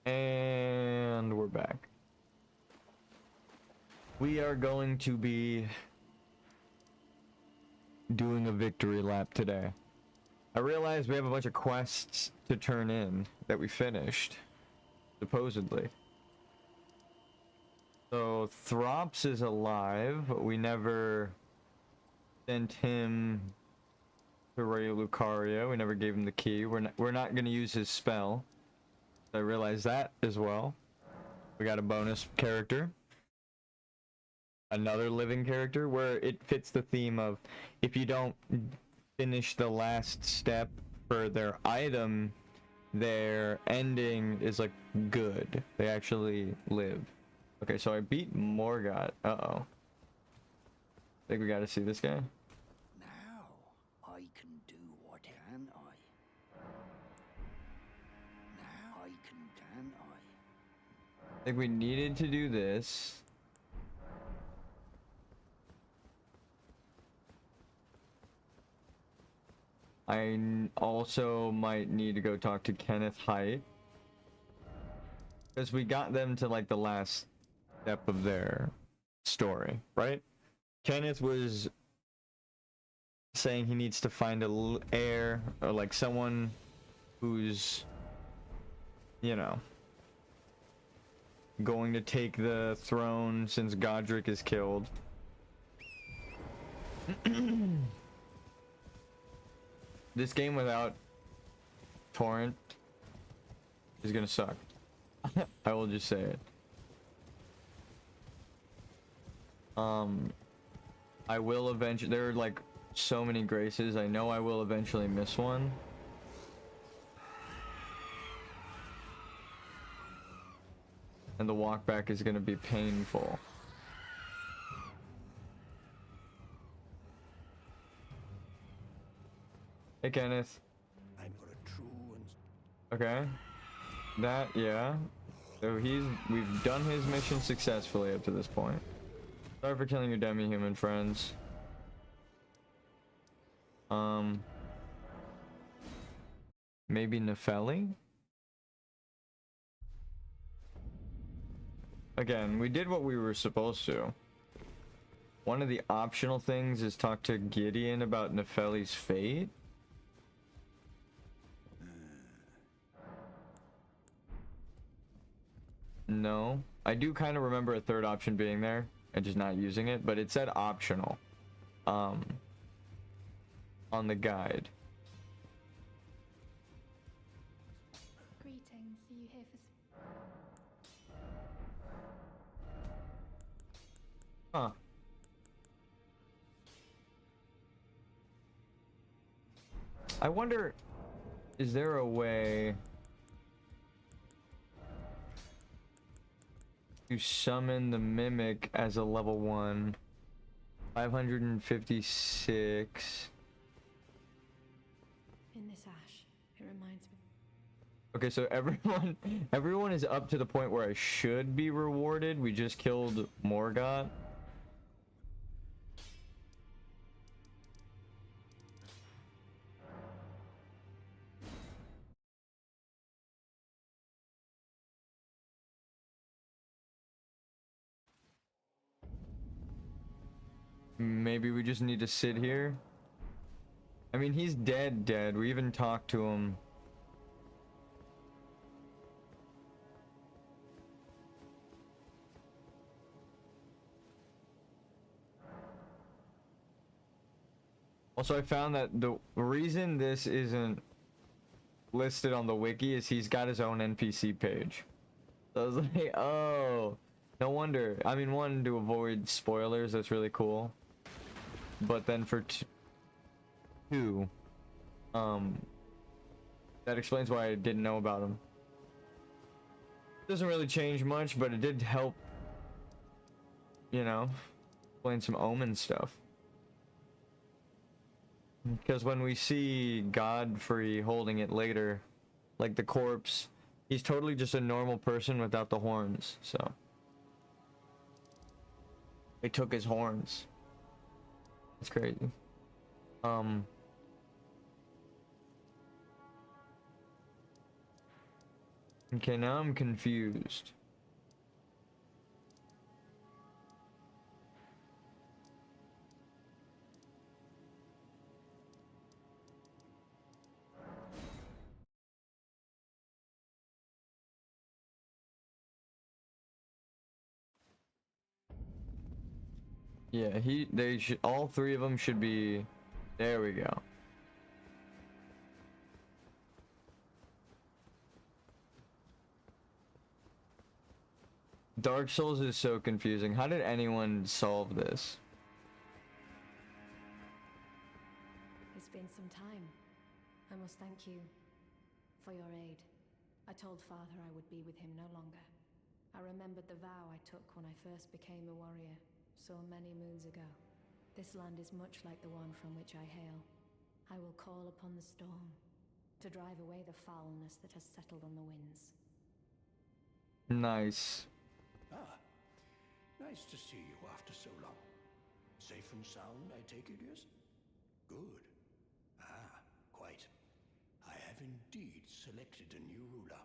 And we're back. We are going to be doing a victory lap today. I realize we have a bunch of quests to turn in that we finished, supposedly. So Throps is alive, but we never sent him to Ray Lucaria. We never gave him the key. We're not going to use his spell. I realize that as well. We got a bonus character. Another living character where it fits the theme of if you don't finish the last step for their item, their ending is like good. They actually live. Okay, so I beat Morgott. Uh-oh. Think we gotta see this guy? Now I can do what can I? Now I can I? I think we needed to do this. I also might need to go talk to Kenneth Haidt, because we got them to like the last step of their story, right? Kenneth was saying he needs to find a heir, or like someone who's, you know, going to take the throne since Godric is killed. This game without torrent is gonna suck. I will just say it. I will eventually. There are like so many graces. I know I will eventually miss one. And the walk back is gonna be painful. Hey Kenneth. I'm for a true and Okay. That, yeah. So we've done his mission successfully up to this point. Sorry for killing your demi-human friends. Maybe Nefeli? Again, we did what we were supposed to. One of the optional things is talk to Gideon about Nefeli's fate. No. I do kind of remember a third option being there and just not using it, but it said optional on the guide. Greetings. Are you here for... Huh. I wonder, is there a way to summon the mimic as a level 1? 556. In this ash, it reminds me. Okay, so everyone is up to the point where I should be rewarded. We just killed Morgott. Maybe we just need to sit here. I mean, he's dead. We even talked to him. Also, I found that the reason this isn't listed on the wiki is he's got his own NPC page. So I was like, oh, no wonder. I mean, one, to avoid spoilers, that's really cool. But then for two, that explains why I didn't know about him. Doesn't really change much, but it did help, you know, explain some Omen stuff. Because when we see Godfrey holding it later, like the corpse, he's totally just a normal person without the horns, so. They took his horns. That's crazy. Okay, now I'm confused. Yeah, they should, all three of them should be, there we go. Dark Souls is so confusing. How did anyone solve this? It's been some time. I must thank you for your aid. I told Father I would be with him no longer. I remembered the vow I took when I first became a warrior, so many moons ago. This land is much like the one from which I hail. I will call upon the storm to drive away the foulness that has settled on the winds. Nice. Ah, nice to see you after so long. Safe and sound, I take it, yes? Good. Ah, quite. I have indeed selected a new ruler.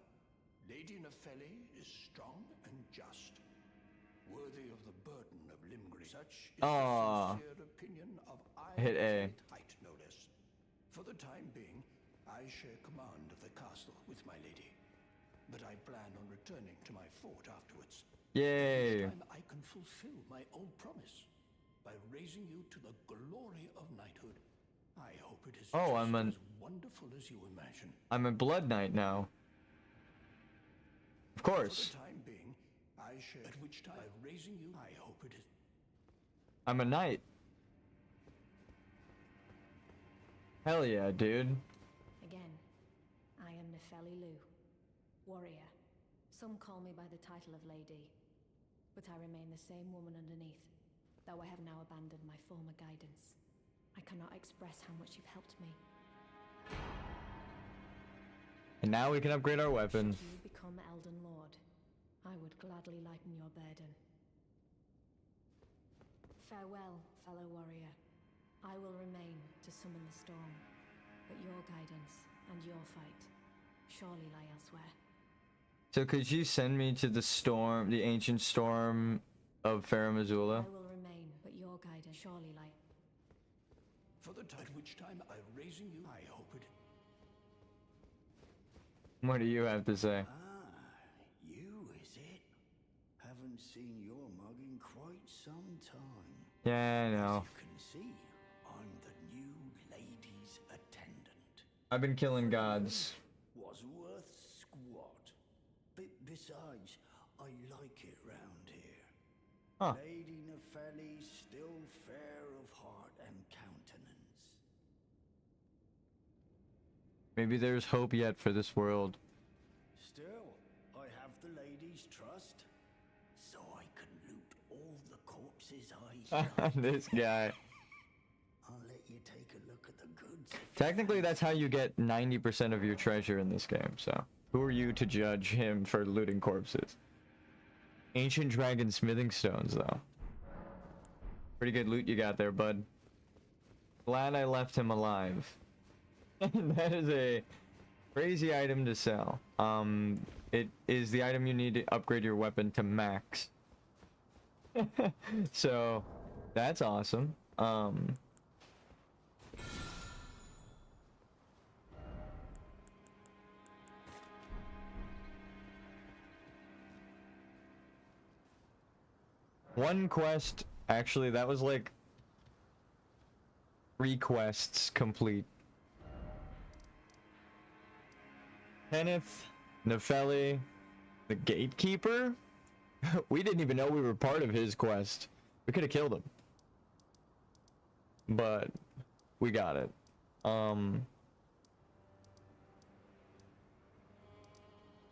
Lady Nepheli is strong and just, worthy of the burden of Limgrave. Such is the sincere opinion of Hit A. Height, no less. For the time being, I share command of the castle with my lady, but I plan on returning to my fort afterwards. Yay! This time I can fulfill my old promise by raising you to the glory of knighthood. I hope it is as wonderful as you imagine. I'm a blood knight now. Of course. For the time being, I share at which time by raising you, I hope it is. I'm a knight. Hell yeah, dude. Again, I am Nepheli Lu, warrior. Some call me by the title of Lady, but I remain the same woman underneath, though I have now abandoned my former guidance. I cannot express how much you've helped me. And now we can upgrade our weapon. Should you become Elden Lord, I would gladly lighten your burden. Farewell, fellow warrior. I will remain to summon the storm, but your guidance and your fight surely lie elsewhere. So could you send me to the storm, the ancient storm of Farum Azula? I will remain, but your guidance surely lie. For the time at which time I'm raising you, I hope it. What do you have to say? Ah, you is it? Haven't seen your mug in quite some time. Yeah, I know. As you can see, I'm the new lady's attendant. I've been killing gods. Was worth squat. Besides, I like it round here. Huh. Lady Nepheli still fair of heart and countenance. Maybe there's hope yet for this world. Still, I have the lady's trust, so I can loot all the corpses I This guy. I'll let you take a look at the goods. Technically, that's how you get 90% of your treasure in this game, so who are you to judge him for looting corpses? Ancient dragon smithing stones, though. Pretty good loot you got there, bud. Glad I left him alive. That is a crazy item to sell. It is the item you need to upgrade your weapon to max. So, that's awesome. One quest, actually, that was like 3 quests complete. Kenneth, Nepheli, the gatekeeper? We didn't even know we were part of his quest. We could have killed him. But we got it.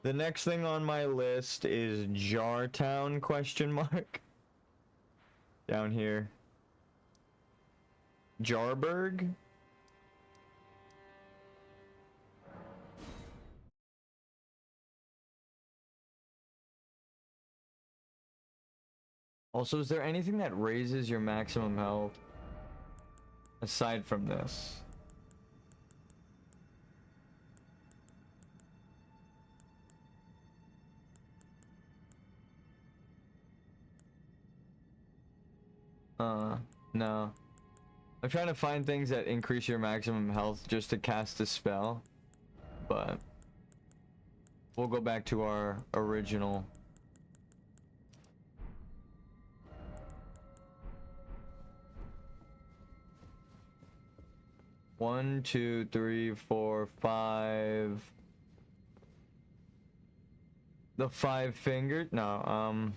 The next thing on my list is Jartown question mark. Down here. Jarburg? Also, is there anything that raises your maximum health aside from this? No. I'm trying to find things that increase your maximum health just to cast a spell, but we'll go back to our original. One, two, three, four, five. The five fingered? No,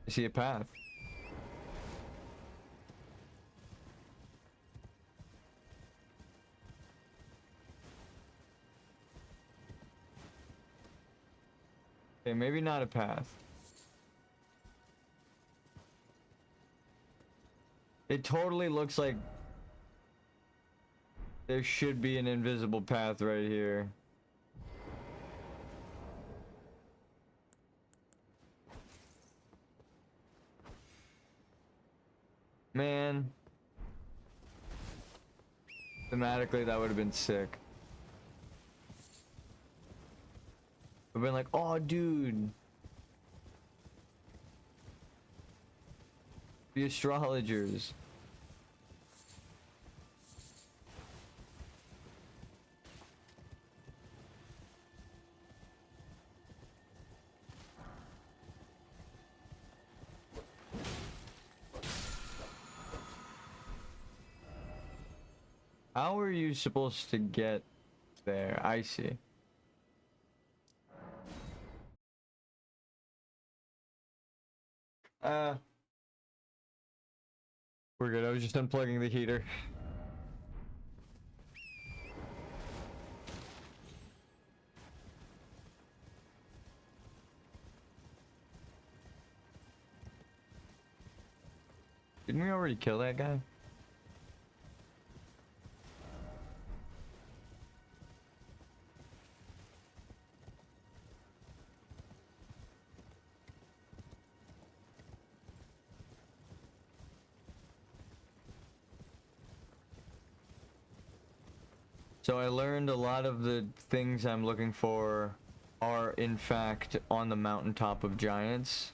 I see a path. Okay, maybe not a path. It totally looks like there should be an invisible path right here. Man. Thematically, that would have been sick. I've been like, oh, dude. The astrologers. How are you supposed to get there? I see. We're good. I was just unplugging the heater. Didn't we already kill that guy? So I learned a lot of the things I'm looking for are in fact on the mountaintop of giants.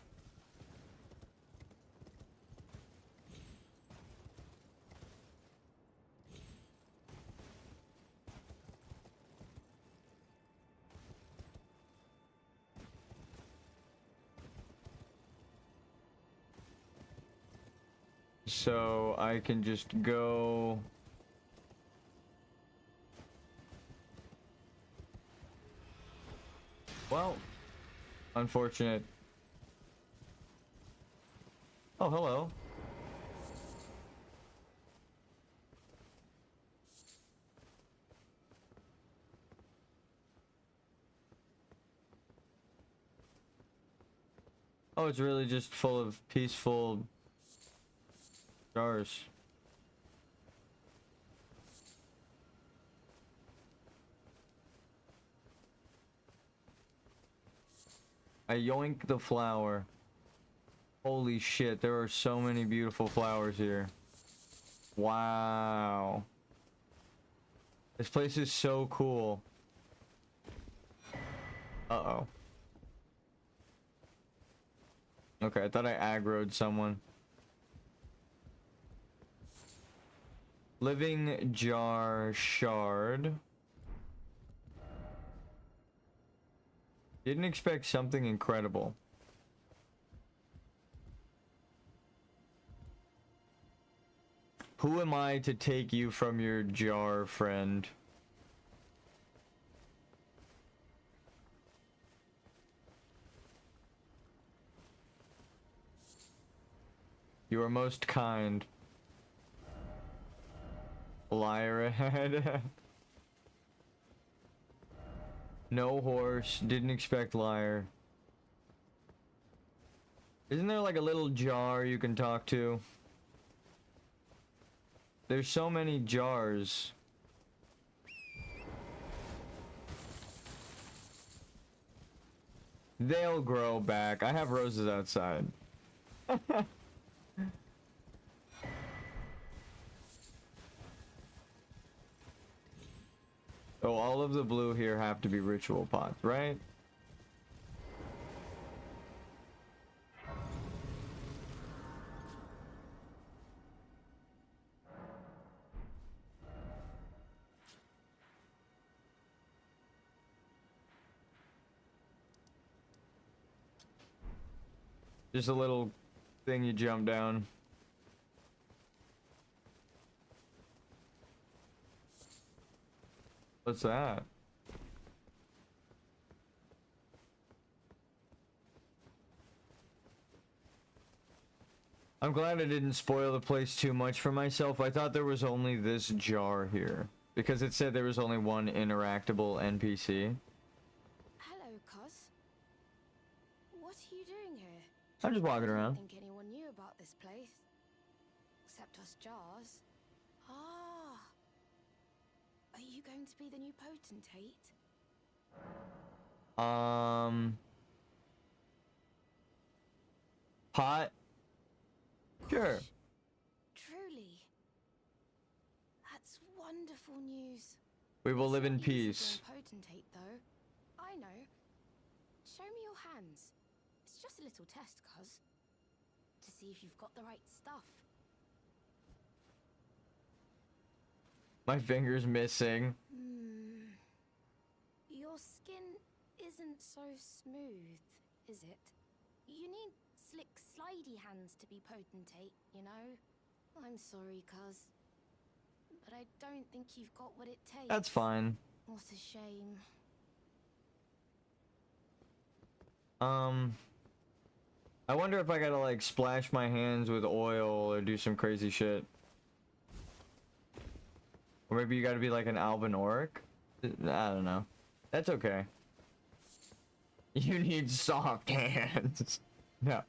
So I can just go. Well, unfortunate. Oh, hello. Oh, it's really just full of peaceful jars. I yoink the flower. Holy shit, there are so many beautiful flowers here. Wow. This place is so cool. Uh-oh. Okay, I thought I aggroed someone. Living jar shard. Didn't expect something incredible. Who am I to take you from your jar, friend? You are most kind. Liar ahead. No horse. Didn't expect liar. Isn't there like a little jar you can talk to? There's so many jars. They'll grow back. I have roses outside. Oh, all of the blue here have to be ritual pots, right? Just a little thing you jump down. What's that? I'm glad I didn't spoil the place too much for myself. I thought there was only this jar here. Because it said there was only one interactable NPC. Hello, Cos. What are you doing here? I'm just walking I around. didn't think anyone knew about this place. Except us jars. Ah. Are you going to be the new potentate? Pot? Sure. Gosh, truly. That's wonderful news. We will live in It's not easy peace. being potentate, though. I know. Show me your hands. It's just a little test, cuz. To see if you've got the right stuff. My finger's missing. Your skin isn't so smooth, is it? You need slick, slidey hands to be potentate, you know? I'm sorry, cuz. But I don't think you've got what it takes. That's fine. What a shame. I wonder if I gotta like splash my hands with oil or do some crazy shit. Or maybe you gotta be like an Alban Oric? I don't know. That's okay. You need soft hands. No.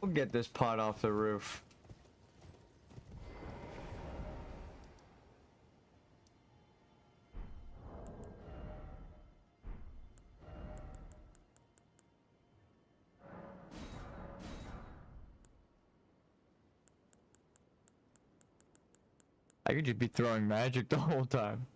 We'll get this pot off the roof. I could just be throwing magic the whole time.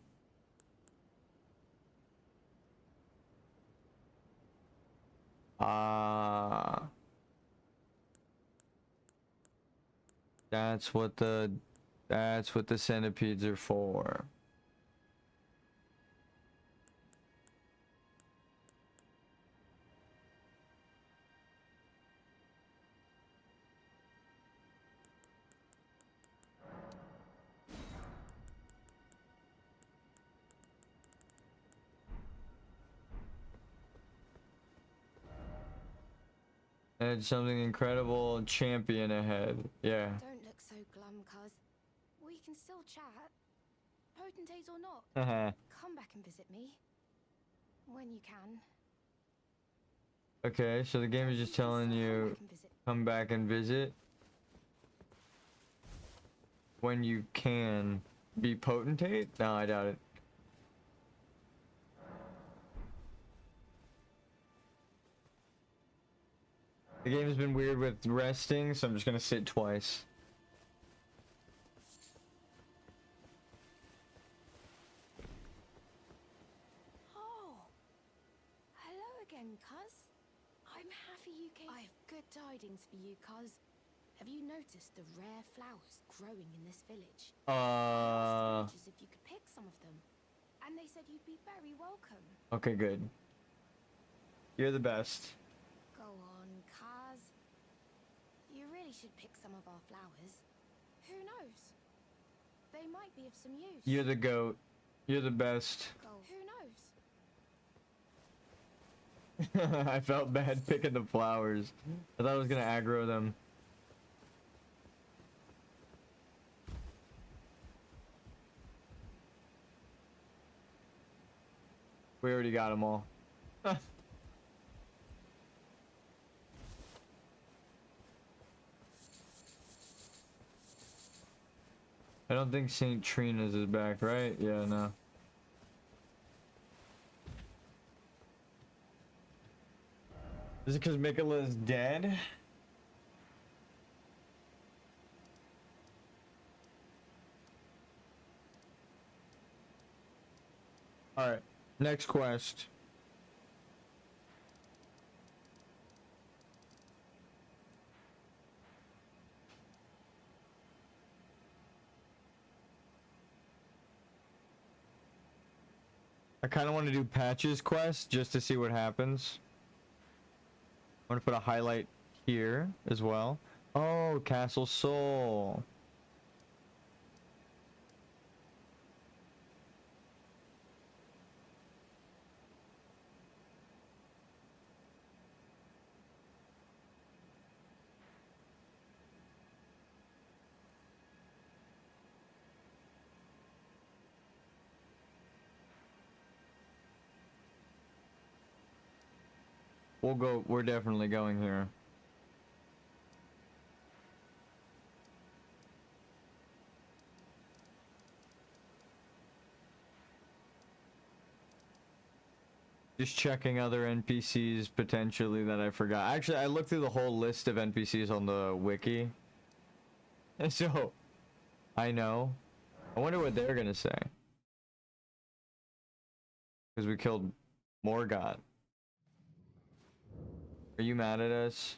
That's what the centipedes are for. And something incredible champion ahead. Yeah. Don't look so glum, cuz. We can still chat. Potentate or not. Come back and visit me. When you can. Okay, so the game is just telling you come back and visit when you can be potentate? No, I doubt it. The game has been weird with resting, so I'm just gonna sit twice. Oh, hello again, cuz. I'm happy you came. I have good tidings for you, cuz. Have you noticed the rare flowers growing in this village? I asked villagers if you could pick some of them, and they said you'd be very welcome. Okay, good. You're the best. Go on, cuz. You really should pick some of our flowers. Who knows? They might be of some use. You're the goat. You're the best. Go. Who knows? I felt bad picking the flowers. I thought I was gonna aggro them. We already got them all. I don't think St. Trina's is back, right? Yeah, no. Is it because Mikola's dead? All right, next quest. I kind of want to do Patch's quest just to see what happens. I'm gonna put a highlight here as well. Oh, Castle Soul. We'll go, we're definitely going here. Just checking other NPCs potentially that I forgot. Actually, I looked through the whole list of NPCs on the wiki. And so, I know. I wonder what they're gonna say. Because we killed Morgoth. Are you mad at us?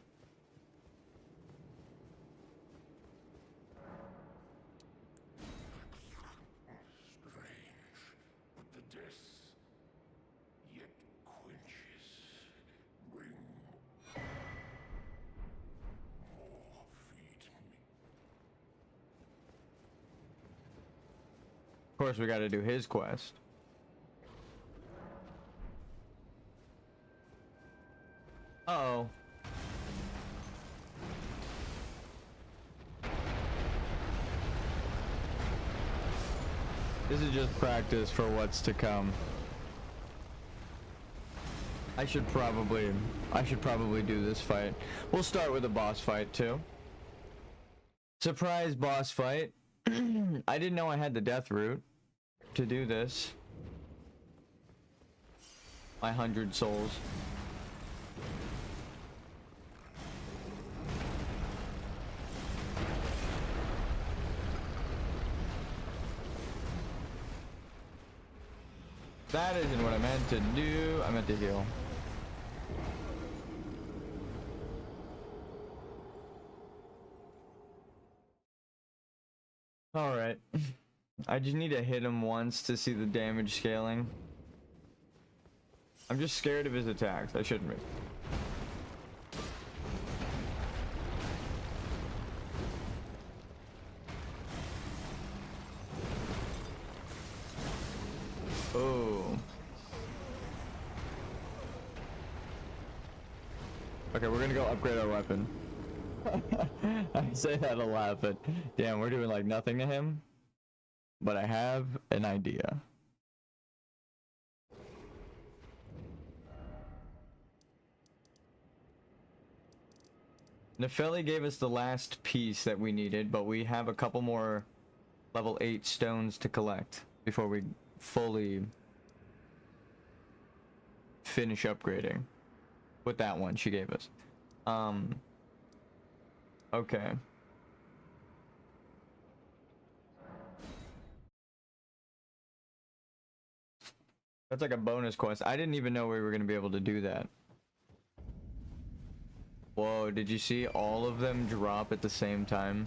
Strange, but the death yet quenches. Bring more, feed me. Of course, we gotta do his quest. Uh-oh. This is just practice for what's to come. I should probably do this fight. We'll start with a boss fight too. Surprise boss fight. I didn't know I had the death route to do this. My 100 souls. That isn't what I meant to do. I meant to heal. All right. I just need to hit him once to see the damage scaling. I'm just scared of his attacks. I shouldn't be. Oh. Okay, we're gonna go upgrade our weapon. I say that a lot, but damn, we're doing like nothing to him. But I have an idea. Nefeli gave us the last piece that we needed, but we have a couple more level 8 stones to collect before we fully finish upgrading with that one she gave us. Okay. That's like a bonus quest. I didn't even know we were going to be able to do that. Whoa, did you see all of them drop at the same time?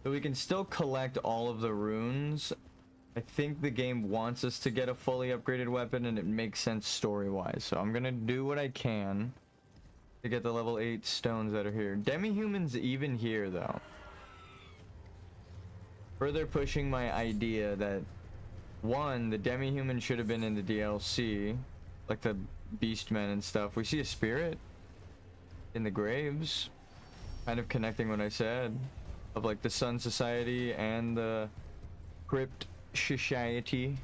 So we can still collect all of the runes. I think the game wants us to get a fully upgraded weapon, and it makes sense story-wise. So I'm gonna do what I can to get the level 8 stones that are here. Demi-humans even here, though. Further pushing my idea that, one, the demi-human should have been in the DLC, like the beastmen and stuff. We see a spirit in the graves, kind of connecting what I said, of like the Sun Society and the Crypt Society.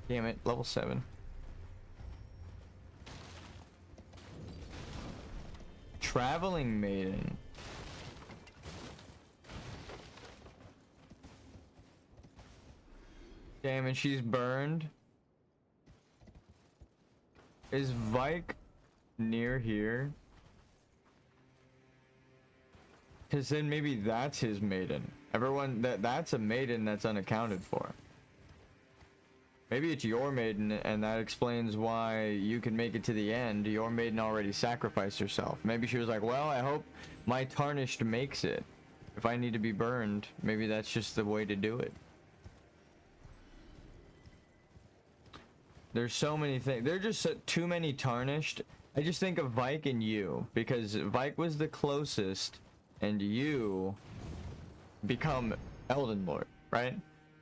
Damn it, level 7. Traveling Maiden. Damn it, she's burned. Is Vike near here? Because then maybe that's his maiden. Everyone, that's a maiden that's unaccounted for. Maybe it's your maiden, and that explains why you can make it to the end. Your maiden already sacrificed herself. Maybe she was like, well, I hope my tarnished makes it. If I need to be burned, maybe that's just the way to do it. There's so many things. There are just too many tarnished. I just think of Vike and you, because Vike was the closest, and you become Elden Lord, right?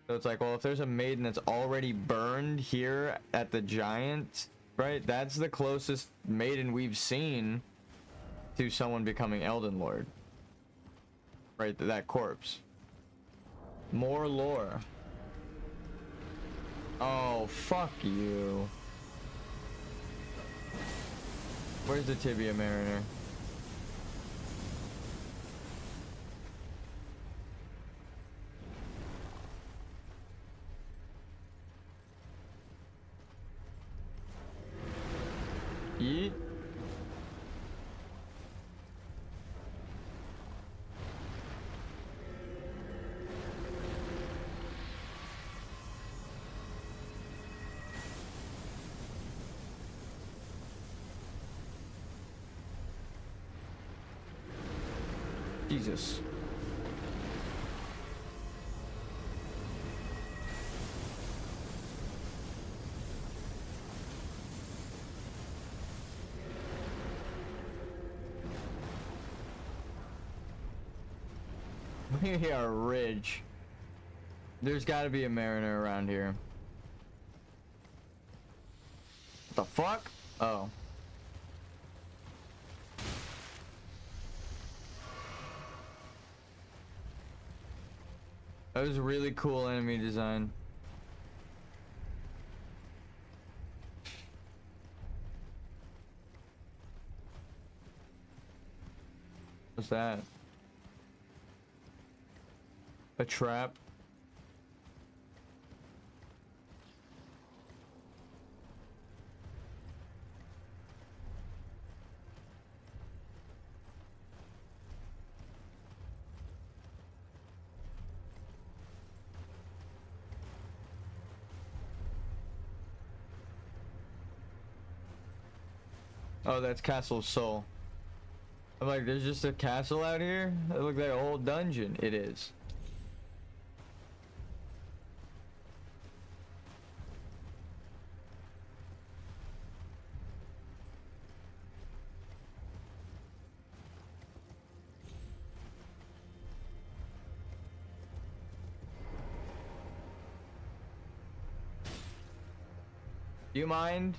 So it's like, well, if there's a maiden that's already burned here at the giant, right? That's the closest maiden we've seen to someone becoming Elden Lord. Right, that corpse. More lore. Oh, fuck you. Where's the Tibia Mariner? Yeet. Jesus. We are rich. There's got to be a mariner around here. What the fuck? Oh. That was a really cool enemy design. What's that? A trap? Oh, that's Castle Soul. I'm like, there's just a castle out here? It looks like a whole dungeon. It is. Do you mind?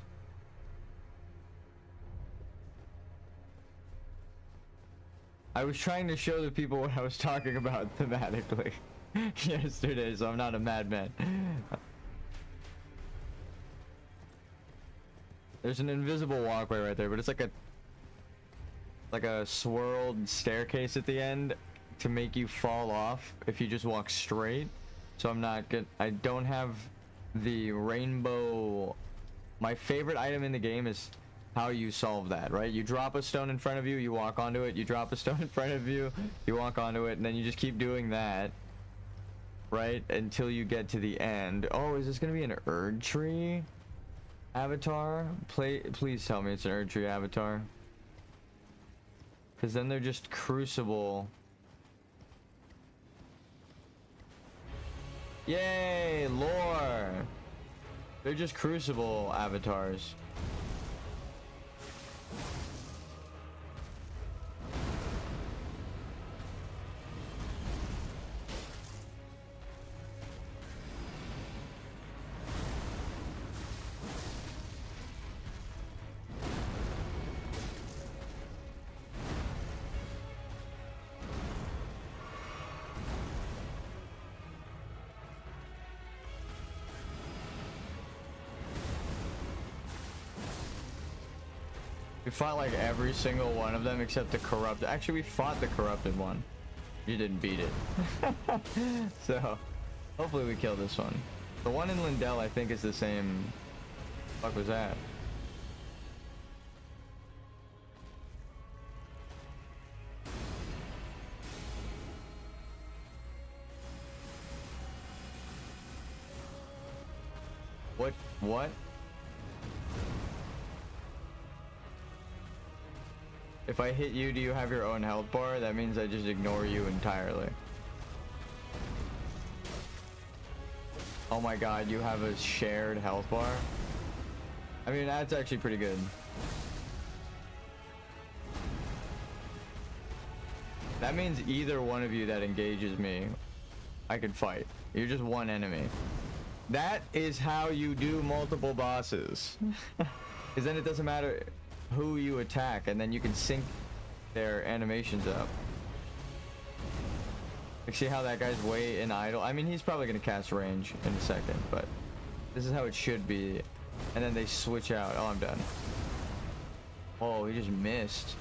I was trying to show the people what I was talking about thematically yesterday, so I'm not a madman. There's an invisible walkway right there, but it's like a swirled staircase at the end to make you fall off if you just walk straight. So I'm not good. I don't have the rainbow. My favorite item in the game is how you solve that, right? You drop a stone in front of you, you walk onto it, you drop a stone in front of you, you walk onto it, and then you just keep doing that, right? Until you get to the end. Oh, is this gonna be an Erd Tree avatar? Please tell me it's an Erd Tree avatar. Because then they're just Crucible. Yay, lore! They're just Crucible avatars. We fought like every single one of them except the corrupted. Actually, we fought the corrupted one. You didn't beat it. So, hopefully we kill this one. The one in Lindell, I think, is the same. What the fuck was that? What? If I hit you, do you have your own health bar? That means I just ignore you entirely. Oh my god, you have a shared health bar? I mean, that's actually pretty good. That means either one of you that engages me, I could fight. You're just one enemy. That is how you do multiple bosses. Because then it doesn't matter who you attack, and then you can sync their animations up. Like, see how that guy's way in idle? I mean, he's probably going to cast range in a second, but this is how it should be. And then they switch out. Oh, I'm done. Oh, he just missed.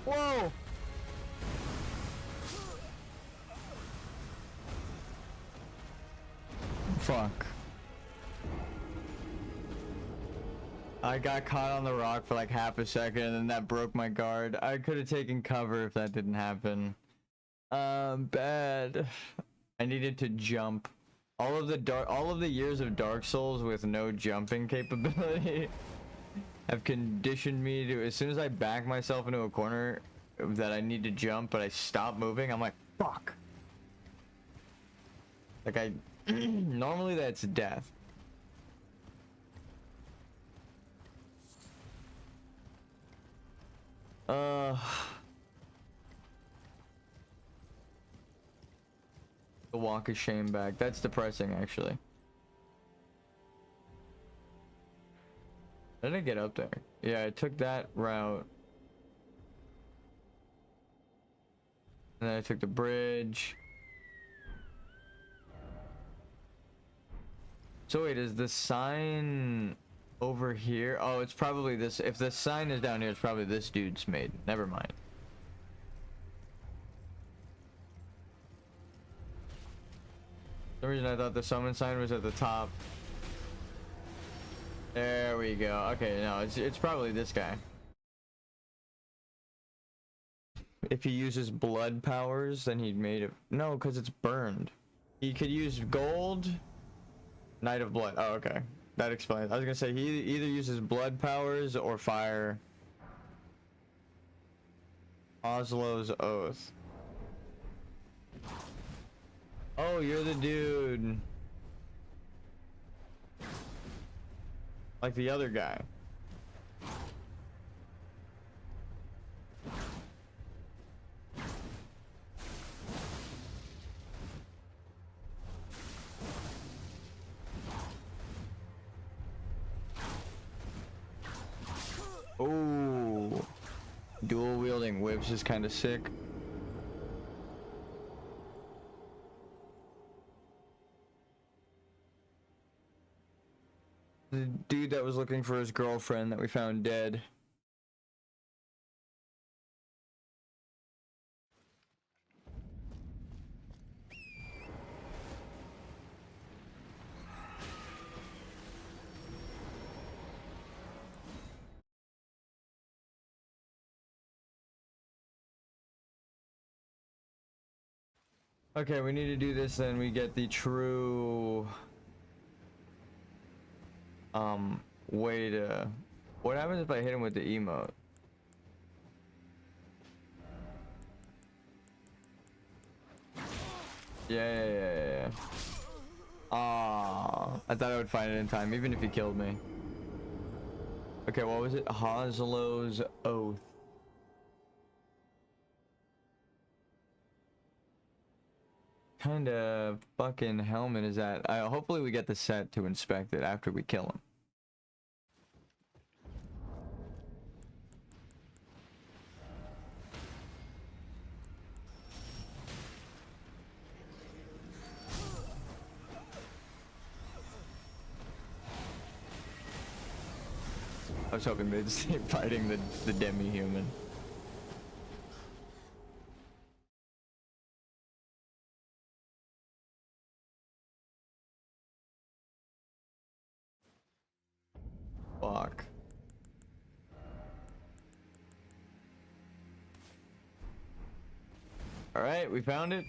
Whoa! Fuck. I got caught on the rock for like half a second and then that broke my guard. I could have taken cover if that didn't happen. Bad. I needed to jump. All of the years of Dark Souls with no jumping capability have conditioned me to, as soon as I back myself into a corner that I need to jump but I stop moving, I'm like, fuck. Like I normally that's death. The walk of shame back. That's depressing, actually. How did I get up there? Yeah, I took that route. And then I took the bridge. So wait, is the sign over here? Oh, it's probably this. If the sign is down here, it's probably this dude's made. Never mind. For some reason I thought the summon sign was at the top. There we go. Okay, no, it's probably this guy. If he uses blood powers, then he made it. No, because it's burned. He could use gold. Knight of Blood. Oh, okay. That explains. I was gonna say he either uses blood powers or fire. Oslo's Oath. Oh, you're the dude. Like the other guy. Oh, dual wielding whips is kind of sick. The dude that was looking for his girlfriend that we found dead. Okay, we need to do this, then we get the true way to. What happens if I hit him with the emote? Yeah. Ah, I thought I would find it in time, even if he killed me. Okay, what was it? Hoslow's Oath. Kind of fucking helmet is that? Hopefully we get the set to inspect it after we kill him. I was hoping they'd stay fighting the demi-human. Fuck. Alright, we found it.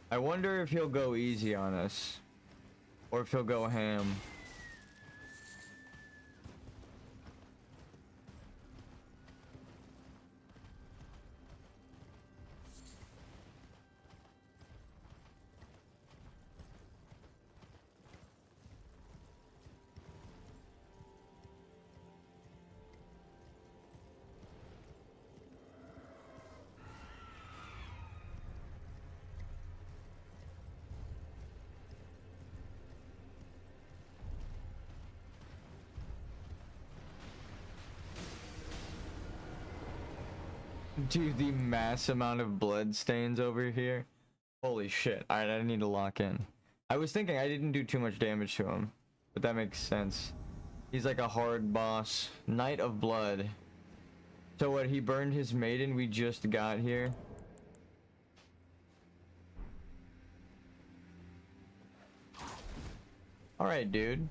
I wonder if he'll go easy on us. Or if he'll go ham. Dude, the mass amount of blood stains over here. Holy shit. Alright, I need to lock in. I was thinking I didn't do too much damage to him. But that makes sense. He's like a hard boss. Knight of Blood. So what, he burned his maiden we just got here? Alright, dude.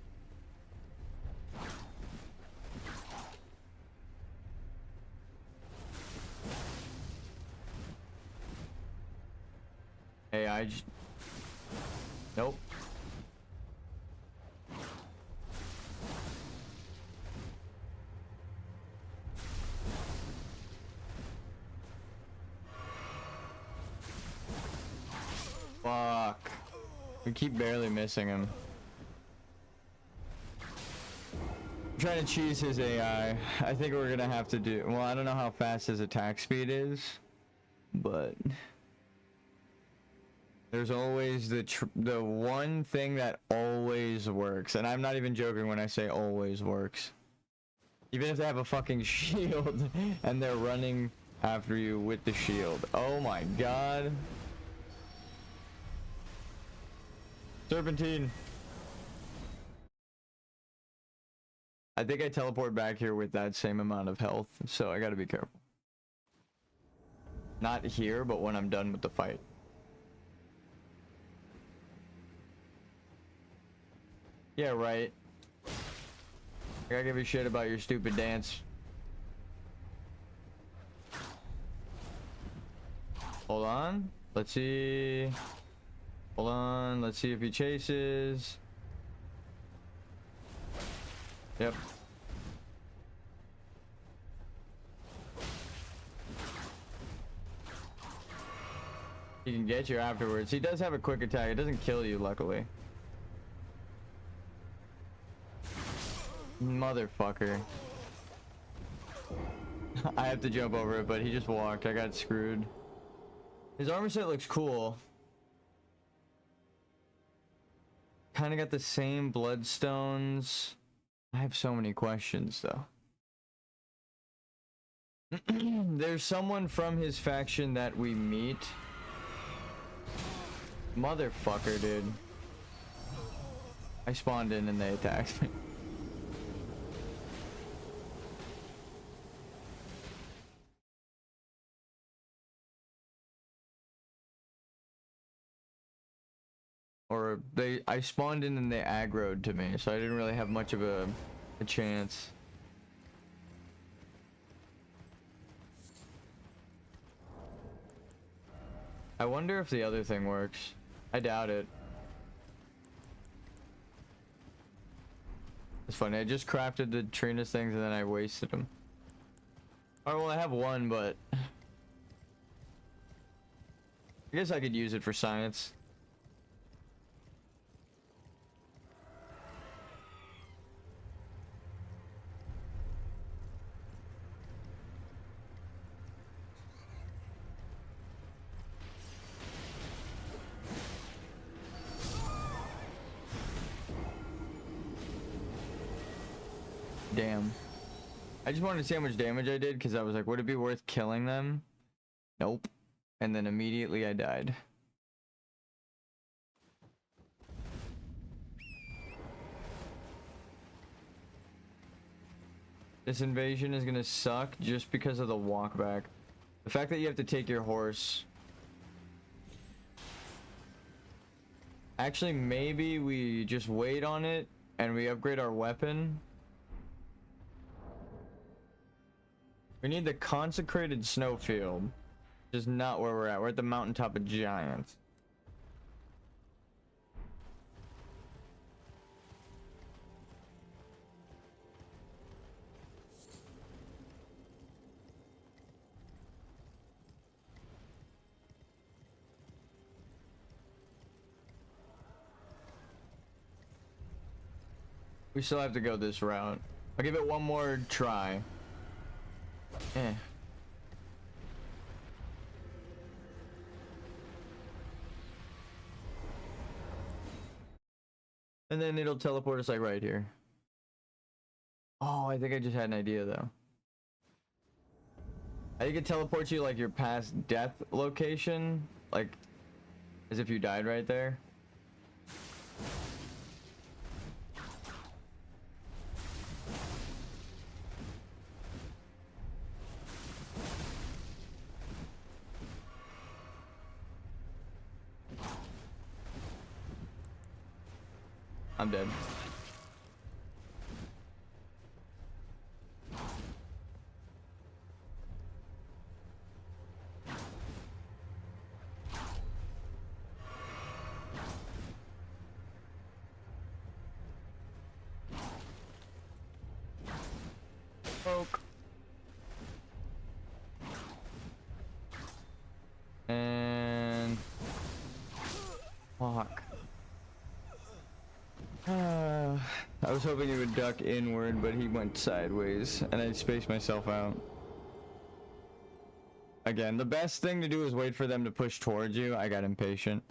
Hey, nope. Fuck. We keep barely missing him. I'm trying to cheese his AI. I think we're gonna have to do... Well, I don't know how fast his attack speed is, but... There's always the one thing that always works, and I'm not even joking when I say always works. Even if they have a fucking shield and they're running after you with the shield. Oh my god. Serpentine. I think I teleport back here with that same amount of health, so I gotta be careful. Not here, but when I'm done with the fight. Yeah, right. I gotta give a shit about your stupid dance. Hold on. Let's see. Hold on. Let's see if he chases. Yep. He can get you afterwards. He does have a quick attack. It doesn't kill you, luckily. Motherfucker. I have to jump over it, but he just walked. I got screwed. His armor set looks cool. Kind of got the same bloodstones. I have so many questions, though. There's someone from his faction that we meet. Motherfucker, dude. I spawned in and they attacked me. Or I spawned in and they aggroed to me, so I didn't really have much of a chance. I wonder if the other thing works. I doubt it. It's funny, I just crafted the Trina's things and then I wasted them. Alright, well I have one, but... I guess I could use it for science. Damn. I just wanted to see how much damage I did because I was like, would it be worth killing them? Nope. And then immediately I died. This invasion is gonna suck just because of the walk back. The fact that you have to take your horse. Actually, maybe we just wait on it and we upgrade our weapon. We need the consecrated snowfield. Which is not where we're at. We're at the mountaintop of giants. We still have to go this route. I'll give it one more try. Eh. And then it'll teleport us like right here. Oh, I think I just had an idea though. I think it teleports you like your past death location, like as if you died right there. I'm dead. Poke. And fuck. I was hoping he would duck inward, but he went sideways, and I spaced myself out. Again, the best thing to do is wait for them to push towards you. I got impatient.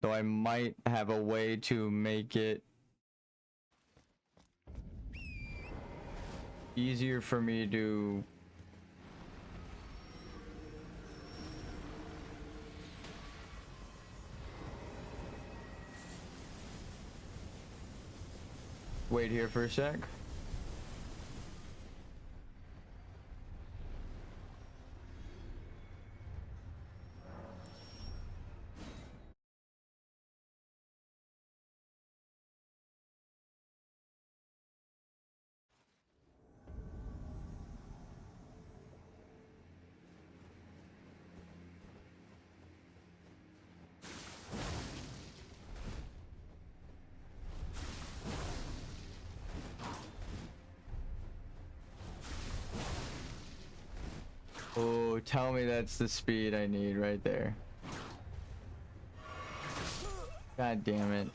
So I might have a way to make it easier for me to wait here for a sec. Oh, tell me that's the speed I need right there. God damn it.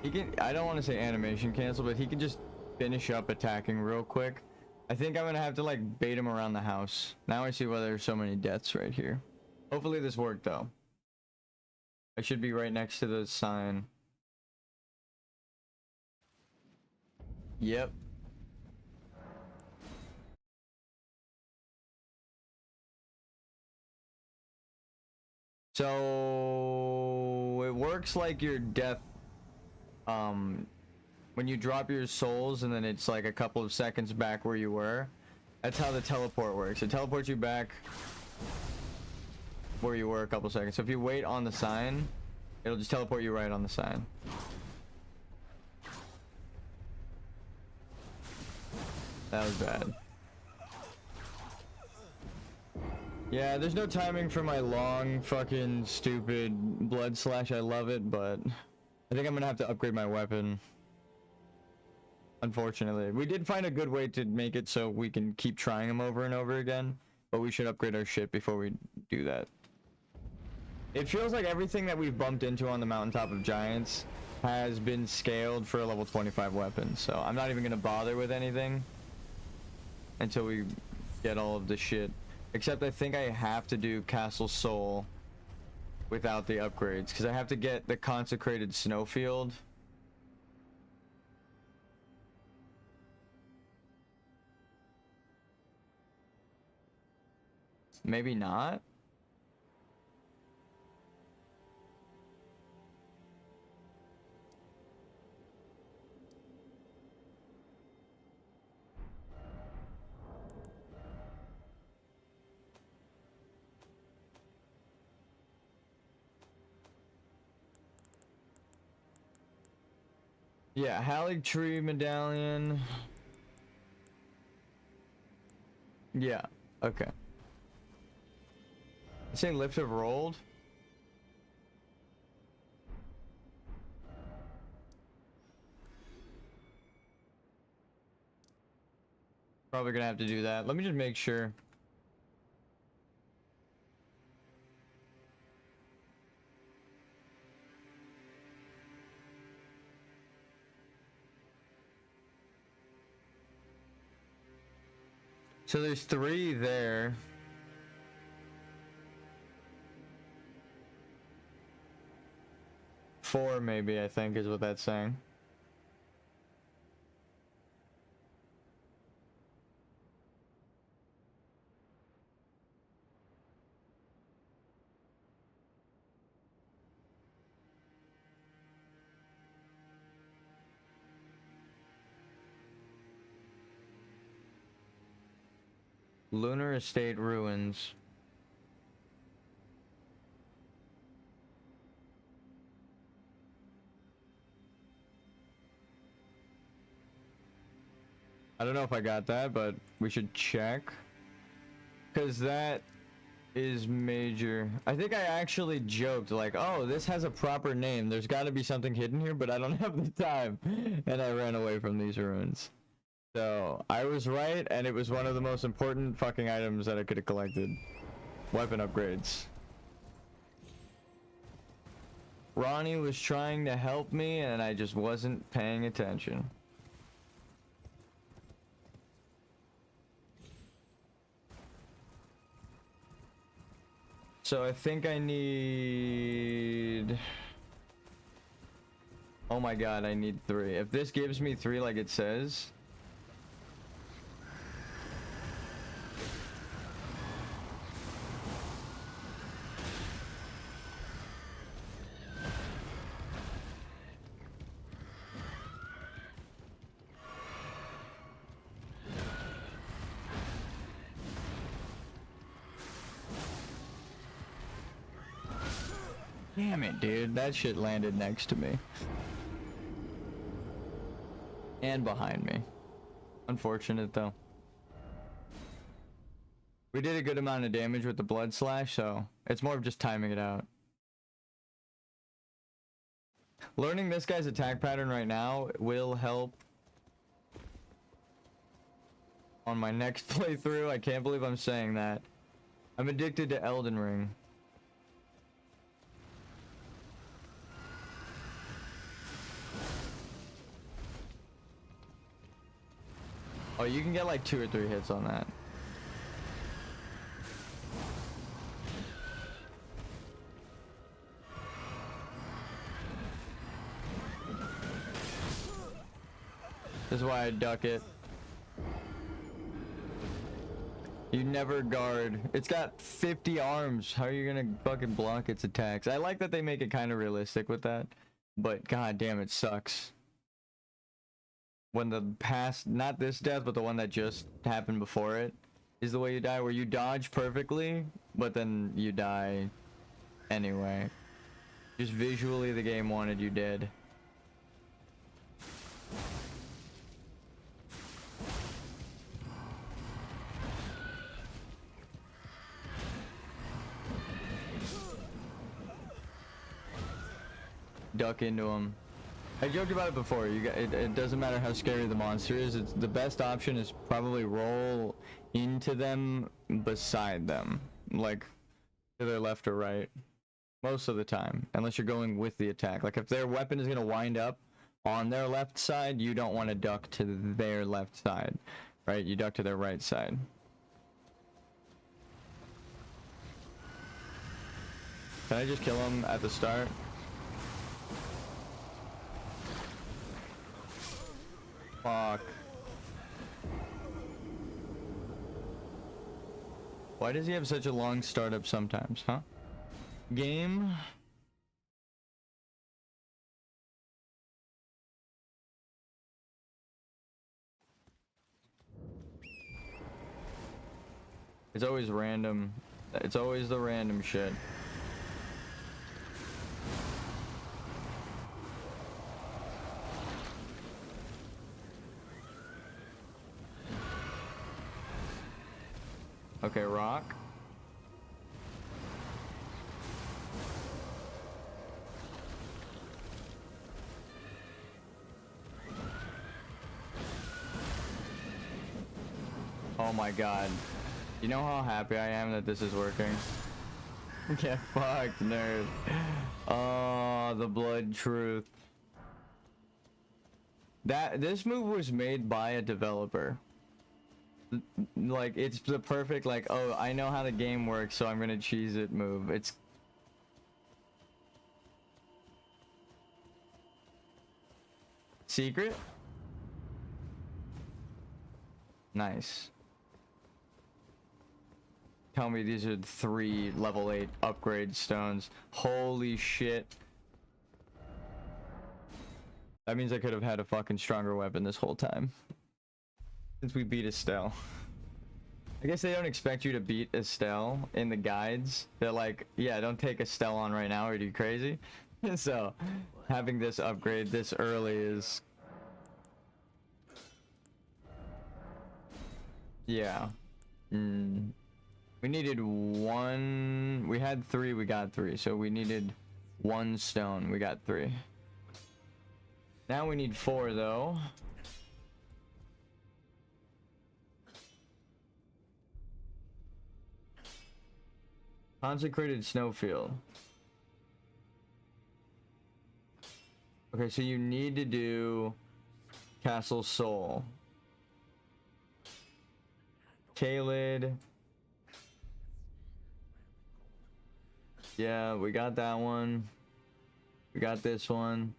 He can, I don't want to say animation cancel, but he can just finish up attacking real quick. I think I'm gonna have to like bait him around the house. Now I see why there's so many deaths right here. Hopefully this worked though. I should be right next to the sign. Yep. So it works like your death, when you drop your souls and then it's like a couple of seconds back where you were. That's how the teleport works. It teleports you back where you were a couple seconds. So if you wait on the sign, it'll just teleport you right on the sign. That was bad. Yeah, there's no timing for my long fucking stupid blood slash. I love it, but I think I'm gonna have to upgrade my weapon. Unfortunately, we did find a good way to make it so we can keep trying them over and over again, but we should upgrade our shit before we do that. It feels like everything that we've bumped into on the mountaintop of giants has been scaled for a level 25 weapon, so I'm not even gonna bother with anything until we get all of the shit. Except I think I have to do Castle Soul, without the upgrades, because I have to get the consecrated snowfield. Maybe not. Yeah, Hallig Tree Medallion. Yeah, okay. You saying lift have rolled? Probably gonna have to do that. Let me just make sure. So there's 3 there. Four maybe, I think, is what that's saying. Lunar Estate Ruins. I don't know if I got that, but we should check. Because that is major. I think I actually joked, like, oh, this has a proper name. There's got to be something hidden here, but I don't have the time. And I ran away from these ruins. So, I was right, and it was one of the most important fucking items that I could have collected. Weapon upgrades. Ronnie was trying to help me, and I just wasn't paying attention. So I think I need... Oh my god, I need 3. If this gives me 3 like it says... Damn it, dude. That shit landed next to me. And behind me. Unfortunate, though. We did a good amount of damage with the blood slash, so it's more of just timing it out. Learning this guy's attack pattern right now will help on my next playthrough. I can't believe I'm saying that. I'm addicted to Elden Ring. Oh, you can get like 2 or 3 hits on that. This is why I duck it. You never guard. It's got 50 arms. How are you gonna fucking block its attacks? I like that they make it kind of realistic with that, but god damn, it sucks. When the past, not this death, but the one that just happened before it, is the way you die, where you dodge perfectly, but then you die anyway. Just visually, the game wanted you dead. Duck into him. I joked about it before. It doesn't matter how scary the monster is. It's the best option is probably roll into them beside them, like to their left or right, most of the time, unless you're going with the attack. Like if their weapon is gonna wind up on their left side, you don't want to duck to their left side, right? You duck to their right side. Can I just kill him at the start? Fuck. Why does he have such a long startup sometimes, huh? Game. It's always random. It's always the random shit. Okay, rock. Oh my god. You know how happy I am that this is working? Get fucked, nerd. Oh, the blood truth. This move was made by a developer. Like, it's the perfect, like, oh, I know how the game works, so I'm gonna cheese it move. It's... Secret? Nice. Tell me these are 3 level 8 upgrade stones. Holy shit. That means I could have had a fucking stronger weapon this whole time. Since we beat Estelle. I guess they don't expect you to beat Estelle in the guides. They're like, yeah, don't take Estelle on right now, are you crazy? So, having this upgrade this early is... Yeah. We needed 1... We had 3, we got 3. So we needed 1 stone, we got 3. Now we need 4 though. Consecrated snowfield. Okay, so you need to do Castle Soul. Kaled. Yeah, we got that one. We got this one.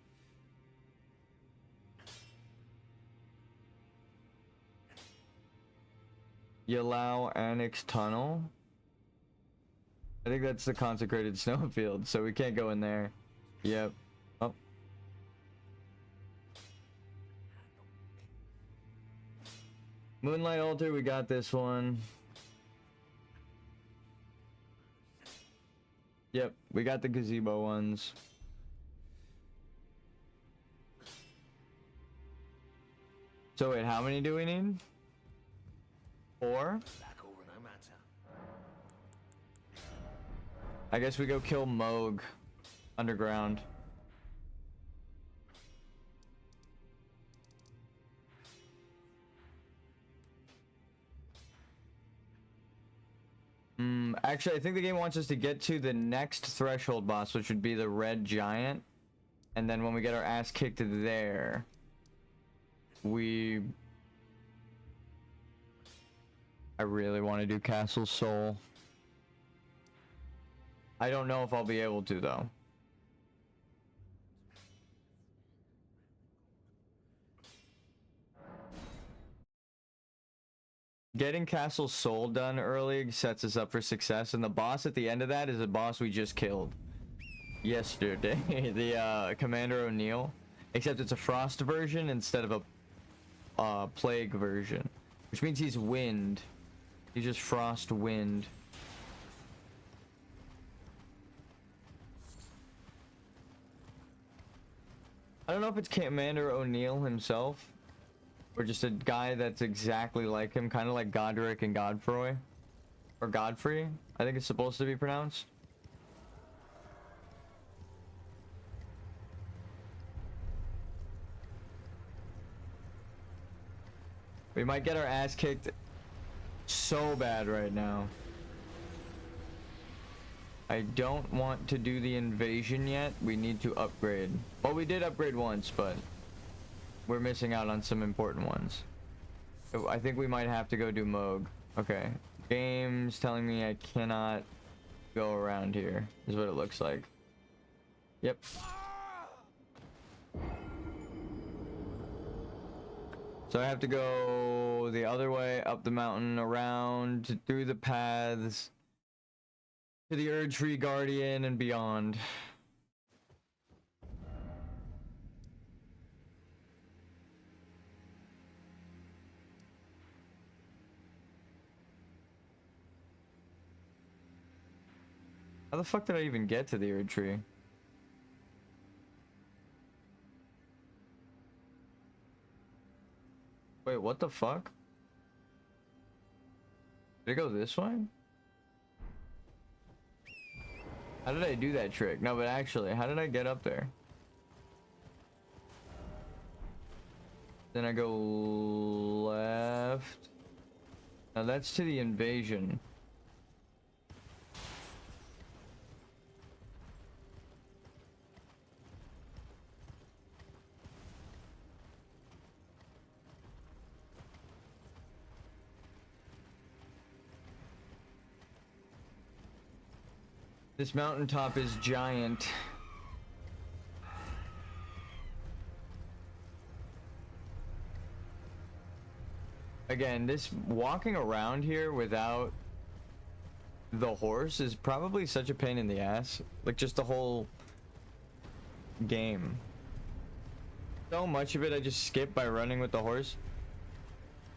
Yalau Annex Tunnel. I think that's the consecrated snowfield, so we can't go in there. Yep. Oh. Moonlight Altar, we got this one. Yep, we got the gazebo ones. So wait, how many do we need? 4? I guess we go kill Moog underground. Actually, I think the game wants us to get to the next threshold boss, which would be the red giant. And then when we get our ass kicked there, I really want to do Castle Soul. I don't know if I'll be able to, though. Getting Castle Soul done early sets us up for success, and the boss at the end of that is a boss we just killed yesterday. The Commander O'Neill, except it's a frost version instead of a plague version, which means he's wind. He's just frost wind. I don't know if it's Commander O'Neill himself, or just a guy that's exactly like him, kind of like Godric and Godfrey. Or Godfrey, I think it's supposed to be pronounced. We might get our ass kicked so bad right now. I don't want to do the invasion yet. We need to upgrade. Well, we did upgrade once, but we're missing out on some important ones. So I think we might have to go do Moog. Okay. Game's telling me I cannot go around here, is what it looks like. Yep. So I have to go the other way, up the mountain, around, through the paths, to the Erd Tree Guardian and beyond. How the fuck did I even get to the Erd Tree? Wait, what the fuck? Did it go this way? How did I do that trick? No, but actually, how did I get up there? Then I go left. Now that's to the invasion. This mountaintop is giant. Again, this walking around here without the horse is probably such a pain in the ass. Like, just the whole game. So much of it I just skip by running with the horse.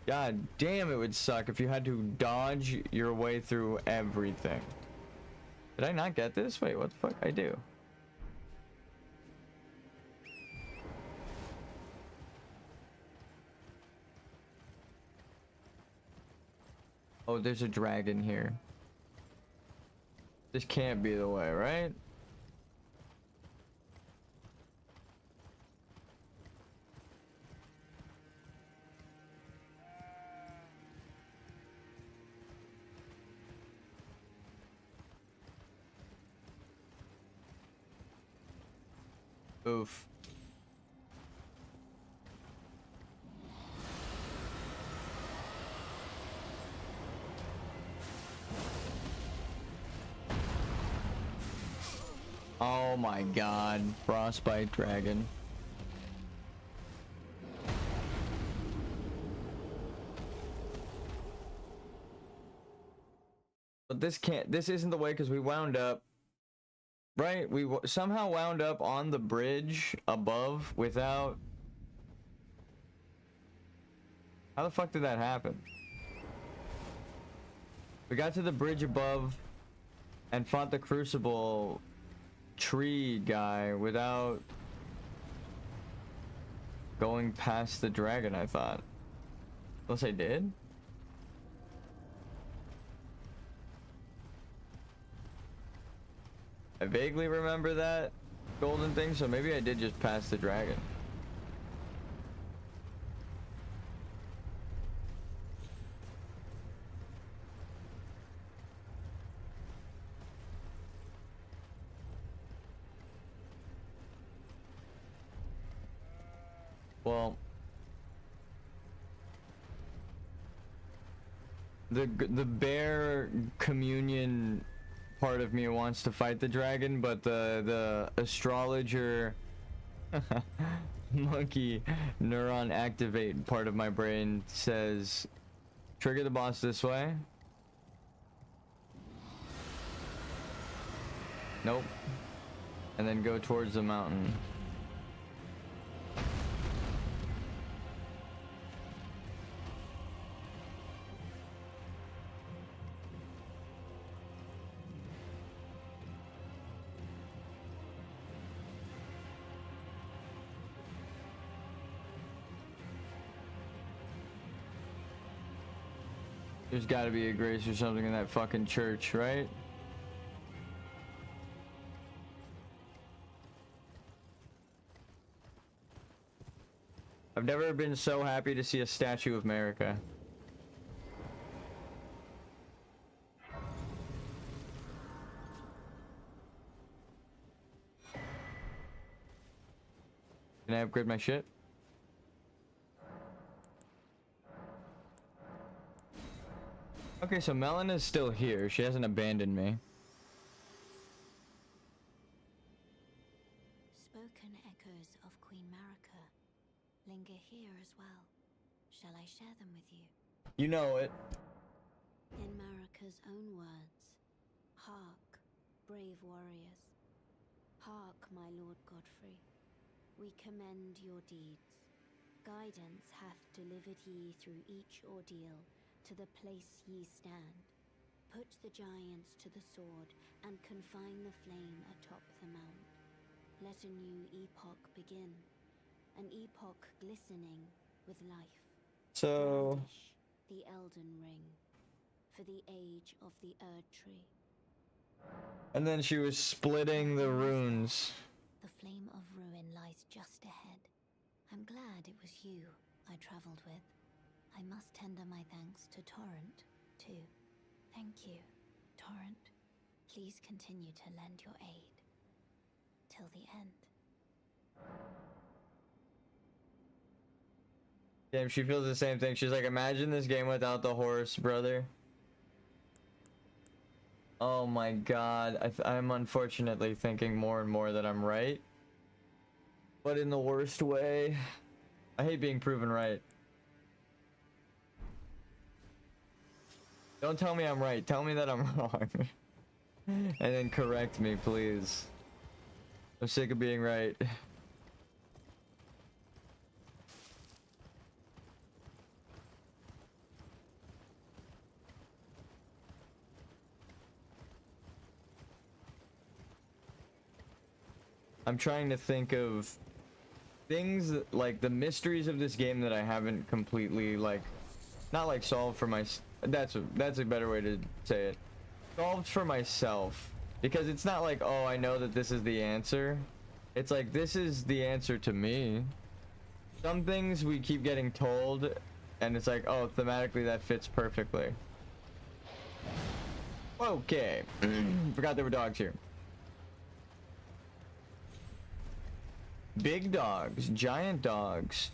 God damn, it would suck if you had to dodge your way through everything. Did I not get this? Wait, what the fuck? I do. Oh, there's a dragon here. This can't be the way, right? Oof. Oh my god, frostbite dragon. But this isn't the way because we wound up, right? We somehow wound up on the bridge above without... How the fuck did that happen? We got to the bridge above and fought the Crucible tree guy without going past the dragon, I thought. Unless I did? I vaguely remember that golden thing, so maybe I did just pass the dragon. Well, the bear communion part of me wants to fight the dragon, but the astrologer monkey neuron activate part of my brain says trigger the boss this way. Nope. And then go towards the mountain. There's gotta be a grace or something in that fucking church, right? I've never been so happy to see a statue of America. Can I upgrade my shit? Okay, so Melon is still here. She hasn't abandoned me. Shall I share them with you? You know it. In Marika's own words, hark, brave warriors. Hark, my lord Godfrey. We commend your deeds. Guidance hath delivered ye through each ordeal to the place ye stand. Put the giants to the sword and confine the flame atop the mount. Let a new epoch begin, an epoch glistening with life. So Brandish the Elden ring for the age of the Erd tree. and then she was splitting the runes. The flame of ruin lies just ahead. I'm glad it was you I traveled with. I must tender my thanks to Torrent, too. Thank you, Torrent. Please continue to lend your aid. Till the end. Damn, she feels the same thing. She's like, imagine this game without the horse, brother. Oh my god. I'm unfortunately thinking more and more that I'm right. But in the worst way. I hate being proven right. Don't tell me I'm right. Tell me that I'm wrong. And then correct me, please. I'm sick of being right. I'm trying to think of things like the mysteries of this game that I haven't completely like, not like solved for my. That's a better way to say it. Solved for myself, because it's not like, oh, I know that this is the answer. It's like, this is the answer to me. Some things we keep getting told, and it's like, oh, thematically that fits perfectly. Okay. Forgot there were dogs here. Big dogs, giant dogs.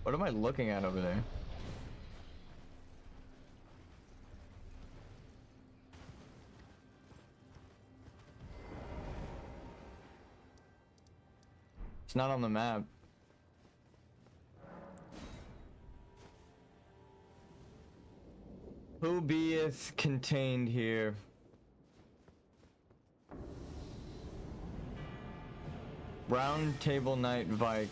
What am I looking at over there? It's not on the map. Who beeth contained here? Round Table Knight Vike.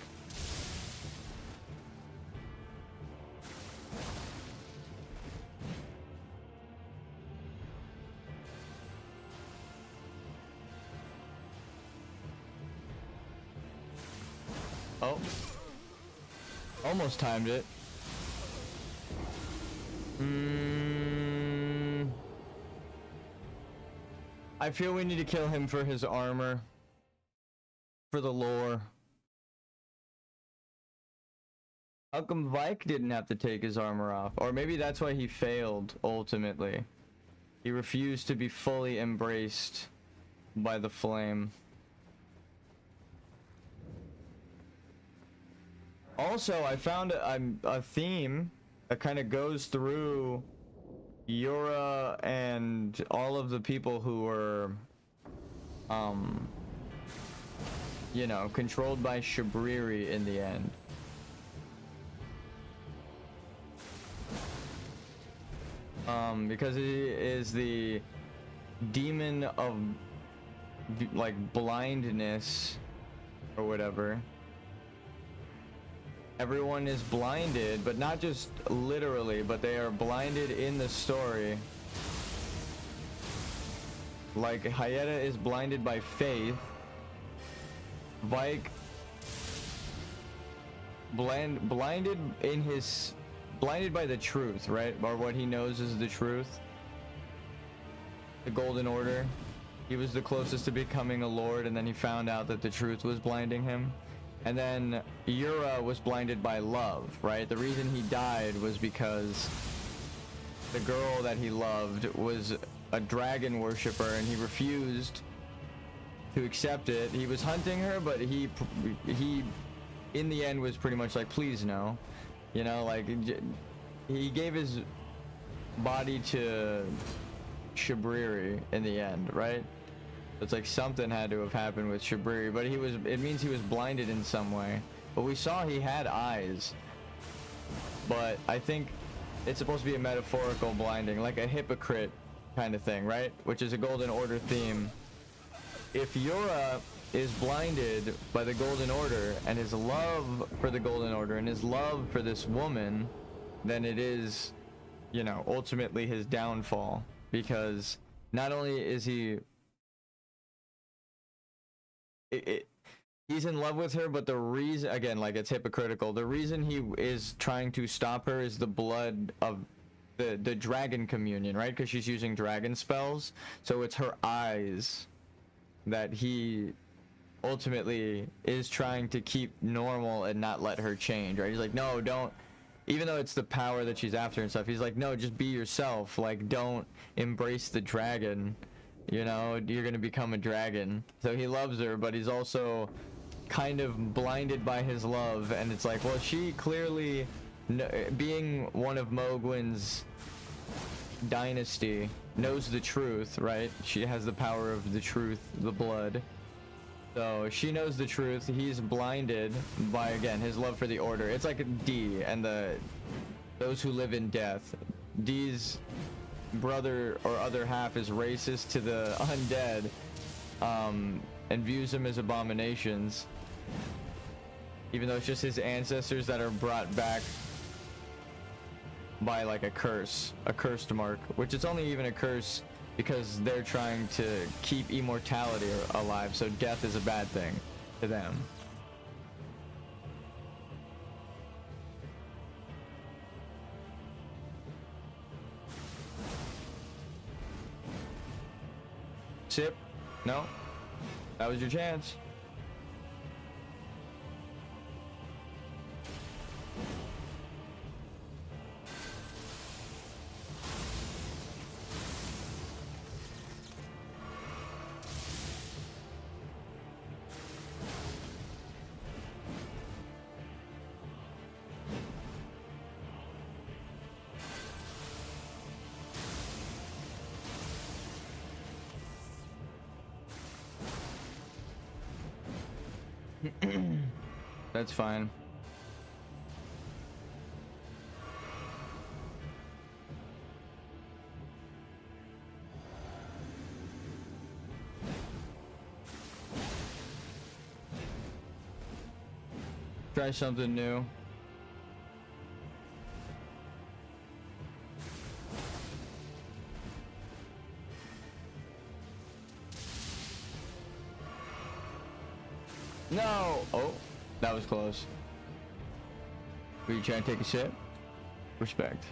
Oh. Almost timed it. I feel we need to kill him for his armor. For the lore. How come Vike didn't have to take his armor off? Or maybe that's why he failed, ultimately. He refused to be fully embraced by the flame. Also, I found a theme that kind of goes through Yura and all of the people who were, you know, controlled by Shabriri in the end. Because he is the demon of, like, blindness or whatever. Everyone is blinded, but not just literally, but they are blinded in the story. Like, Hayeta is blinded by faith. Vike blinded by the truth, right? Or what he knows is the truth. The Golden Order. He was the closest to becoming a lord, and then he found out that the truth was blinding him. And then Yura was blinded by love, right? The reason he died was because the girl that he loved was a dragon worshiper, and he refused to accept it. He was hunting her, but he in the end was pretty much like, please no. You know, like, he gave his body to Shabriri in the end, right? It's like something had to have happened with Shabriri, but it means he was blinded in some way. But we saw he had eyes. But I think it's supposed to be a metaphorical blinding, like a hypocrite kind of thing, right? Which is a Golden Order theme. If Yura is blinded by the Golden Order and his love for the Golden Order and his love for this woman, then it is, you know, ultimately his downfall. Because not only is he he's in love with her, but the reason, again, like, it's hypocritical. The reason he is trying to stop her is the blood of the dragon communion, right? Because she's using dragon spells. So it's her eyes that he ultimately is trying to keep normal and not let her change, right? He's like, no, don't. Even though it's the power that she's after and stuff, he's like, no, just be yourself. Like, don't embrace the dragon. You know, you're gonna become a dragon. So he loves her, but he's also kind of blinded by his love. And it's like, well, she clearly, being one of Mogwin's dynasty, knows the truth, right? She has the power of the truth, the blood. So she knows the truth. He's blinded by, again, his love for the Order. It's like D and those who live in death. D's brother or other half is racist to the undead, and views them as abominations, even though it's just his ancestors that are brought back by like a cursed mark, which it's only even a curse because they're trying to keep immortality alive, so death is a bad thing to them. Sip? No? That was your chance. That's fine. Try something new. No! Oh, that was close. Were you trying to take a sip? Respect.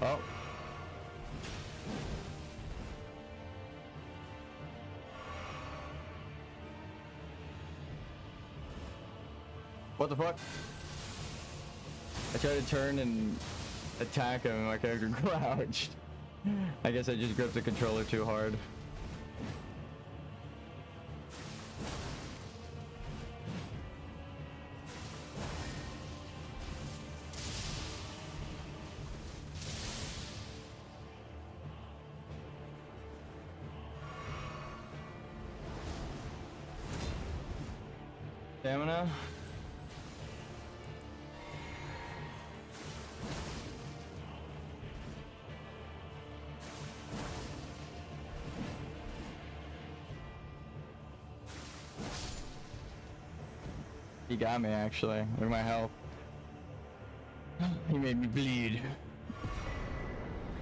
Oh. What the fuck? I tried to turn and attack him and my character crouched. I guess I just gripped the controller too hard. Stamina. He got me, actually. Look at my health. He made me bleed.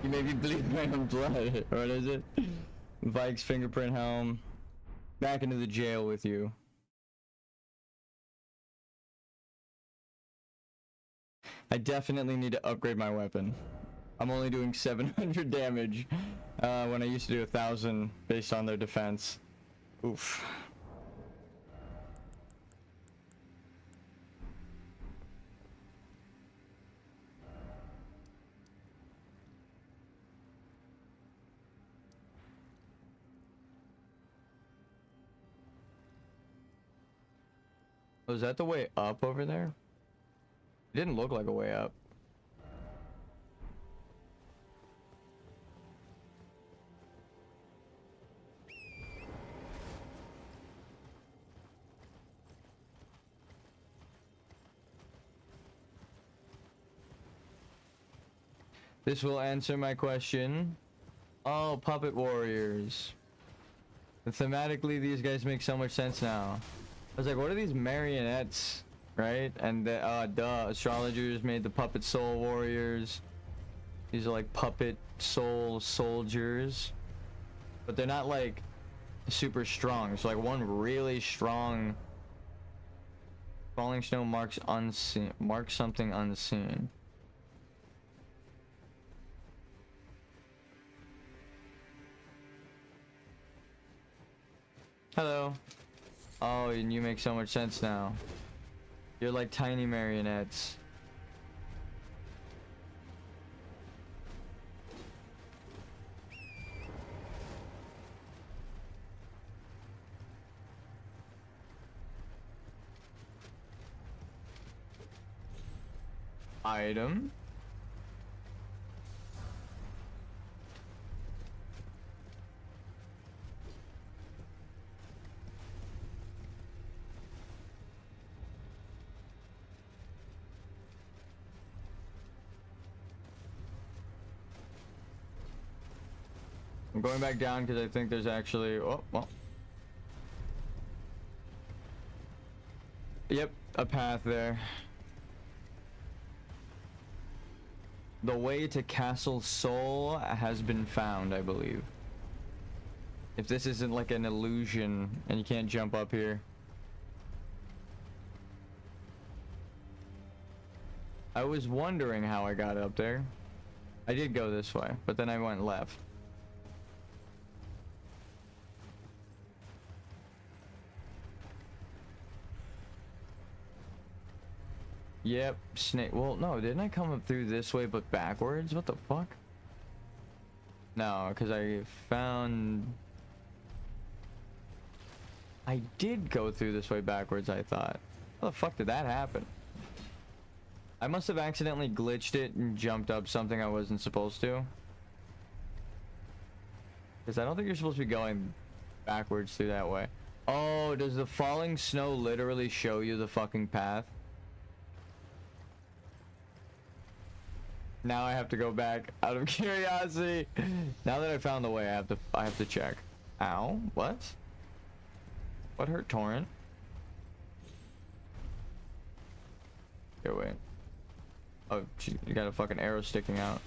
He made me bleed my own blood. What is it? Vikes fingerprint helm. Back into the jail with you. I definitely need to upgrade my weapon. I'm only doing 700 damage when I used to do 1,000 based on their defense. Oof. Oh, is that the way up over there? It didn't look like a way up. This will answer my question. Oh, puppet warriors. Thematically, these guys make so much sense now. I was like, what are these marionettes, right? And the, duh, astrologers made the puppet soul warriors. These are like puppet soul soldiers. But they're not like super strong. So like one really strong falling snow marks unseen. Marks something unseen. Hello. Oh, and you make so much sense now. You're like tiny marionettes. Item. I'm going back down because I think there's actually... Oh, well. Yep, a path there. The way to Castle Soul has been found, I believe. If this isn't like an illusion and you can't jump up here. I was wondering how I got up there. I did go this way, but then I went left. Yep, snake. Well, no, didn't I come up through this way but backwards? What the fuck? No, because I found... I did go through this way backwards, I thought. How the fuck did that happen? I must have accidentally glitched it and jumped up something I wasn't supposed to. Because I don't think you're supposed to be going backwards through that way. Oh, does the falling snow literally show you the fucking path? Now I have to go back out of curiosity. Now that I found the way, I have to check. Ow, what? What hurt Torrent? Here, wait. Oh, geez, you got a fucking arrow sticking out.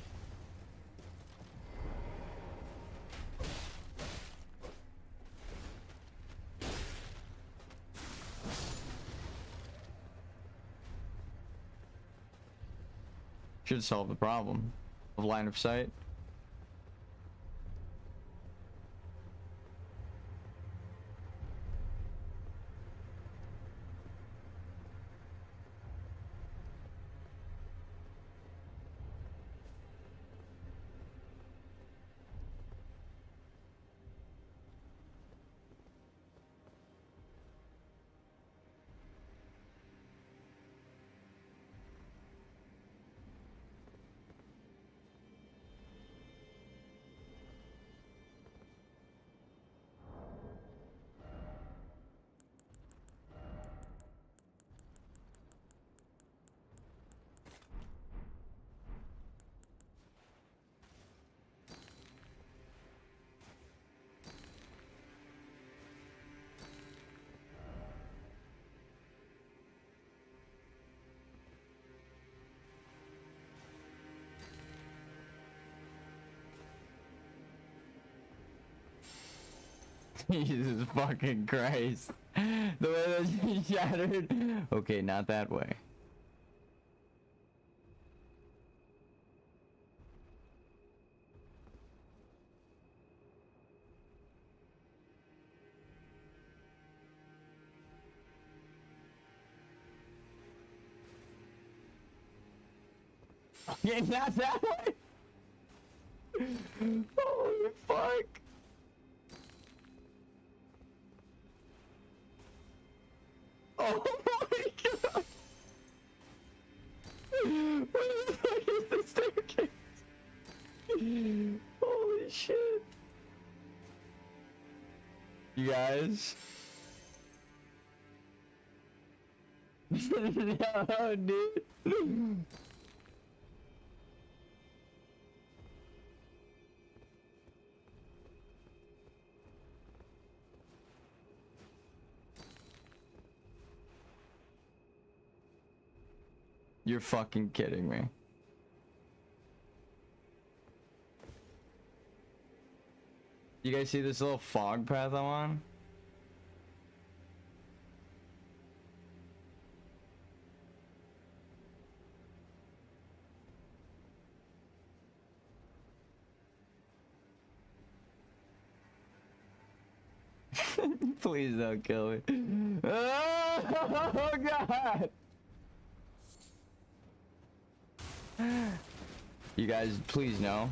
Should solve the problem of line of sight. Jesus fucking Christ. The way that she shattered. Okay, not that way. Okay, not that way. Holy fuck. Oh my What the fuck is this staircase? Holy shit. You guys. No, dude. You're fucking kidding me. You guys see this little fog path I'm on? Please don't kill me. Oh god! You guys, please no.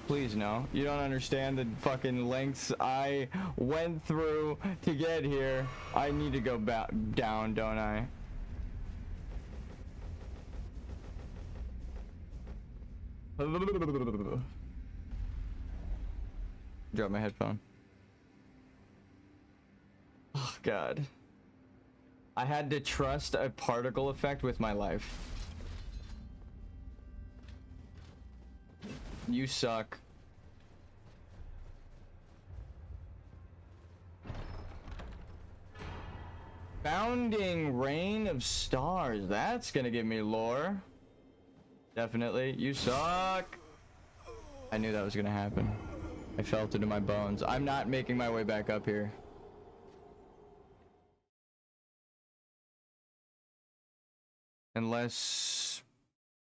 Please no. You don't understand the fucking lengths I went through to get here. I need to go back down, don't I? Drop my headphone. Oh god. I had to trust a particle effect with my life. You suck. Founding Rain of Stars. That's gonna give me lore. Definitely. You suck. I knew that was gonna happen. I felt it in my bones. I'm not making my way back up here. Unless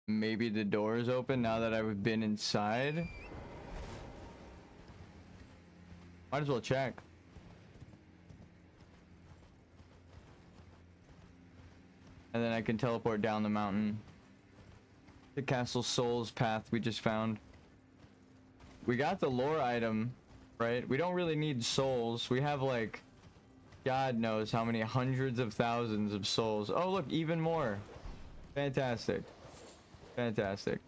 maybe the door is open now that I've been inside. Might as well check. And then I can teleport down the mountain. The Castle Souls path we just found. We got the lore item, right? We don't really need souls. We have like, God knows how many hundreds of thousands of souls. Oh look, even more. Fantastic. Fantastic.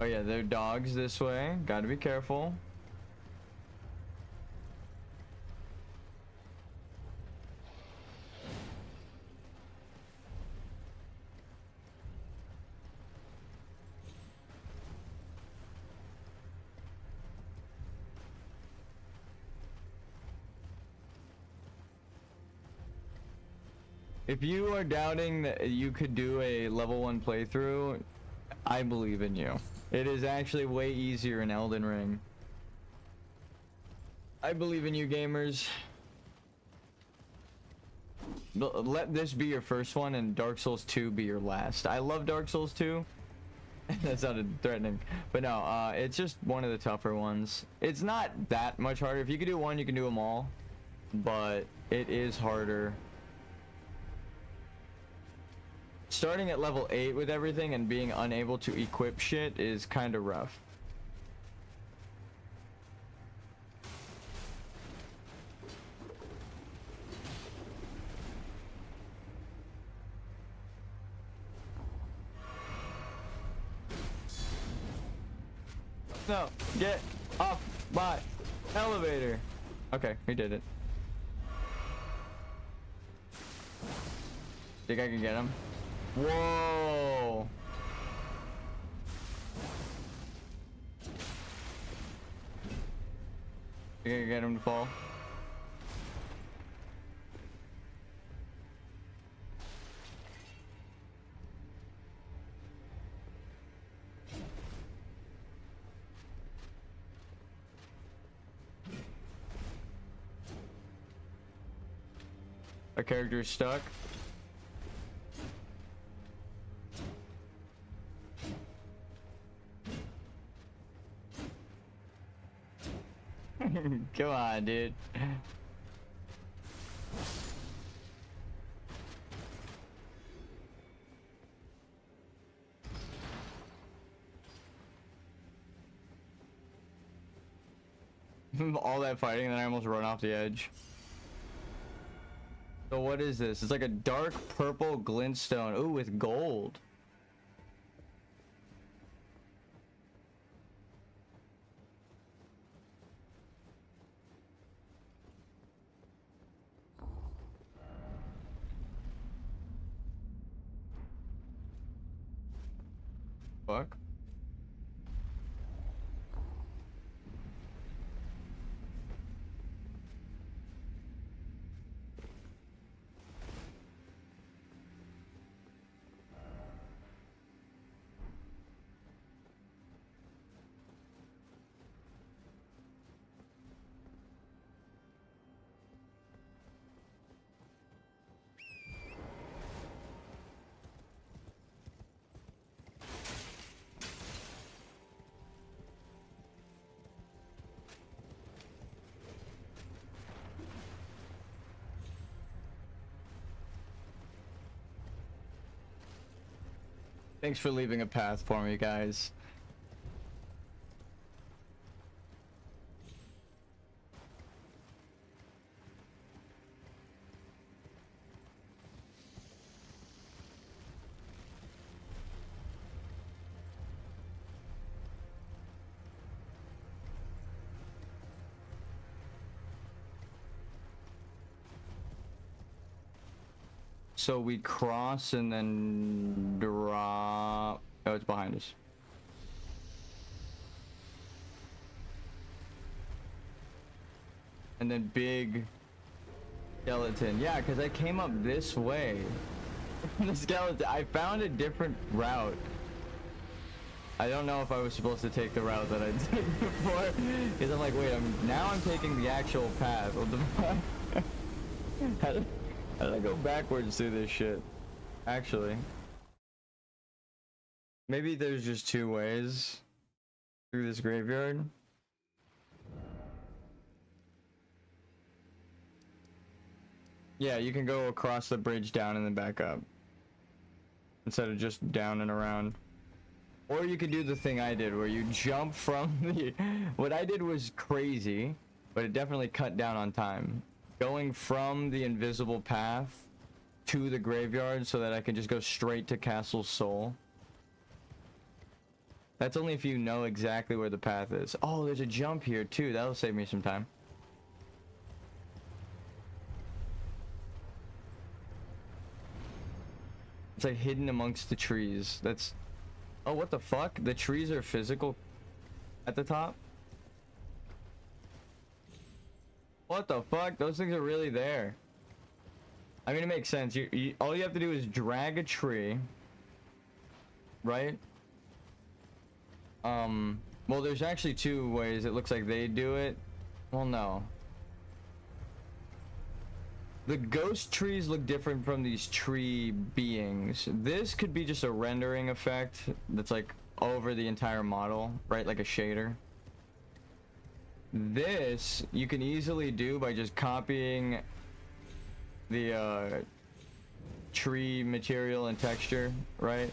Oh yeah, there are dogs this way. Gotta be careful. If you are doubting that you could do a level 1 playthrough, I believe in you. It is actually way easier in Elden Ring. I believe in you, gamers. Let this be your first one and Dark Souls 2 be your last. I love Dark Souls 2. That sounded threatening. But no, it's just one of the tougher ones. It's not that much harder. If you can do one, you can do them all. But it is harder. Starting at level 8 with everything and being unable to equip shit is kind of rough. No, get off my elevator. Okay, we did it. Think I can get him? Whoa. You gonna get him to fall? Our character is stuck. Come on, dude. All that fighting and then I almost run off the edge. So what is this? It's like a dark purple glintstone. Ooh, with gold. Fuck. Thanks for leaving a path for me, guys. So we cross and then drop. Oh, it's behind us. And then big skeleton. Yeah, because I came up this way. The skeleton. I found a different route. I don't know if I was supposed to take the route that I did before. Because I'm like, wait, now I'm taking the actual path. What the fuck? How did I go backwards through this shit? Actually. Maybe there's just two ways through this graveyard. Yeah, you can go across the bridge down and then back up. Instead of just down and around. Or you could do the thing I did where you jump from the... What I did was crazy, but it definitely cut down on time. Going from the invisible path to the graveyard so that I can just go straight to Castle Soul. That's only if you know exactly where the path is. Oh, there's a jump here too. That'll save me some time. It's like hidden amongst the trees. That's... Oh, what the fuck? The trees are physical at the top? What the fuck? Those things are really there. I mean, it makes sense. All you have to do is drag a tree. Right? Well, there's actually two ways it looks like they do it. Well, no. The ghost trees look different from these tree beings. This could be just a rendering effect that's like over the entire model, right? Like a shader. This you can easily do by just copying the tree material and texture, right?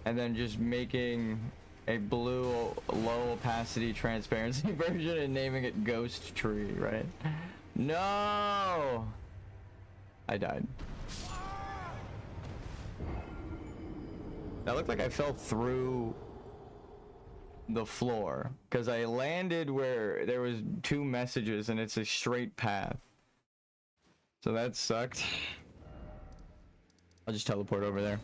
And then just making a blue low opacity transparency version and naming it ghost tree, right? No! I died. That looked like I fell through the floor because I landed where there was two messages and it's a straight path. So that sucked. I'll just teleport over there.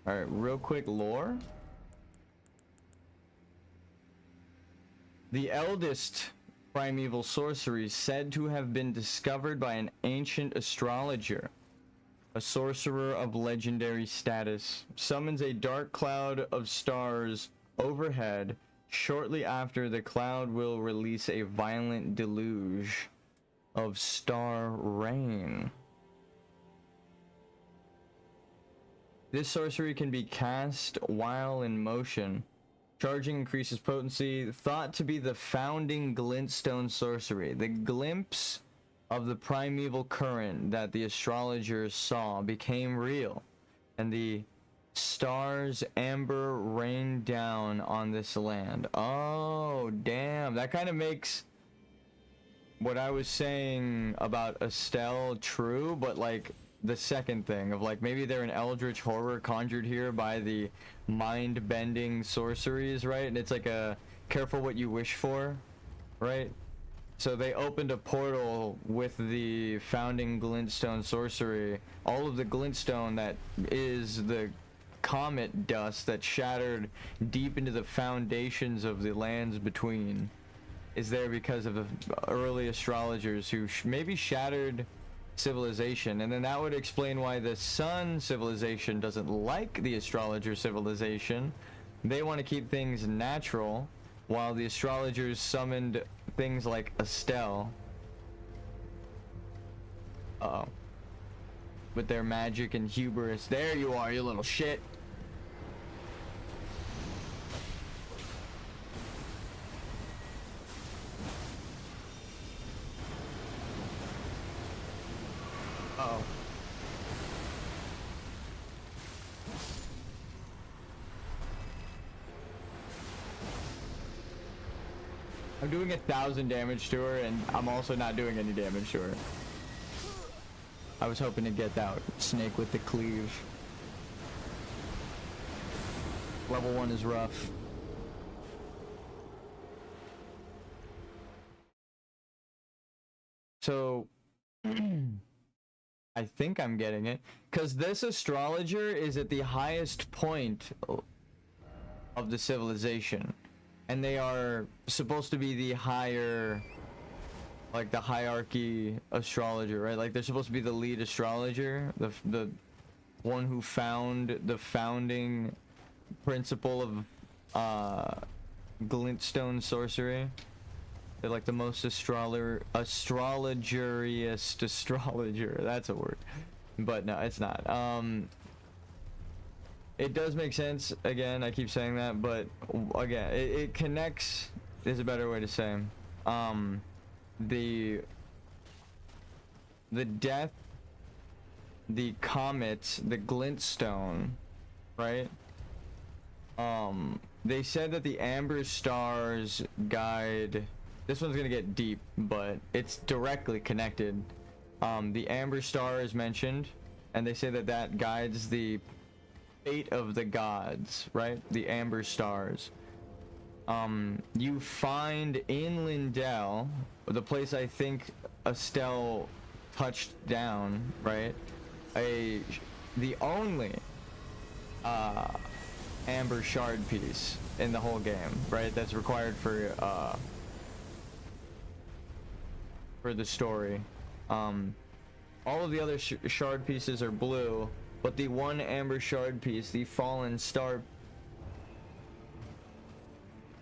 All right, real quick lore. The eldest primeval sorcery said to have been discovered by an ancient astrologer. A sorcerer of legendary status summons a dark cloud of stars overhead. Shortly after, the cloud will release a violent deluge of star rain. This sorcery can be cast while in motion. Charging increases potency, thought to be the founding glintstone sorcery. The glimpse of the primeval current that the astrologer saw became real, and the stars amber rain down on this land. Oh, damn. That kind of makes what I was saying about Estelle true, but like the second thing of like maybe they're an eldritch horror conjured here by the mind-bending sorceries, right? And it's like a careful what you wish for, right? So they opened a portal with the founding glintstone sorcery. All of the glintstone that is the comet dust that shattered deep into the foundations of the lands between is there because of the early astrologers who maybe shattered civilization. And then that would explain why the sun civilization doesn't like the astrologer civilization. They want to keep things natural, while the astrologers summoned things like Estelle. Uh-oh. With their magic and hubris. There you are, you little shit. Uh-oh. I'm doing 1,000 damage to her, and I'm also not doing any damage to her. I was hoping to get that snake with the cleave. Level 1 is rough. So I think I'm getting it, because this astrologer is at the highest point of the civilization, and they are supposed to be the higher, like the hierarchy astrologer, right? Like they're supposed to be the lead astrologer, the one who found the founding principle of glintstone sorcery. They're like the most astrologeriest astrologer. That's a word, but no, it's not. It does make sense. Again, I keep saying that, but again, it connects. Is a better way to say. The death, the comet, the glintstone, right? They said that the amber stars guide. This one's gonna get deep, but it's directly connected. The amber star is mentioned, and they say that that guides the fate of the gods, right? The amber stars. You find in Lindell, the place I think Estelle touched down, right? The only amber shard piece in the whole game, right? That's required for the story. All of the other shard pieces are blue, but the one amber shard piece, the fallen star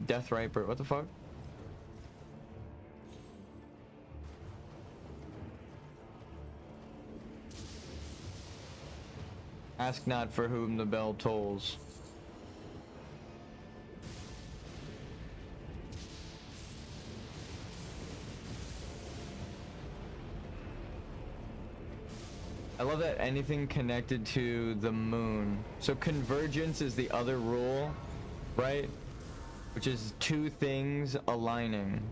Death Riper, what the fuck? Ask not for whom the bell tolls. I love that anything connected to the moon. So convergence is the other rule, right? Which is two things aligning,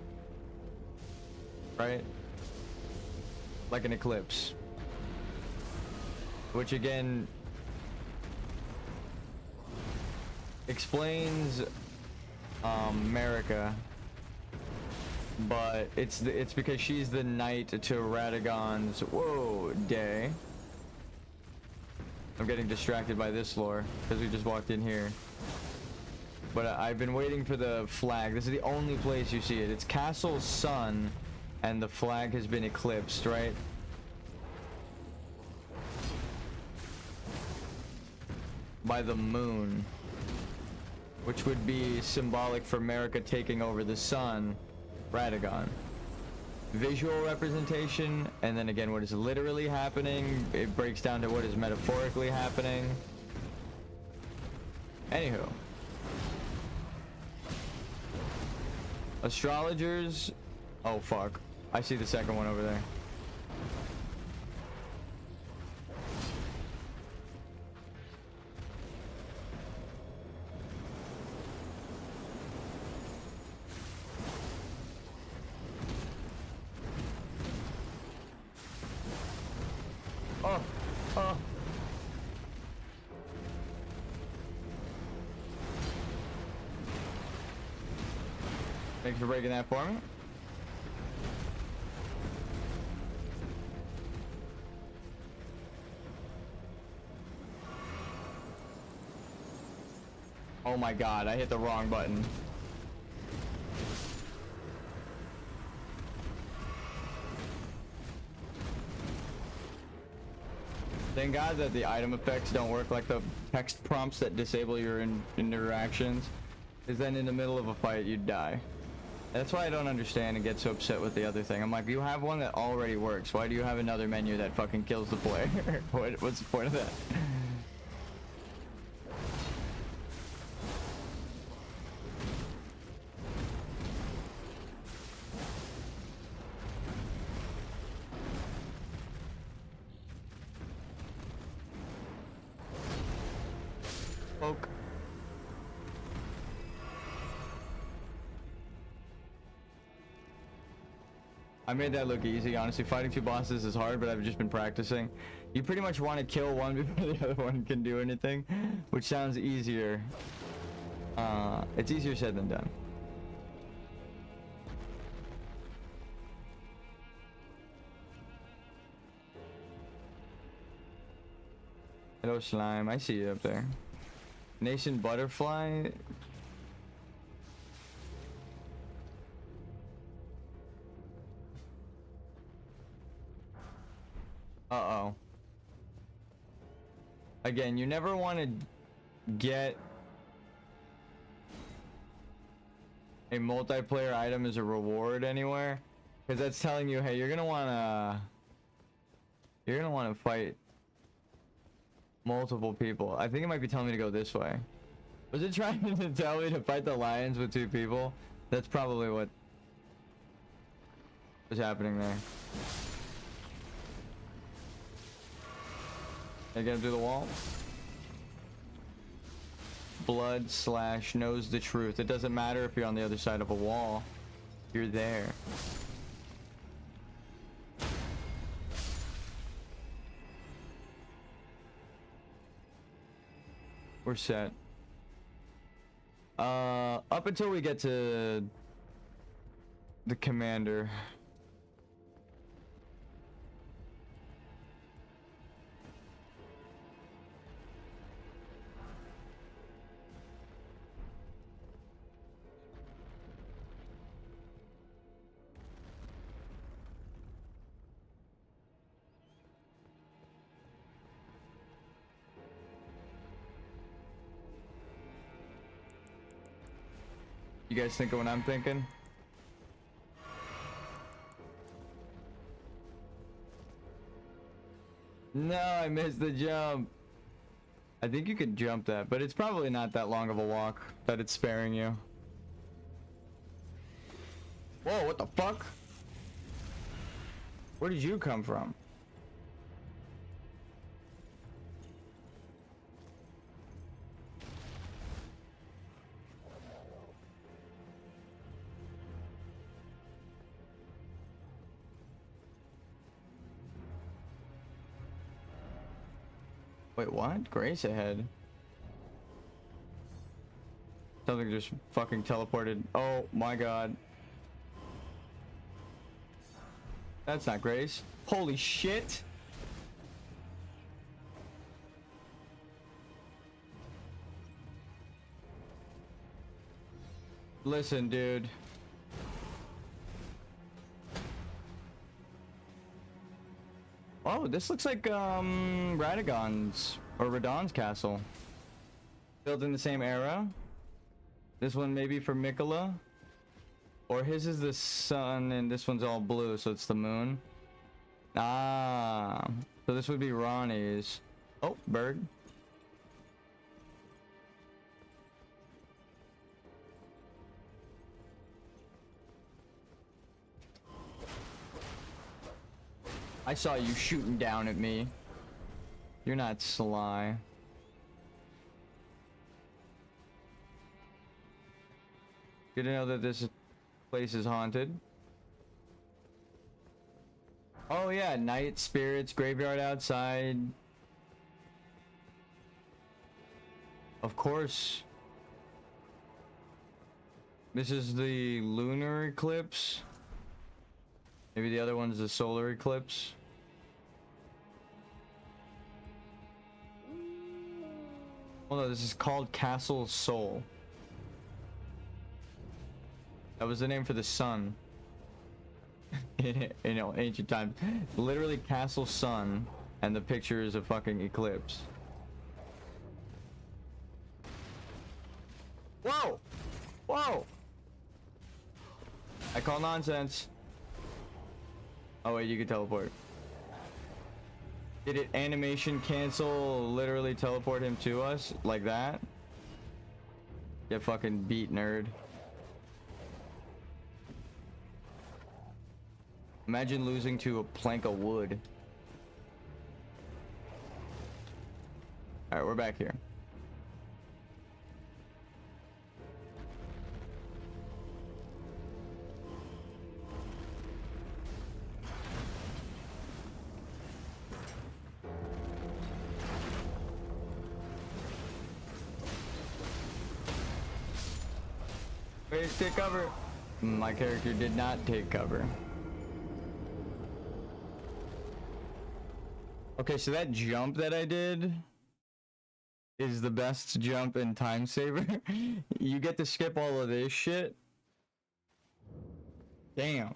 right? Like an eclipse. Which again explains Marika, but it's because she's the knight to Radagon's day. I'm getting distracted by this lore because we just walked in here. But I've been waiting for the flag. This is the only place you see it. It's Castle Sun, and the flag has been eclipsed, right? By the moon, which would be symbolic for Marika taking over the sun, Radagon. Visual representation, and then again what is literally happening. It breaks down to what is metaphorically happening. Anywho, astrologers. Oh fuck, I see the second one over there. Thanks for breaking that for me. Oh my god, I hit the wrong button. Thank God that the item effects don't work like the text prompts that disable your interactions. Because then in the middle of a fight, you'd die. That's why I don't understand and get so upset with the other thing. I'm like, you have one that already works. Why do you have another menu that fucking kills the player? What's the point of that? Poke. I made that look easy. Honestly, fighting two bosses is hard, but I've just been practicing. You pretty much want to kill one before the other one can do anything, which sounds easier. It's easier said than done. Hello, slime. I see you up there. Nation butterfly. Uh-oh. Again, you never want to get a multiplayer item as a reward anywhere, because that's telling you, hey, you're gonna wanna fight multiple people. I think it might be telling me to go this way. Was it trying to tell me to fight the lions with two people? That's probably what was happening there. I get him through the wall. Blood slash knows the truth. It doesn't matter if you're on the other side of a wall. You're there. We're set. Up until we get to the commander. You guys thinking what I'm thinking? No, I missed the jump. I think you could jump that, but it's probably not that long of a walk that it's sparing you. Whoa, what the fuck? Where did you come from? Wait, what? Grace ahead. Something just fucking teleported. Oh my god. That's not Grace. Holy shit. Listen, dude. Oh, this looks like Radagon's or Radon's castle. Built in the same era. This one maybe for Mikola. Or his is the sun and this one's all blue, so it's the moon. Ah, so this would be Ronnie's. Oh, bird. I saw you shooting down at me. You're not sly. Good to know that this place is haunted. Oh yeah, night spirits, graveyard outside. Of course. This is the lunar eclipse. Maybe the other one's the solar eclipse. Oh no, this is called Castle Sol. That was the name for the sun. in ancient times. Literally Castle Sun, and the picture is a fucking eclipse. Whoa! Whoa! I call nonsense. Oh wait, you can teleport. Did it animation cancel, literally teleport him to us like that? Get fucking beat, nerd. Imagine losing to a plank of wood. Alright, we're back here. Wait, take cover. My character did not take cover. Okay, so that jump that I did is the best jump in Time Saver. You get to skip all of this shit. Damn.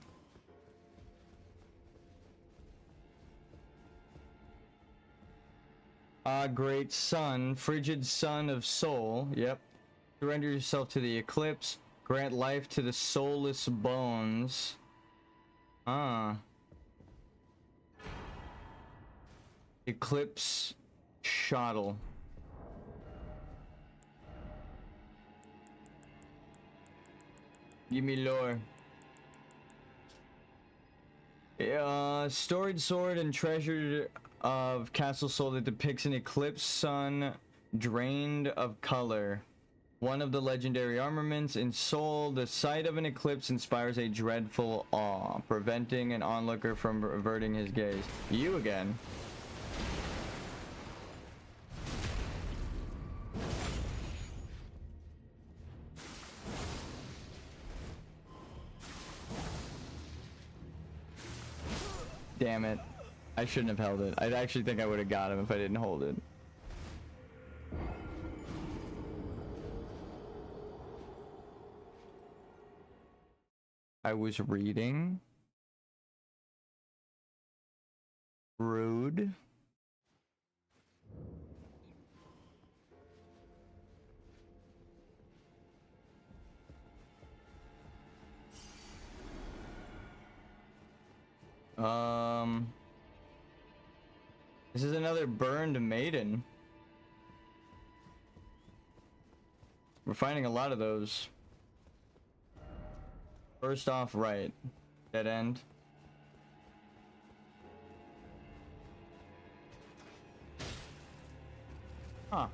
Great sun, frigid sun of soul. Yep. Surrender yourself to the eclipse. Grant life to the soulless bones. Eclipse shuttle. Give me lore. Storied sword and treasure of Castle Sol that depicts an eclipse sun drained of color. One of the legendary armaments in Sol, the sight of an eclipse inspires a dreadful awe, preventing an onlooker from averting his gaze. You again. Damn it. I shouldn't have held it. I actually think I would have got him if I didn't hold it. I was reading. Rude. This is another burned maiden. We're finding a lot of those. First off, right. Dead end. Huh.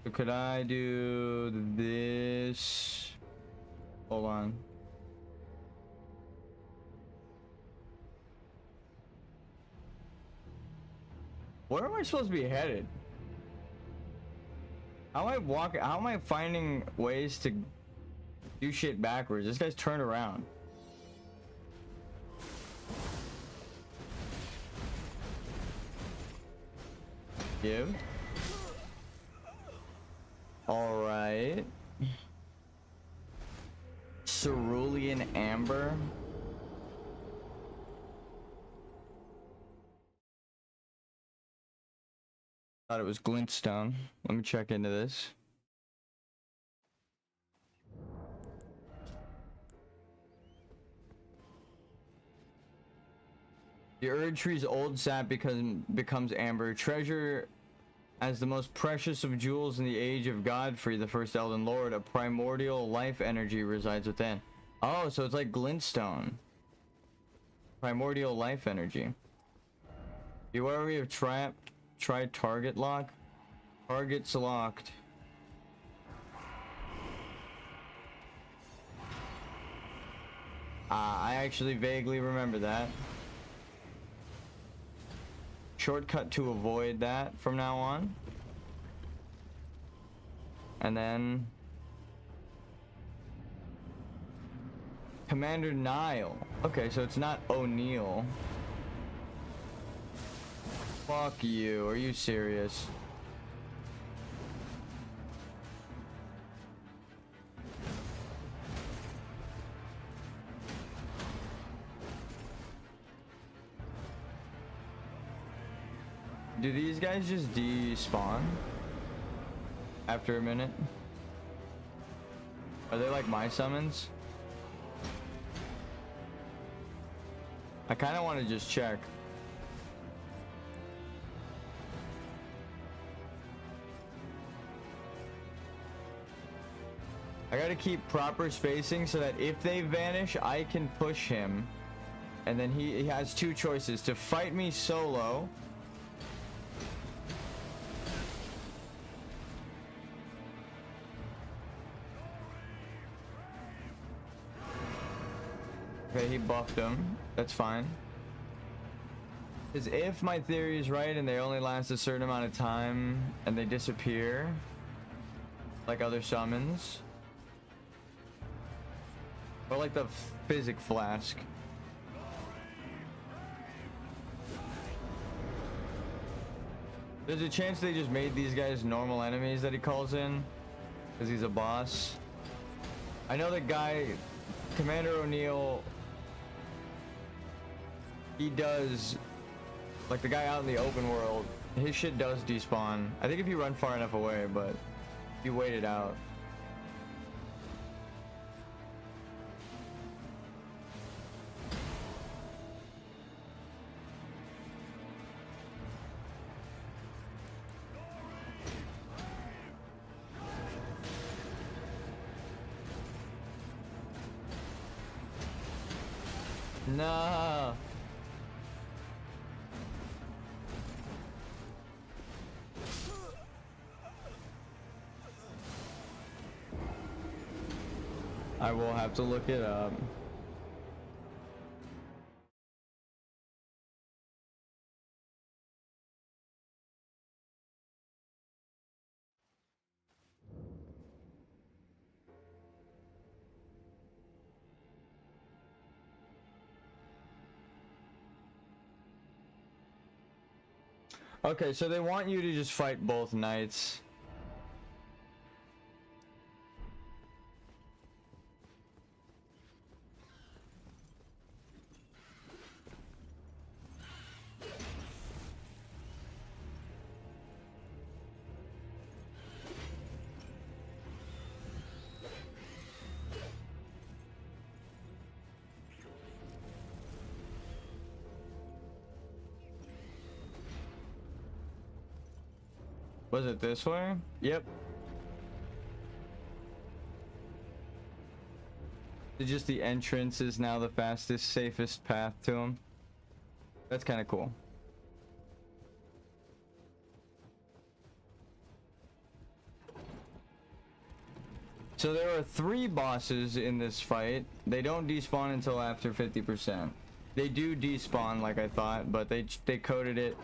So could I do this? Hold on. Where am I supposed to be headed? How am I walking? How am I finding ways to do shit backwards? This guy's turned around. Give. All right. Cerulean amber. Thought it was glintstone. Let me check into this. The Erd tree's old sap becomes amber. Treasure as the most precious of jewels in the age of Godfrey, the first Elden Lord. A primordial life energy resides within. Oh, so it's like glintstone. Primordial life energy. Be wary of trap. Try target lock. Target's locked. I actually vaguely remember that. Shortcut to avoid that from now on. And then Commander Nile. Okay, so it's not O'Neill. Fuck you. Are you serious? Do these guys just despawn after a minute? Are they like my summons? I kind of want to just check. I gotta keep proper spacing so that if they vanish, I can push him. And then he has two choices: to fight me solo, okay, he buffed him. That's fine. Because if my theory is right and they only last a certain amount of time and they disappear, like other summons, or like the Physic Flask. There's a chance they just made these guys normal enemies that he calls in, because he's a boss. I know the guy, Commander O'Neill, he does, like the guy out in the open world, his shit does despawn. I think if you run far enough away, but if you wait it out. No. I will have to look it up. Okay, so they want you to just fight both knights. Was it this way? Yep. Just the entrance is now the fastest, safest path to him. That's kind of cool. So there are 3 bosses in this fight. They don't despawn until after 50%. They do despawn like I thought, but they coded it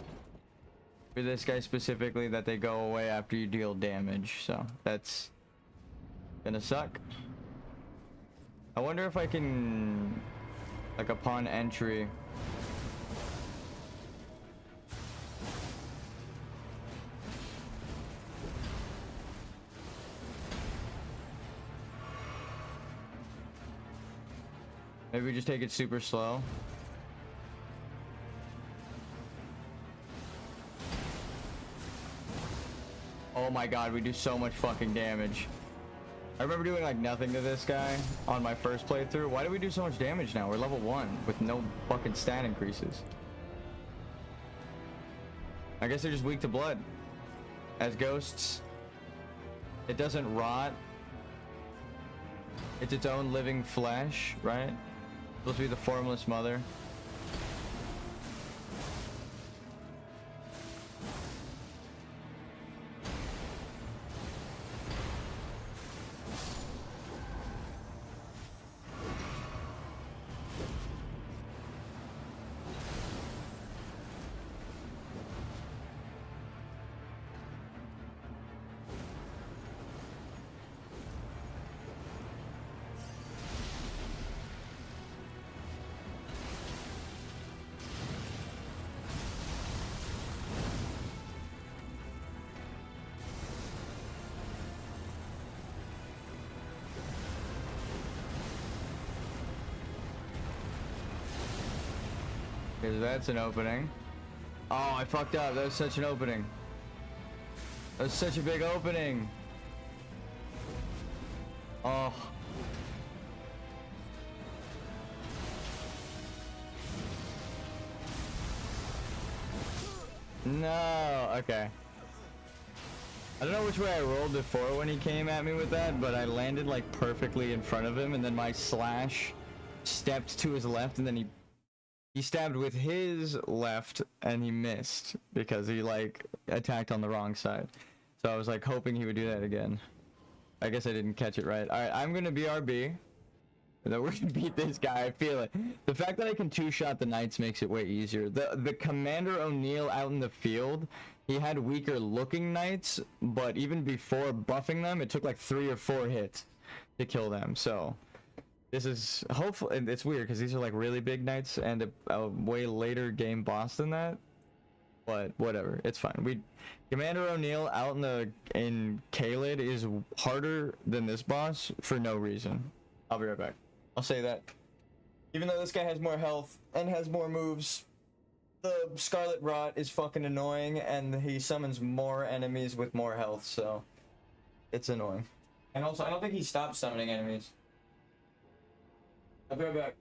for this guy specifically that they go away after you deal damage, so that's gonna suck. I wonder if I can, like, upon entry, maybe we just take it super slow. Oh my god, we do so much fucking damage. I remember doing like nothing to this guy on my first playthrough. Why do we do so much damage now? We're level 1 with no fucking stat increases. I guess they're just weak to blood. As ghosts, it doesn't rot. It's its own living flesh, right? Supposed to be the formless mother. Because that's an opening. Oh, I fucked up. That was such an opening. That was such a big opening. Oh. No. Okay. I don't know which way I rolled before when he came at me with that, but I landed like perfectly in front of him, and then my slash stepped to his left, and then he stabbed with his left, and he missed because he like attacked on the wrong side. So I was like hoping he would do that again. I guess I didn't catch it right. All right, I'm gonna BRB. That we're gonna beat this guy. I feel it. The fact that I can two-shot the knights makes it way easier. The Commander O'Neill out in the field, he had weaker looking knights, but even before buffing them, it took like 3 or 4 hits to kill them. So this is hopefully, it's weird because these are like really big knights and a way later game boss than that. But whatever, it's fine. Commander O'Neill out in Caelid is harder than this boss for no reason. I'll be right back. I'll say that. Even though this guy has more health and has more moves, the Scarlet Rot is fucking annoying, and he summons more enemies with more health, so it's annoying. And also, I don't think he stopped summoning enemies. I'll be right back.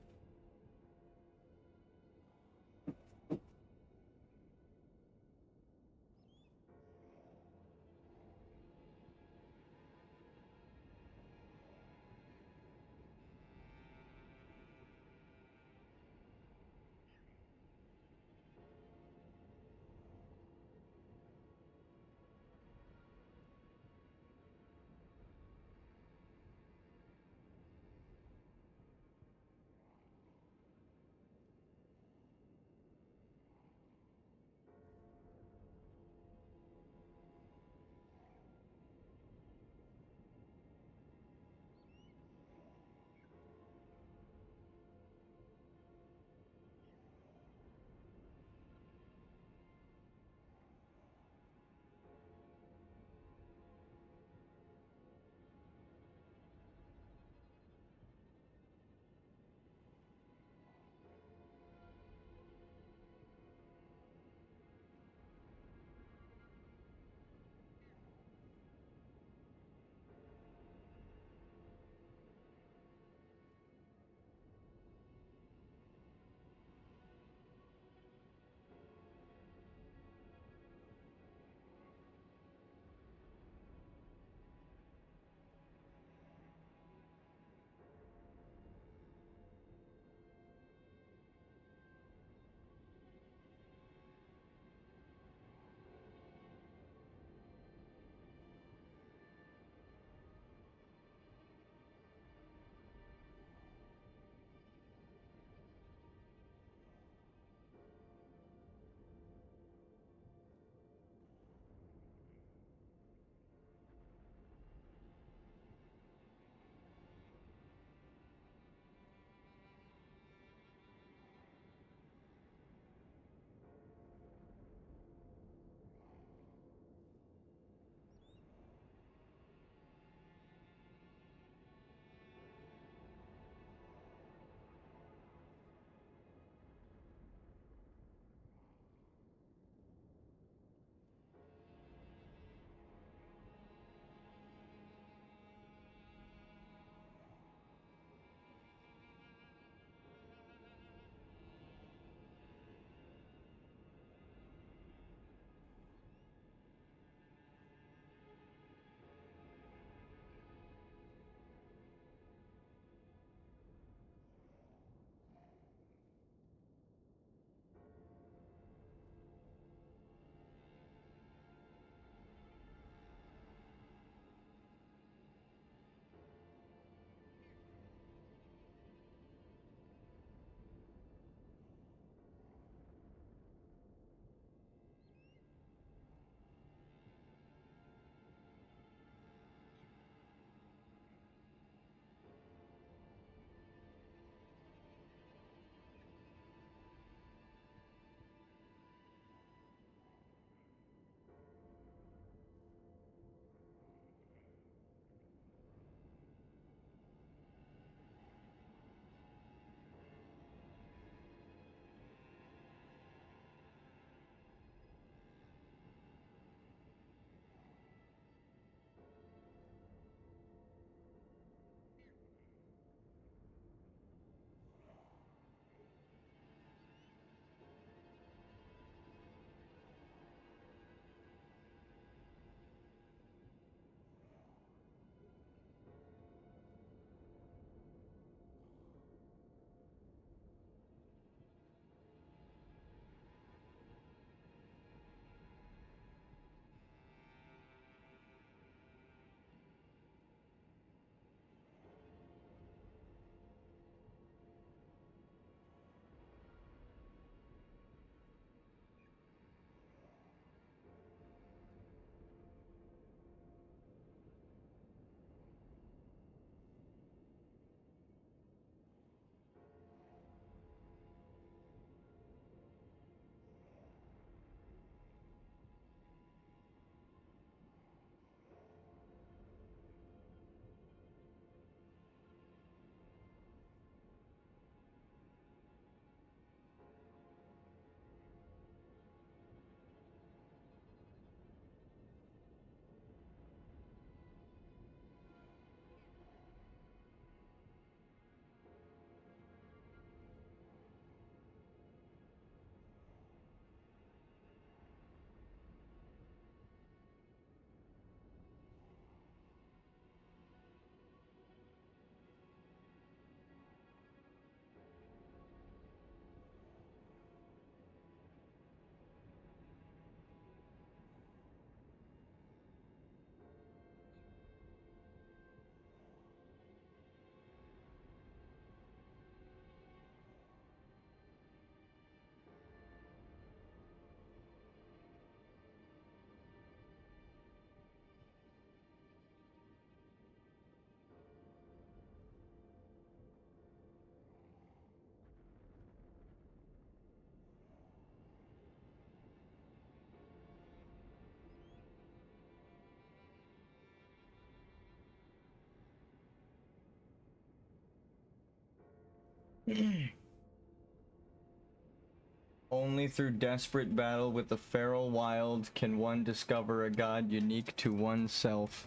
Only through desperate battle with the feral wild can one discover a god unique to oneself.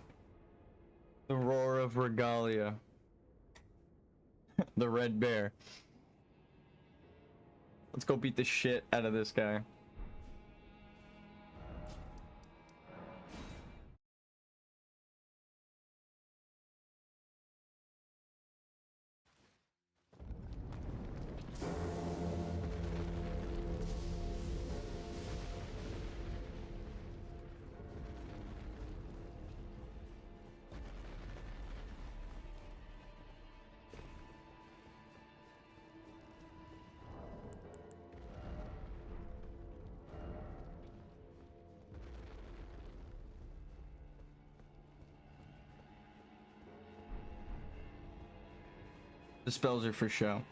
The roar of regalia. The red bear. Let's go beat the shit out of this guy. The spells are for show.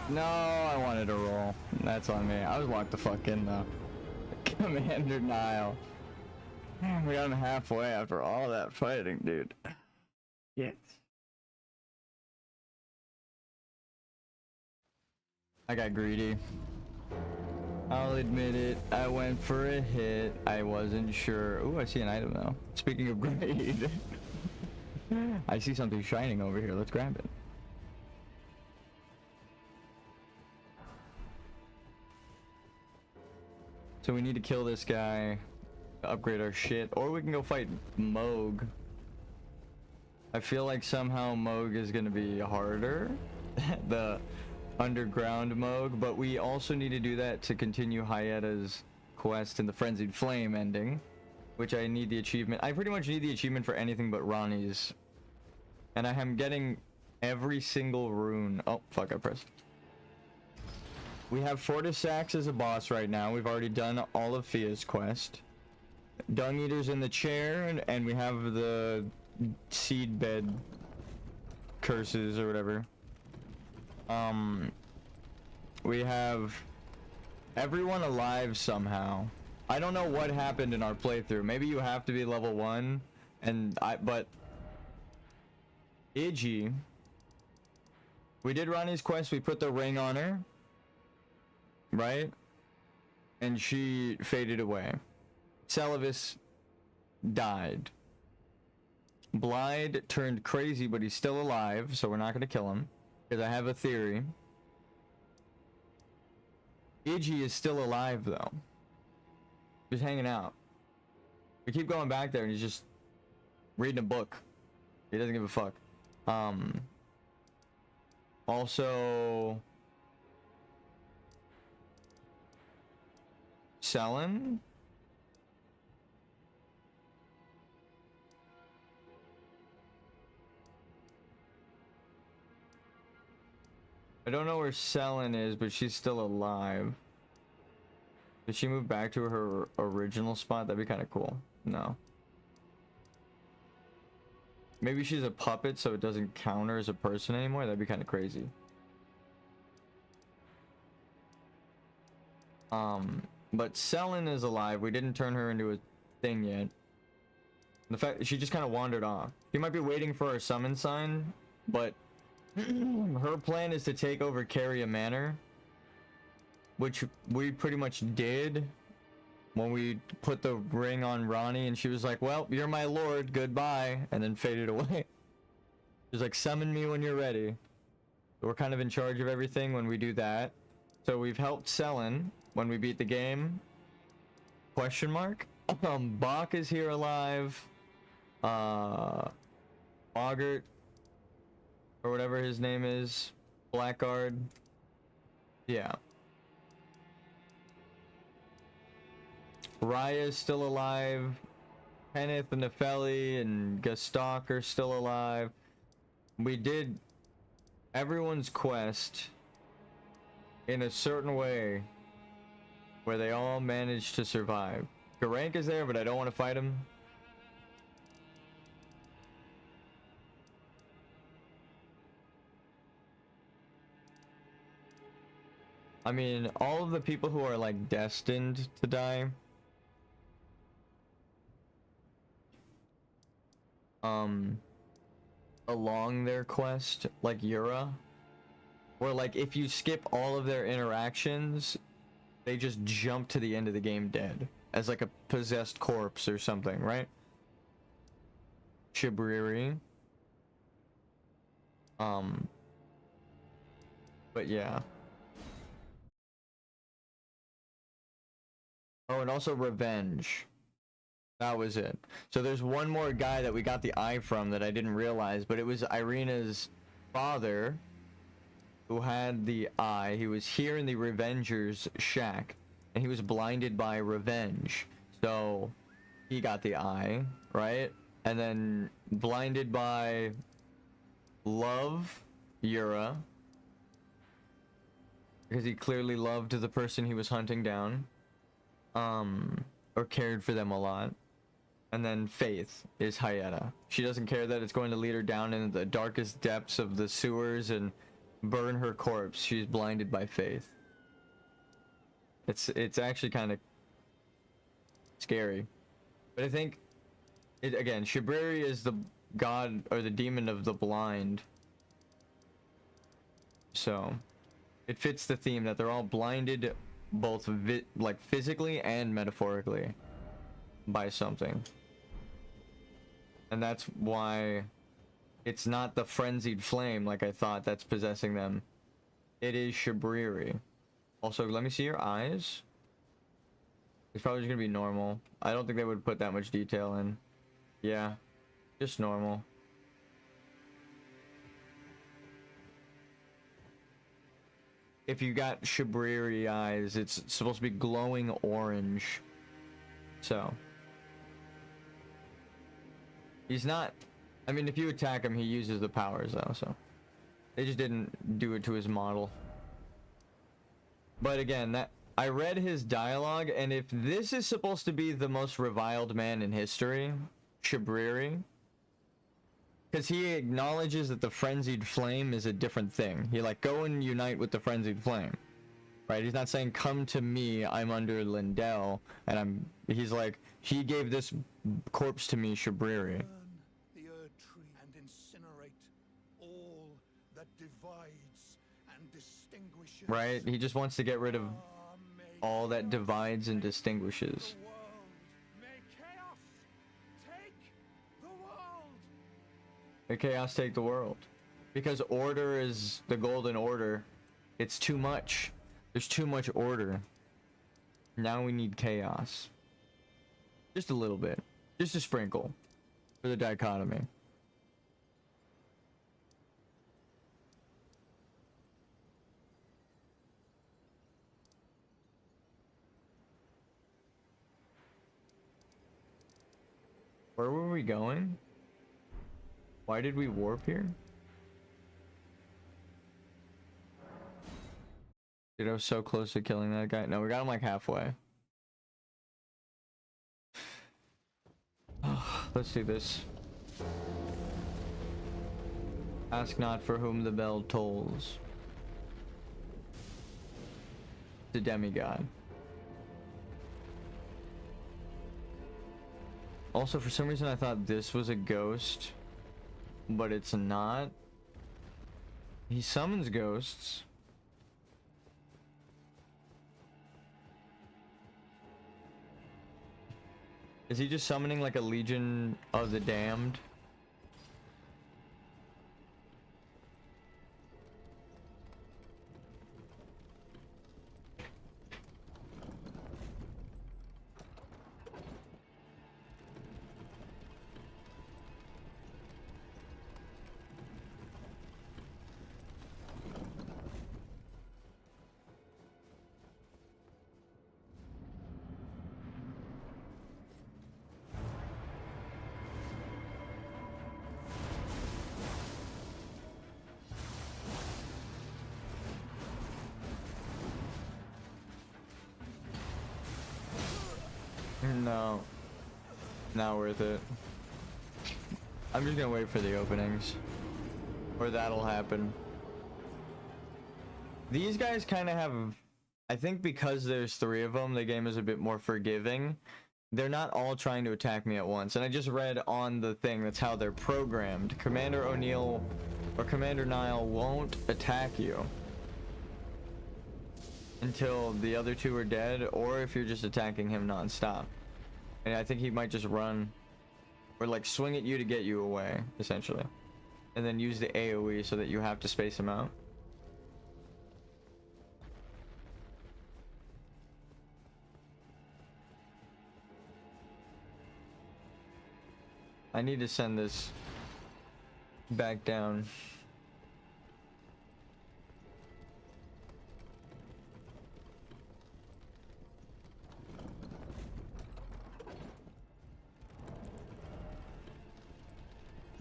No, I wanted to roll. That's on me. I was locked the fuck in though. Commander Nile. Man, we got him halfway after all that fighting, dude. Yes. I got greedy. I'll admit it. I went for a hit. I wasn't sure. Ooh, I see an item though. Speaking of greed. I see something shining over here. Let's grab it. So we need to kill this guy to upgrade our shit, or we can go fight Moog. I feel like somehow Moog is gonna be harder, the underground Moog, but we also need to do that to continue Hayeta's quest in the Frenzied Flame ending, which I need the achievement. I pretty much need the achievement for anything but Ronnie's, and I am getting every single rune. Oh fuck, I pressed. We have Fortisax as a boss right now. We've already done all of Fia's quest. Dung Eater's in the chair, and we have the seed bed curses or whatever. We have everyone alive somehow. I don't know what happened in our playthrough. Maybe you have to be level 1, but Iggy, we did Ronnie's quest. We put the ring on her, right? And she faded away. Celavis died. Blyde turned crazy, but he's still alive, so we're not going to kill him, because I have a theory. Iggy is still alive, though. Just hanging out. We keep going back there, and he's just reading a book. He doesn't give a fuck. Also... Selen? I don't know where Selen is, but she's still alive. Did she move back to her original spot? That'd be kind of cool. No. Maybe she's a puppet, so it doesn't count her as a person anymore. That'd be kind of crazy. But Selen is alive. We didn't turn her into a thing yet. The fact that she just kind of wandered off. You might be waiting for her summon sign, but her plan is to take over Carria Manor, which we pretty much did when we put the ring on Ronnie, and she was like, well, you're my lord, goodbye, and then faded away. She's like, summon me when you're ready. We're kind of in charge of everything when we do that. So we've helped Selen when we beat the game. Question mark? Bach is here alive. Bogart, or whatever his name is. Blackguard. Yeah. Raya's still alive. Kenneth and Nefeli and Gastok are still alive. We did everyone's quest in a certain way where they all managed to survive. Garank is there, but I don't want to fight him. I mean, all of the people who are like destined to die, along their quest, like Yura, where like if you skip all of their interactions, they just jump to the end of the game dead as like a possessed corpse or something, right? Shibriri. But yeah. Oh, and also Revenge. That was it. So there's one more guy that we got the eye from that I didn't realize, but it was Irina's father who had the eye. He was here in the Revenger's shack, and he was blinded by Revenge. So he got the eye, right? And then blinded by Love, Yura, because he clearly loved the person he was hunting down, or cared for them a lot. And then Faith is Hayeta. She doesn't care that it's going to lead her down into the darkest depths of the sewers and burn her corpse. She's blinded by Faith. It's actually kind of scary. But I think, again, Shibriri is the god or the demon of the blind. So it fits the theme that they're all blinded both like physically and metaphorically by something. And that's why it's not the frenzied flame like I thought that's possessing them. It is Shibriri. Also, let me see your eyes. It's probably just gonna be normal. I don't think they would put that much detail in. Yeah, just normal. If you got Shabriri eyes, it's supposed to be glowing orange. So he's not, I mean, if you attack him, he uses the powers though, so they just didn't do it to his model. But again, that I read his dialogue, and if this is supposed to be the most reviled man in history, Shabriri, because he acknowledges that the frenzied flame is a different thing. He like, go and unite with the frenzied flame, right? He's not saying come to me, I'm under Lindell, and he's like, he gave this corpse to me, Shabriri. Burn the Erd tree and incinerate all that divides and distinguishes. Right? He just wants to get rid of all that divides and distinguishes. The world. May chaos take the world. May chaos take the world. Because order is the golden order. It's too much. There's too much order. Now we need chaos. Just a little bit. Just a sprinkle. For the dichotomy. Where were we going? Why did we warp here? Dude, I was so close to killing that guy. No, we got him like halfway. Let's do this. Ask not for whom the bell tolls. The demigod. Also, for some reason I thought this was a ghost, but it's not. He summons ghosts. Is he just summoning like a legion of the damned? No. Not worth it. I'm just gonna wait for the openings. Or that'll happen. These guys kind of have... I think because there's 3 of them, the game is a bit more forgiving. They're not all trying to attack me at once. And I just read on the thing, that's how they're programmed. Commander O'Neill or Commander Nile won't attack you until the other 2 are dead, or if you're just attacking him non-stop. And I think he might just run or like swing at you to get you away, essentially, and then use the AoE so that you have to space him out. I need to send this back down.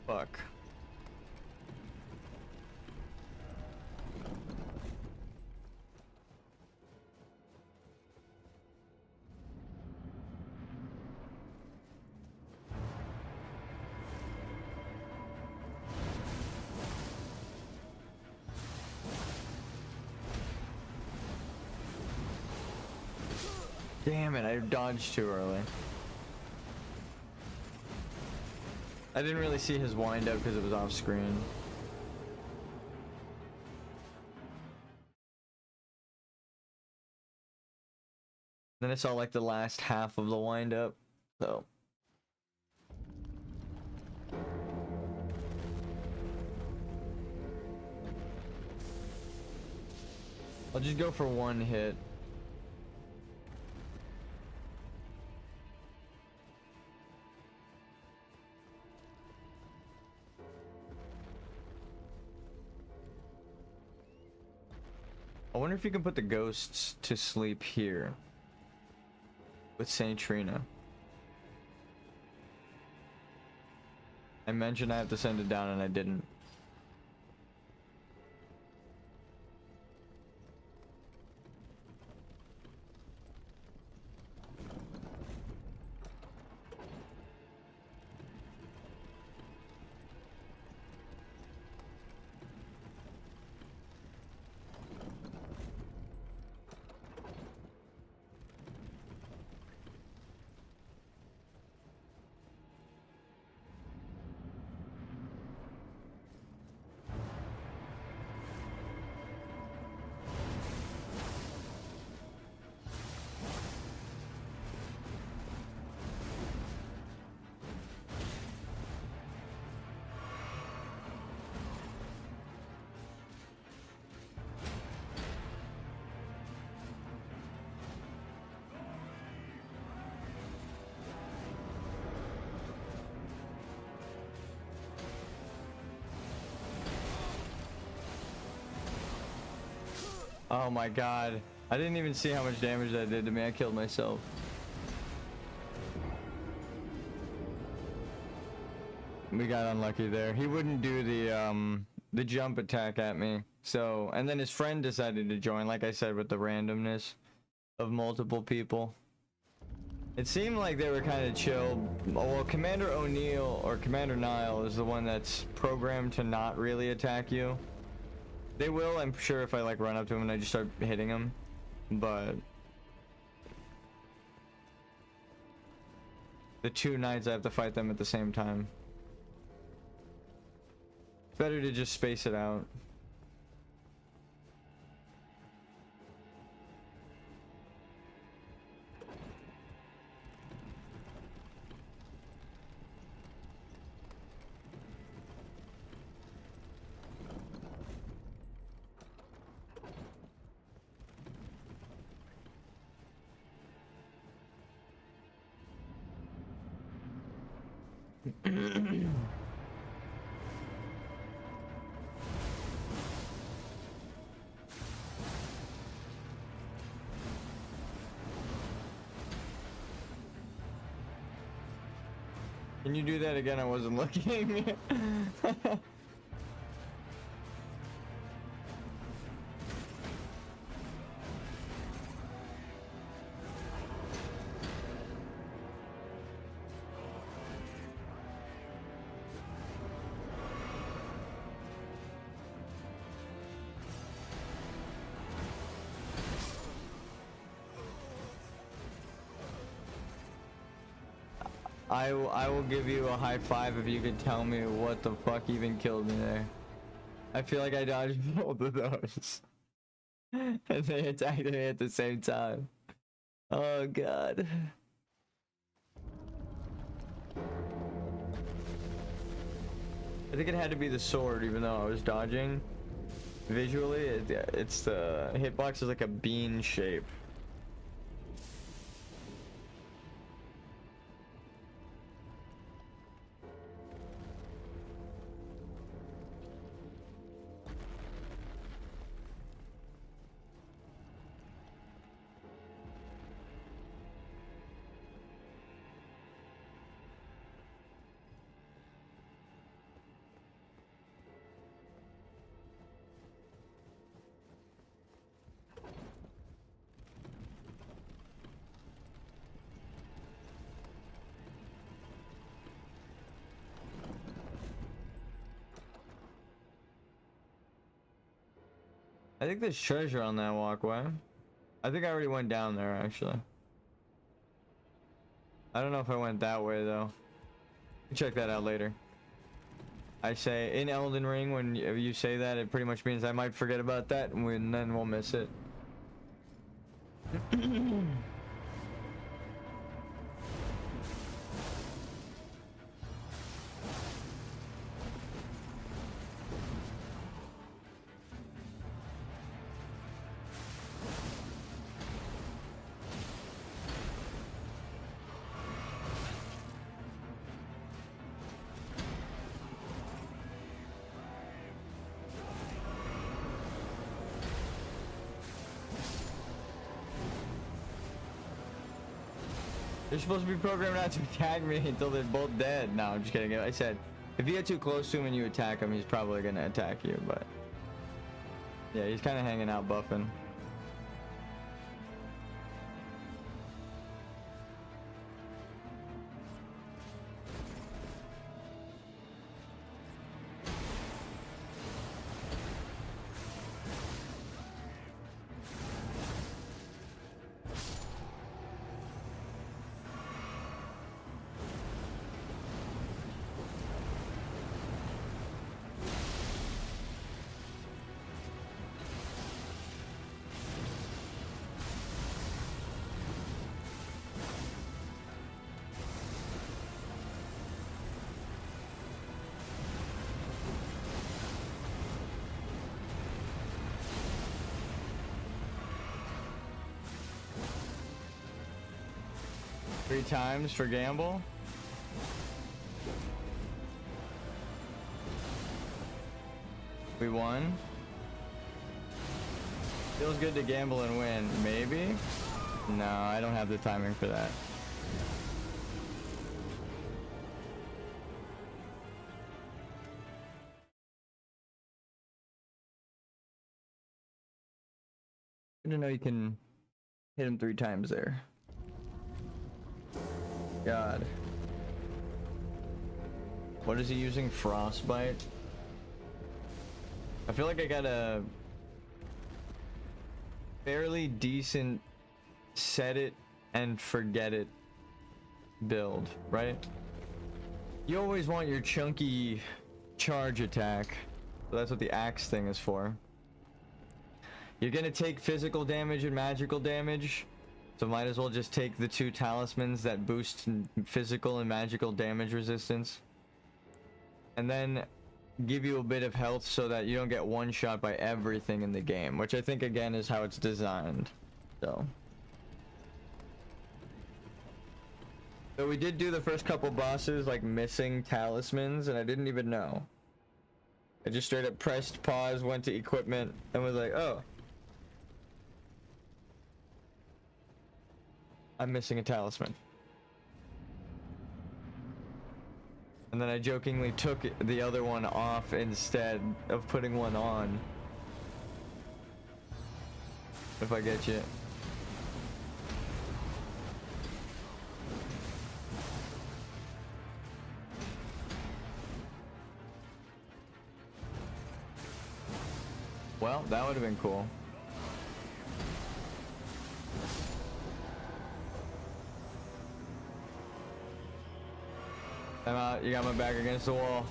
Fuck. Damn it, I dodged too early. I didn't really see his wind up because it was off screen. Then I saw like the last half of the wind up, so. I'll just go for one hit. wonder if you can put the ghosts to sleep here with Saint Trina. I mentioned I have to send it down and I didn't. Oh my god. I didn't even see how much damage that did to me. I killed myself. We got unlucky there. He wouldn't do the jump attack at me. So, and then his friend decided to join, like I said, with the randomness of multiple people. It seemed like they were kind of chill. Well, Commander O'Neill or Commander Nile is the one that's programmed to not really attack you. They will, I'm sure, if I like run up to him and I just start hitting him, but the two knights, I have to fight them at the same time. Better to just space it out. Can you do that again? I wasn't looking. I will give you a high five if you could tell me what the fuck even killed me there. I feel like I dodged both of those. And they attacked me at the same time. Oh god. I think it had to be the sword, even though I was dodging. Visually, it's the hitbox is like a bean shape. I think there's treasure on that walkway. I think I already went down there, actually. I don't know if I went that way, though. Check that out later. I say, in Elden Ring, when you say that, it pretty much means I might forget about that, and then we'll miss it. They're supposed to be programmed not to attack me until they're both dead. No, I'm just kidding. I said, if you get too close to him and you attack him, he's probably gonna attack you, but... Yeah, he's kind of hanging out buffing. Three times for gamble. We won. Feels good to gamble and win. Maybe? No, I don't have the timing for that. I didn't know you can hit him 3 times there. God. What is he using? Frostbite? I feel like I got a fairly decent set it and forget it build, right? You always want your chunky charge attack. So that's what the axe thing is for. You're gonna take physical damage and magical damage. So might as well just take the 2 talismans that boost physical and magical damage resistance. And then give you a bit of health so that you don't get one shot by everything in the game. Which I think again is how it's designed. So we did do the first couple bosses like missing talismans and I didn't even know. I just straight up pressed pause, went to equipment and was like, oh. I'm missing a talisman. And then I jokingly took the other one off instead of putting one on. If I get you. Well, that would have been cool. I'm out. You got my back against the wall.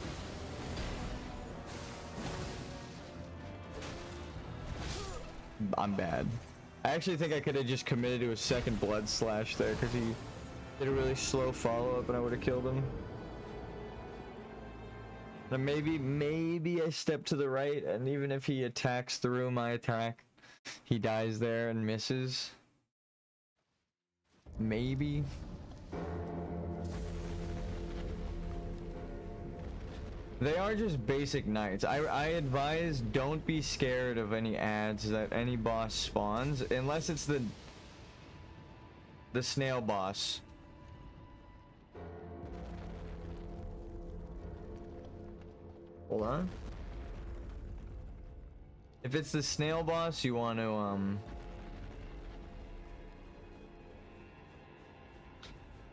I'm bad. I actually think I could have just committed to a second blood slash there because he did a really slow follow-up and I would have killed him. And maybe I step to the right and even if he attacks through my attack, he dies there and misses. Maybe. They are just basic knights. I advise don't be scared of any ads that any boss spawns unless it's the snail boss. Hold on. If it's the snail boss, you want to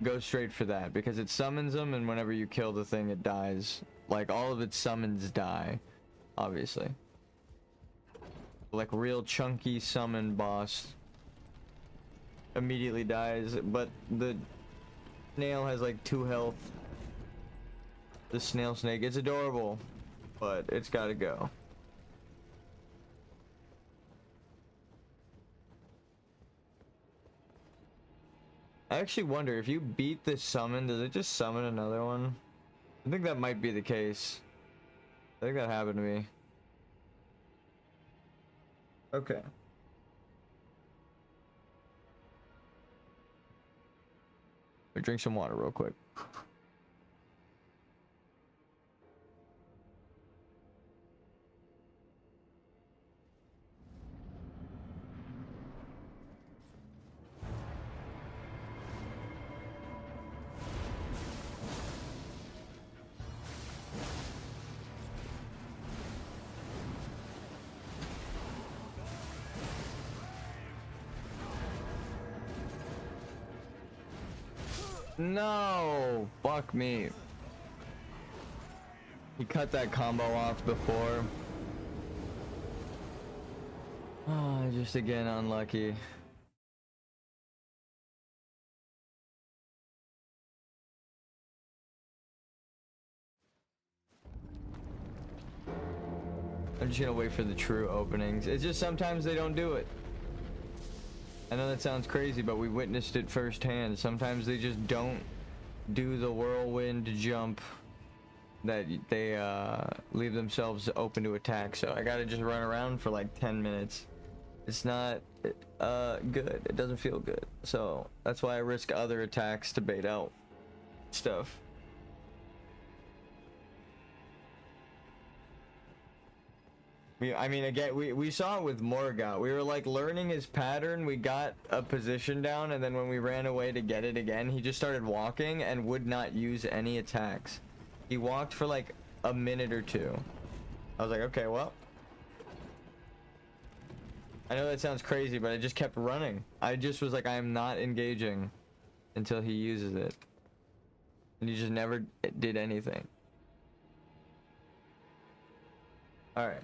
go straight for that because it summons them and whenever you kill the thing it dies. Like all of its summons die, obviously. Like real chunky summon boss immediately dies, but the snail has like 2 health. The snail snake, it's adorable, but it's gotta go. I actually wonder if you beat this summon, does it just summon another one? I think that might be the case. I think that happened to me. Okay. I'll drink some water real quick. No, fuck me. He cut that combo off before. Ah, just again unlucky. I'm just gonna wait for the true openings. It's just sometimes they don't do it. I know that sounds crazy, but we witnessed it firsthand. Sometimes they just don't do the whirlwind jump that they leave themselves open to attack. So I gotta just run around for like 10 minutes. It's not good. It doesn't feel good. So that's why I risk other attacks to bait out stuff. I mean, again, we saw it with Morgoth. We were like learning his pattern. We got a position down, and then when we ran away to get it again, he just started walking and would not use any attacks. He walked for like a minute or two. I was like, okay, well. I know that sounds crazy, but I just kept running. I just was like, I am not engaging until he uses it. And he just never did anything. All right.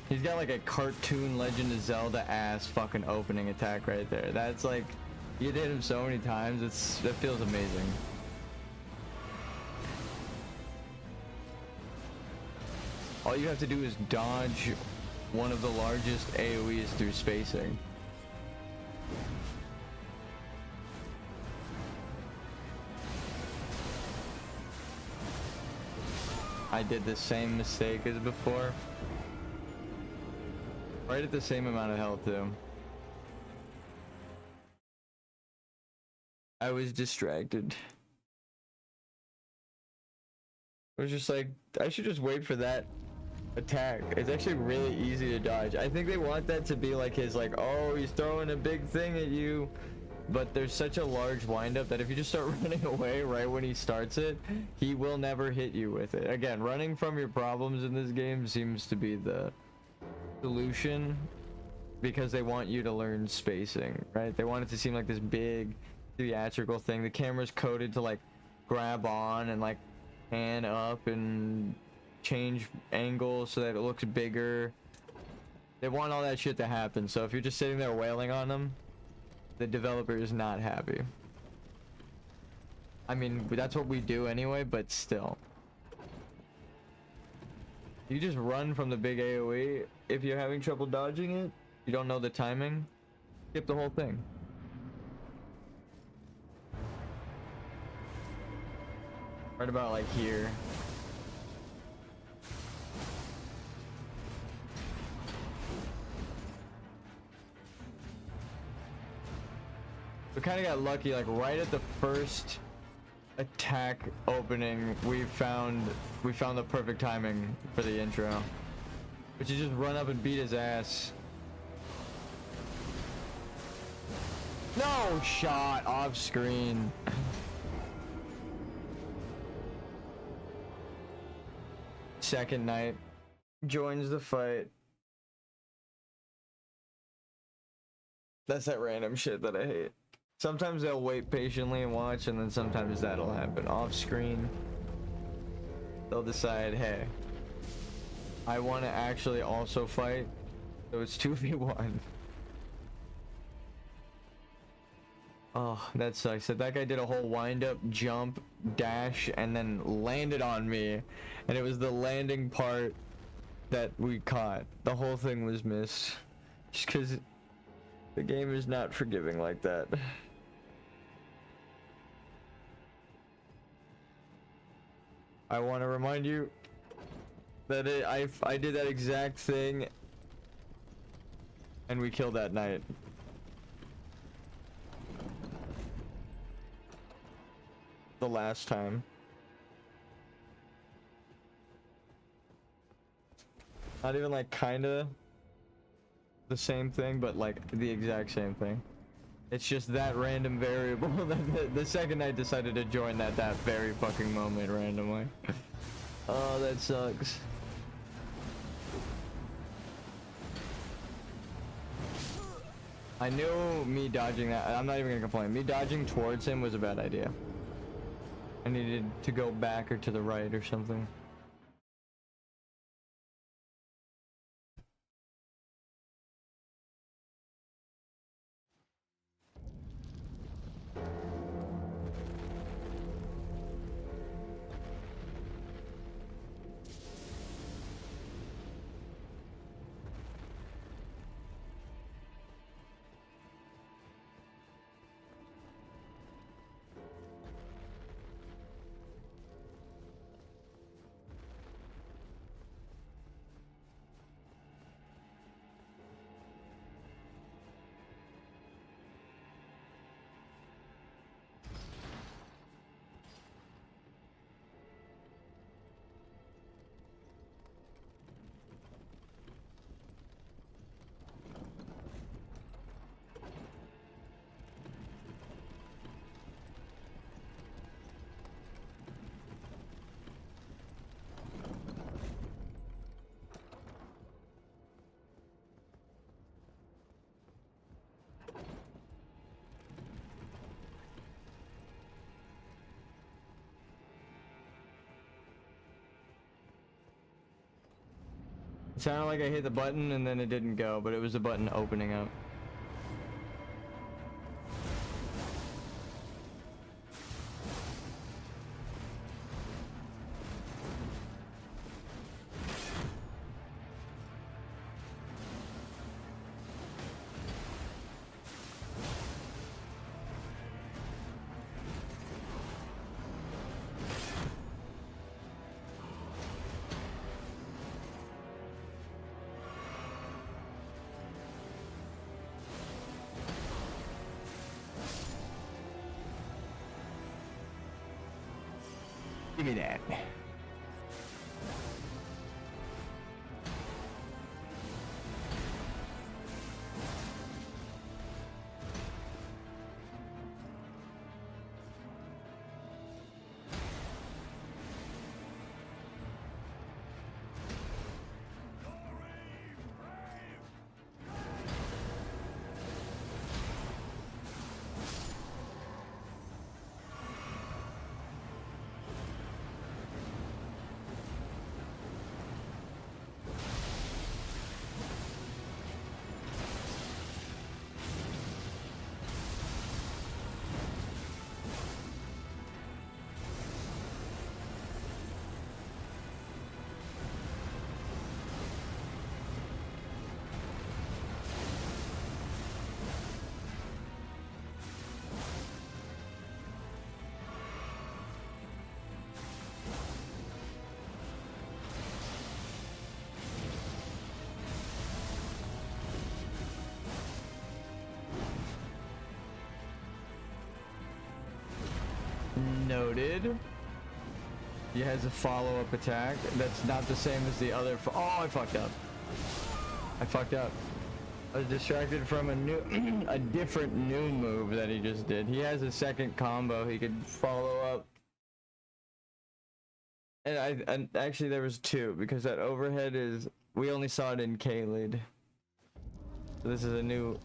He's got like a cartoon Legend of Zelda ass fucking opening attack right there. That's like, you did him so many times. That feels amazing. All you have to do is dodge one of the largest AoEs through spacing. I did the same mistake as before. Right at the same amount of health too. I was distracted. I was just like, I should just wait for that attack. It's actually really easy to dodge. I think they want that to be like his like, oh, he's throwing a big thing at you. But there's such a large windup that if you just start running away right when he starts it, he will never hit you with it. Again, running from your problems in this game seems to be the solution because they want you to learn spacing, right? They want it to seem like this big theatrical thing. The camera's coded to like grab on and like pan up and change angles so that it looks bigger. They want all that shit to happen. So if you're just sitting there wailing on them, the developer is not happy. I mean, that's what we do anyway, but still. You just run from the big AoE. If you're having trouble dodging it, you don't know the timing, skip the whole thing. Right about like here. We kind of got lucky, like right at the first attack opening, we found the perfect timing for the intro, which is just run up and beat his ass. No shot off screen. Second Knight joins the fight. That's that random shit that I hate. Sometimes they'll wait patiently and watch, and then sometimes that'll happen off screen. They'll decide, hey, I want to actually also fight, so it's 2v1. Oh, that sucks. So that guy did a whole wind up, jump, dash, and then landed on me, and it was the landing part that we caught. The whole thing was missed, just because the game is not forgiving like that. I want to remind you that I did that exact thing, and we killed that knight. The last time. Not even like kinda the same thing, but like the exact same thing. It's just that random variable that the second knight decided to join that very fucking moment randomly. Oh, that sucks. I knew me dodging that. I'm not even gonna complain. Me dodging towards him was a bad idea. I needed to go back or to the right or something. It sounded like I hit the button and then it didn't go, but it was the button opening up. Give me that. Noted. He has a follow-up attack that's not the same as the other. Oh, I fucked up. I fucked up. I was distracted from a different new move that he just did. He has a second combo he could follow up. And actually there was two, because that overhead is, we only saw it in K-Lid. So this is a new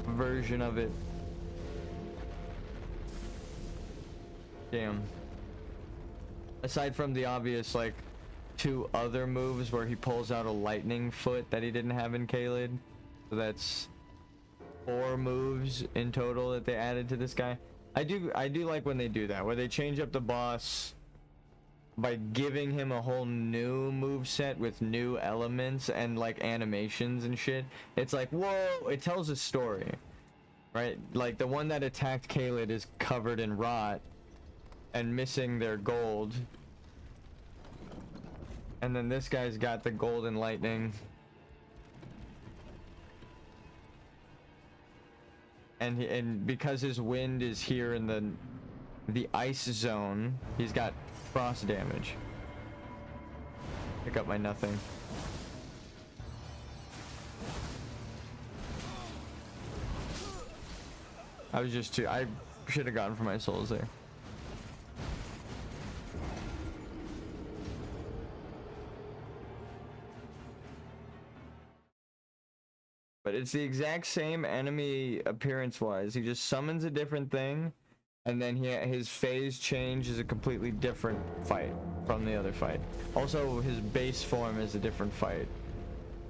version of it. Damn. Aside from the obvious, like, two other moves where he pulls out a lightning foot that he didn't have in K-Lid. So that's 4 moves in total that they added to this guy. I do like when they do that, where they change up the boss by giving him a whole new move set with new elements and like animations and shit. It's like, whoa, it tells a story, right? Like the one that attacked K-Lid is covered in rot and missing their gold, and then this guy's got the golden lightning, and because his wind is here in the ice zone, he's got frost damage. Pick up my nothing. I was just I should have gotten for my souls there. But it's the exact same enemy appearance wise. He just summons a different thing, and then his phase change is a completely different fight from the other fight. Also, his base form is a different fight,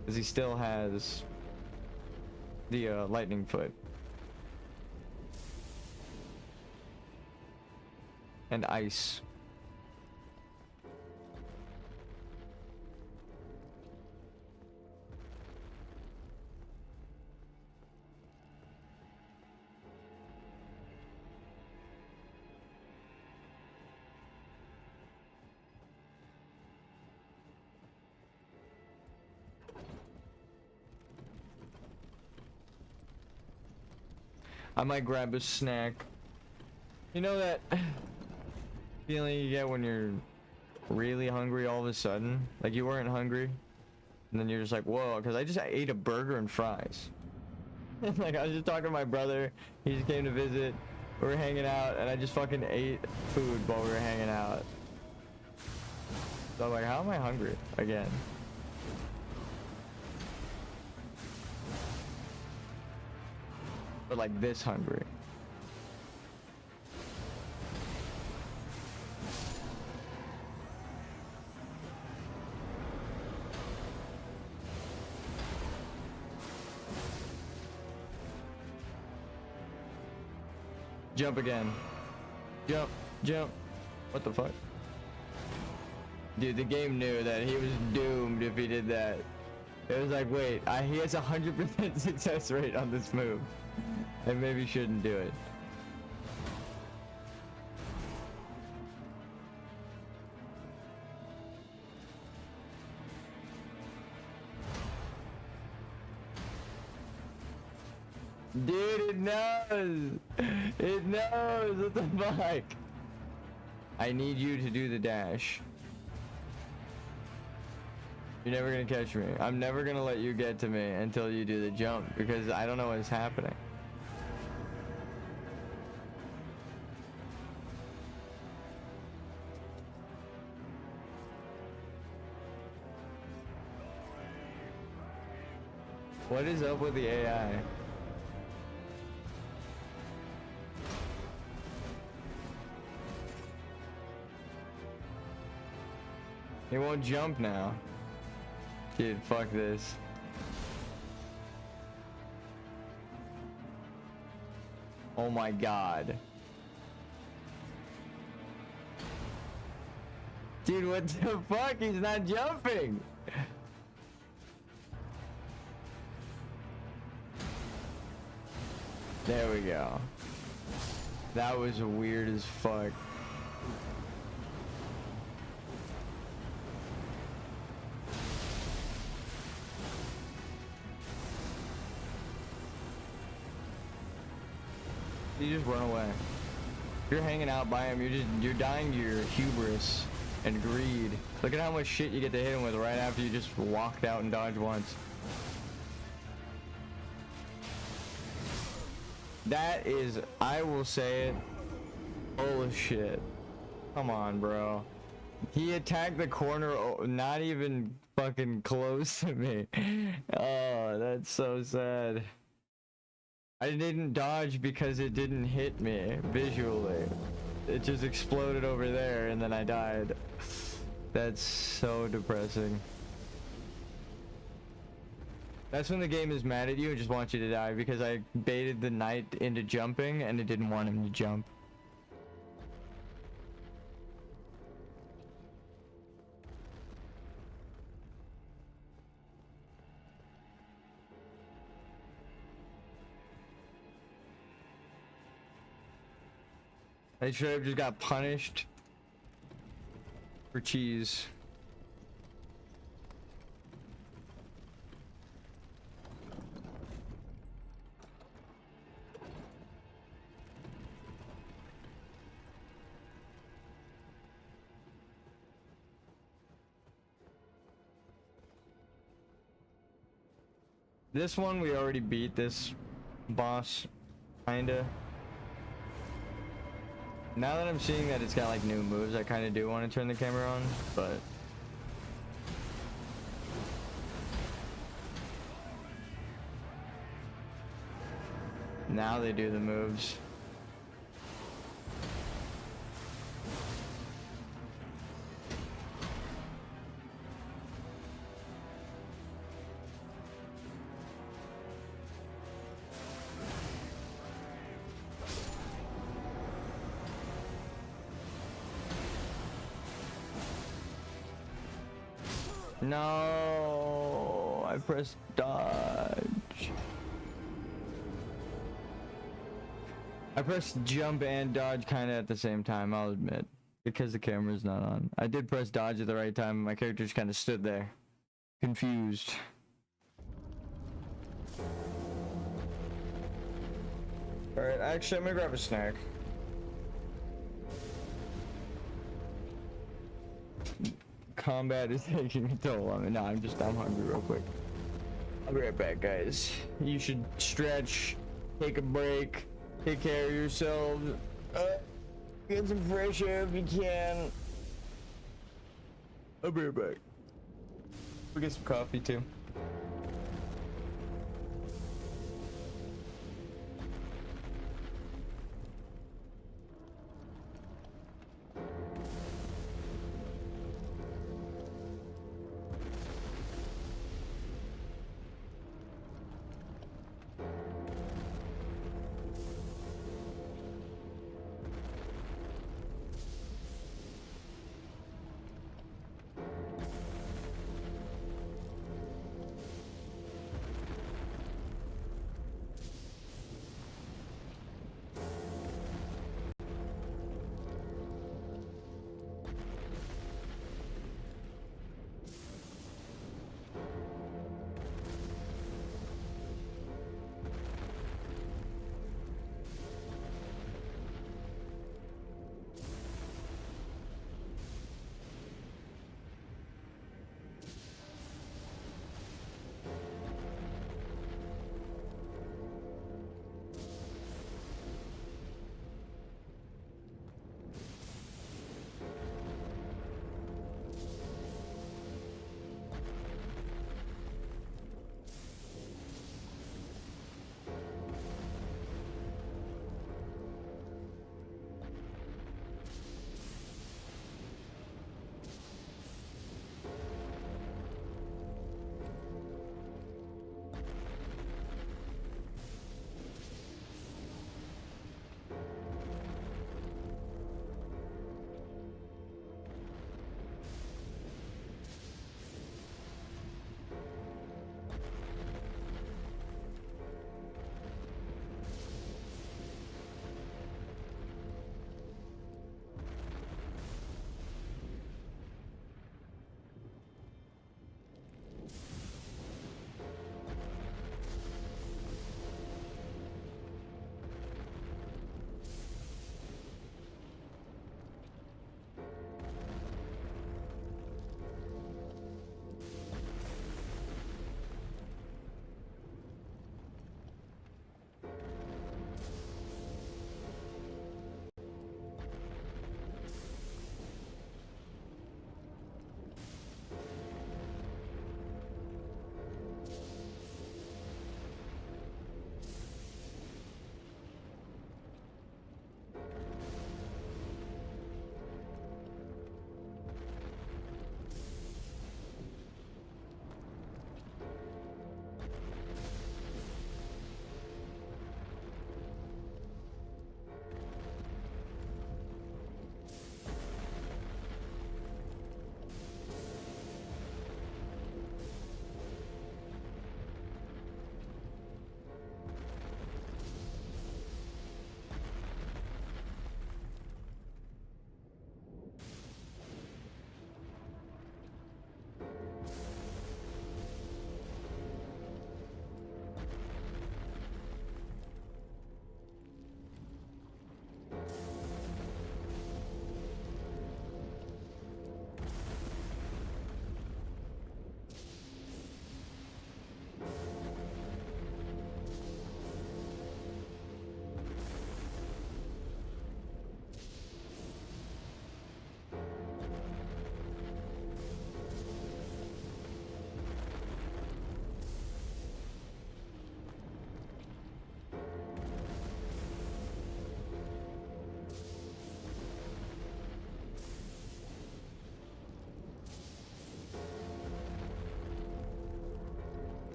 because he still has the lightning foot and ice. I might grab a snack. You know that feeling you get when you're really hungry all of a sudden? Like you weren't hungry, and then you're just like, whoa, because I just ate a burger and fries. Like I was just talking to my brother, he just came to visit, we were hanging out, and I just fucking ate food while we were hanging out. So I'm like, how am I hungry again? But like this hungry. Jump again. Jump, jump. What the fuck? Dude, the game knew that he was doomed if he did that. It was like, wait, he has 100% success rate on this move. I maybe shouldn't do it. Dude, it knows! It knows! What the fuck? I need you to do the dash. You're never gonna catch me. I'm never gonna let you get to me until you do the jump, because I don't know what's happening. What is up with the AI? He won't jump now. Dude, fuck this. Oh my god. Dude, what the fuck? He's not jumping! There we go. That was weird as fuck. You just run away. If you're hanging out by him, you're dying to your hubris and greed. Look at how much shit you get to hit him with right after you just walked out and dodged once. That is, I will say it, bullshit. Come on, bro. He attacked the corner, not even fucking close to me. Oh, that's so sad. I didn't dodge because it didn't hit me visually. It just exploded over there and then I died. That's so depressing. That's when the game is mad at you and just wants you to die, because I baited the knight into jumping and it didn't want him to jump. I should have just got punished for cheese. This one we already beat this boss, kinda. Now that I'm seeing that it's got like new moves, I kind of do want to turn the camera on, but now they do the moves. No, I pressed dodge. I pressed jump and dodge kind of at the same time, I'll admit, because the camera's not on. I did press dodge at the right time, and my character just kind of stood there, confused. Alright, actually, I'm gonna grab a snack. Combat is taking a toll on me. No, I'm hungry real quick. I'll be right back, guys. You should stretch, take a break, take care of yourselves, get some fresh air if you can. I'll be right back. We'll get some coffee too.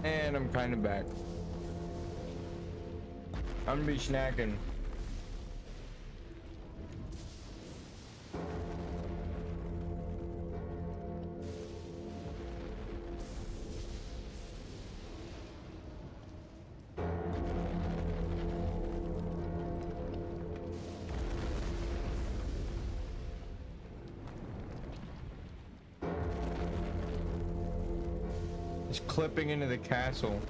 And I'm kind of back. I'm gonna be snacking. It's clipping into the castle.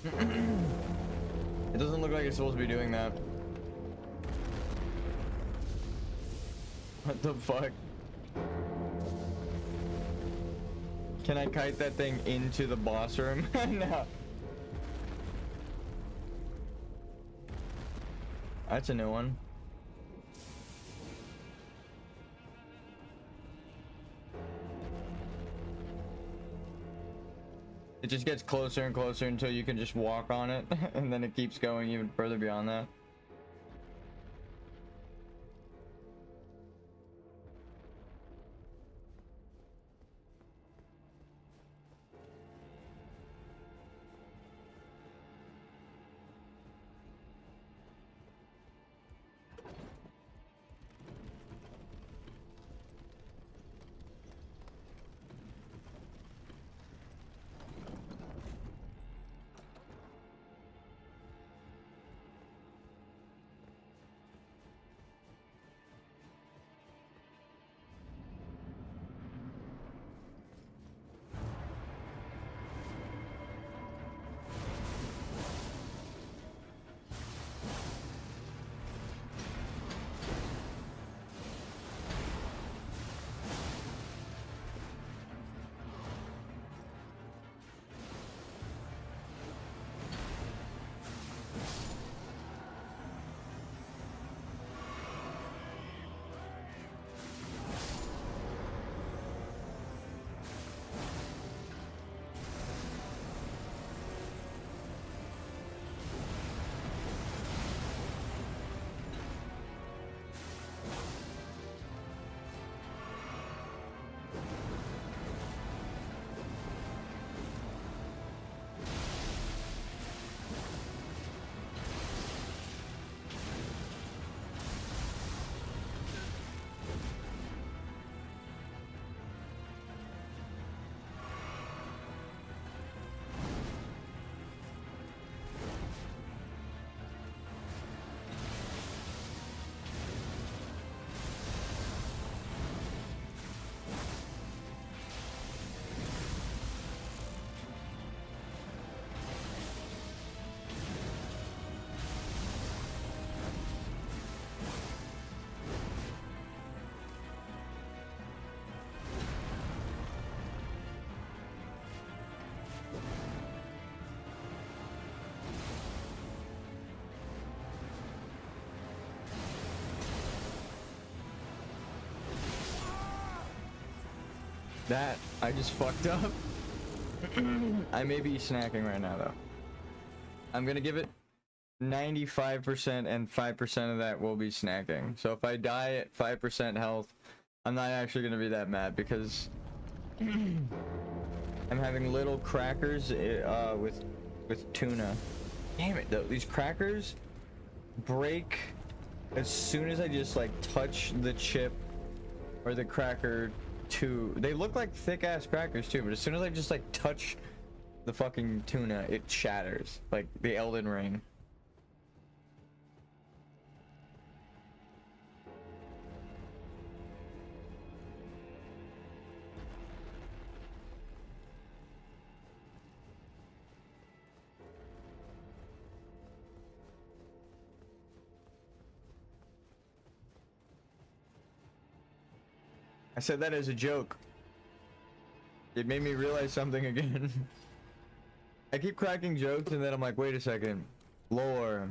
It doesn't look like it's supposed to be doing that. What the fuck? Can I kite that thing into the boss room? No. That's a new one. It just gets closer and closer until you can just walk on it, and then it keeps going even further beyond that. That I just fucked up. I may be snacking right now though. I'm gonna give it 95% and 5% of that will be snacking. So if I die at 5% health, I'm not actually gonna be that mad because I'm having little crackers with tuna. Damn it though, these crackers break as soon as I just like touch the chip or the cracker. They look like thick ass crackers too, but as soon as I just like touch the fucking tuna, it shatters like the Elden ring. I said that as a joke. It made me realize something again. I keep cracking jokes and then I'm like, wait a second. Lore.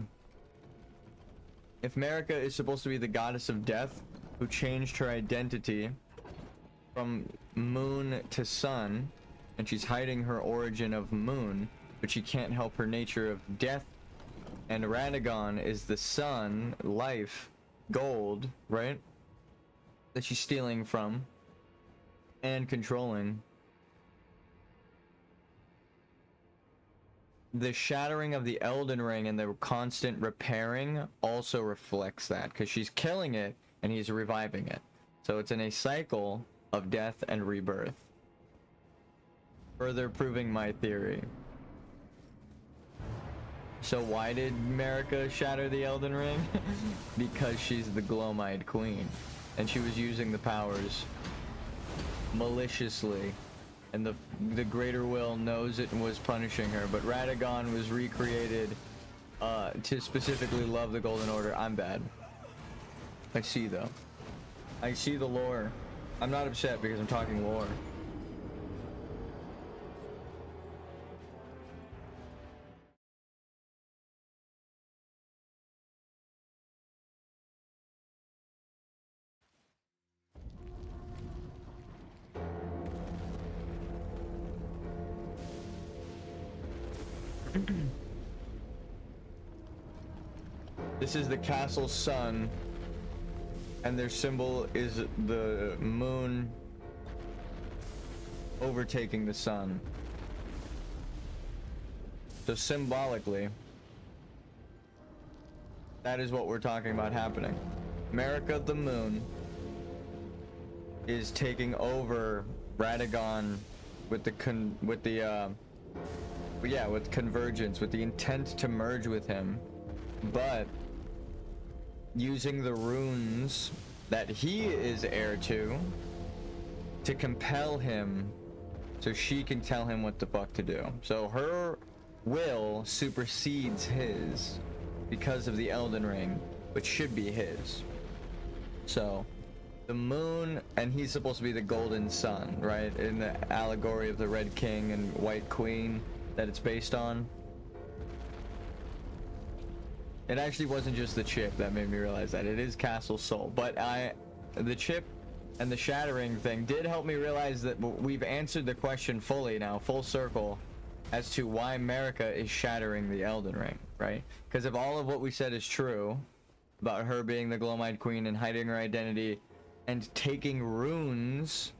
If Marika is supposed to be the goddess of death who changed her identity from moon to sun, and she's hiding her origin of moon, but she can't help her nature of death, and Radagon is the sun, life, gold, right? That she's stealing from and controlling. the shattering of the Elden Ring and the constant repairing also reflects that, because she's killing it and he's reviving it. So it's in a cycle of death and rebirth. Further proving my theory. So why did Marika shatter the Elden Ring? Because she's the Gloam-eyed Queen. And she was using the powers maliciously. And the Greater Will knows it and was punishing her. But Radagon was recreated to specifically love the Golden Order. I'm bad. I see though. I see the lore. I'm not upset because I'm talking lore. This is the castle's sun, and their symbol is the moon overtaking the sun. So symbolically, that is what we're talking about happening. Marika the moon is taking over Radagon with with convergence, with the intent to merge with him, but using the runes that he is heir to compel him so she can tell him what the fuck to do. So her will supersedes his because of the Elden Ring, which should be his. So the moon, and he's supposed to be the golden sun, right? In the allegory of the Red King and White Queen that it's based on. It actually wasn't just the chip that made me realize that. It is Castle Soul. But the chip and the shattering thing did help me realize that we've answered the question fully now, full circle, as to why Marika is shattering the Elden Ring, right? Because if all of what we said is true about her being the Gloam-eyed Queen and hiding her identity and taking runes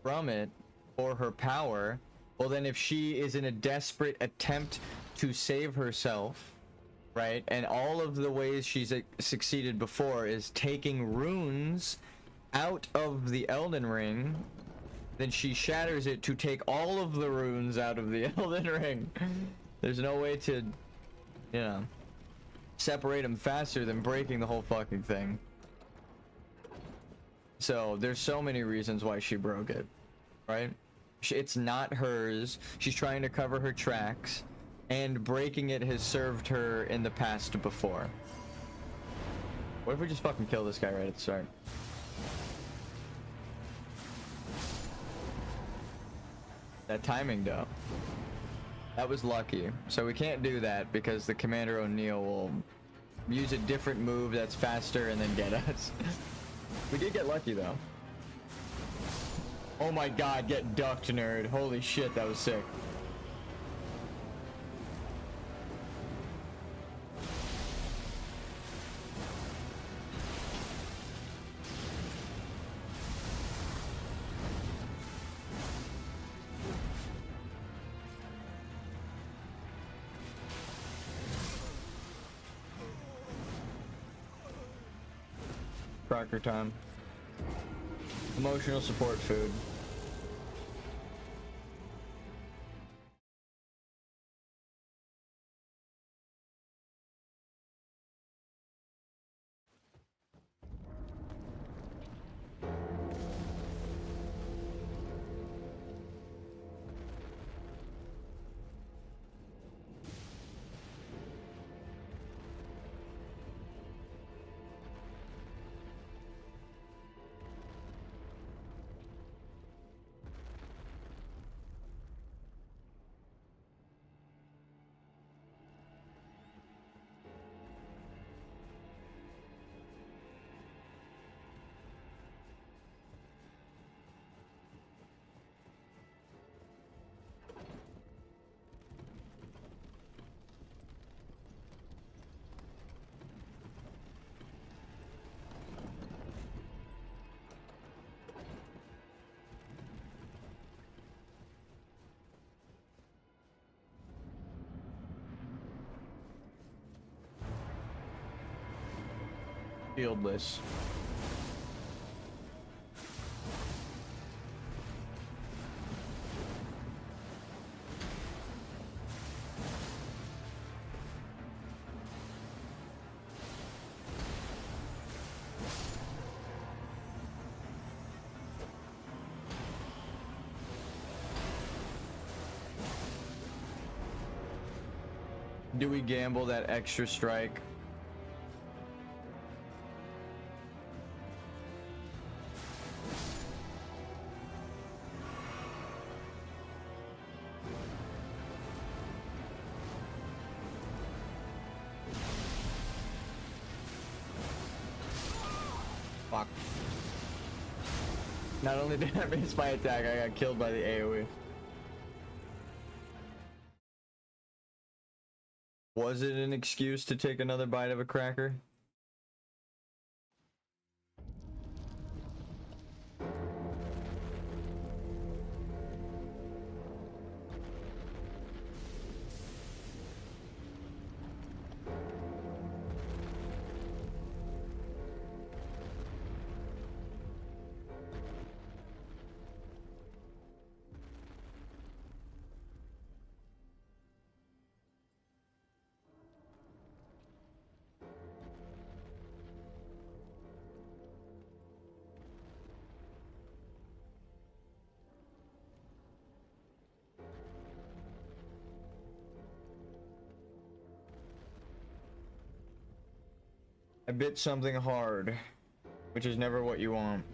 from it for her power, well then if she is in a desperate attempt to save herself, right, and all of the ways she's succeeded before is taking runes out of the Elden Ring, then she shatters it to take all of the runes out of the Elden Ring. There's no way to, you know, separate them faster than breaking the whole fucking thing. So there's so many reasons why she broke it, right? It's not hers. She's trying to cover her tracks, and breaking it has served her in the past before. What if we just fucking kill this guy right at the start? That timing though, that was lucky. So we can't do that because the Commander O'Neill will use a different move that's faster and then get us. We did get lucky though. Oh my god, get ducked, nerd. Holy shit, that was sick. Crocker time. Emotional support food. Fieldless. Do we gamble that extra strike? Fuck. Not only did I miss my attack, I got killed by the AoE. Was it an excuse to take another bite of a cracker? I bit something hard, which is never what you want.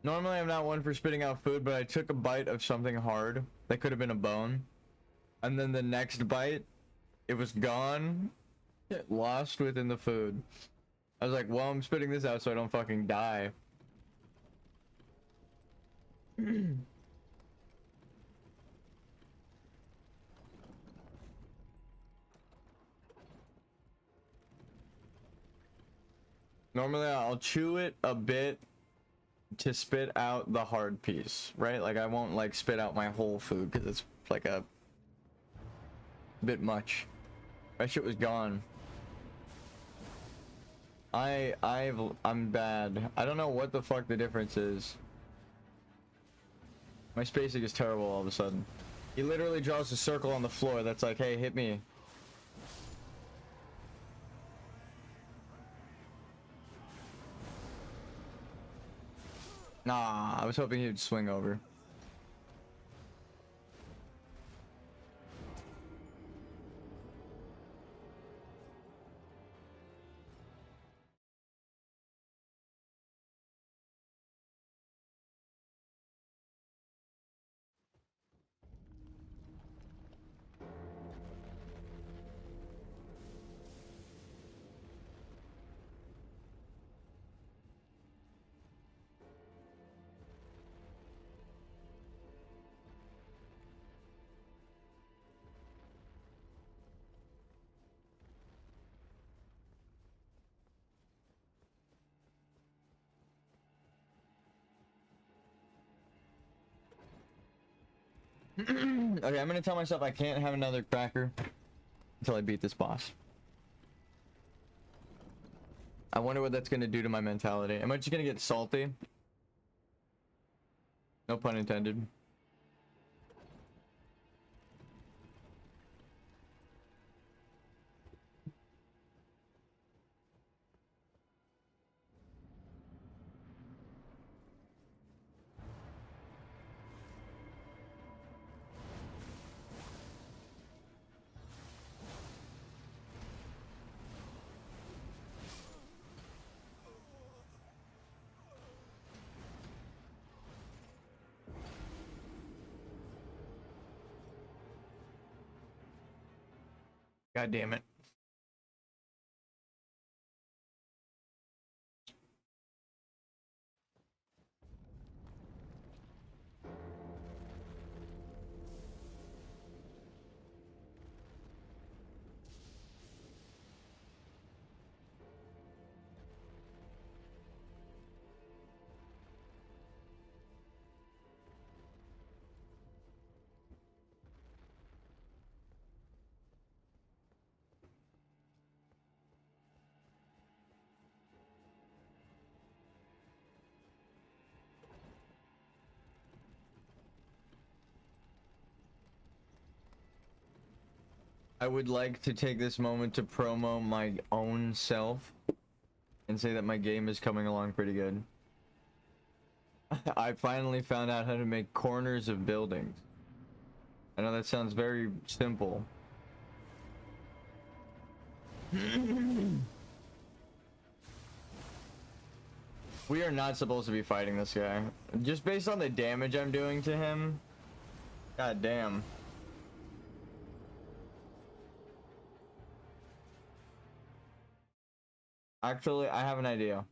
Normally I'm not one for spitting out food, but I took a bite of something hard that could have been a bone, and then the next bite, it was gone, lost within the food. I was like, well, I'm spitting this out so I don't fucking die. Normally I'll chew it a bit to spit out the hard piece, right? Like I won't like spit out my whole food because it's like a bit much. That shit was gone. I'm bad. I don't know what the fuck the difference is. My spacing is terrible all of a sudden. He literally draws a circle on the floor that's like, hey, hit me. Nah, I was hoping he'd swing over. Okay, I'm gonna tell myself I can't have another cracker until I beat this boss. I wonder what that's gonna do to my mentality. Am I just gonna get salty? No pun intended. God damn it. I would like to take this moment to promo my own self and say that my game is coming along pretty good. I finally found out how to make corners of buildings. I know that sounds very simple. We are not supposed to be fighting this guy. Just based on the damage I'm doing to him. God damn. Actually, I have an idea.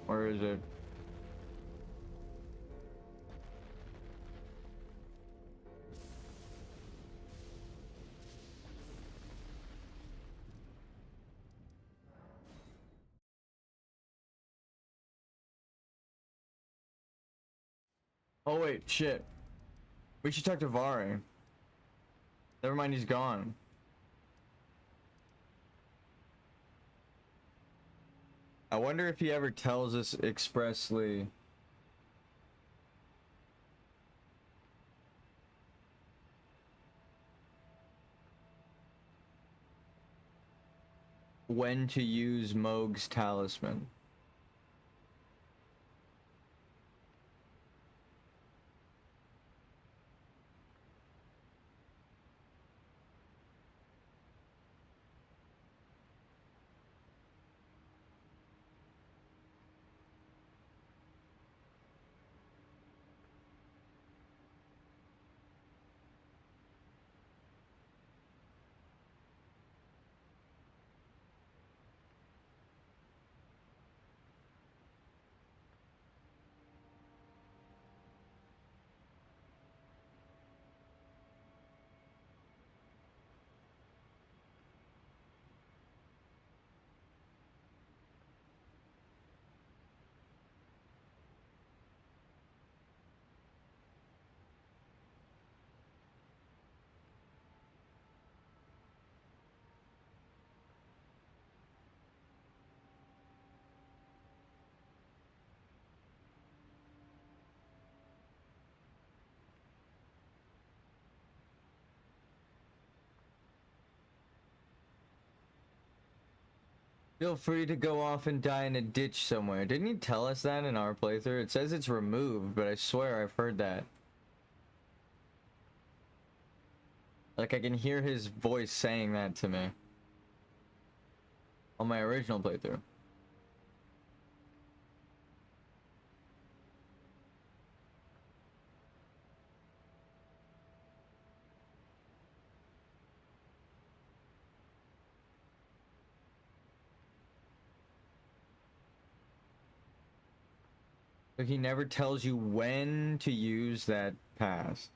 Where is it? Oh wait, shit. We should talk to Vari. Never mind, he's gone. I wonder if he ever tells us expressly. When to use Mohg's talisman. Feel free to go off and die in a ditch somewhere. Didn't he tell us that in our playthrough? It says it's removed, but I swear I've heard that. Like I can hear his voice saying that to me. On my original playthrough. But he never tells you when to use that pass.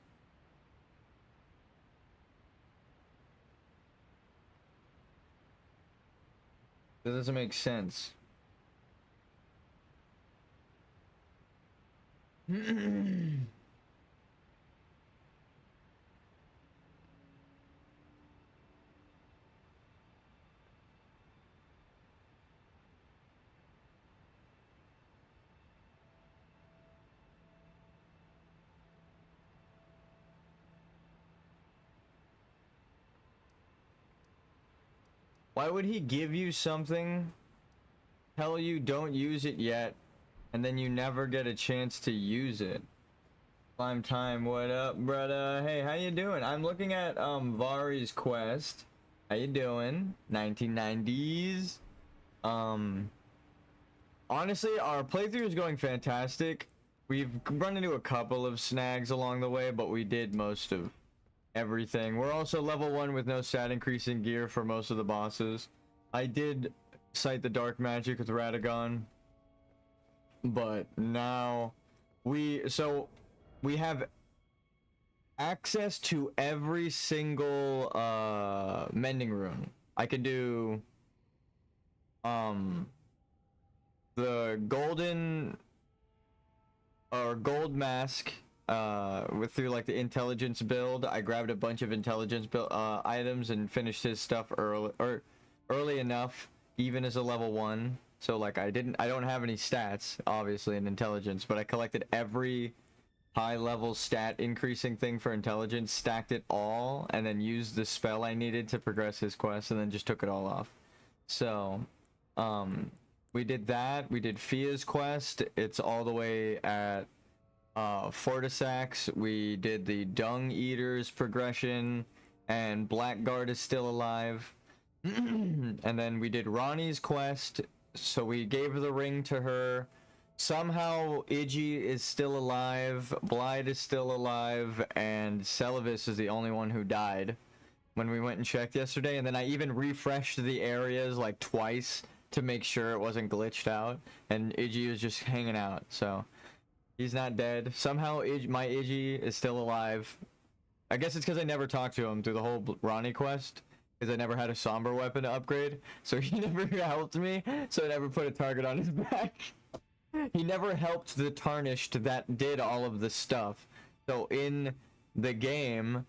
That doesn't make sense. Why would he give you something, tell you don't use it yet, and then you never get a chance to use it? Climb time, what up, brother? Hey, how you doing? I'm looking at Vari's quest. How you doing? 1990s. Honestly, our playthrough is going fantastic. We've run into a couple of snags along the way, but we did most of everything. We're also level 1 with no stat increasing gear for most of the bosses. I did cite the dark magic with Radagon, but now we have access to every single mending rune. I could do the golden or gold mask through like the intelligence build. I grabbed a bunch of intelligence build items and finished his stuff early enough, even as a level 1. So like I don't have any stats obviously in intelligence, but I collected every high level stat increasing thing for intelligence, stacked it all, and then used the spell I needed to progress his quest, and then just took it all off. So we did that. We did Fia's quest. It's all the way at Fortisax. We did the Dung Eaters progression, and Blackguard is still alive. And then we did Ronnie's quest, so we gave the ring to her. Somehow Iggy is still alive, Blythe is still alive, and Celavis is the only one who died when we went and checked yesterday. And then I even refreshed the areas like twice to make sure it wasn't glitched out, and Iggy was just hanging out, so he's not dead. Somehow my Iggy is still alive. I guess it's because I never talked to him through the whole Ronnie quest, because I never had a somber weapon to upgrade, so he never helped me, so I never put a target on his back. He never helped the Tarnished that did all of the stuff. So in the game,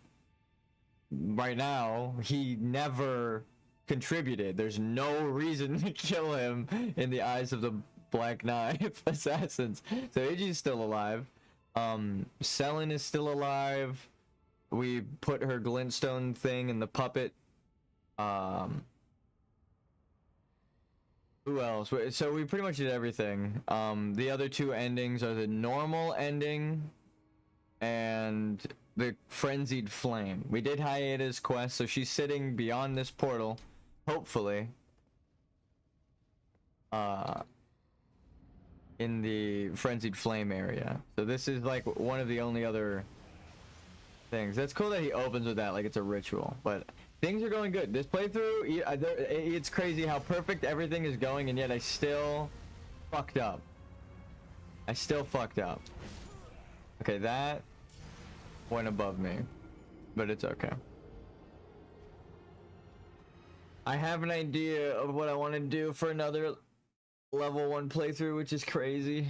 right now, he never contributed. There's no reason to kill him in the eyes of the Black Knife assassins. So Iggy's still alive. Selin is still alive. We put her glintstone thing in the puppet. Who else? So we pretty much did everything. The other two endings are the normal ending and the frenzied flame. We did Hyaida's quest, so she's sitting beyond this portal, hopefully. In the frenzied flame area. So this is like one of the only other things. That's cool that he opens with that like it's a ritual, but things are going good. This playthrough, it's crazy how perfect everything is going, and yet I still fucked up. Okay, that went above me, but it's okay. I have an idea of what I want to do for another level 1 playthrough, which is crazy.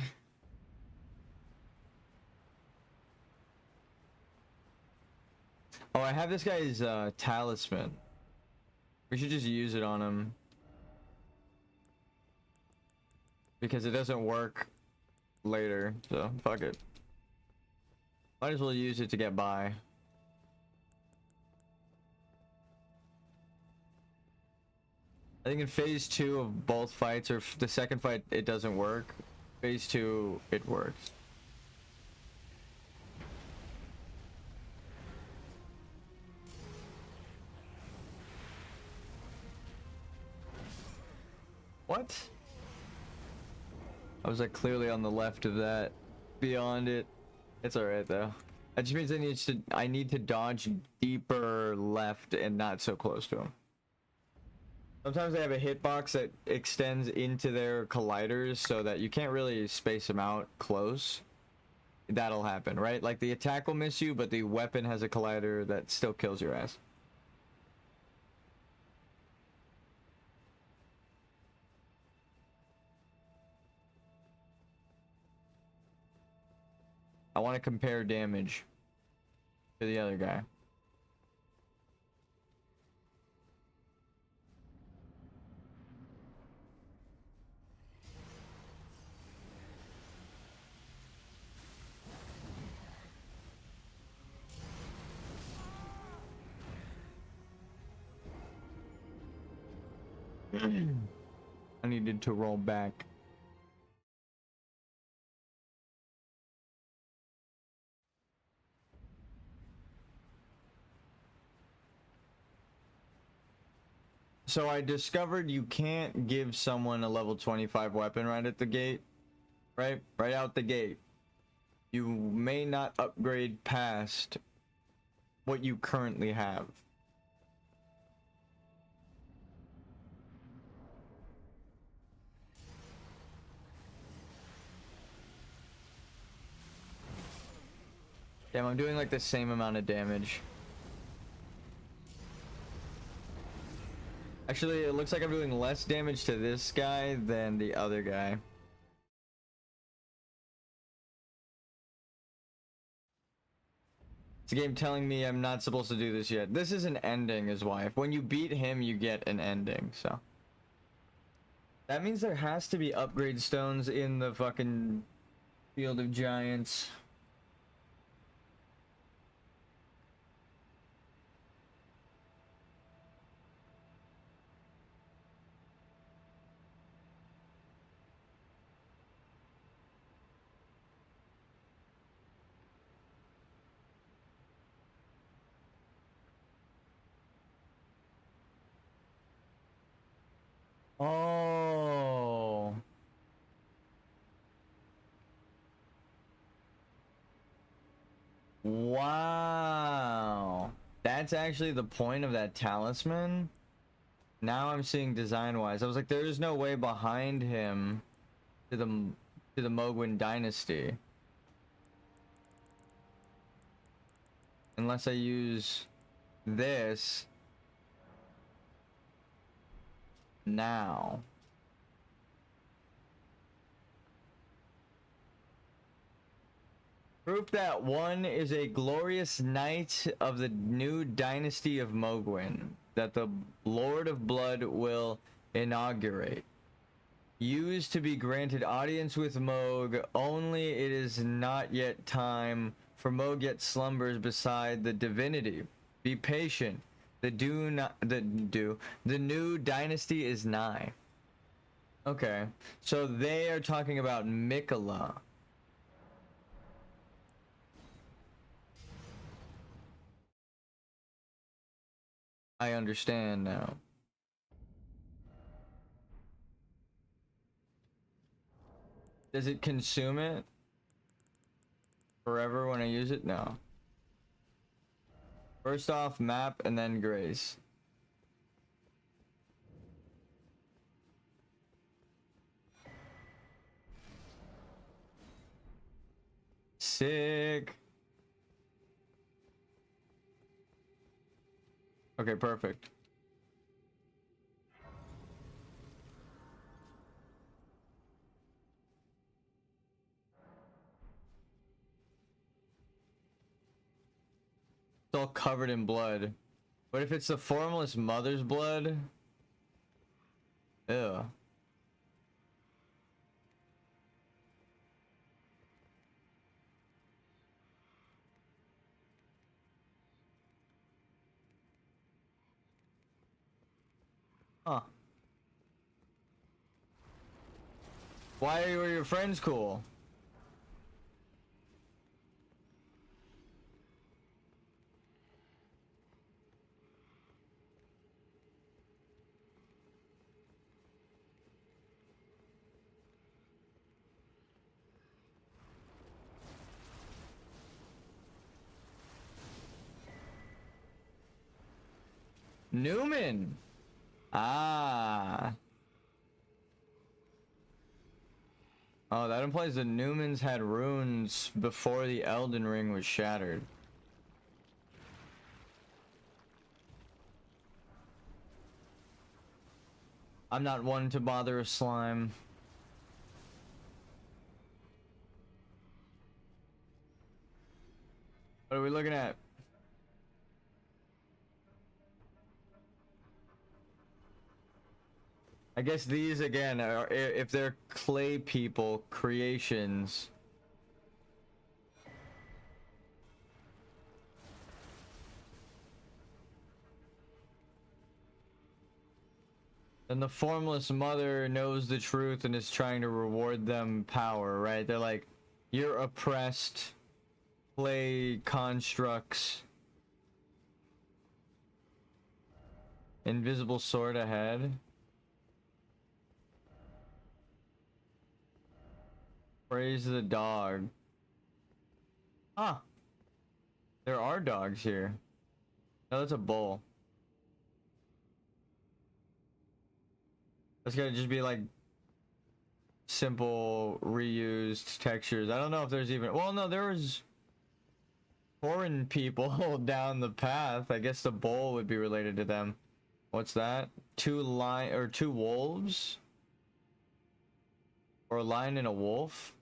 Oh, I have this guy's talisman. We should just use it on him, because it doesn't work later, so fuck it. Might as well use it to get by. I think in phase 2 of both fights, or the second fight, it doesn't work. Phase 2, it works. What? I was like clearly on the left of that. Beyond it. It's alright though. That just means I need to dodge deeper left and not so close to him. Sometimes they have a hitbox that extends into their colliders so that you can't really space them out close. That'll happen, right? Like the attack will miss you, but the weapon has a collider that still kills your ass. I want to compare damage to the other guy. I needed to roll back. So I discovered you can't give someone a level 25 weapon right at the gate. Right out the gate. You may not upgrade past what you currently have. Damn, I'm doing like the same amount of damage. Actually, it looks like I'm doing less damage to this guy than the other guy. It's a game telling me I'm not supposed to do this yet. This is an ending is why. When you beat him, you get an ending, so. That means there has to be upgrade stones in the fucking Field of Giants. Oh. Wow. That's actually the point of that talisman. Now I'm seeing design-wise. I was like, there is no way behind him to the Mogwin dynasty. Unless I use this now. Proof that one is a glorious knight of the new dynasty of Mogwin that the Lord of Blood will inaugurate. Used to be granted audience with Moog, only it is not yet time, for Moog yet slumbers beside the divinity. Be patient. The new dynasty is nigh. Okay, so they are talking about Mikola. I understand now. Does it consume it forever when I use it? No. First off, map and then grace. Sick. Okay, perfect. It's all covered in blood. But if it's the formless mother's blood? Ew. Huh. Why were your friends cool? Newman! Ah. Oh, that implies the Newmans had runes before the Elden Ring was shattered. I'm not one to bother a slime. What are we looking at? I guess these again are, if they're clay people creations. Then the formless mother knows the truth and is trying to reward them power, right? They're like, you're oppressed clay constructs. Invisible sword ahead. Praise the dog. Huh. There are dogs here. No, that's a bull. That's gotta just be like simple reused textures. I don't know if there's even, well, no, there was foreign people down the path. I guess the bull would be related to them. What's that? Two wolves? Or a lion and a wolf?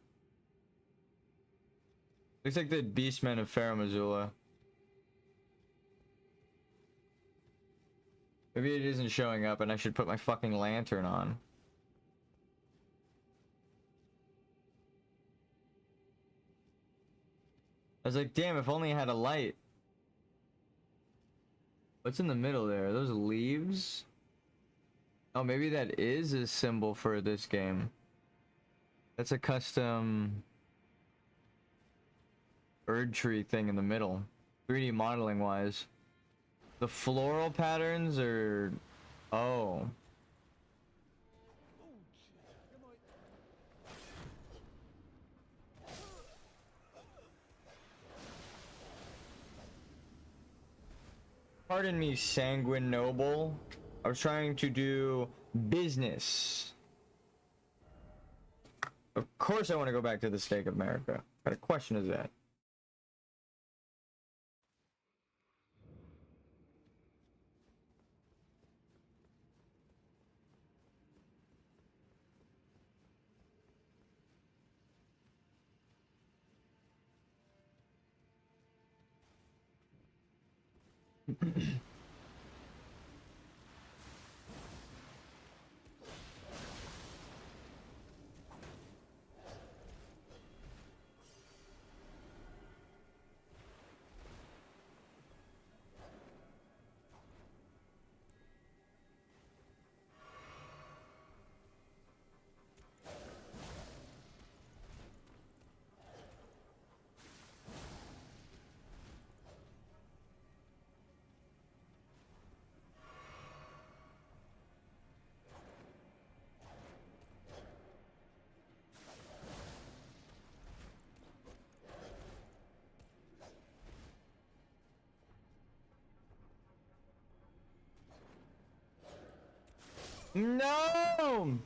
Looks like the beastmen of Farum Azula. Maybe it isn't showing up and I should put my fucking lantern on. I was like, damn, if only I had a light. What's in the middle there? Are those leaves? Oh, maybe that is a symbol for this game. That's a custom bird tree thing in the middle. 3D modeling wise. The floral patterns are... Oh. Pardon me, sanguine noble. I was trying to do business. Of course I want to go back to the stake of America. What kind of question is that? No!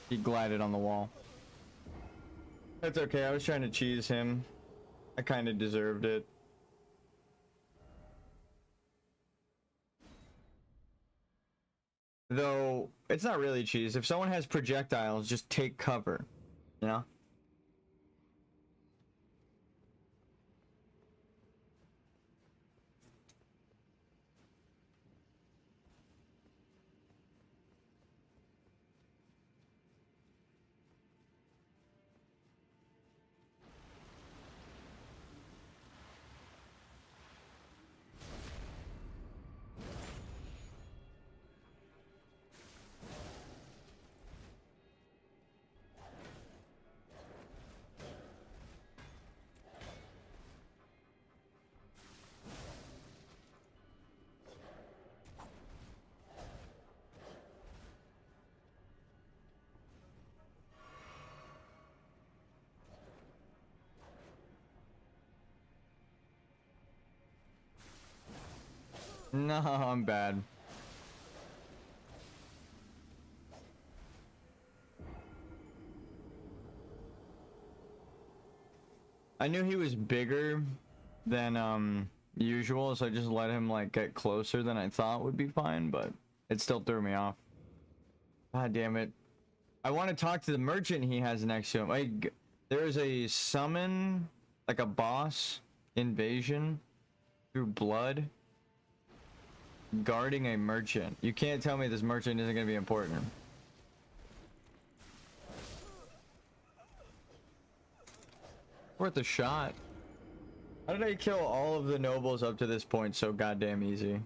He glided on the wall. That's okay, I was trying to cheese him. I kind of deserved it. Though, it's not really cheese. If someone has projectiles, just take cover. You know? No, I'm bad. I knew he was bigger than usual, so I just let him like get closer than I thought would be fine, but it still threw me off. God damn it. I want to talk to the merchant he has next to him. Like, there's a summon, like a boss invasion through blood guarding a merchant. You can't tell me this merchant isn't going to be important. Worth a shot. How did I kill all of the nobles up to this point so goddamn easy?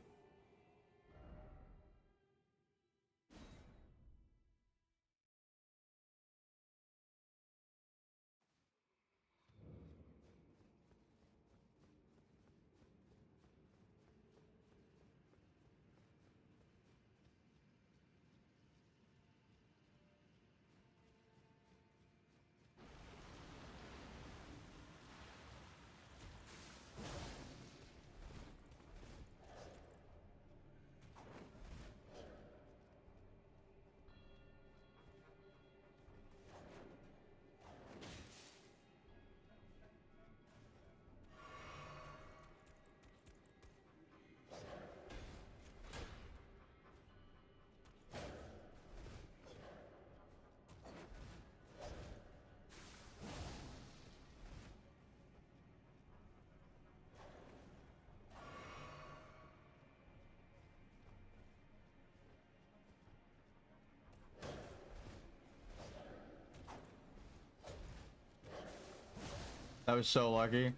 That was so lucky.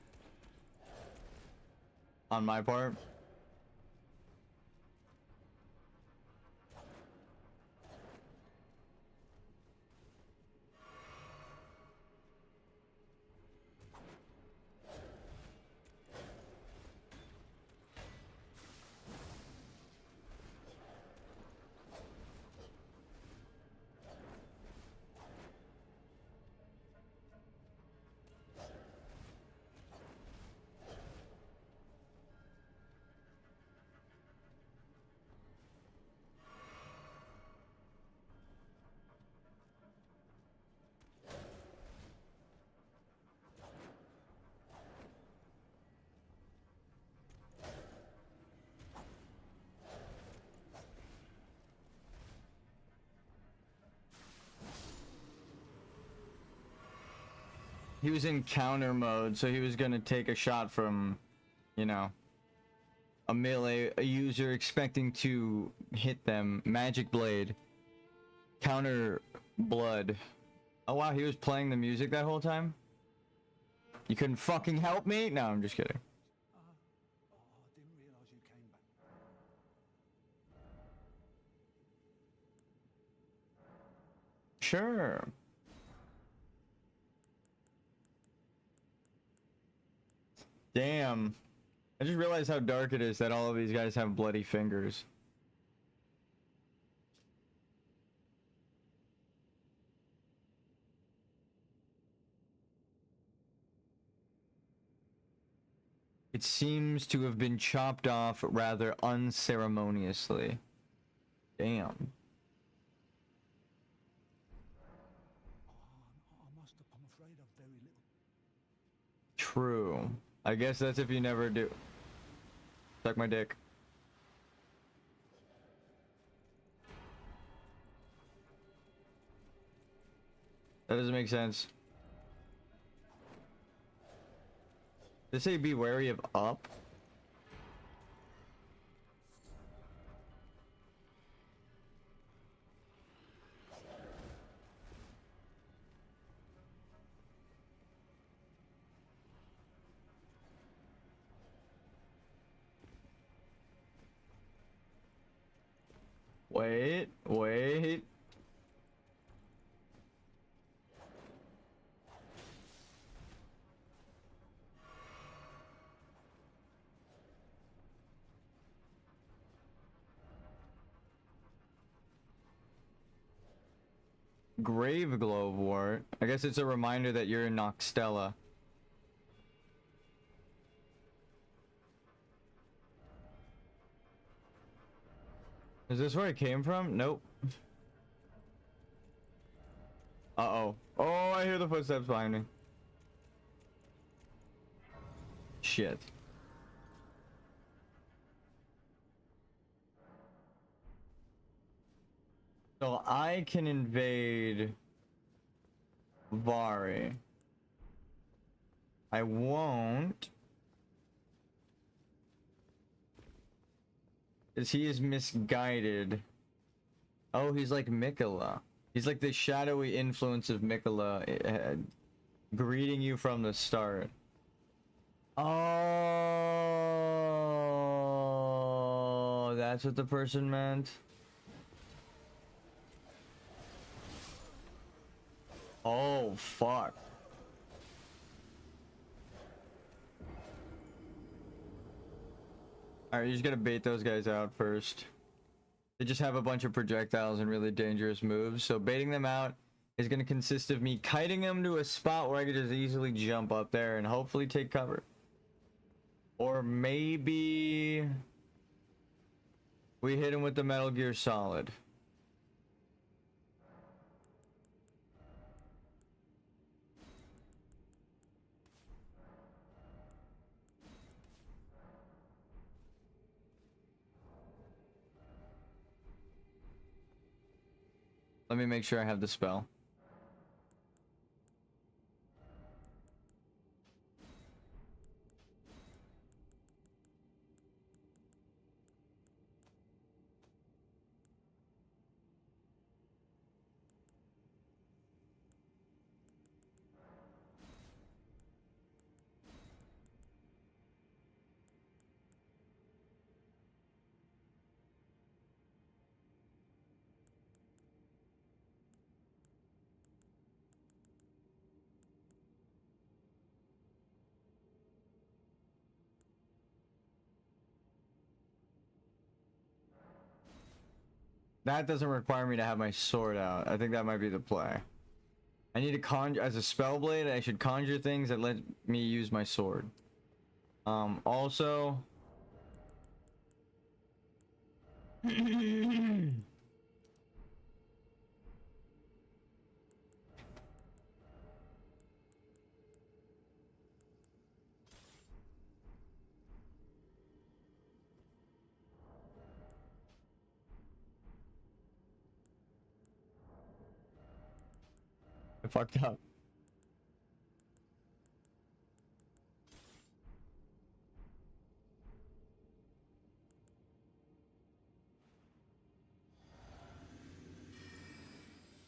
On my part. He was in counter mode, so he was gonna take a shot from, you know, a user expecting to hit them. Magic Blade. Counter blood. Oh wow, he was playing the music that whole time? You couldn't fucking help me? No, I'm just kidding. I didn't realize you came back. Sure. Damn. I just realized how dark it is that all of these guys have bloody fingers. It seems to have been chopped off rather unceremoniously. Damn. I'm afraid I've very little. True. I guess that's if you never do. Suck my dick. That doesn't make sense. Did it say be wary of up? Wait. Grave Glowwort. I guess it's a reminder that you're in Noxtella. Is this where it came from? Nope. Uh-oh. Oh, I hear the footsteps behind me. Shit. So I can invade Vari. I won't. As he is misguided. Oh, he's like Mikola. He's like the shadowy influence of Mikola, greeting you from the start. Oh, that's what the person meant. Oh, fuck. Alright, you just gotta bait those guys out first. They just have a bunch of projectiles and really dangerous moves, so baiting them out is gonna consist of me kiting them to a spot where I could just easily jump up there and hopefully take cover. Or maybe we hit him with the Metal Gear Solid. Let me make sure I have the spell. That doesn't require me to have my sword out. I think that might be the play. I need to conjure as a spell blade. I should conjure things that let me use my sword. Also. I fucked up.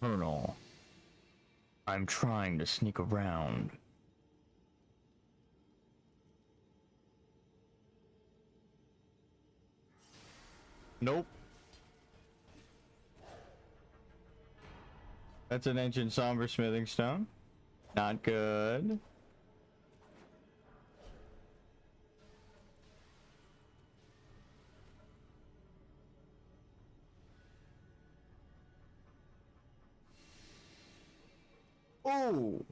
Colonel, I'm trying to sneak around. Nope. That's an ancient somber smithing stone. Not good. Oh.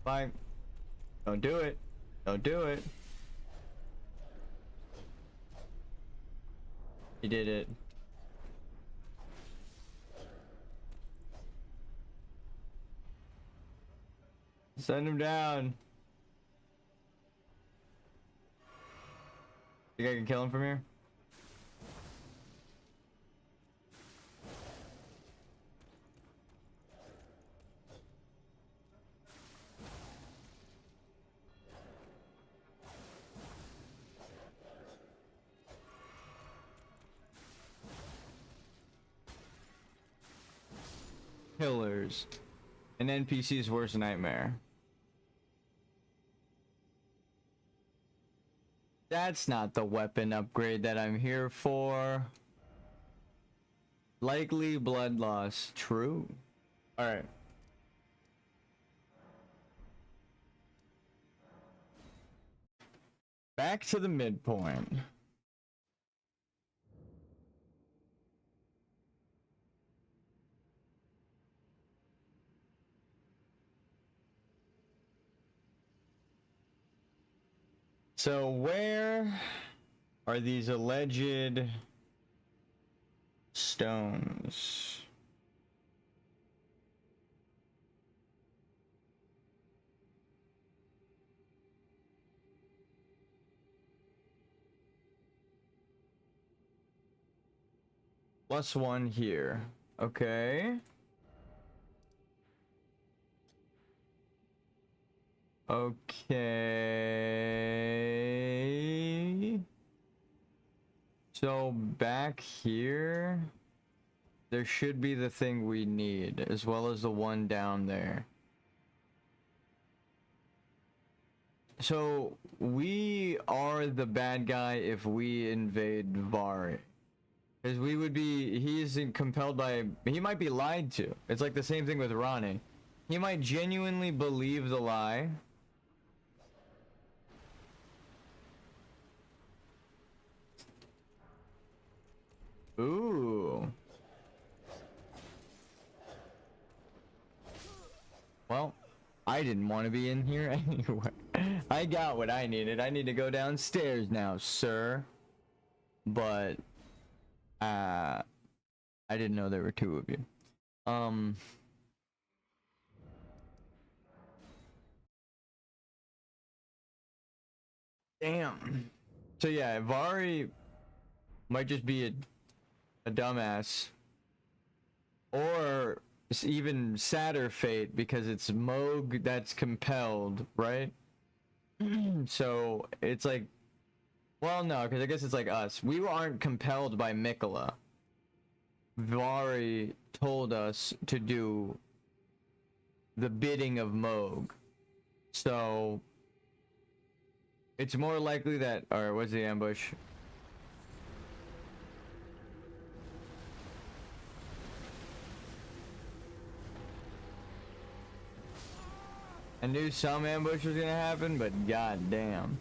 Fine. Don't do it. Don't do it. He did it. Send him down. Think I can kill him from here? Killers. An NPC's worst nightmare. That's not the weapon upgrade that I'm here for. Likely blood loss. True. Alright. Back to the midpoint. So where are these alleged stones? +1 here. Okay. Okay. So back here, there should be the thing we need, as well as the one down there. So we are the bad guy if we invade Vari. Because we would be, he isn't compelled by, he might be lied to. It's like the same thing with Ronnie. He might genuinely believe the lie. Ooh. Well, I didn't want to be in here anyway. I got what I needed. I need to go downstairs now, sir. But, I didn't know there were two of you. Damn. So yeah, Vari might just be a dumbass, or it's even sadder fate because it's Moog that's compelled, right? So it's like, well, no, because I guess it's like us. We aren't compelled by Mikola. Vari told us to do the bidding of Moog. So it's more likely that, alright, what's the ambush? I knew some ambush was gonna happen, but goddamn.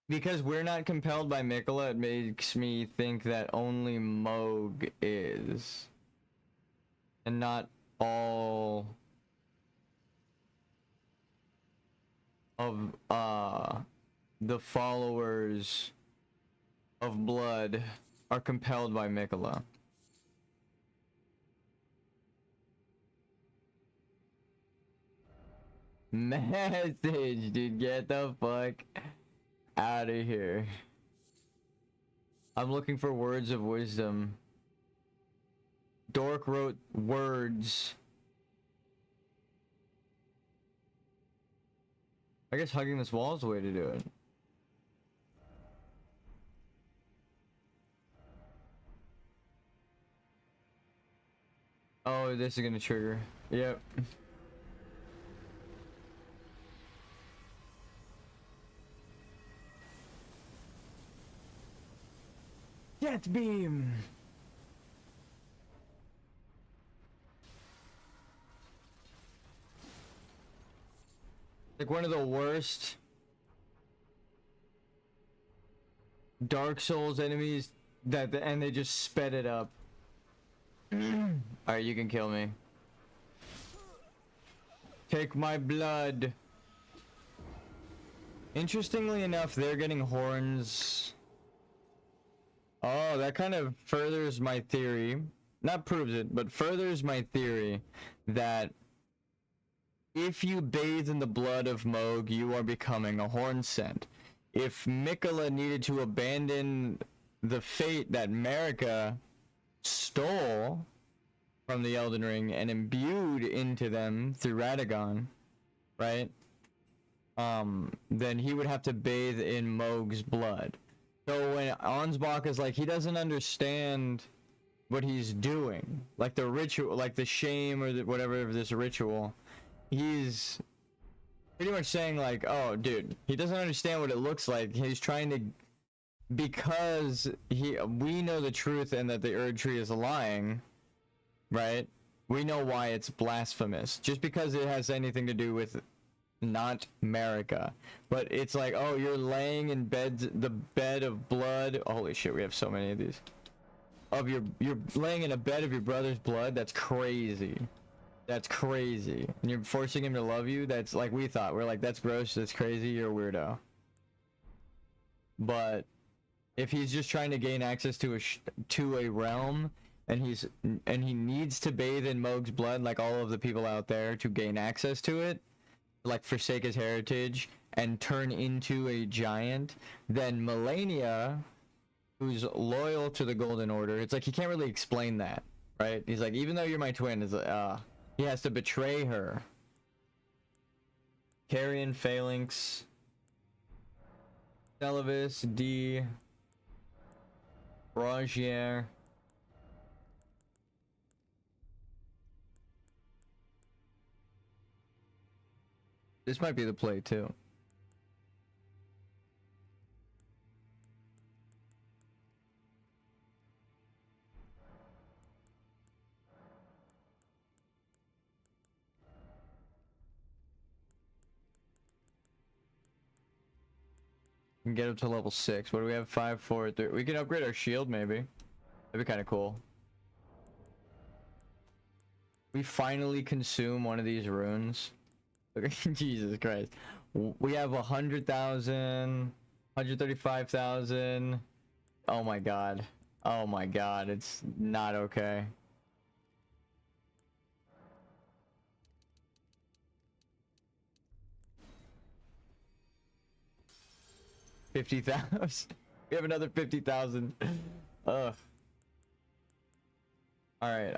Because we're not compelled by Mikola, it makes me think that only Moog is. And not all of the followers of blood are compelled by Mikola. Message, dude, get the fuck out of here. I'm looking for words of wisdom. Dork wrote words. I guess hugging this wall is the way to do it. Oh, this is gonna trigger. Yep. Death beam. Like one of the worst Dark Souls enemies and they just sped it up. Alright, you can kill me. Take my blood. Interestingly enough, they're getting horns. Oh, that kind of furthers my theory. Not proves it, but furthers my theory that if you bathe in the blood of Moog, you are becoming a horn scent. If Mikola needed to abandon the fate that Marika stole from the Elden Ring and imbued into them through Radagon, right? Then he would have to bathe in Moog's blood. So when Ansbach is like, he doesn't understand what he's doing, like the ritual, like the shame or whatever of this ritual, he's pretty much saying like, oh dude, he doesn't understand what it looks like. He's trying to, because we know the truth and that the Erd Tree is lying, right? We know why it's blasphemous, just because it has anything to do with not Marika. But it's like, oh, you're laying in the bed of blood. Holy shit, we have so many of these. You're laying in a bed of your brother's blood. That's crazy. That's crazy. And you're forcing him to love you. That's like we thought. We're like, that's gross. That's crazy. You're a weirdo. But if he's just trying to gain access to a realm, and he needs to bathe in Moog's blood, like all of the people out there, to gain access to it, like forsake his heritage and turn into a giant, then Melania, who's loyal to the Golden Order, it's like he can't really explain that, right? He's like, even though you're my twin, is he has to betray her. Carrion, Phalanx, Celavis, D, Rogier. This might be the play too. We can get up to level 6. What do we have? 5, 4, 3. We can upgrade our shield maybe. That'd be kind of cool. We finally consume one of these runes. Jesus Christ. We have 100,000, 135,000. Oh my god. Oh my god. It's not okay. $50,000. We have another 50,000. Ugh. All right.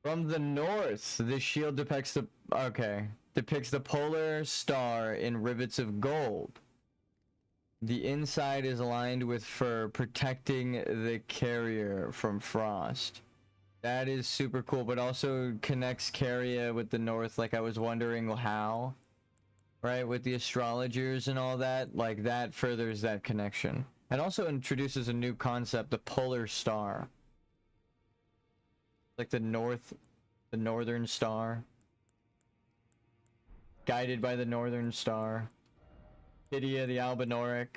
From the north, this shield depicts the polar star in rivets of gold. The inside is lined with fur, protecting the carrier from frost. That is super cool, but also connects Caria with the north. Like, I was wondering how. right, with the astrologers and all that, like that furthers that connection. And also introduces a new concept, the polar star. Like the northern star. Guided by the northern star. Pydia the Albinoric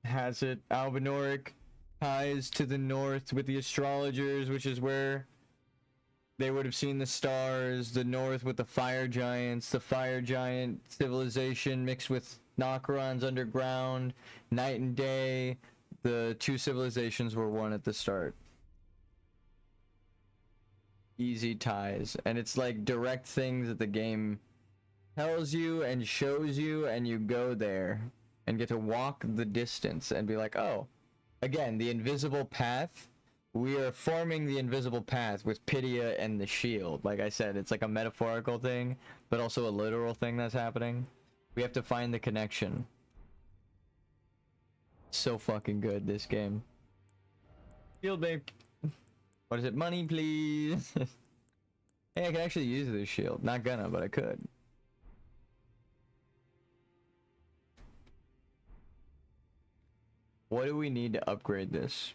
has it. Albinoric ties to the north with the astrologers, which is where they would have seen the stars. The north with the fire giants, the fire giant civilization mixed with Nokron's underground, night and day. The two civilizations were one at the start. Easy ties. And it's like direct things that the game tells you and shows you, and you go there and get to walk the distance and be like, oh, again, the invisible path. We are forming the invisible path with Pydia and the shield. Like I said, it's like a metaphorical thing, but also a literal thing that's happening. We have to find the connection. So fucking good, this game. Shield, babe. What is it? Money, please. Hey, I can actually use this shield. Not gonna, but I could. What do we need to upgrade this?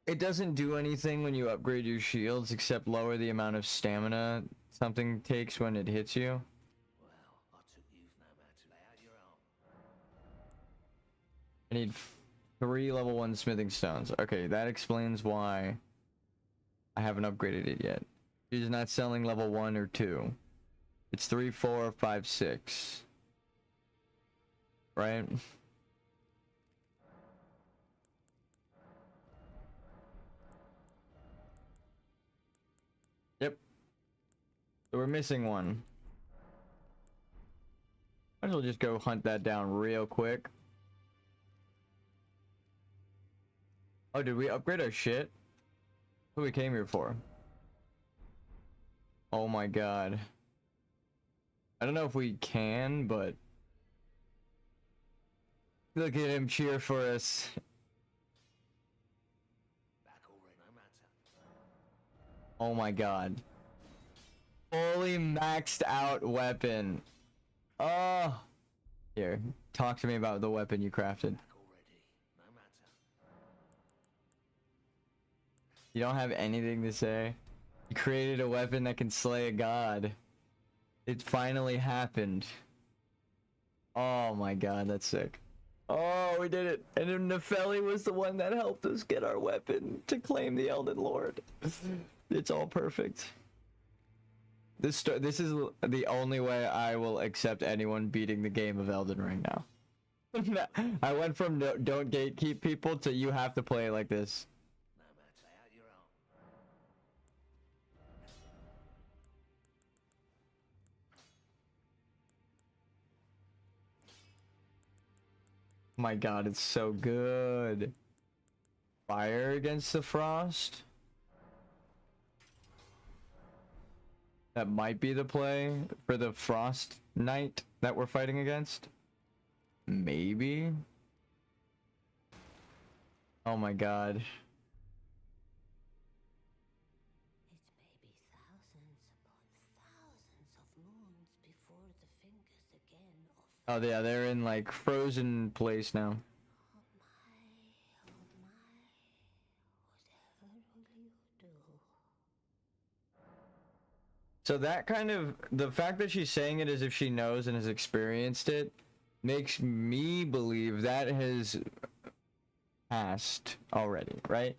It doesn't do anything when you upgrade your shields except lower the amount of stamina something takes when it hits you. I need 3 level 1 smithing stones. Okay, that explains why I haven't upgraded it yet. She's not selling level 1 or 2. It's 3, 4, 5, 6. Right? Yep. So we're missing one. Might as well just go hunt that down real quick. Oh, did we upgrade our shit? What we came here for? Oh my god. I don't know if we can, but look at him cheer for us. Oh my god. Fully maxed out weapon. Oh. Here, talk to me about the weapon you crafted. You don't have anything to say? You created a weapon that can slay a god. It finally happened. Oh my god, that's sick. Oh, we did it. And then Nefeli was the one that helped us get our weapon to claim the Elden Lord. It's all perfect. This is the only way I will accept anyone beating the game of Elden Ring now. I went from don't gatekeep people to you have to play it like this. My god, it's so good. Fire against the frost? That might be the play for the frost knight that we're fighting against. Maybe? Oh my god. It may be thousands upon thousands of moons before the fingers again of... Oh yeah, they're in like frozen place now. Oh my, whatever will you do? So that kind of, the fact that she's saying it as if she knows and has experienced it makes me believe that has passed already, right?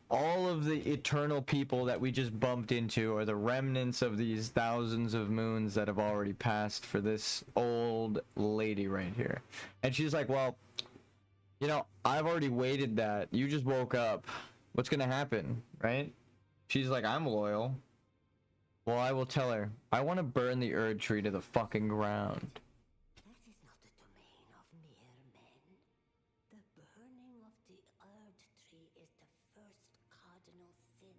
All of the eternal people that we just bumped into are the remnants of these thousands of moons that have already passed for this old lady right here. And she's like, well, you know, I've already waited that. You just woke up. What's gonna happen, right? She's like, I'm loyal. Well, I will tell her. I want to burn the Erd tree to the fucking ground. That is not the domain of mere men. The burning of the Erd tree is the first cardinal sin.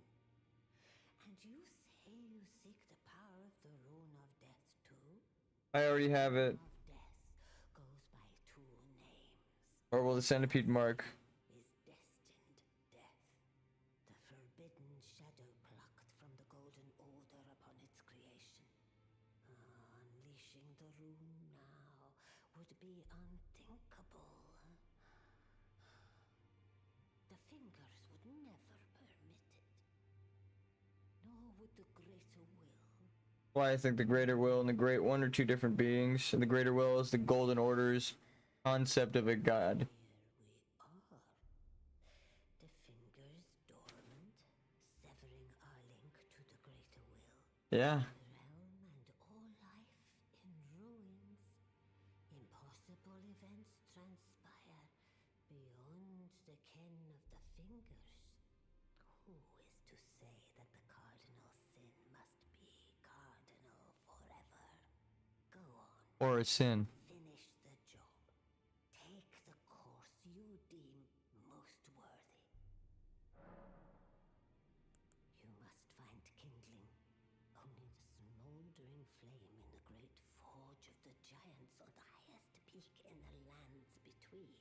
And you say you seek the power of the rune of death too? I already have it. Of death goes by 2 names. Or will the centipede mark? Is destined death. The forbidden shadow plucked from the golden orb the unthinkable. The fingers would never permit it. Nor would the greater will. Why I think the Greater Will and the Great One are two different beings. And the Greater Will is the Golden Order's concept of a god. Here we are. The fingers dormant, severing our link to the greater will. Yeah. The realm and all life in ruins. Impossible events transpire beyond the ken of the fingers. Who is to say that the cardinal sin must be cardinal forever? Go on. Or a sin. Finish the job. Take the course you deem most worthy. You must find kindling. Only the smoldering flame in the great forge of the giants on the highest peak in the lands between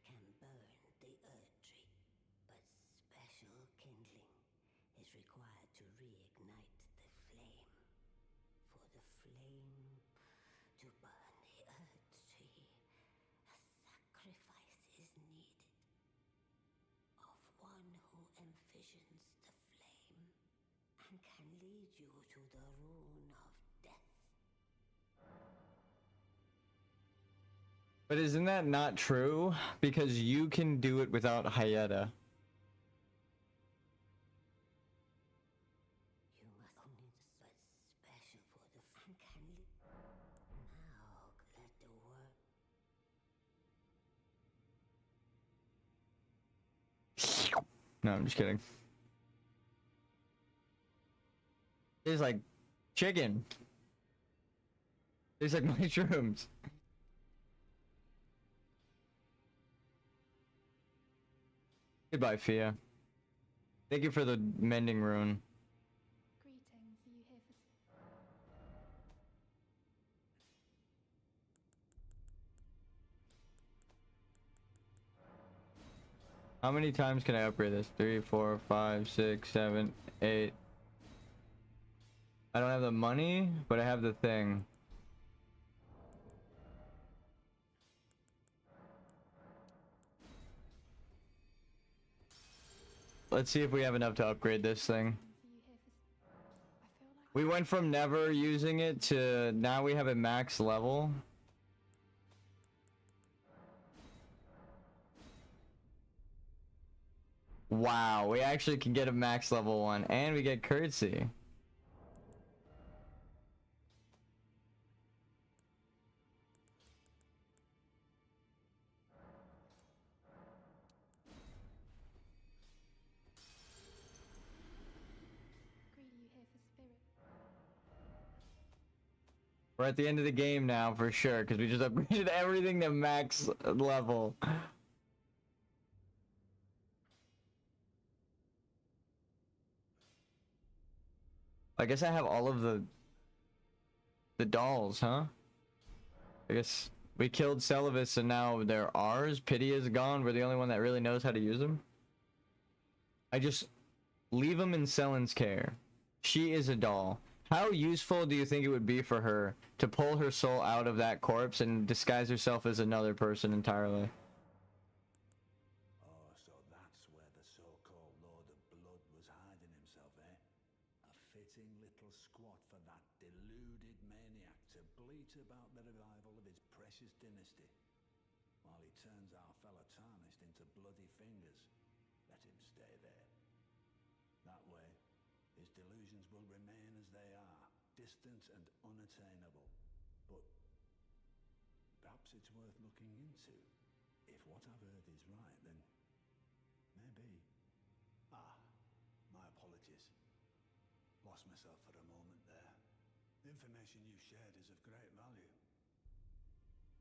can burn the earth tree. But special kindling is required to reignite the flame. For the flame to burn the earth tree, a sacrifice is needed. Of one who envisions the flame and can lead you to the rune of death. But isn't that not true? Because you can do it without Hayata. You must only but special for the and can now let the work. No, I'm just kidding. It's like chicken. It's like mushrooms. Goodbye, Fia. Thank you for the mending rune. Greetings, are you here for... How many times can I upgrade this? 3, 4, 5, 6, 7, 8. I don't have the money, but I have the thing. Let's see if we have enough to upgrade this thing. Are you here for... I feel like... We went from never using it to now we have a max level. Wow, we actually can get a max level one and we get curtsy. Greedy, you here for spirit? We're at the end of the game now for sure because we just upgraded everything to max level. I guess I have all of the dolls, huh? I guess we killed Celavis and now they're ours. Pity is gone. We're the only one that really knows how to use them. I just leave them in Selen's care. She is a doll. How useful do you think it would be for her to pull her soul out of that corpse and disguise herself as another person entirely? Oh, so that's where the so-called Lord of Blood was hiding himself, eh? A fitting little squat for that deluded maniac to bleat about the revival of his precious dynasty, while he turns our fella tarnished into bloody fingers. Let him stay there. That way, his delusions will remain as they are, distant and unattainable. But perhaps it's worth looking into. If what I've heard is right, then maybe... Ah, my apologies. Lost myself for a moment there. The information you shared is of great value.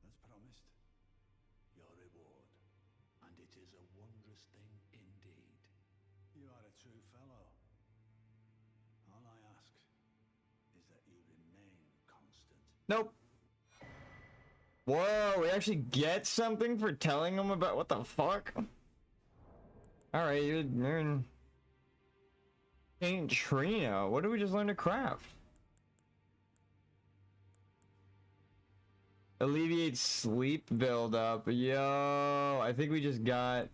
As promised, your reward. And it is a wondrous thing indeed. You are a true fellow. All I ask is that you remain constant. Nope. Whoa, we actually get something for telling them about what the fuck? Alright, you're in Saint Trina. What did we just learn to craft? Alleviate sleep buildup. Yo, I think we just got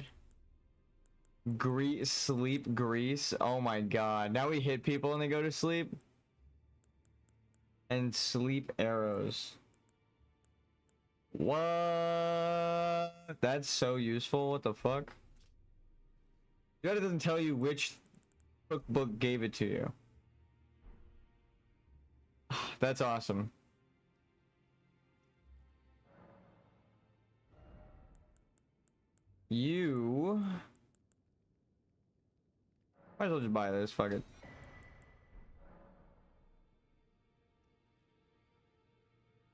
sleep grease. Oh my god. Now we hit people and they go to sleep. And sleep arrows. What? That's so useful. What the fuck? It doesn't tell you which cookbook gave it to you. That's awesome. You might as well just buy this. Fuck it.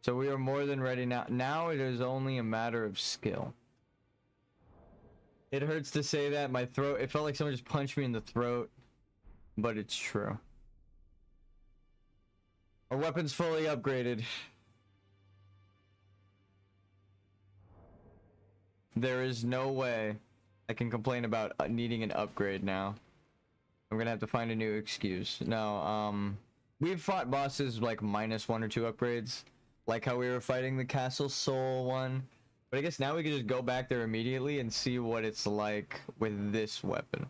So we are more than ready now. Now it is only a matter of skill. It hurts to say that. My throat, it felt like someone just punched me in the throat, but it's true. Our weapon's fully upgraded. There is no way I can complain about needing an upgrade now. I'm gonna have to find a new excuse. No, we've fought bosses like -1 or 2 upgrades. Like how we were fighting the Castle Soul one. But I guess now we can just go back there immediately and see what it's like with this weapon.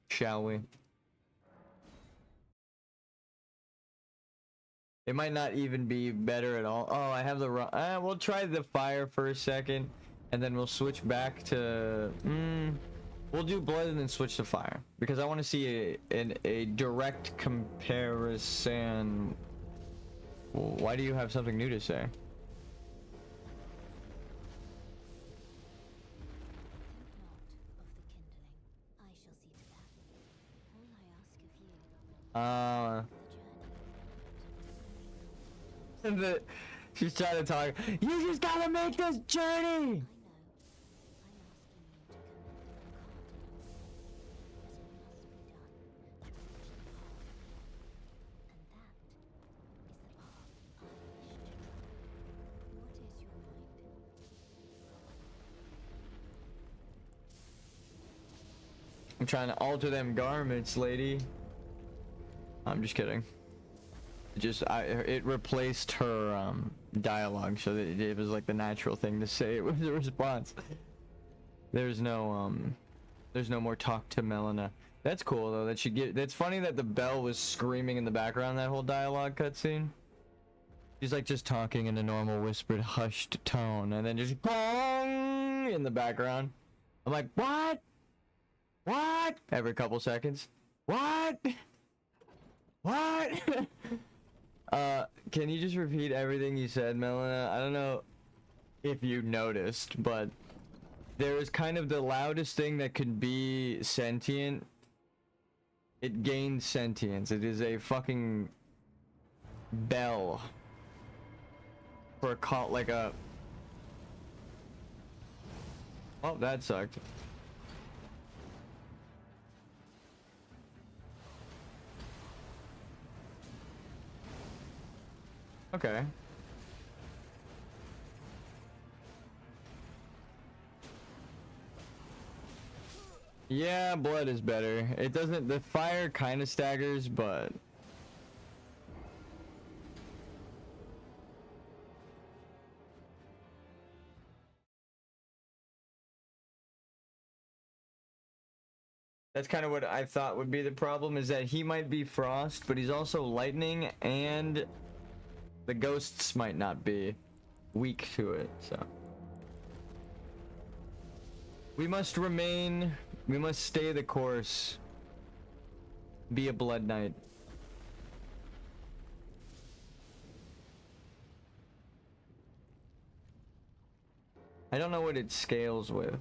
Shall we? It might not even be better at all. Oh, I have the wrong... we'll try the fire for a second. And then we'll switch back to... we'll do blood and then switch to fire. Because I want to see a direct comparison... Why do you have something new to say? She's trying to talk. You just gotta make this journey! I'm trying to alter them garments, lady. I'm just kidding. It replaced her dialogue, so that it was like the natural thing to say. It was a response. There's no more talk to Melina. That's cool though. That's funny that the bell was screaming in the background that whole dialogue cutscene. She's like just talking in a normal whispered, hushed tone, and then just bong in the background. I'm like, what? What? Every couple seconds. What? What? Can you just repeat everything you said, Melina? I don't know if you noticed, but there is kind of the loudest thing that could be sentient. It gains sentience. It is a fucking bell for a call, like a... Oh, that sucked. Okay. Yeah, blood is better. It doesn't, the fire kind of staggers, but that's kind of what I thought would be the problem, is that he might be frost, but he's also lightning, and the ghosts might not be weak to it, so. We must stay the course. Be a blood knight. I don't know what it scales with.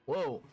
Whoa.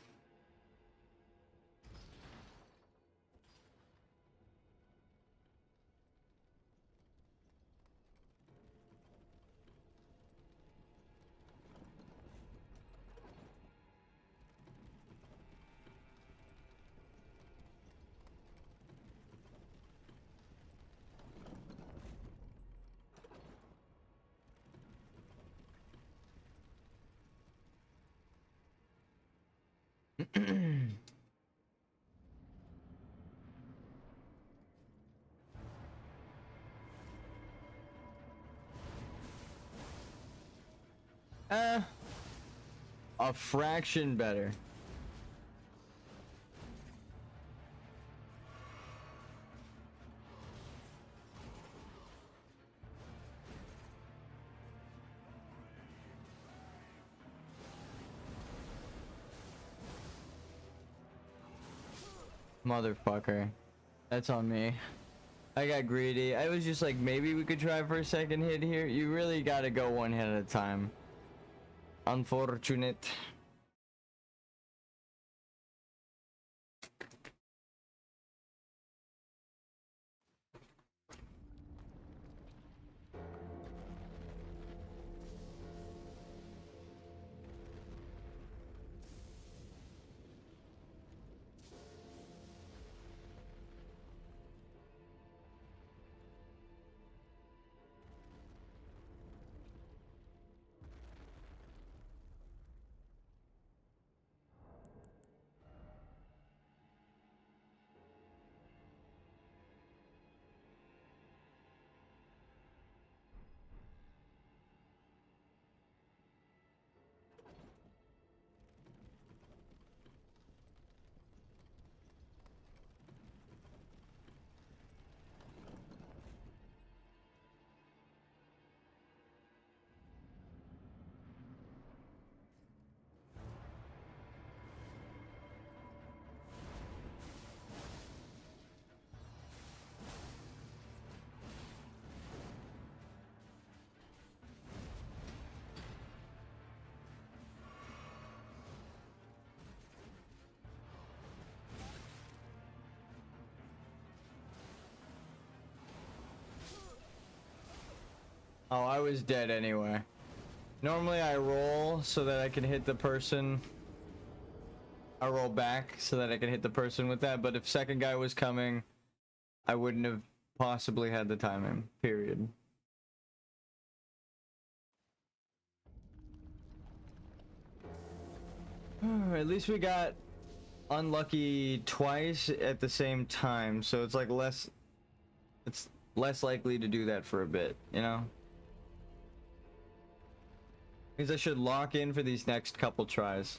A fraction better. Motherfucker. That's on me. I got greedy. I was just like, maybe we could try for a second hit here. You really gotta go one hit at a time. Unfortunate. Oh, I was dead anyway. Normally I roll so that I can hit the person. I roll back so that I can hit the person with that, but if second guy was coming, I wouldn't have possibly had the timing, period. At least we got unlucky twice at the same time, so it's like less likely to do that for a bit, you know? Means I should lock in for these next couple tries.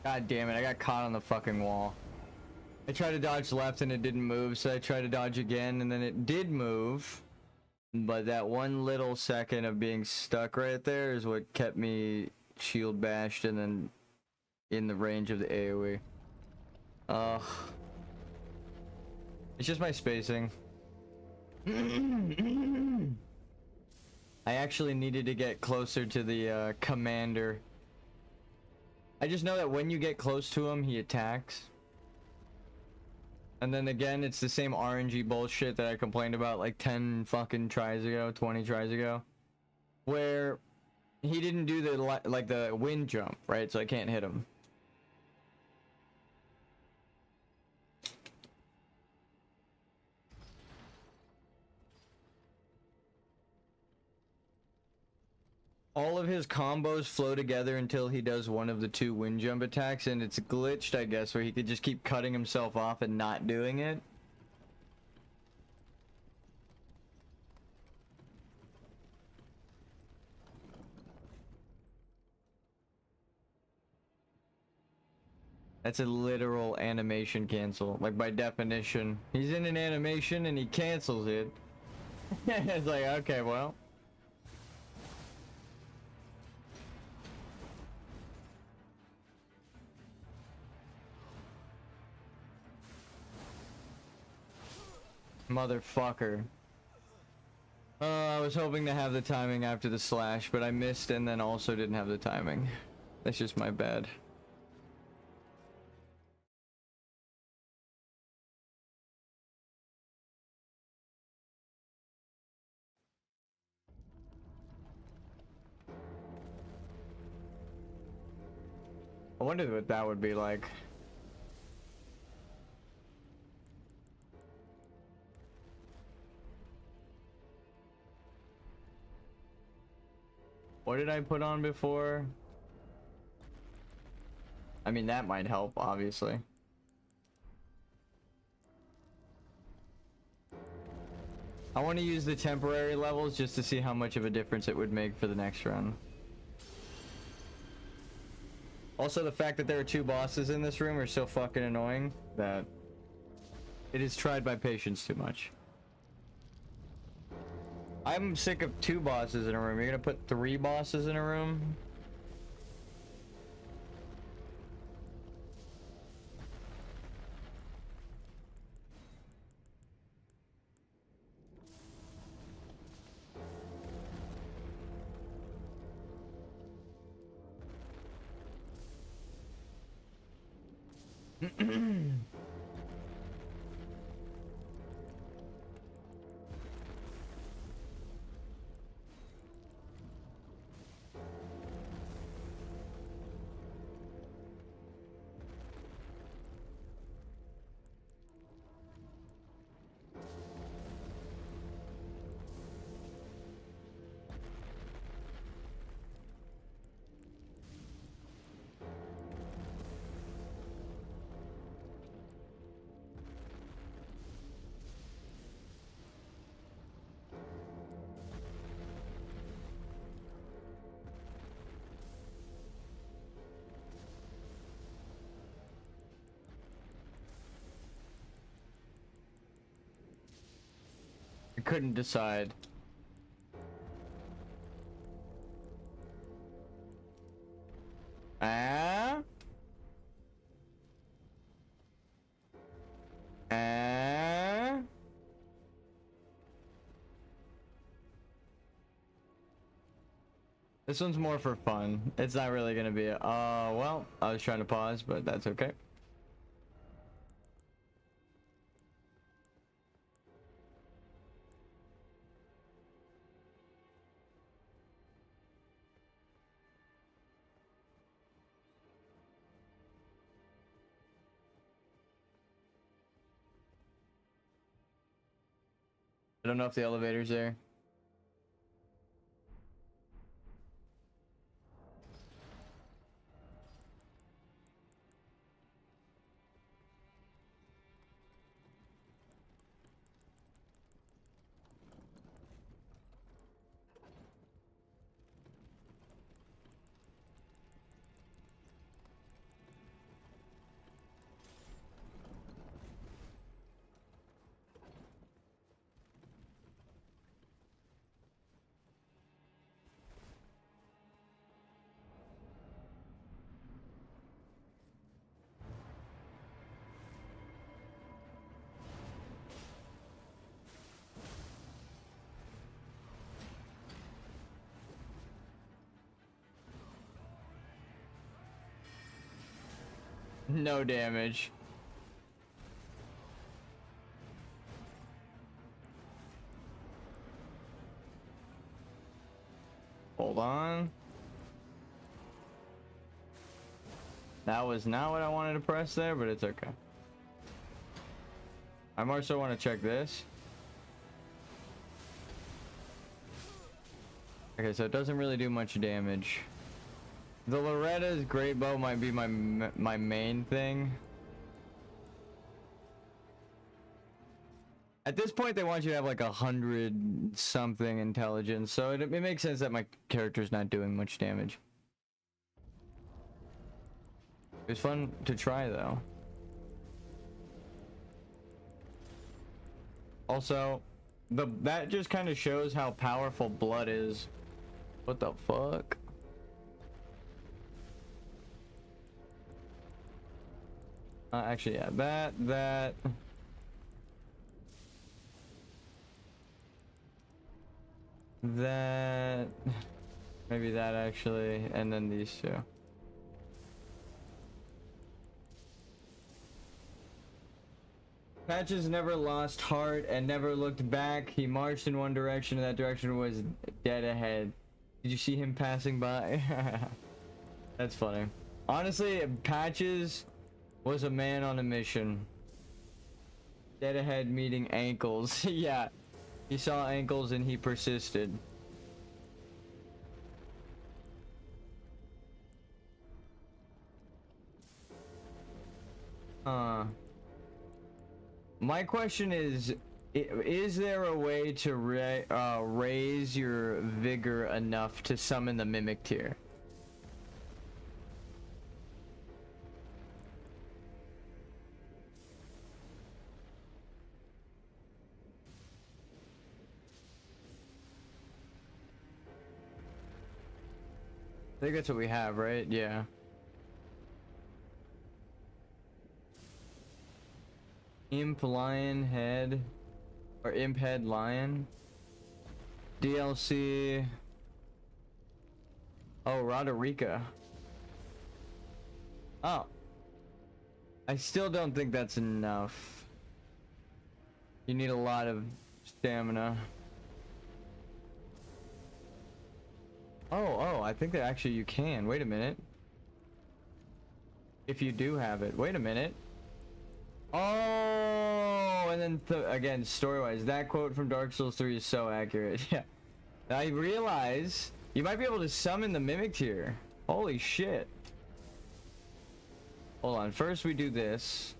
God damn it, I got caught on the fucking wall. I tried to dodge left and it didn't move, so I tried to dodge again and then it did move. But that one little second of being stuck right there is what kept me shield bashed and then in the range of the AoE. Ugh. It's just my spacing. I actually needed to get closer to the commander. I just know that when you get close to him, he attacks. And then again, it's the same RNG bullshit that I complained about like 10 fucking tries ago, 20 tries ago. Where he didn't do the like the wind jump, right? So I can't hit him. all of his combos flow together until he does one of the two wind jump attacks, and it's glitched, I guess, where he could just keep cutting himself off and not doing it. That's a literal animation cancel. Like, by definition. He's in an animation and he cancels it. It's like, okay, well. Motherfucker. I was hoping to have the timing after the slash, but I missed and then also didn't have the timing. That's just my bad. I wonder what that would be like. What did I put on before? I mean, that might help, obviously. I want to use the temporary levels just to see how much of a difference it would make for the next run. Also, the fact that there are two bosses in this room are so fucking annoying that it is tried my patience too much. I'm sick of two bosses in a room. You're gonna put three bosses in a room? I couldn't decide. Ah? Ah? This one's more for fun. It's not really gonna be a, well, I was trying to pause, but that's okay. I don't know if the elevator's there. No damage. Hold on. That was not what I wanted to press there, but it's okay. I also want to check this. Okay, so it doesn't really do much damage. The Loretta's great bow might be my main thing. At this point, they want you to have like 100 something intelligence, so it makes sense that my character's not doing much damage. It was fun to try though. Also, that just kind of shows how powerful blood is. What the fuck? Actually, yeah, that. Maybe that actually, and then these two. Patches never lost heart and never looked back. He marched in one direction, and that direction was dead ahead. Did you see him passing by? That's funny. Honestly, Patches was a man on a mission. Dead ahead meeting ankles. Yeah, he saw ankles and he persisted. My question is there a way to raise your vigor enough to summon the mimic tier? I think that's what we have, right? Yeah. Imp Lion Head or Imp Head Lion DLC. Oh, Roderica. Oh, I still don't think that's enough. You need a lot of stamina. Oh, I think that actually you can. Wait a minute. If you do have it. Wait a minute. Oh, and then again, story-wise, that quote from Dark Souls 3 is so accurate. Yeah. I realize you might be able to summon the mimic tier. Holy shit. Hold on. First we do this.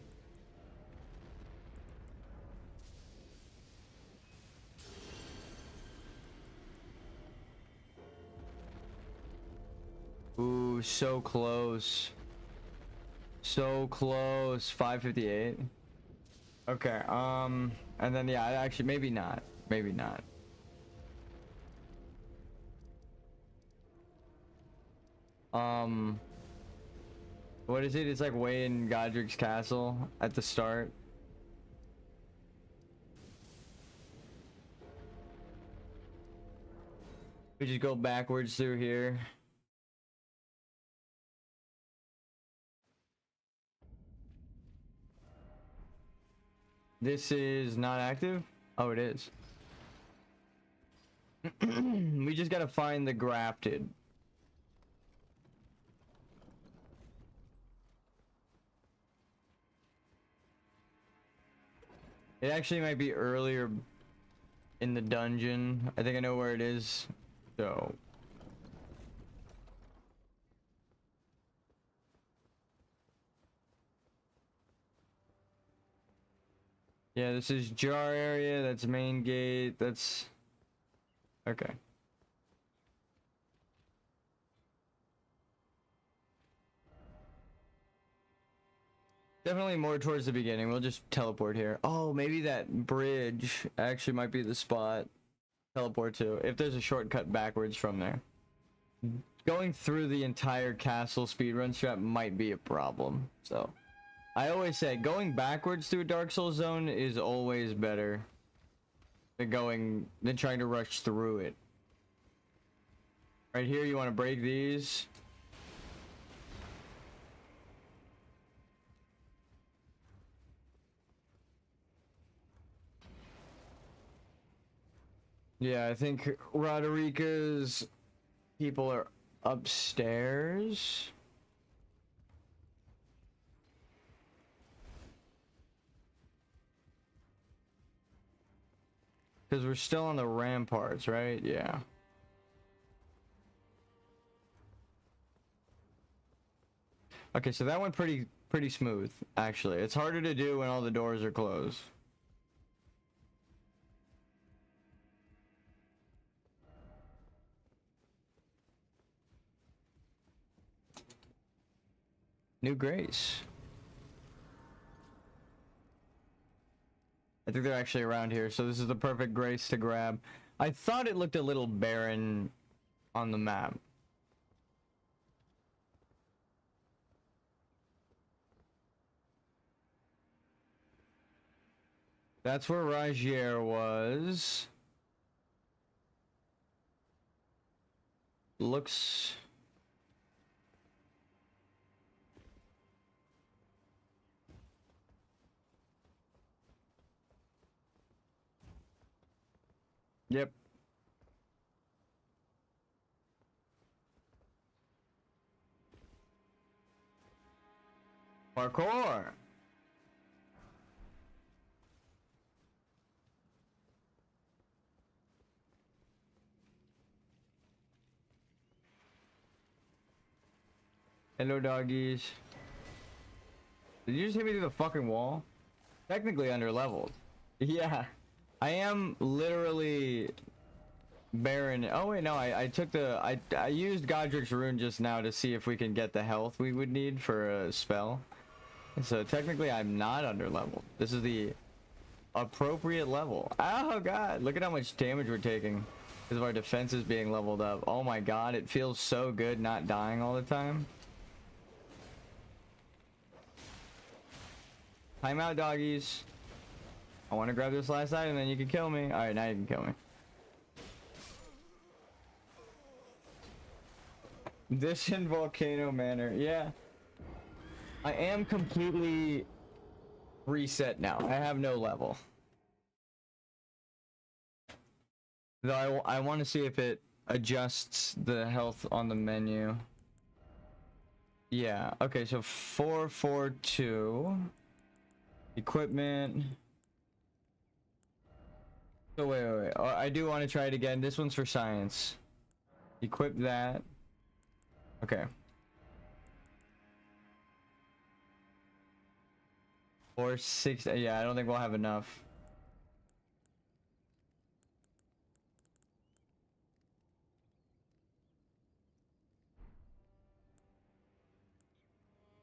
Ooh, so close. So close. 558. Okay, and then yeah, actually maybe not. Maybe not. What is it? It's like way in Godric's castle at the start. We just go backwards through here. This is not active? Oh, it is. We just gotta find the grafted. It actually might be earlier in the dungeon. I think I know where it is. So. Yeah, this is jar area. That's main gate. That's okay. Definitely more towards the beginning. We'll just teleport here. Oh, maybe that bridge actually might be the spot. Teleport to, if there's a shortcut backwards from there. Going through the entire castle speedrun strat might be a problem. So, I always say going backwards through a Dark Souls zone is always better than trying to rush through it. Right here, you want to break these. Yeah, I think Roderica's people are upstairs. Because we're still on the ramparts, right? Yeah. Okay, so that went pretty smooth, actually. It's harder to do when all the doors are closed. New Grace. I think they're actually around here, so this is the perfect Grace to grab. I thought it looked a little barren on the map. That's where Rajier was. Looks... Yep. Parkour! Hello, doggies. Did you just hit me through the fucking wall? Technically underleveled. Yeah. I am literally barren. Oh wait, no, I took the... I used Godric's rune just now to see if we can get the health we would need for a spell. So technically I'm not underleveled. This is the appropriate level. Oh god, look at how much damage we're taking because of our defenses being leveled up. Oh my god, it feels so good not dying all the time. Time out, doggies. I want to grab this last item, then you can kill me. Alright, now you can kill me. Distant Volcano Manor. Yeah. I am completely reset now. I have no level. Though I want to see if it adjusts the health on the menu. Yeah. Okay, so 442. Equipment. So wait. Oh, I do want to try it again. This one's for science. Equip that. Okay. 460. Yeah, I don't think we'll have enough.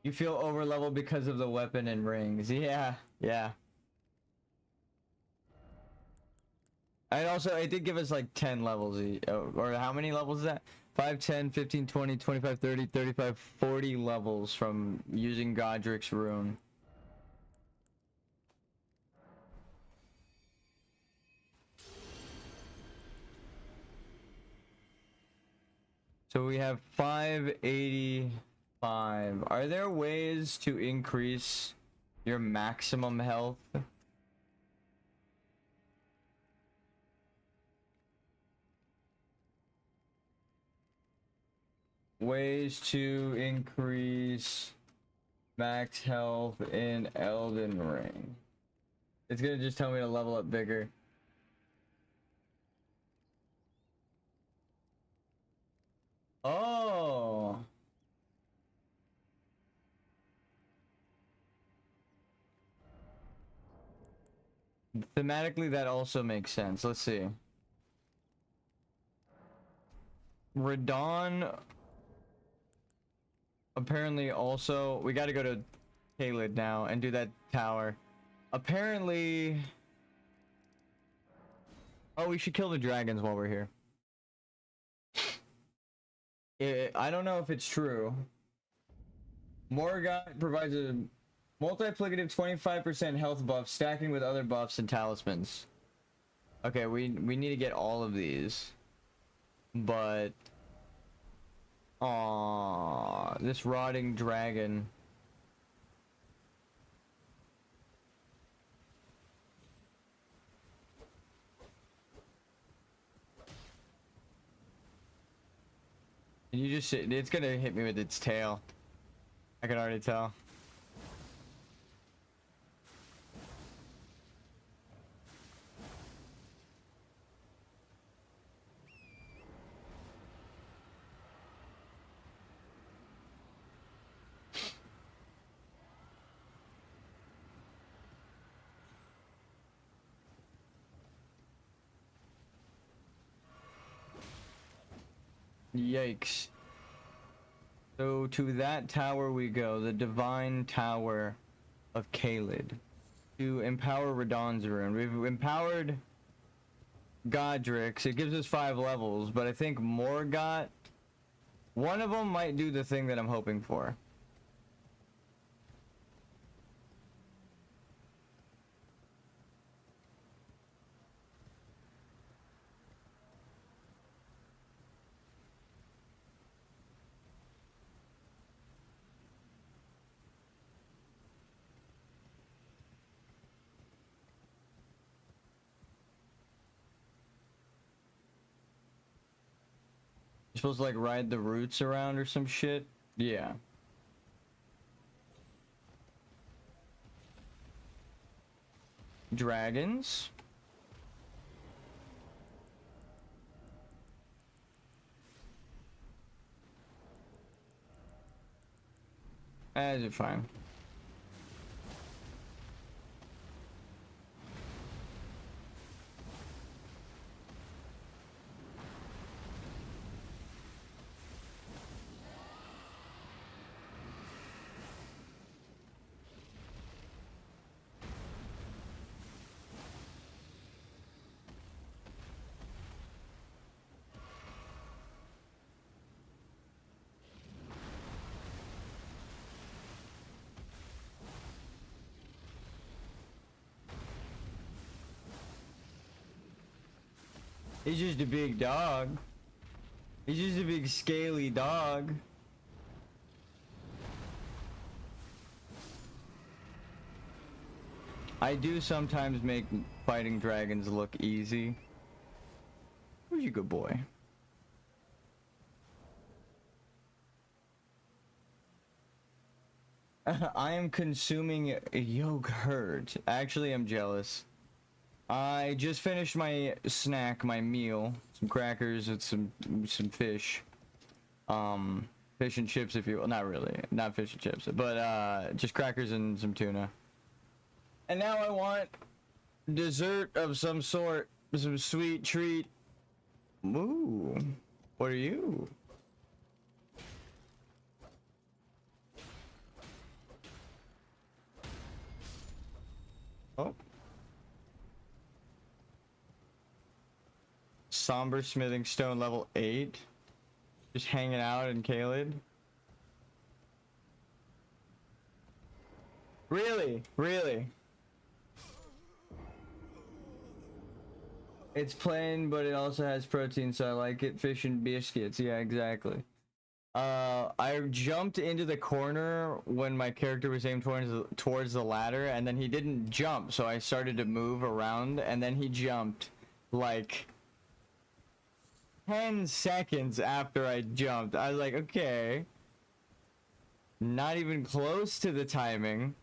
You feel over leveled because of the weapon and rings. Yeah, yeah. And also, it did give us like 10 levels. Or how many levels is that? 5, 10, 15, 20, 25, 30, 35, 40 levels from using Godric's rune. So we have 585. Are there ways to increase your maximum health? Ways to increase max health in Elden Ring. It's gonna just tell me to level up bigger. Oh. Thematically, that also makes sense. Let's see. Radon. Apparently also... We gotta go to Caelid now and do that tower. Apparently... Oh, we should kill the dragons while we're here. I don't know if it's true. Morgoth provides a multiplicative 25% health buff, stacking with other buffs and talismans. Okay, we need to get all of these. But... Aww, this rotting dragon. You just... It's gonna hit me with its tail. I can already tell. Yikes. So to that tower we go, the Divine Tower of Kaled, to empower Radahn's rune. We've empowered Godric's. It gives us 5 levels, but I think Morgott, one of them might do the thing that I'm hoping for. You're supposed to like ride the roots around or some shit? Yeah. Dragons. As it fine. He's just a big dog. He's just a big scaly dog. I do sometimes make fighting dragons look easy. Who's you good boy? I am consuming yogurt. Actually, I'm jealous. I just finished my snack, my meal. Some crackers with some fish. Fish and chips if you... Well, not really. Not fish and chips. But, just crackers and some tuna. And now I want dessert of some sort. Some sweet treat. Ooh. What are you? Oh. Somber smithing stone level 8. Just hanging out in Kaled. Really? Really? It's plain, but it also has protein, so I like it. Fish and biscuits. Yeah, exactly. I jumped into the corner when my character was aimed towards the ladder, and then he didn't jump, so I started to move around, and then he jumped like 10 seconds after I jumped. I was like, okay. Not even close to the timing.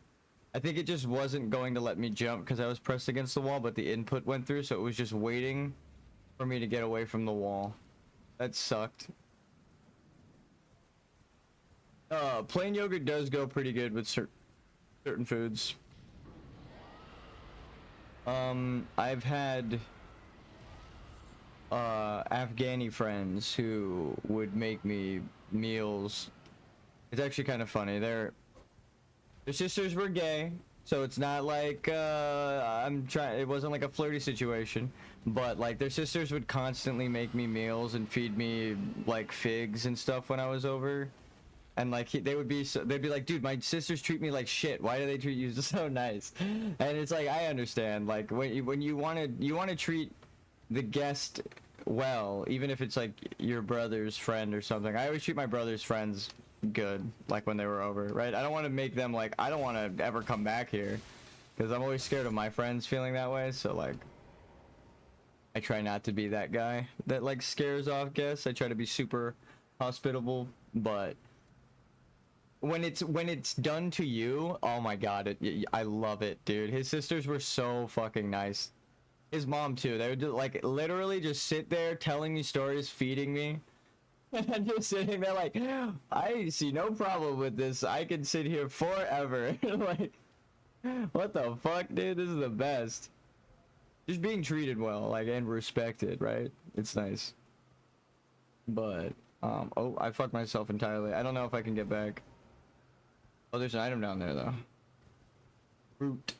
I think it just wasn't going to let me jump because I was pressed against the wall, but the input went through, so it was just waiting for me to get away from the wall. That sucked. Plain yogurt does go pretty good with certain foods. I've had Afghani friends who would make me meals. It's actually kind of funny. Their sisters were gay, so it's not like it wasn't like a flirty situation, but like their sisters would constantly make me meals and feed me like figs and stuff when I was over. And like they'd be like, dude, my sisters treat me like shit. Why do they treat you so nice? And it's like, I understand. Like when you want to treat the guest well, even if it's like your brother's friend or something. I always treat my brother's friends good, like when they were over, right? I don't want to make them like, I don't want to ever come back here, because I'm always scared of my friends feeling that way. So like, I try not to be that guy that like scares off guests. I try to be super hospitable, but when it's done to you, oh my god, I love it, dude. His sisters were so fucking nice. His mom too. They would like literally just sit there telling me stories, feeding me, and I'm just sitting there like, I see no problem with this. I can sit here forever. Like, what the fuck, dude? This is the best. Just being treated well, like, and respected, right? It's nice. But Oh, I fucked myself entirely. I don't know if I can get back. Oh, there's an item down there though. Fruit.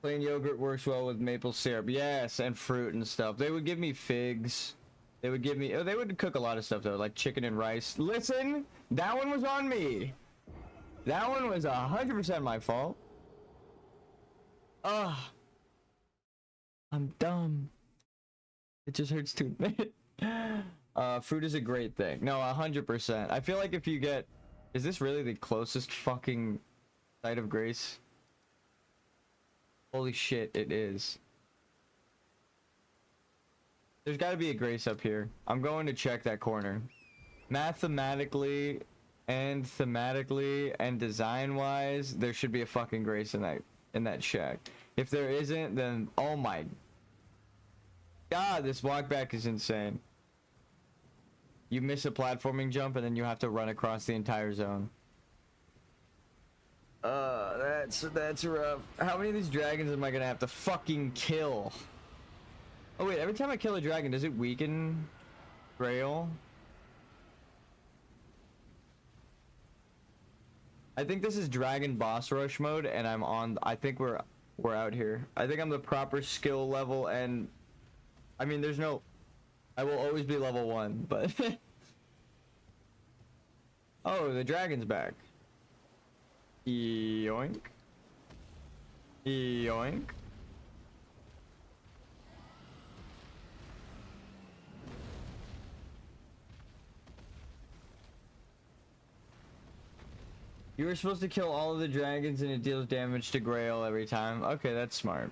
Plain yogurt works well with maple syrup. Yes, and fruit and stuff. They would give me figs. They would give me... Oh, they would cook a lot of stuff though, like chicken and rice. Listen, that one was on me. That one was 100% my fault. Ugh. I'm dumb. It just hurts to admit. Fruit is a great thing. No, 100%. I feel like if you get... Is this really the closest fucking site of grace? Holy shit, it is. There's got to be a grace up here. I'm going to check that corner. Mathematically and thematically and design-wise, there should be a fucking grace in that shack. If there isn't, then oh my god, this walk back is insane. You miss a platforming jump and then you have to run across the entire zone. That's rough. How many of these dragons am I gonna have to fucking kill? Oh wait, every time I kill a dragon, does it weaken Grail? I think this is dragon boss rush mode, and I'm on. I think we're out here. I think I'm the proper skill level, and I mean, there's no. I will always be level 1, but oh, the dragon's back. Yoink. Yoink. You were supposed to kill all of the dragons and it deals damage to Grail every time. Okay, that's smart.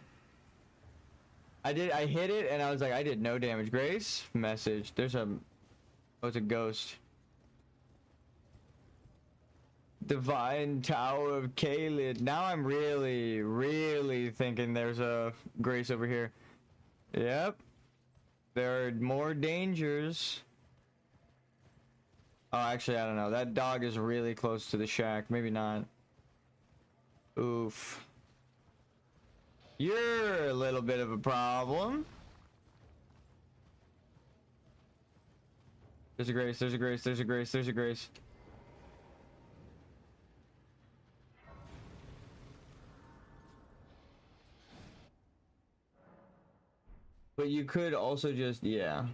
I hit it and I was like, I did no damage. Grace? Message. There's a... Oh, it's a ghost. Divine Tower of Kaled. Now I'm really thinking there's a Grace over here. Yep. There are more dangers. Oh, actually, I don't know. That dog is really close to the shack. Maybe not. Oof. You're a little bit of a problem. There's a grace, there's a grace, there's a grace, there's a grace. But you could also just, yeah.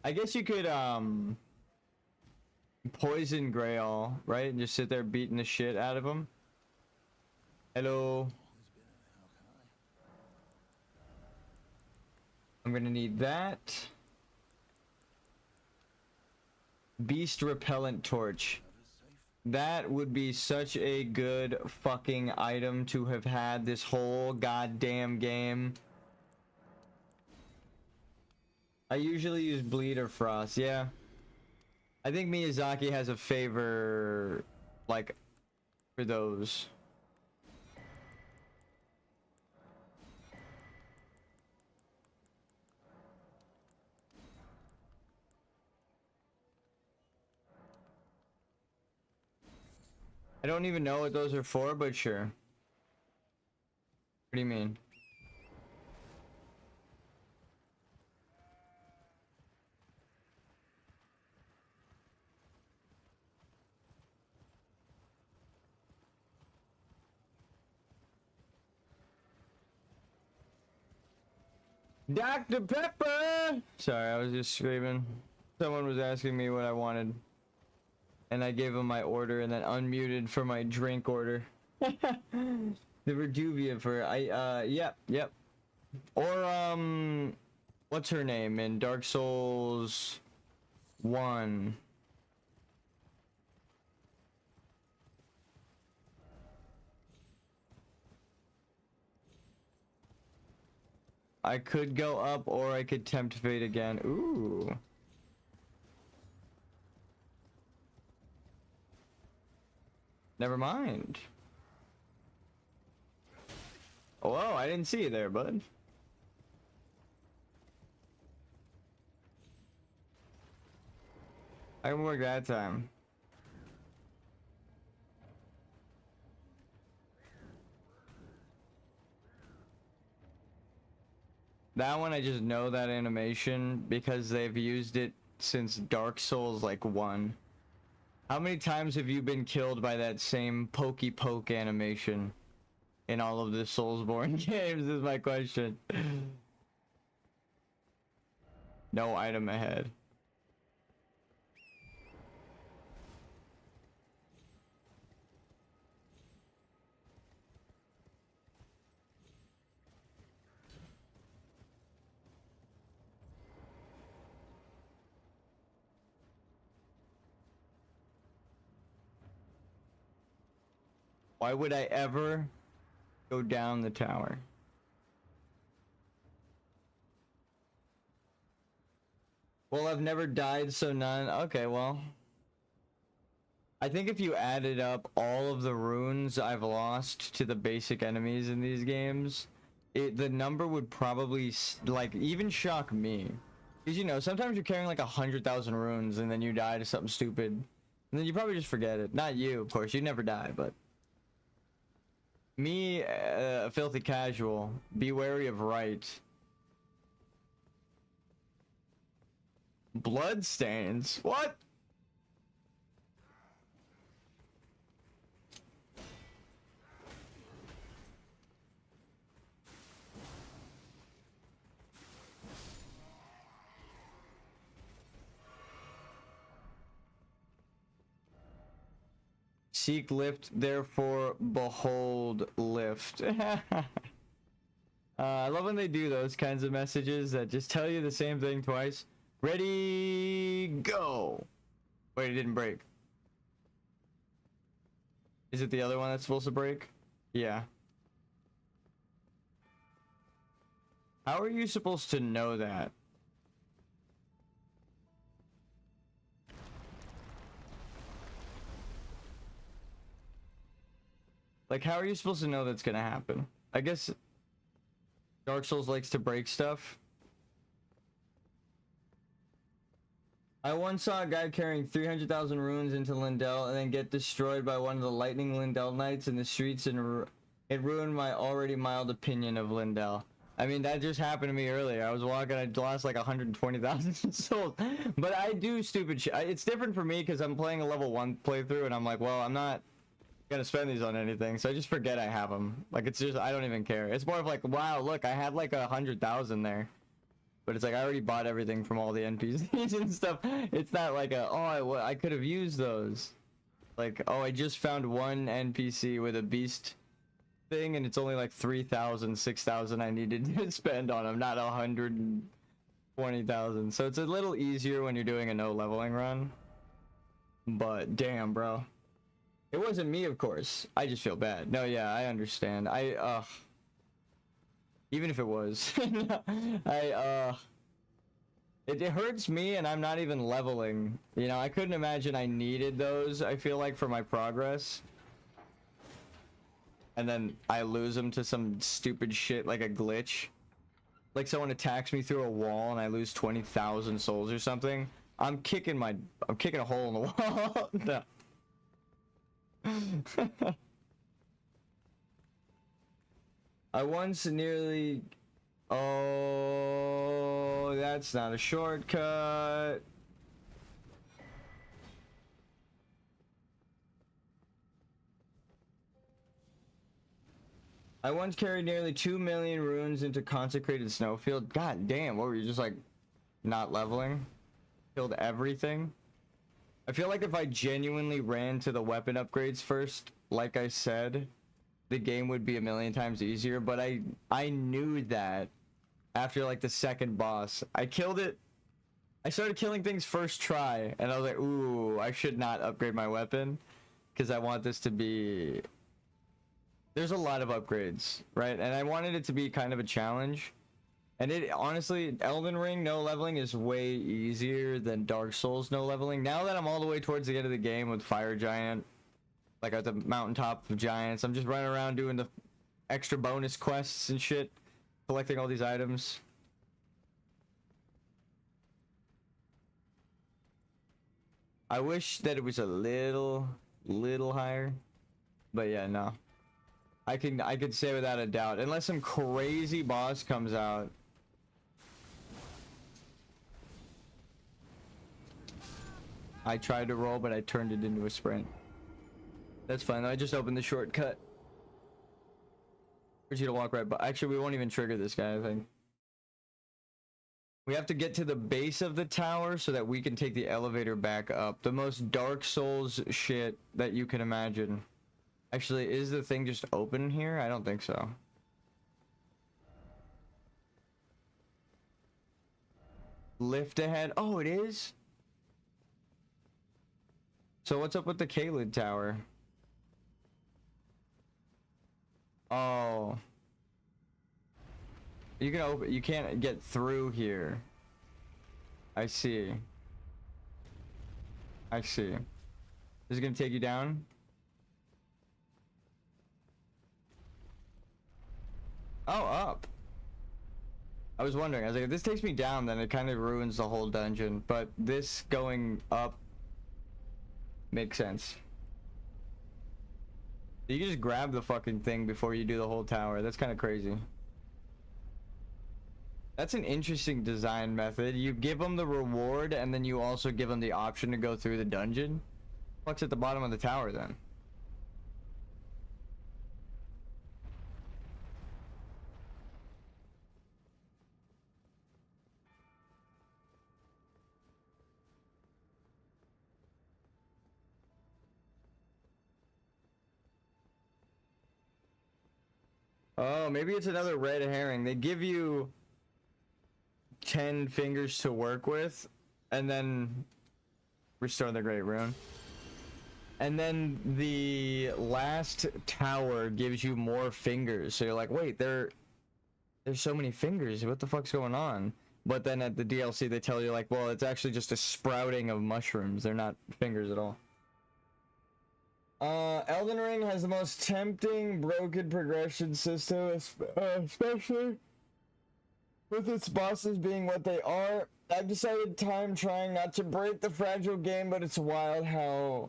I guess you could, poison Grail, right? And just sit there beating the shit out of him. Hello. I'm gonna need that. Beast repellent torch. That would be such a good fucking item to have had this whole goddamn game. I usually use bleed or frost, yeah. I think Miyazaki has a favor, like, for those. I don't even know what those are for, but sure. What do you mean? Dr. Pepper! Sorry, I was just screaming. Someone was asking me what I wanted. And I gave him my order and then unmuted for my drink order. The Reduvia for yep. Or what's her name in Dark Souls 1? I could go up or I could tempt fate again. Ooh. Never mind. Oh, whoa, I didn't see you there, bud. I can work that time. That one, I just know that animation because they've used it since Dark Souls like 1. How many times have you been killed by that same pokey poke animation in all of the Soulsborne games is my question. No item ahead. Why would I ever go down the tower? Well, I've never died, so none. Okay, well. I think if you added up all of the runes I've lost to the basic enemies in these games, the number would probably, like, even shock me. Because, you know, sometimes you're carrying like 100,000 runes and then you die to something stupid. And then you probably just forget it. Not you, of course. You never die, but... Me, a filthy casual, be wary of right. Bloodstains? What? Seek lift, therefore behold lift. I love when they do those kinds of messages that just tell you the same thing twice. Ready, go. Wait, it didn't break. Is it the other one that's supposed to break? Yeah. How are you supposed to know that? Like, how are you supposed to know that's gonna happen? I guess Dark Souls likes to break stuff. I once saw a guy carrying 300,000 runes into Lindell and then get destroyed by one of the lightning Lindell knights in the streets, and it ruined my already mild opinion of Lindell. I mean, that just happened to me earlier. I was walking, I lost like 120,000 souls. But I do stupid shit. It's different for me because I'm playing a level 1 playthrough and I'm like, well, I'm not gonna spend these on anything, so I just forget I have them. Like, it's just, I don't even care. It's more of like, wow, look, I had like 100,000 there, but it's like I already bought everything from all the NPCs and stuff. It's not like a, oh, I could have used those. Like, oh, I just found one NPC with a beast thing and it's only like 3,000, 6,000 I needed to spend on them, not 120,000. So it's a little easier when you're doing a no leveling run. But damn, bro. It wasn't me, of course. I just feel bad. No, yeah, I understand. Even if it was, it hurts me, and I'm not even leveling. You know, I couldn't imagine I needed those, I feel like, for my progress. And then I lose them to some stupid shit like a glitch. Like someone attacks me through a wall and I lose 20,000 souls or something. I'm kicking a hole in the wall. No. I once nearly... Oh, that's not a shortcut. I once carried nearly 2 million runes into consecrated snowfield. God damn, what were you, just like not leveling? Killed everything? I feel like if I genuinely ran to the weapon upgrades first, like I said, the game would be a million times easier, but I knew that after like the second boss. I killed it. I started killing things first try, and I was like, ooh, I should not upgrade my weapon, because I want this to be... There's a lot of upgrades, right? And I wanted it to be kind of a challenge. And it, honestly, Elden Ring no leveling is way easier than Dark Souls no leveling. Now that I'm all the way towards the end of the game with Fire Giant, like at the mountaintop of giants, I'm just running around doing the extra bonus quests and shit, collecting all these items. I wish that it was a little higher, but yeah, no. I could say without a doubt, unless some crazy boss comes out. I tried to roll, but I turned it into a sprint. That's fine. I just opened the shortcut. For you to walk right by. Actually, we won't even trigger this guy, I think. We have to get to the base of the tower so that we can take the elevator back up. The most Dark Souls shit that you can imagine. Actually, is the thing just open here? I don't think so. Lift ahead. Oh, it is? So what's up with the Kaled Tower? Oh. You can open, you can't get through here. I see. I see. This is gonna take you down? Oh, up. I was wondering, I was like, if this takes me down, then it kind of ruins the whole dungeon. But this going up makes sense. You can just grab the fucking thing before you do the whole tower. That's kind of crazy. That's an interesting design method. You give them the reward, and then you also give them the option to go through the dungeon. What's at the bottom of the tower, then? Oh, maybe it's another red herring. They give you 10 fingers to work with, and then restore the Great Rune. And then the last tower gives you more fingers. So you're like, wait, there's so many fingers. What the fuck's going on? But then at the DLC, they tell you, like, well, it's actually just a sprouting of mushrooms. They're not fingers at all. Elden Ring has the most tempting broken progression system, especially with its bosses being what they are. I've decided time trying not to break the fragile game, but it's wild how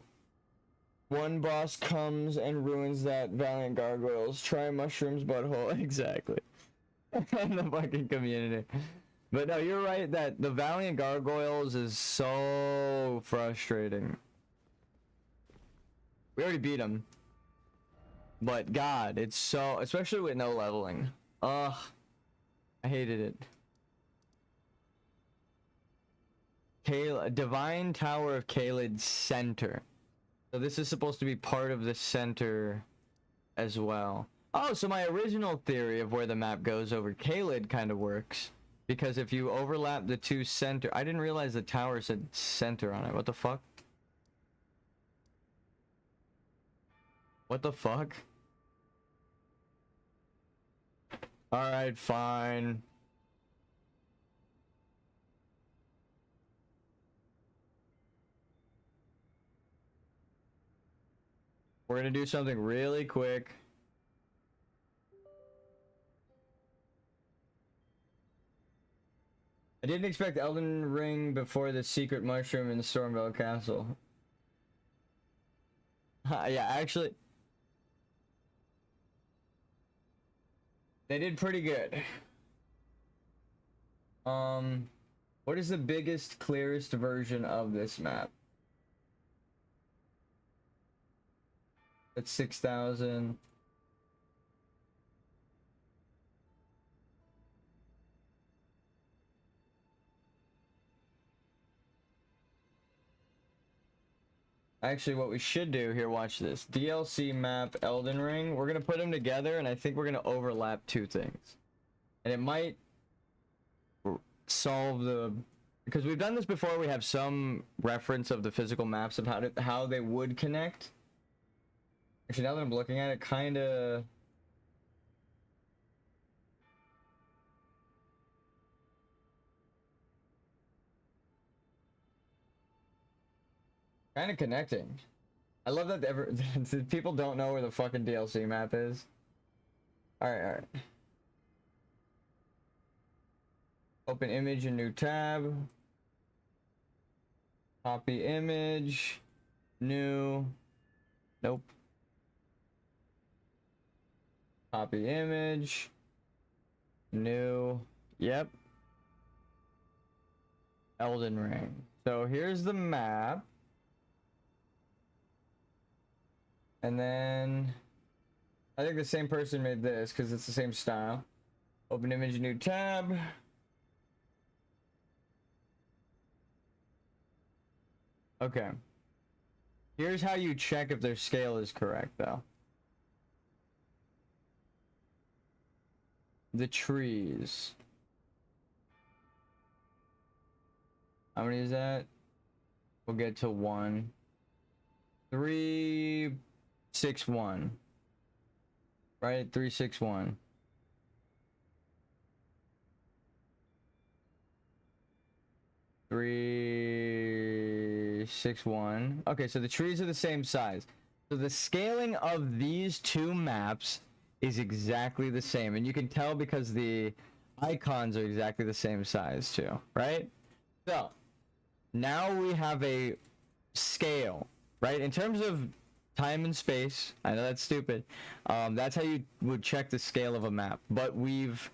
one boss comes and ruins that. Valiant Gargoyles. Try mushrooms butthole. Exactly. And the fucking community. But no, you're right that the Valiant Gargoyles is so frustrating. We already beat him. But God, it's so, especially with no leveling. Ugh. I hated it. Divine Tower of Kaled Center. So this is supposed to be part of the center as well. Oh, so my original theory of where the map goes over Kaled kind of works. Because if you overlap the two center... I didn't realize the tower said center on it. What the fuck? What the fuck? Alright, fine. We're gonna do something really quick. I didn't expect Elden Ring before the secret mushroom in Stormvale Castle. Yeah, actually... They did pretty good. What is the biggest, clearest version of this map? It's 6,000. Actually, what we should do here, watch this. DLC map, Elden Ring. We're gonna put them together, and I think we're gonna overlap two things. And it might solve the... Because we've done this before, we have some reference of the physical maps of how they would connect. Actually, now that I'm looking at it, kinda... Kinda connecting. I love that people don't know where the fucking DLC map is. Alright, alright. Open image, a new tab. Copy image. New. Nope. Copy image. New. Yep. Elden Ring. So here's the map. And then I think the same person made this because it's the same style. Open image, new tab. Okay. Here's how you check if their scale is correct, though. The trees. How many is that? We'll get to 1. 3, 6, 1. Right? 3, 6, 1. Three, 6, 1. Okay, so the trees are the same size. So the scaling of these two maps is exactly the same. And you can tell because the icons are exactly the same size too, right? So now we have a scale, right? In terms of time and space, I know that's stupid. That's how you would check the scale of a map. But we've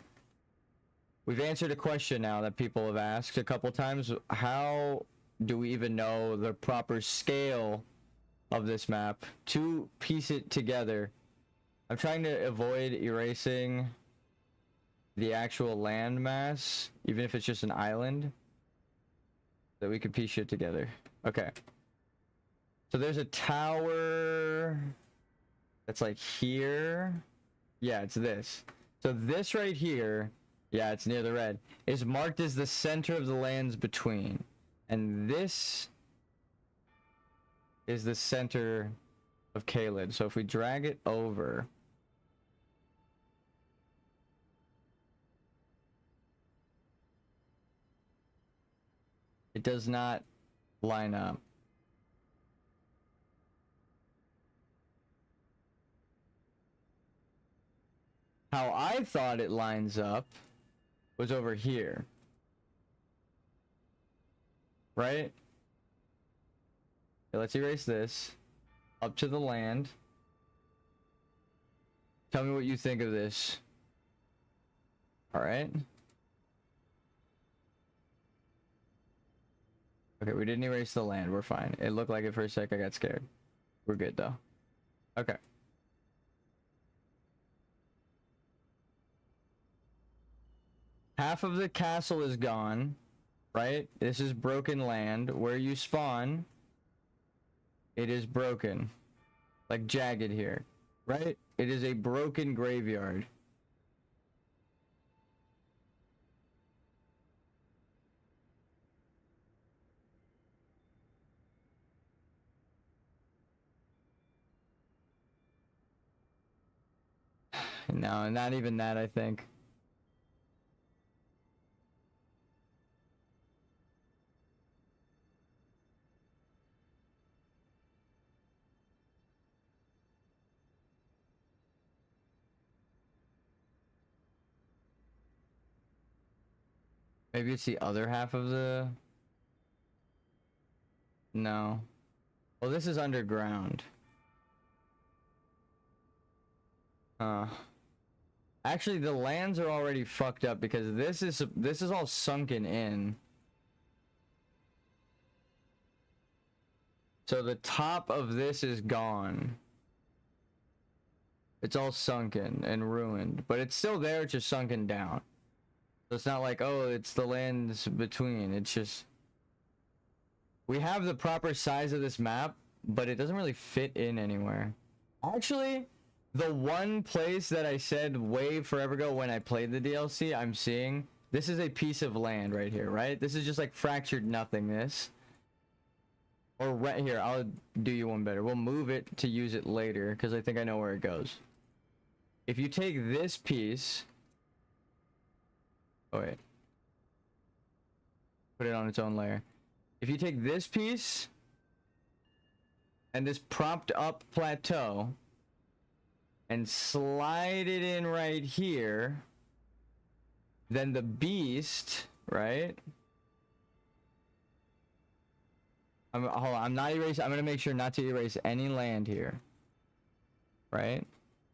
answered a question now that people have asked a couple times. How do we even know the proper scale of this map to piece it together? I'm trying to avoid erasing the actual land mass, even if it's just an island, that we could piece shit together. Okay. So there's a tower that's like here. Yeah, it's this. So this right here, yeah, it's near the red, is marked as the center of the lands between. And this is the center of Caelid. So if we drag it over, it does not line up. How I thought it lines up was over here. Right? Okay, let's erase this. Up to the land. Tell me what you think of this. Alright. Okay, we didn't erase the land. We're fine. It looked like it for a sec. I got scared. We're good though. Okay. Half of the castle is gone, right? This is broken land. Where you spawn, it is broken. Like jagged here, right? It is a broken graveyard. No, not even that, I think. Maybe it's the other half of the... No. Well, this is underground. Actually, the lands are already fucked up because this is all sunken in. So the top of this is gone. It's all sunken and ruined, but it's still there, it's just sunken down. So it's not like, oh, it's the lands between. It's just... We have the proper size of this map, but it doesn't really fit in anywhere. Actually, the one place that I said way forever ago when I played the DLC, I'm seeing... This is a piece of land right here, right? This is just like fractured nothingness. Or right here, I'll do you one better. We'll move it to use it later, because I think I know where it goes. If you take this piece... Oh, wait. Put it on its own layer. If you take this piece... and this propped up plateau... and slide it in right here... then the beast, right? Hold on, I'm not erasing. I'm gonna make sure not to erase any land here. Right?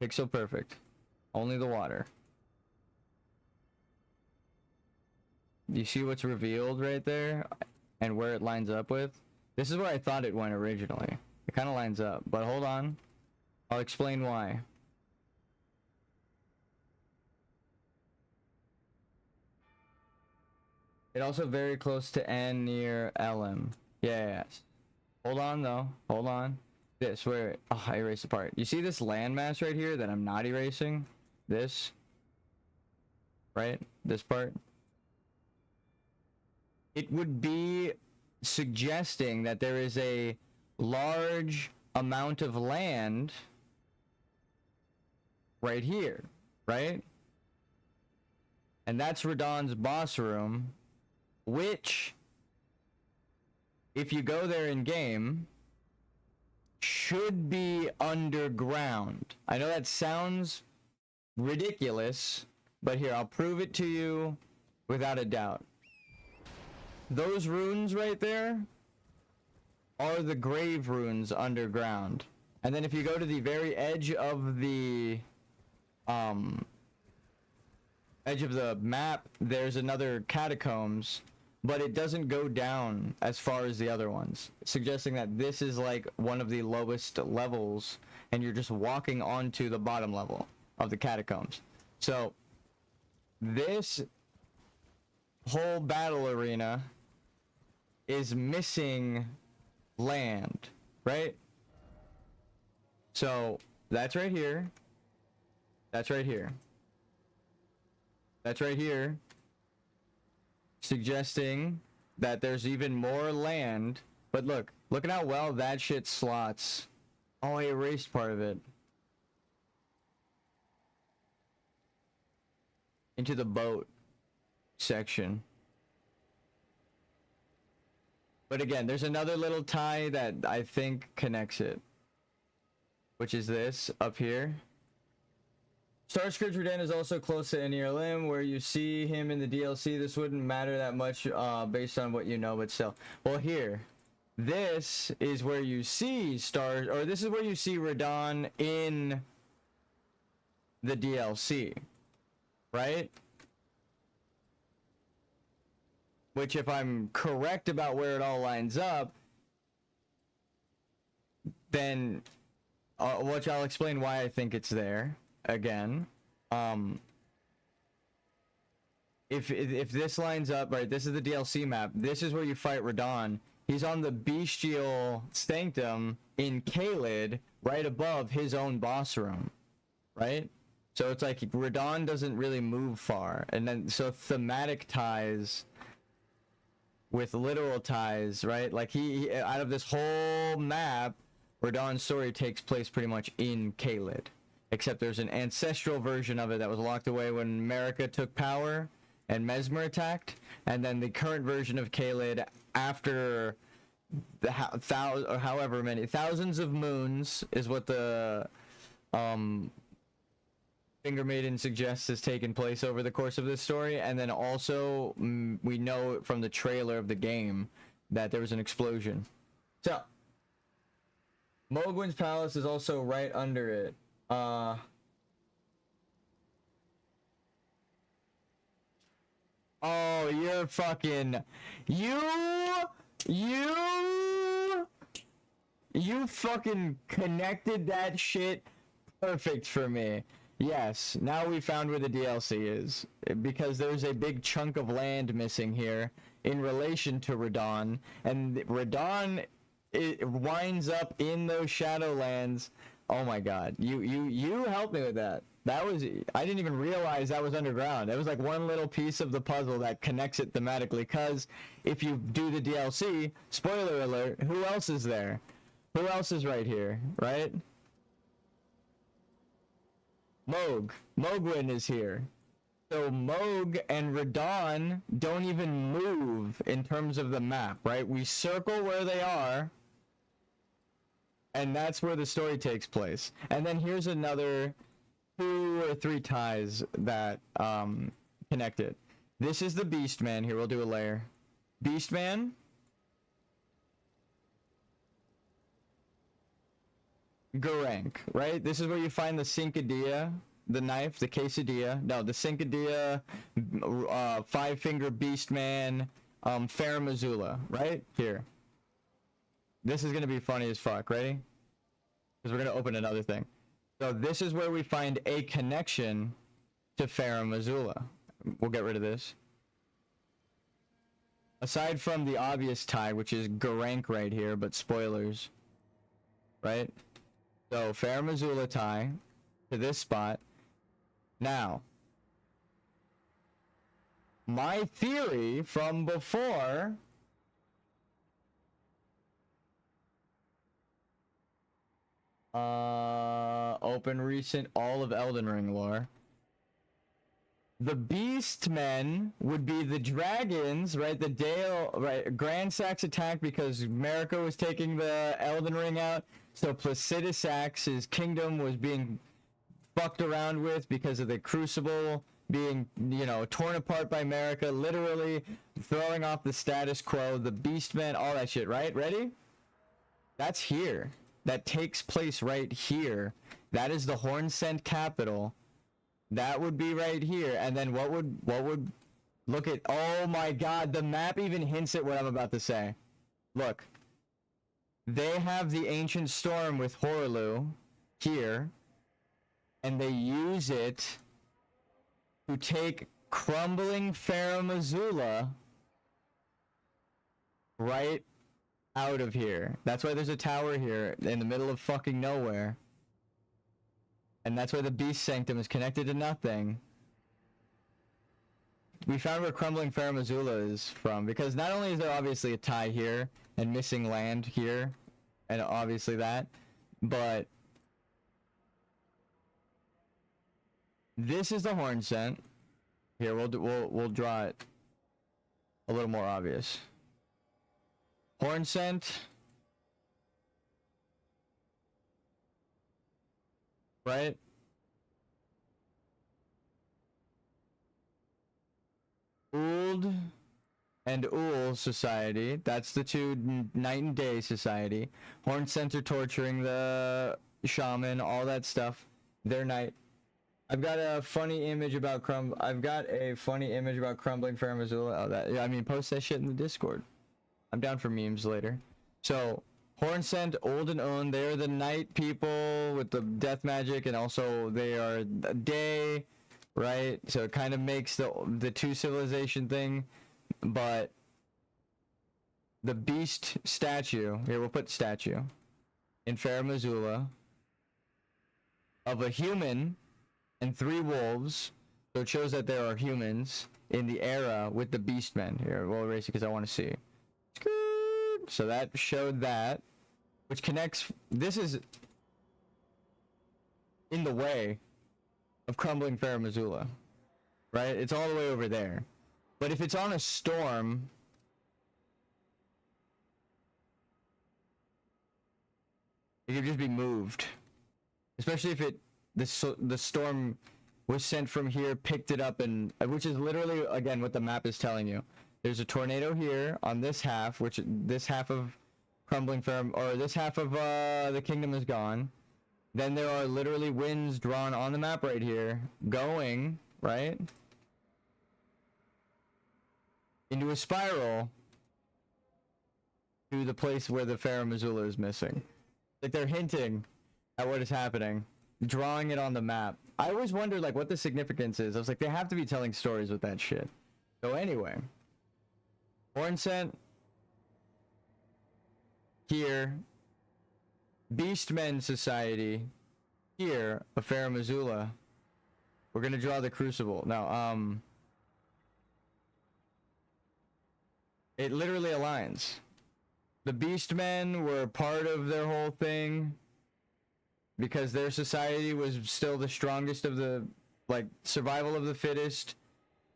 Pixel perfect. Only the water. You see what's revealed right there? And where it lines up with? This is where I thought it went originally. It kind of lines up, but hold on. I'll explain why. It also very close to N near LM. Yes. Hold on though. Hold on. This where I erased the part. You see this landmass right here that I'm not erasing? This. Right? This part. It would be suggesting that there is a large amount of land right here, right? And that's Radahn's boss room, which, if you go there in game, should be underground. I know that sounds ridiculous, but here, I'll prove it to you without a doubt. Those runes right there are the grave runes underground. And then if you go to the very edge of the map, there's another catacombs, but it doesn't go down as far as the other ones, suggesting that this is like one of the lowest levels and you're just walking onto the bottom level of the catacombs. So this whole battle arena is missing land, right? So that's right here. That's right here. That's right here. Suggesting that there's even more land. But look at how well that shit slots. Oh, I erased part of it. Into the boat section. But again, there's another little tie that I think connects it, which is this up here. Starscourge Redan is also close to Anir Lim, where you see him in the DLC. This wouldn't matter that much based on what you know, but still. Well, here, this is where you see this is where you see Radahn in the DLC, right? Which, if I'm correct about where it all lines up, then which I'll explain why I think it's there again. If this lines up, right, this is the DLC map. This is where you fight Radahn. He's on the bestial sanctum in Caelid, right above his own boss room, right? So it's like Radahn doesn't really move far, and then so thematic ties with literal ties, right? Like he out of this whole map, Radahn's story takes place pretty much in Caelid, except there's an ancestral version of it that was locked away when Marika took power and Mesmer attacked, and then the current version of Caelid after the however many thousands of moons is what the Finger Maiden suggests has taken place over the course of this story. And then also we know from the trailer of the game that there was an explosion. So Mogwin's palace is also right under it. Oh, you're fucking you fucking connected that shit perfect for me. Yes, now we found where the DLC is, because there's a big chunk of land missing here in relation to Radahn, and Radahn, it winds up in those Shadowlands. Oh my god, you helped me with that. That was, I didn't even realize that was underground. That was like one little piece of the puzzle that connects it thematically, because if you do the DLC, spoiler alert, who else is there? Who else is right here, right? Mogwin is here. So Mog and Radahn don't even move in terms of the map, right? We circle where they are, and that's where the story takes place. And then here's another 2 or 3 ties that connect it. This is the Beastman. Here, we'll do a layer. Beastman. Gorank, right? This is where you find the Cincadilla, the knife, the quesadilla. No, the Cincadilla, 5-finger Beastman, Faramazula, right? Here. This is gonna be funny as fuck. Ready? Because we're gonna open another thing. So this is where we find a connection to Farum Azula. We'll get rid of this. Aside from the obvious tie, which is Garank right here, but spoilers. Right? So Farum Azula tie to this spot. Now, my theory from before open recent all of Elden Ring lore. The Beastmen would be the dragons, right? The Dale, right? Grand Sax attacked because Marika was taking the Elden Ring out. So Placidus Sax's kingdom was being fucked around with because of the Crucible being, you know, torn apart by Marika, literally throwing off the status quo, the Beastmen, all that shit, right? Ready? That's here. That takes place right here. That is the Hornsent capital. That would be right here. And then what would look at, oh my god, the map even hints at what I'm about to say. Look. They have the Ancient Storm with Horlu here, and they use it to take crumbling Farum Azula right out of here. That's why there's a tower here in the middle of fucking nowhere. And that's why the Beast Sanctum is connected to nothing. We found where crumbling Farum Azula is from, because not only is there obviously a tie here and missing land here, and obviously that, but this is the Hornsent. Here, we'll draw it a little more obvious. Hornsent. Right? Uld and Ul society. That's the two night and day society. Hornsent are torturing the shaman, all that stuff. They're night. I've got a funny image about crumbling Farum Azula. Oh, that, I mean, post that shit in the Discord. I'm down for memes later. So, Hornsent, Uld and Un, they're the night people with the death magic, and also they are day, right? So it kind of makes the two civilization thing, but the beast statue, here we'll put statue, in Farum Azula, of a human and 3 wolves, so it shows that there are humans in the era with the beastmen. Here, we'll erase it because I want to see. So that showed that, which connects, this is in the way of crumbling Farum Azula, right? It's all the way over there. But if it's on a storm, it could just be moved. Especially if the storm was sent from here, picked it up, and which is literally, again, what the map is telling you. There's a tornado here on this half, which this half of crumbling Farum, or this half of the kingdom is gone. Then there are literally winds drawn on the map right here, going, right, into a spiral to the place where the Farum Azula is missing. Like, they're hinting at what is happening, drawing it on the map. I always wondered, like, what the significance is. I was like, they have to be telling stories with that shit. So anyway, Hornsent here, Beastmen Society here, of Farum Azula. We're gonna draw the Crucible now. It literally aligns. The Beastmen were part of their whole thing because their society was still the strongest of the, like, survival of the fittest.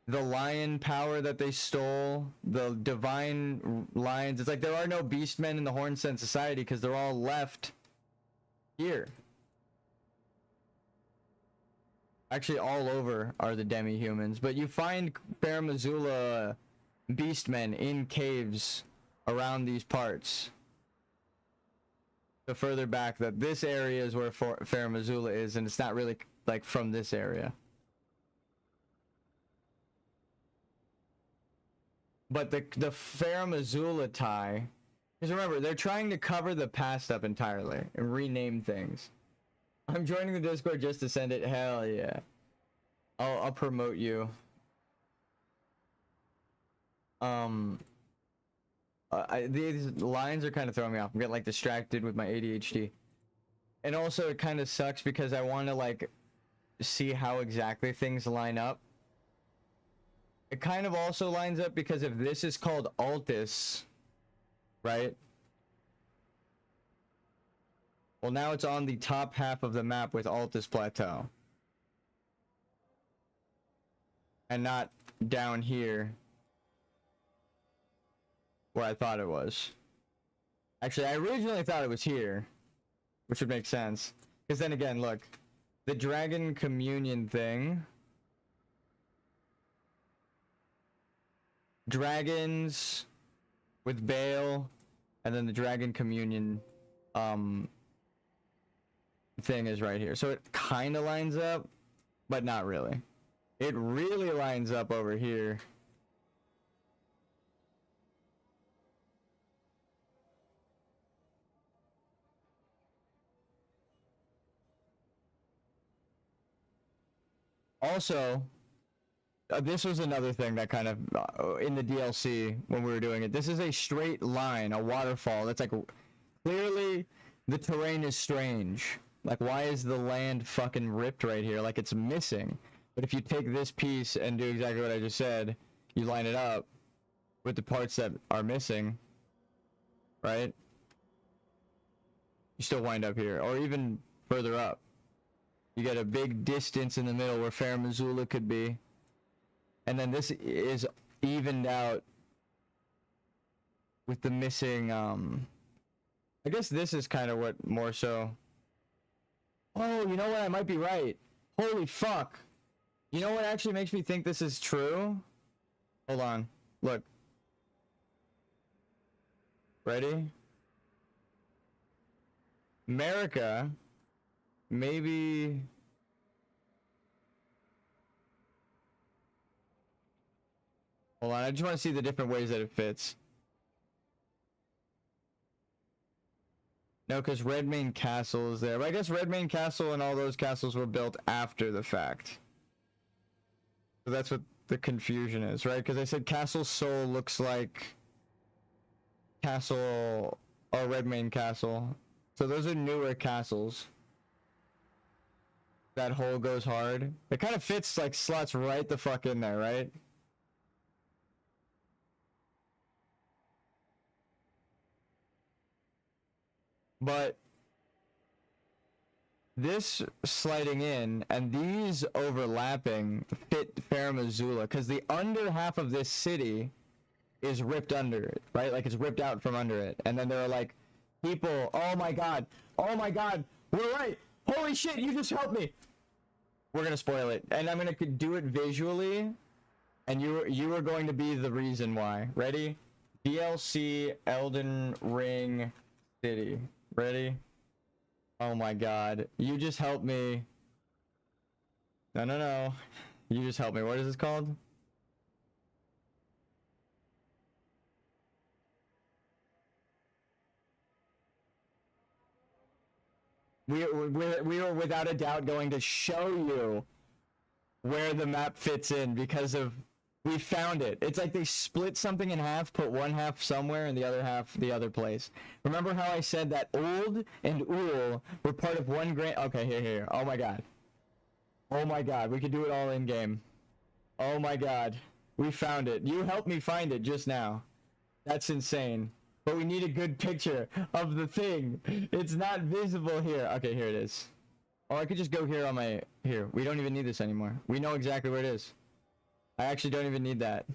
The lion power that they stole, the divine lions. It's like there are no beastmen in the Hornsent society because they're all left here. Actually, all over are the demi-humans, but you find Farum Azula beastmen in caves around these parts. So further back, that this area is where Farum Azula is, and it's not really like from this area. But the Farum Azula tie, because remember, they're trying to cover the past up entirely and rename things. I'm joining the Discord just to send it. Hell yeah. I'll promote you. These lines are kind of throwing me off. I'm getting like distracted with my ADHD. And also it kind of sucks because I want to like see how exactly things line up. It kind of also lines up because if this is called Altus, right? Well, now it's on the top half of the map with Altus Plateau. And not down here where I thought it was. Actually, I originally thought it was here, which would make sense. Because then again, look, the Dragon Communion thing. Dragons with Bale, and then the Dragon Communion thing is right here. So it kind of lines up, but not really. It really lines up over here. Also, this was another thing that kind of in the DLC when we were doing it. This is a straight line, a waterfall. That's like clearly the terrain is strange. Like, why is the land fucking ripped right here? Like, it's missing. But if you take this piece and do exactly what I just said, you line it up with the parts that are missing, right? You still wind up here, or even further up. You get a big distance in the middle where Fair Missoula could be. And then this is evened out with the missing, I guess this is kind of what more so. Oh, you know what? I might be right. Holy fuck. You know what actually makes me think this is true? Hold on. Look. Ready? America. Maybe. Hold on. I just want to see the different ways that it fits. No, because Redmane Castle is there. But I guess Redmane Castle and all those castles were built after the fact. So that's what the confusion is, right? Because I said Castle Soul looks like Castle or Redmane Castle. So those are newer castles. That hole goes hard. It kind of fits, like, slots right the fuck in there, right? But this sliding in and these overlapping fit Fair Missoula because the under half of this city is ripped under it, right? Like it's ripped out from under it. And then there are like people, oh my god, we're right. Holy shit, you just helped me. We're gonna spoil it. And I'm gonna do it visually. And you are going to be the reason why. Ready? DLC Elden Ring City. Ready? Oh my god. You just helped me. No. You just helped me. What is this called? We are without a doubt going to show you where the map fits in because of we found it. It's like they split something in half, put one half somewhere and the other half the other place. Remember how I said that Old and Uul were part of one grand? Okay, here. Oh my god. Oh my god, we could do it all in game. Oh my god. We found it. You helped me find it just now. That's insane. But we need a good picture of the thing. It's not visible here. Okay, here it is. Oh, I could just go here on my... Here, we don't even need this anymore. We know exactly where it is. I actually don't even need that.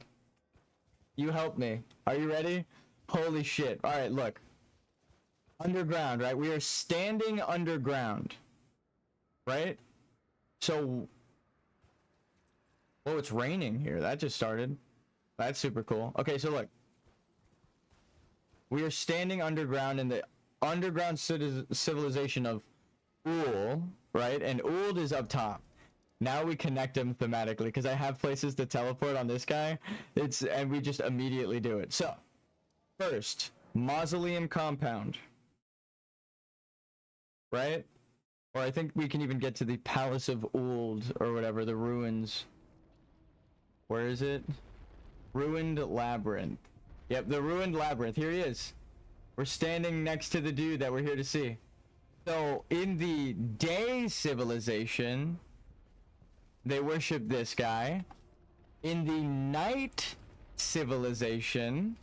You helped me. Are you ready? Holy shit. Alright, look. Underground, right? We are standing underground. Right? So... Oh, it's raining here. That just started. That's super cool. Okay, so look. We are standing underground in the underground civilization of Uul, right? And Uul is up top. Now we connect them thematically because I have places to teleport on this guy. And we just immediately do it. So, first, Mausoleum Compound. Right? Or I think we can even get to the Palace of Uld, or whatever, the ruins. Where is it? Ruined Labyrinth. Yep, the Ruined Labyrinth. Here he is. We're standing next to the dude that we're here to see. So, in the day civilization, they worship this guy. In the night civilization,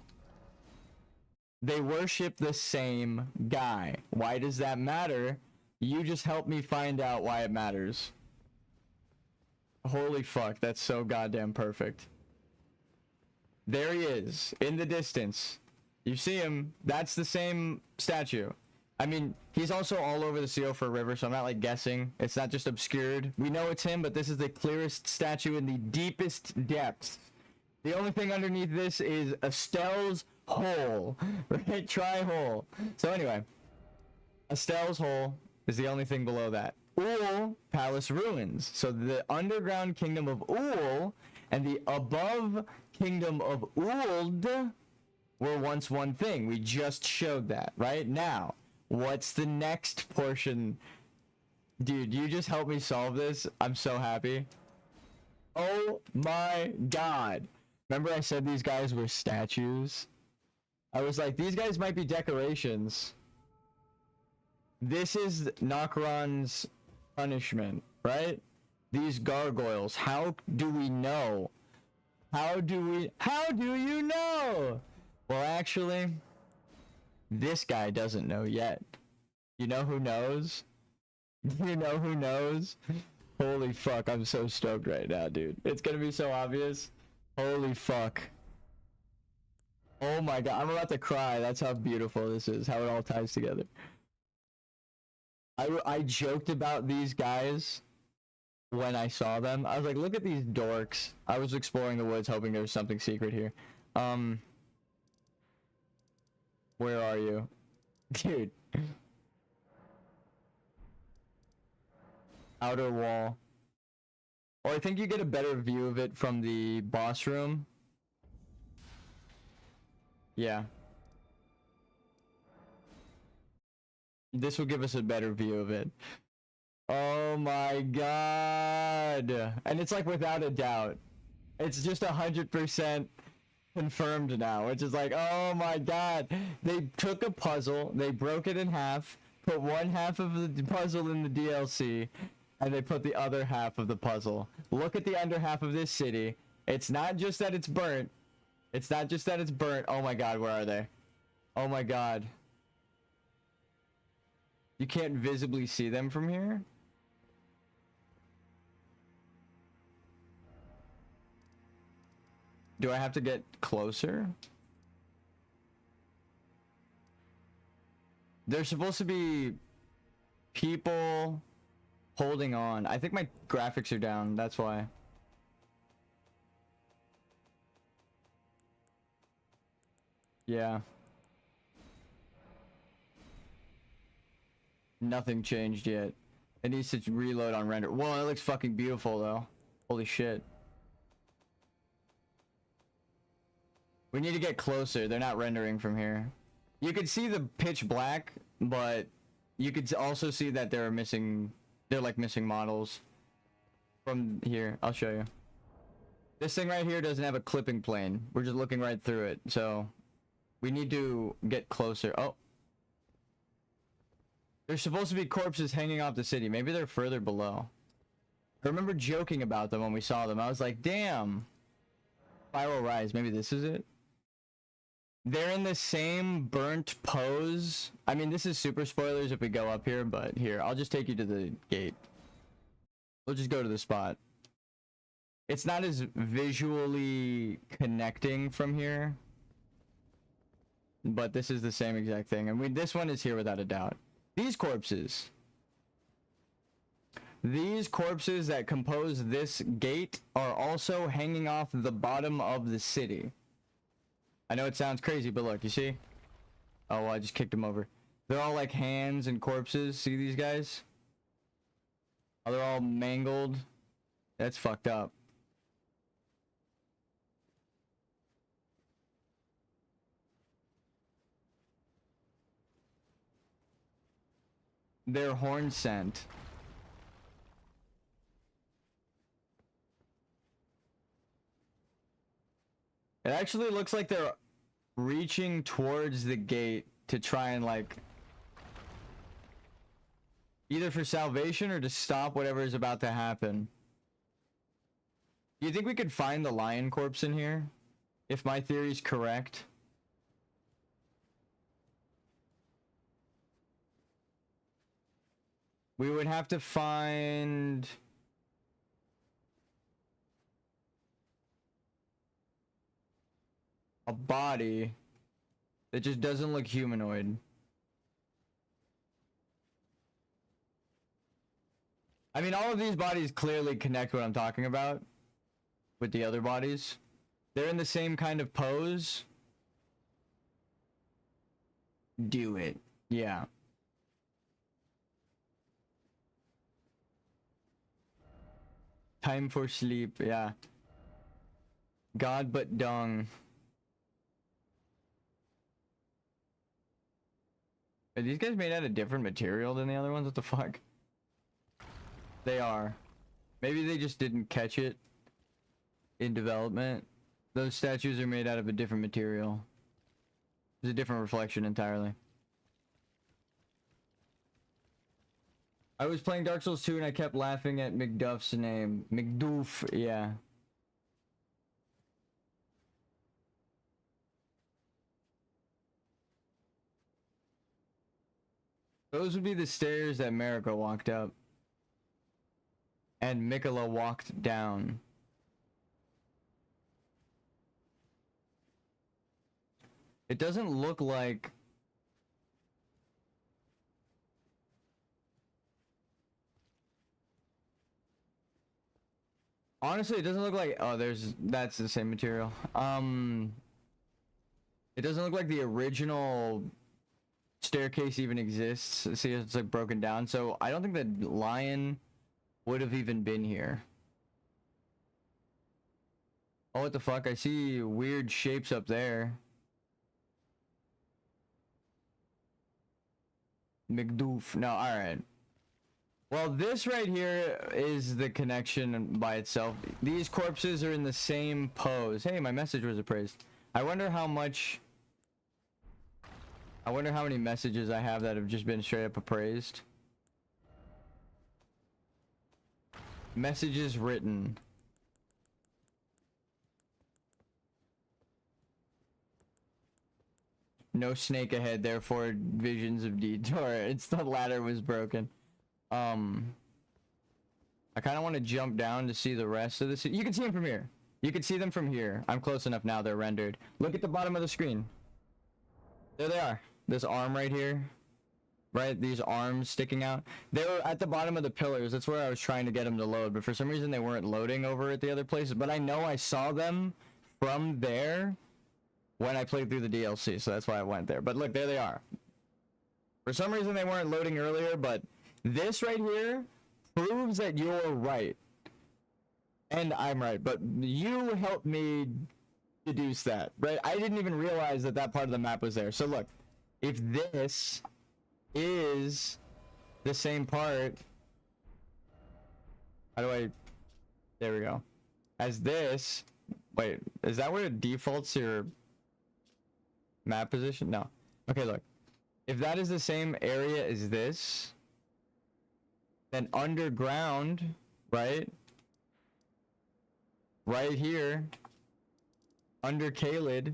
they worship the same guy. Why does that matter? You just help me find out why it matters. Holy fuck, that's so goddamn perfect. There he is, in the distance. You see him, that's the same statue. I mean, he's also all over the Seofor River, so I'm not like guessing. It's not just obscured. We know it's him, but this is the clearest statue in the deepest depths. The only thing underneath this is Estelle's hole, right? Tri-hole. So anyway, Estelle's hole is the only thing below that. Ul Palace Ruins. So the underground kingdom of Ul and the above kingdom of Uld were once one thing. We just showed that, right? Now, what's the next portion? Dude, you just helped me solve this. I'm so happy. Oh my god. Remember I said these guys were statues? I was like, these guys might be decorations. This is Nokron's punishment, right? These gargoyles. How do we know? How do you know? Well, actually, this guy doesn't know yet. You know who knows? You know who knows? Holy fuck, I'm so stoked right now, dude. It's gonna be so obvious. Holy fuck. Oh my god, I'm about to cry. That's how beautiful this is, how it all ties together. I joked about these guys when I saw them. I was like, look at these dorks. I was exploring the woods hoping there was something secret here. Where are you? Dude. Outer wall. Or I think you get a better view of it from the boss room. Yeah. This will give us a better view of it. Oh my god. And it's like without a doubt. It's just 100% confirmed now, which is like, oh my god. They took a puzzle, they broke it in half, put one half of the puzzle in the DLC, and they put the other half of the puzzle. Look at the under half of this city. It's not just that it's burnt. It's not just that it's burnt. Oh my god, where are they? Oh my god. You can't visibly see them from here? Do I have to get closer? There's supposed to be people holding on. I think my graphics are down, that's why. Yeah. Nothing changed yet. It needs to reload on render. Whoa, it looks fucking beautiful though. Holy shit. We need to get closer. They're not rendering from here. You can see the pitch black, but you could also see that they're missing models from here. I'll show you. This thing right here doesn't have a clipping plane. We're just looking right through it. So we need to get closer. Oh. There's supposed to be corpses hanging off the city. Maybe they're further below. I remember joking about them when we saw them. I was like, damn. Spiral Rise. Maybe this is it. They're in the same burnt pose. I mean, this is super spoilers if we go up here, but here, I'll just take you to the gate. We'll just go to the spot. It's not as visually connecting from here, but this is the same exact thing. And this one is here without a doubt. These corpses that compose this gate are also hanging off the bottom of the city. I know it sounds crazy, but look, you see? Oh, well, I just kicked them over. They're all like hands and corpses. See these guys? Oh, they're all mangled. That's fucked up. their horn scent. It actually looks like they're reaching towards the gate to try and like either for salvation or to stop whatever is about to happen. Do you think we could find the lion corpse in here? If my theory's correct. We would have to find... a body that just doesn't look humanoid. I mean, all of these bodies clearly connect what I'm talking about with the other bodies. They're in the same kind of pose. Do it. Yeah. Time for sleep. Yeah. God but dung. Are these guys made out of different material than the other ones? What the fuck? They are. Maybe they just didn't catch it in development. Those statues are made out of a different material. It's a different reflection entirely. I was playing Dark Souls 2 and I kept laughing at McDuff's name. McDoof, yeah. Those would be the stairs that Marika walked up. And Mikola walked down. It doesn't look like... Honestly, it doesn't look like... Oh, that's the same material. It doesn't look like the original staircase even exists. See, it's like broken down. So I don't think the lion would have even been here. Oh, what the fuck? I see weird shapes up there. McDoof. No, alright. Well, this right here is the connection by itself. These corpses are in the same pose. Hey, my message was appraised. I wonder how much... I wonder how many messages I have that have just been straight up appraised. Messages written. No snake ahead, therefore visions of detour. It's the ladder was broken. I kind of want to jump down to see the rest of this. You can see them from here. You can see them from here. I'm close enough now. They're rendered. Look at the bottom of the screen. There they are. This arm right here. Right? These arms sticking out. They were at the bottom of the pillars. That's where I was trying to get them to load. But for some reason, they weren't loading over at the other places. But I know I saw them from there when I played through the DLC. So that's why I went there. But look, there they are. For some reason, they weren't loading earlier. But this right here proves that you're right. And I'm right. But you helped me deduce that. Right? I didn't even realize that that part of the map was there. So look. If this is the same part, how do I, there we go, as this, wait, is that where it defaults your map position? No. Okay, look, if that is the same area as this, then underground, right here, under Caelid,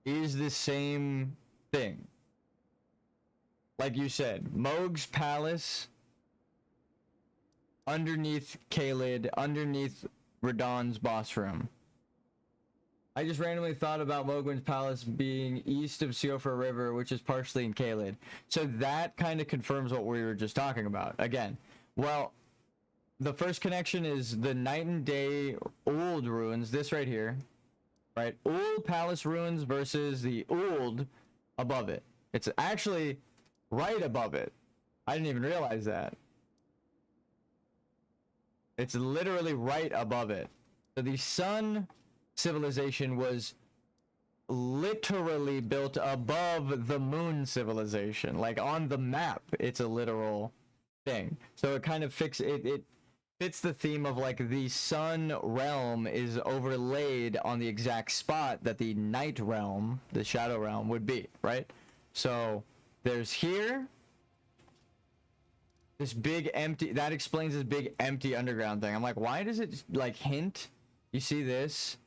is the same thing. Like you said, Mohg's palace, underneath Caelid, underneath Radahn's boss room. I just randomly thought about Mohgwyn's palace being east of Siofra River, which is partially in Caelid. So that kind of confirms what we were just talking about. Again, well, the first connection is the Night and Day old ruins, this right here. Right, old palace ruins versus the old above it. It's actually right above it. I didn't even realize that. It's literally right above it. So the Sun civilization was literally built above the moon civilization. Like on the map, it's a literal thing. So it kind of it fits the theme of like the sun realm is overlaid on the exact spot that the night realm, the shadow realm, would be, right? So there's here this big empty, that explains this big empty underground thing. I'm like, why does it like hint? You see this?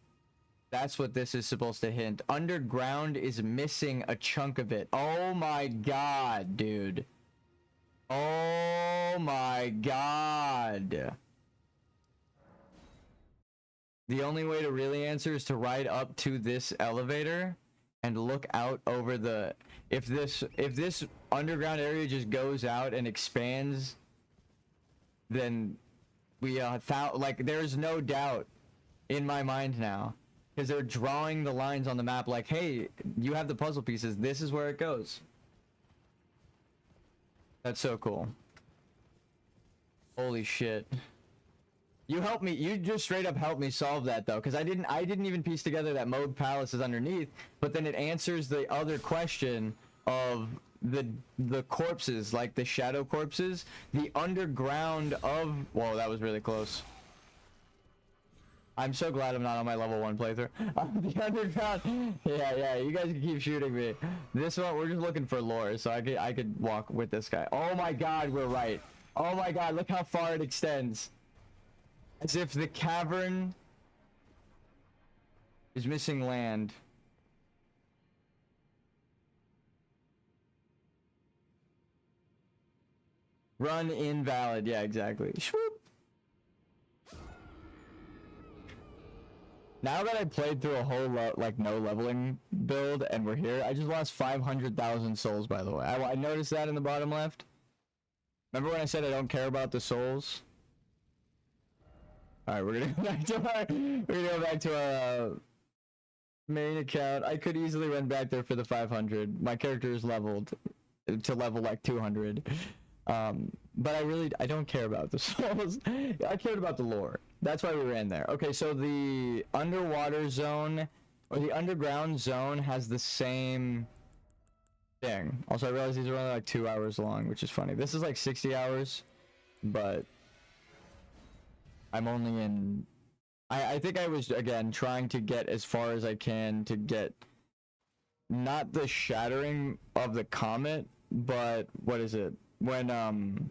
That's what this is supposed to hint. Underground is missing a chunk of it. Oh my god, dude. Oh my god. The only way to really answer is to ride up to this elevator and look out over the... If this underground area just goes out and expands, then we found... Like, there's no doubt in my mind now. Because they're drawing the lines on the map like, hey, you have the puzzle pieces. This is where it goes. That's so cool. Holy shit. You helped me. You just straight up helped me solve that though, because I didn't even piece together that Moog Palace is underneath. But then it answers the other question of the corpses, like the shadow corpses, the underground of. Whoa, that was really close. I'm so glad I'm not on my level 1 playthrough. The underground. Yeah, you guys can keep shooting me. This one, we're just looking for lore, so I could walk with this guy. Oh my god, we're right. Oh my god, look how far it extends. As if the cavern is missing land. Run invalid. Yeah, exactly. Swoop. Now that I played through a whole like no leveling build and we're here, I just lost 500,000 souls, by the way. I noticed that in the bottom left. Remember when I said I don't care about the souls? All right, we're gonna go back to our main account. I could easily run back there for the 500. My character is leveled to level like 200. But I don't care about the souls. I cared about the lore. That's why we ran there. Okay, so the underwater zone or the underground zone has the same thing. Also, I realize these are only like 2 hours long, which is funny. This is like 60 hours, but I'm only in... I think I was, again, trying to get as far as I can to get not the shattering of the comet, but what is it? When,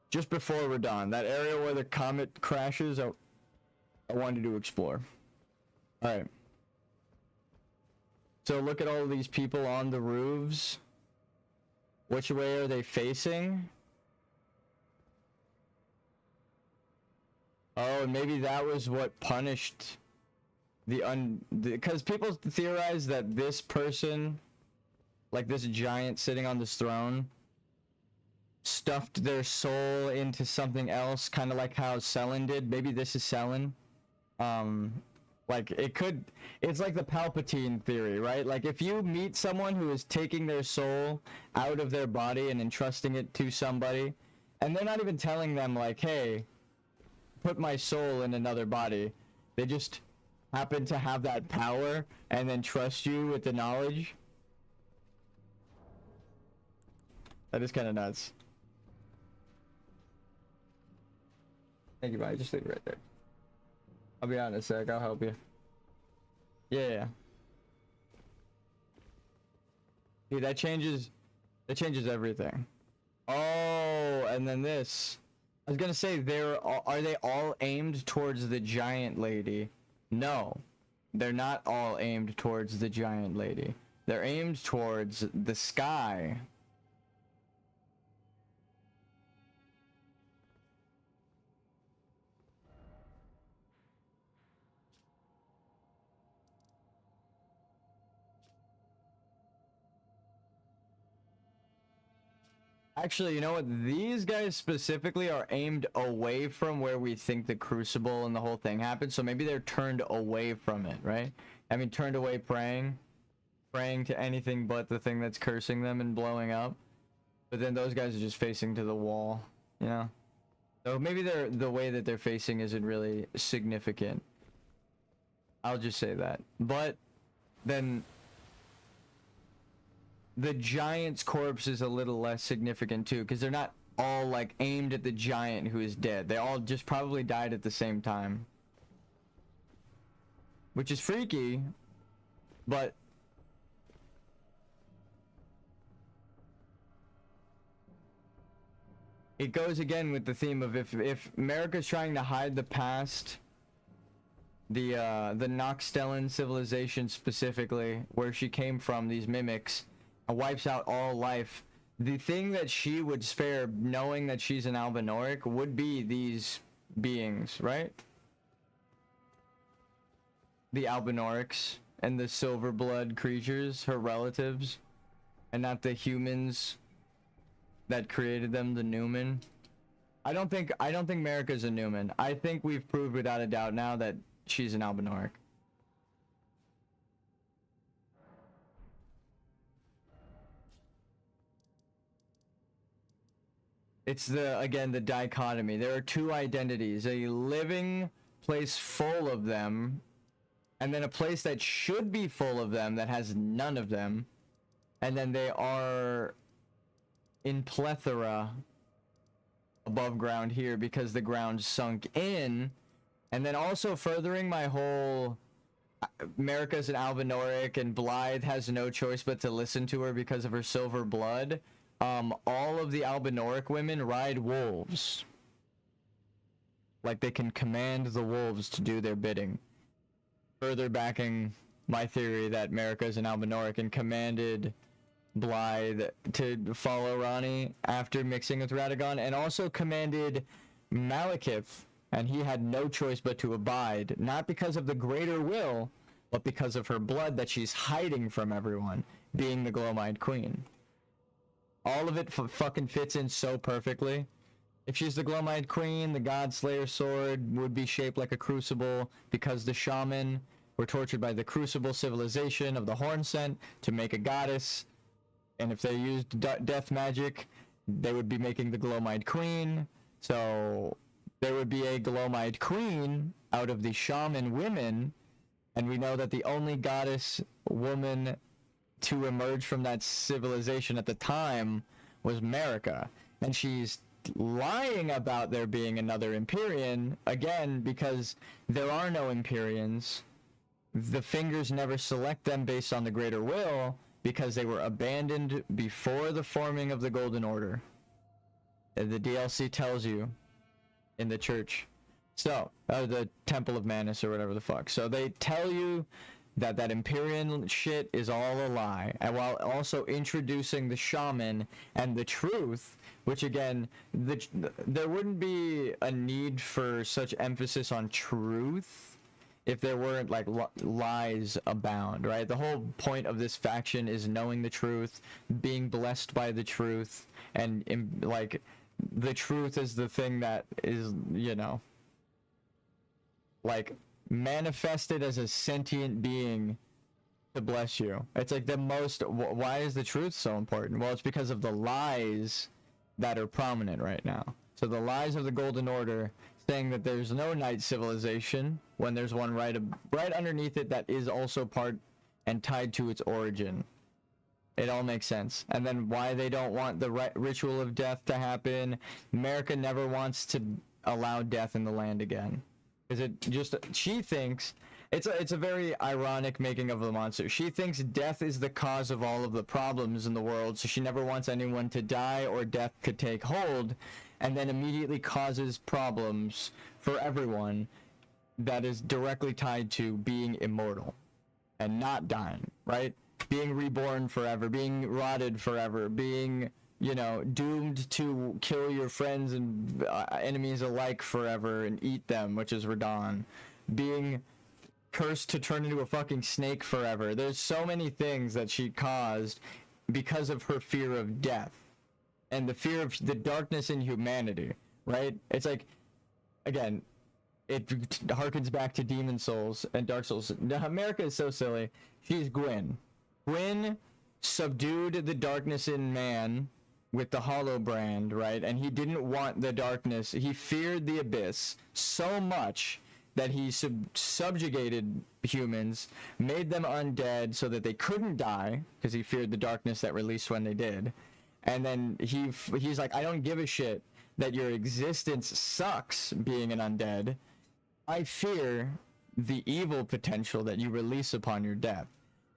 just before we're done, that area where the comet crashes, I wanted to explore. Alright. So look at all of these people on the roofs. Which way are they facing? Oh, and maybe that was what punished because people theorize that this person, like this giant sitting on this throne, stuffed their soul into something else, kind of like how Selin did. Maybe this is Selin. Like it's like the Palpatine theory, right? Like if you meet someone who is taking their soul out of their body and entrusting it to somebody, and they're not even telling them like, hey, put my soul in another body. They just happen to have that power and then trust you with the knowledge. That is kind of nuts. Thank you, buddy. Just leave it right there. I'll be honest, Zach. I'll help you. Yeah. Dude, that changes everything. Oh, and then this. I was gonna say, are they all aimed towards the giant lady? No, they're not all aimed towards the giant lady. They're aimed towards the sky. Actually, you know what? These guys specifically are aimed away from where we think the crucible and the whole thing happened. So maybe they're turned away from it, right? I mean, turned away praying to anything but the thing that's cursing them and blowing up. But then those guys are just facing to the wall, you know? So maybe the way that they're facing isn't really significant. I'll just say that. But then the giant's corpse is a little less significant too, because they're not all like aimed at the giant who is dead. They all just probably died at the same time, which is freaky, but it goes again with the theme of if America's trying to hide the past, the Noxtellan civilization specifically, where she came from, these mimics, wipes out all life. The thing that she would spare, knowing that she's an Albinoric, would be these beings, right? The Albinorics and the silver blood creatures, her relatives, and not the humans that created them, the Newman. I don't think Marika's a Newman. I think we've proved without a doubt now that she's an Albinoric. It's again the dichotomy. There are two identities: a living place full of them, and then a place that should be full of them that has none of them, and then they are in plethora above ground here because the ground sunk in. And then also furthering my whole Marika's an Albinoric and Blythe has no choice but to listen to her because of her silver blood. All of the Albinoric women ride wolves. Like they can command the wolves to do their bidding. Further backing my theory that Marika's an Albinoric and commanded Blythe to follow Ronnie after mixing with Radagon, and also commanded Malekith, and he had no choice but to abide, not because of the greater will, but because of her blood that she's hiding from everyone, being the Glow-Eyed Queen. All of it fucking fits in so perfectly. If she's the Glow-Eyed Queen, the God Slayer sword would be shaped like a crucible because the shaman were tortured by the crucible civilization of the Horn Scent to make a goddess. And if they used death magic, they would be making the Glow-Eyed Queen. So there would be a Glow-Eyed Queen out of the shaman women. And we know that the only goddess woman to emerge from that civilization at the time was Marika. And she's lying about there being another Empyrean, again, because there are no Empyreans. The fingers never select them based on the greater will, because they were abandoned before the forming of the Golden Order. The DLC tells you in the church. So, the Temple of Manus or whatever the fuck. So they tell you that Empyrean shit is all a lie, and while also introducing the shaman and the truth, which again, there wouldn't be a need for such emphasis on truth if there weren't like lies abound, right? The whole point of this faction is knowing the truth, being blessed by the truth, and like the truth is the thing that is, you know, like manifested as a sentient being to bless you. It's like the most, why is the truth so important? Well, it's because of the lies that are prominent right now. So the lies of the Golden Order saying that there's no night civilization when there's one right underneath it that is also part and tied to its origin. It all makes sense. And then why they don't want the ritual of death to happen. America never wants to allow death in the land again. Because it just, she thinks, it's a very ironic making of the monster. She thinks death is the cause of all of the problems in the world, so she never wants anyone to die or death could take hold, and then immediately causes problems for everyone that is directly tied to being immortal and not dying, right? Being reborn forever, being rotted forever, being, you know, doomed to kill your friends and enemies alike forever and eat them, which is Radon. Being cursed to turn into a fucking snake forever. There's so many things that she caused because of her fear of death and the fear of the darkness in humanity, right? It's like, again, it harkens back to Demon Souls and Dark Souls. America is so silly. She's Gwyn. Gwyn subdued the darkness in man with the Hollow Brand, right? And he didn't want the darkness. He feared the abyss so much that he subjugated humans, made them undead so that they couldn't die because he feared the darkness that released when they did. And then he's like, I don't give a shit that your existence sucks being an undead. I fear the evil potential that you release upon your death.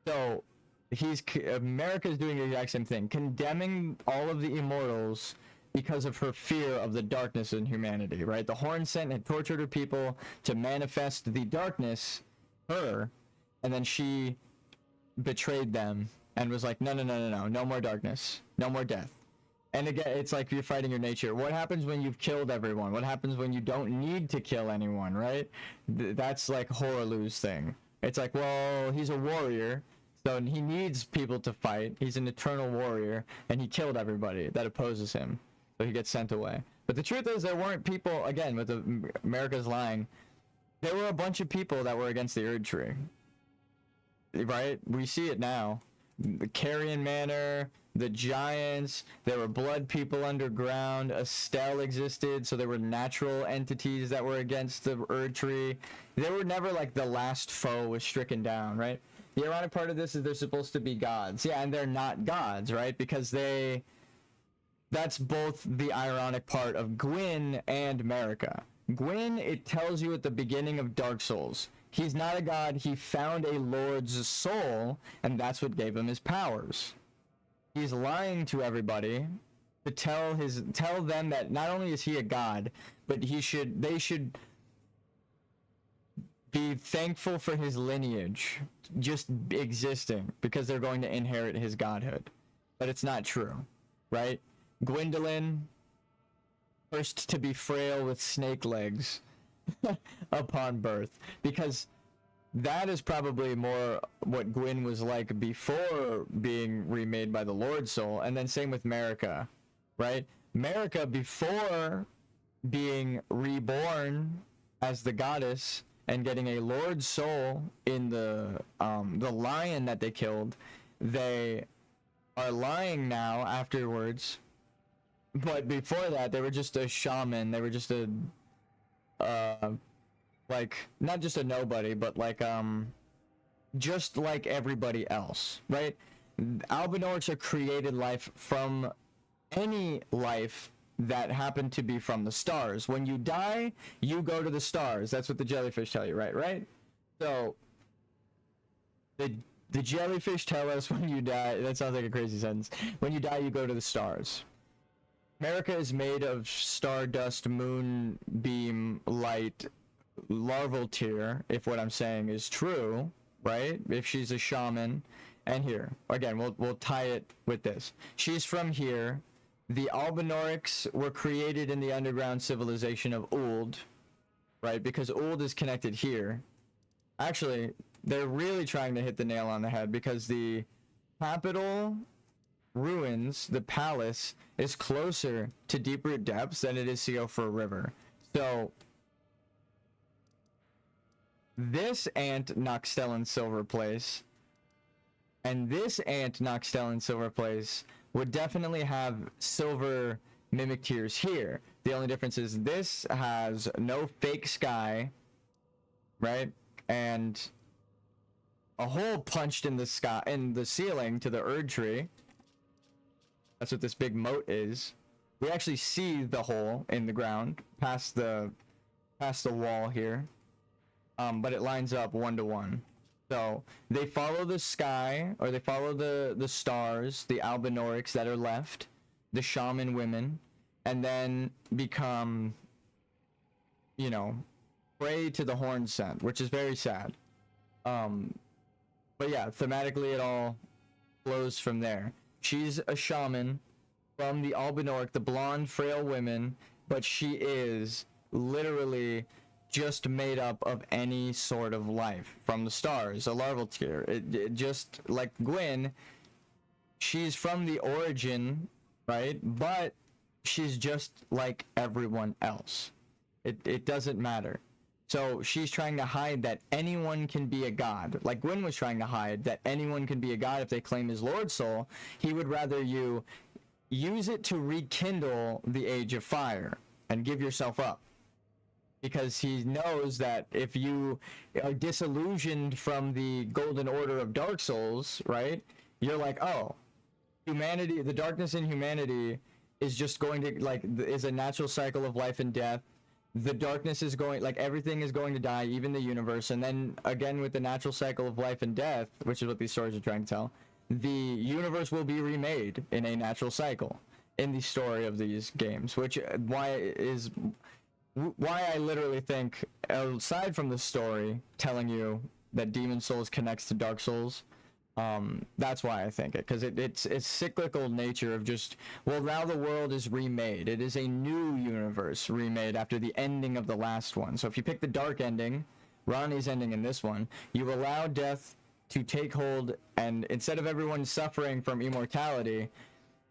So America's doing the exact same thing, condemning all of the immortals because of her fear of the darkness in humanity, right? The Horn Scent had tortured her people to manifest the darkness, her, and then she betrayed them and was like, no more darkness, no more death. And again, it's like you're fighting your nature. What happens when you've killed everyone? What happens when you don't need to kill anyone, right? That's like Horolu's thing. It's like, well, he's a warrior, so he needs people to fight. He's an eternal warrior, and he killed everybody that opposes him. So he gets sent away. But the truth is, there weren't people, again, with America's lying, there were a bunch of people that were against the Erd Tree. Right? We see it now. The Carrion Manor, the Giants, there were blood people underground, Estelle existed, so there were natural entities that were against the Erd Tree. They were never like the last foe was stricken down, right? The ironic part of this is they're supposed to be gods. Yeah, and they're not gods, right? Because that's both the ironic part of Gwyn and Marika. Gwyn, it tells you at the beginning of Dark Souls, he's not a god, he found a lord's soul, and that's what gave him his powers. He's lying to everybody to tell them that not only is he a god, but they should be thankful for his lineage just existing, because they're going to inherit his godhood. But it's not true, right? Gwendolyn, first to be frail with snake legs upon birth, because that is probably more what Gwyn was like before being remade by the Lord Soul. And then same with Marika, right? Marika, before being reborn as the goddess and getting a Lord Soul in the lion that they killed, they are lying now afterwards. But before that, they were just a shaman. They were just a like, not just a nobody, but like just like everybody else, right? Albinorix are created life from any life that happened to be from the stars. When you die, you go to the stars. That's what the jellyfish tell you, right? So the jellyfish tell us when you die, that sounds like a crazy sentence. When you die, you go to the stars. Marika is made of stardust, moonbeam, light, larval tear, if what I'm saying is true, right? If she's a shaman. And here, again, we'll tie it with this. She's from here. The Albinorix were created in the underground civilization of Uld, right? Because Uld is connected here. Actually, they're really trying to hit the nail on the head, because the capital ruins, the palace, is closer to Deeproot Depths than it is Seofor River. So this Ant Noxtellan Silver Place and this Ant Noxtellan Silver Place would definitely have silver mimic tears here. The only difference is this has no fake sky, right? And a hole punched in the sky, in the ceiling to the Erd Tree. That's what this big moat is. We actually see the hole in the ground past the wall here. But it lines up 1-to-1. So they follow the sky, or they follow the stars, the Albinorix that are left, the shaman women, and then become, you know, prey to the Horn Scent, which is very sad. But yeah, thematically it all flows from there. She's a shaman from the Albinorix, the blonde, frail women, but she is literally just made up of any sort of life from the stars, a larval tier. It just like Gwyn, she's from the origin, right? But she's just like everyone else. It doesn't matter. So she's trying to hide that anyone can be a god. Like Gwyn was trying to hide that anyone can be a god if they claim his Lord Soul. He would rather you use it to rekindle the Age of Fire and give yourself up. because he knows that if you are disillusioned from the golden order of Dark Souls, right, you're like, oh, humanity, the darkness in humanity is just going to, like, is a natural cycle of life and death. The darkness is going, like, everything is going to die, even the universe. And then again with the natural cycle of life and death, which is what these stories are trying to tell, the universe will be remade in a natural cycle in the story of these games, which why I literally think, aside from the story telling you that Demon Souls connects to Dark Souls, that's why I think it, because it's cyclical nature of just, well, now the world is remade. It is a new universe remade after the ending of the last one. So if you pick the dark ending, Ronnie's ending in this one, you allow death to take hold, and instead of everyone suffering from immortality,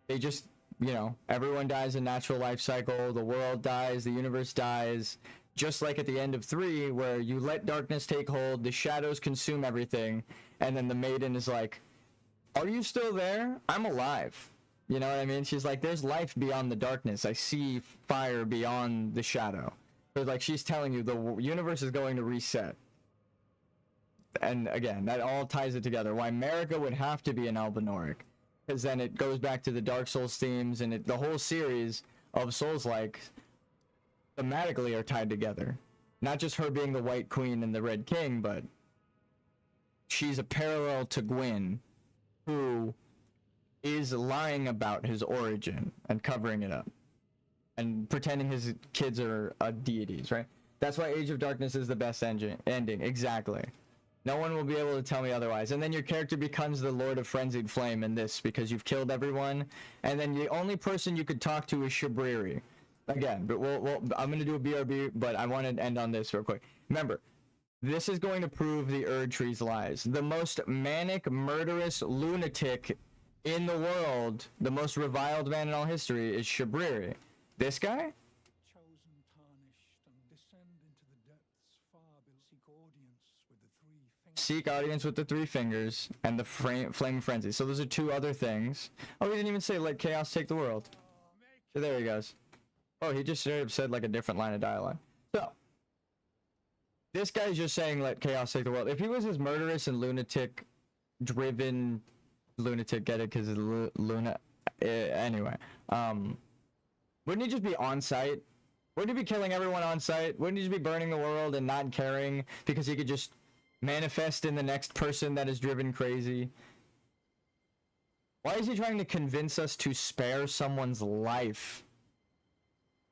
they just, you know, everyone dies a natural life cycle, the world dies, the universe dies, just like at the end of 3, where you let darkness take hold, the shadows consume everything, and then the maiden is like, are you still there? I'm alive. You know what I mean? She's like, there's life beyond the darkness. I see fire beyond the shadow. So, like, she's telling you the universe is going to reset. And again, that all ties it together. Why Marika would have to be an Albinoric, because then it goes back to the Dark Souls themes, and the whole series of Souls-like thematically are tied together. Not just her being the White Queen and the Red King, but she's a parallel to Gwyn, who is lying about his origin and covering it up and pretending his kids are deities, right? That's why Age of Darkness is the best ending. Exactly. No one will be able to tell me otherwise. And then your character becomes the Lord of Frenzied Flame in this, because you've killed everyone. And then the only person you could talk to is Shabriri. Again, but I'm going to do a BRB, but I want to end on this real quick. Remember, this is going to prove the Erdtree's lies. The most manic, murderous lunatic in the world, the most reviled man in all history, is Shabriri. This guy? Chosen, tarnished, and descend into the depths far below. Seek audience with the 3 fingers. Seek audience with the 3 fingers and the flame frenzy. So those are 2 other things. Oh, he didn't even say let chaos take the world. So there he goes. Oh, he just straight up said like a different line of dialogue. So this guy's just saying let chaos take the world. If he was as murderous and lunatic driven, lunatic, get it, because Luna, anyway, wouldn't he just be on site? Wouldn't he be killing everyone on site? Wouldn't he just be burning the world and not caring because he could just manifest in the next person that is driven crazy? Why is he trying to convince us to spare someone's life?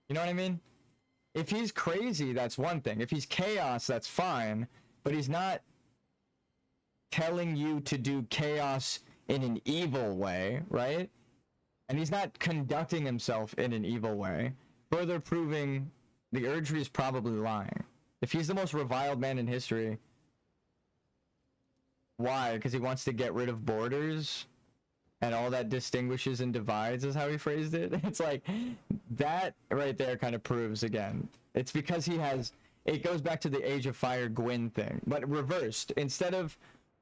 You know what I mean? If he's crazy, that's one thing. If he's chaos, that's fine. But he's not telling you to do chaos in an evil way, right? And he's not conducting himself in an evil way, further proving the Erdtree is probably lying. If he's the most reviled man in history, why? Because he wants to get rid of borders? And all that distinguishes and divides is how he phrased it. It's like, that right there kind of proves again. It's because he has, it goes back to the Age of Fire Gwyn thing, but reversed. Instead of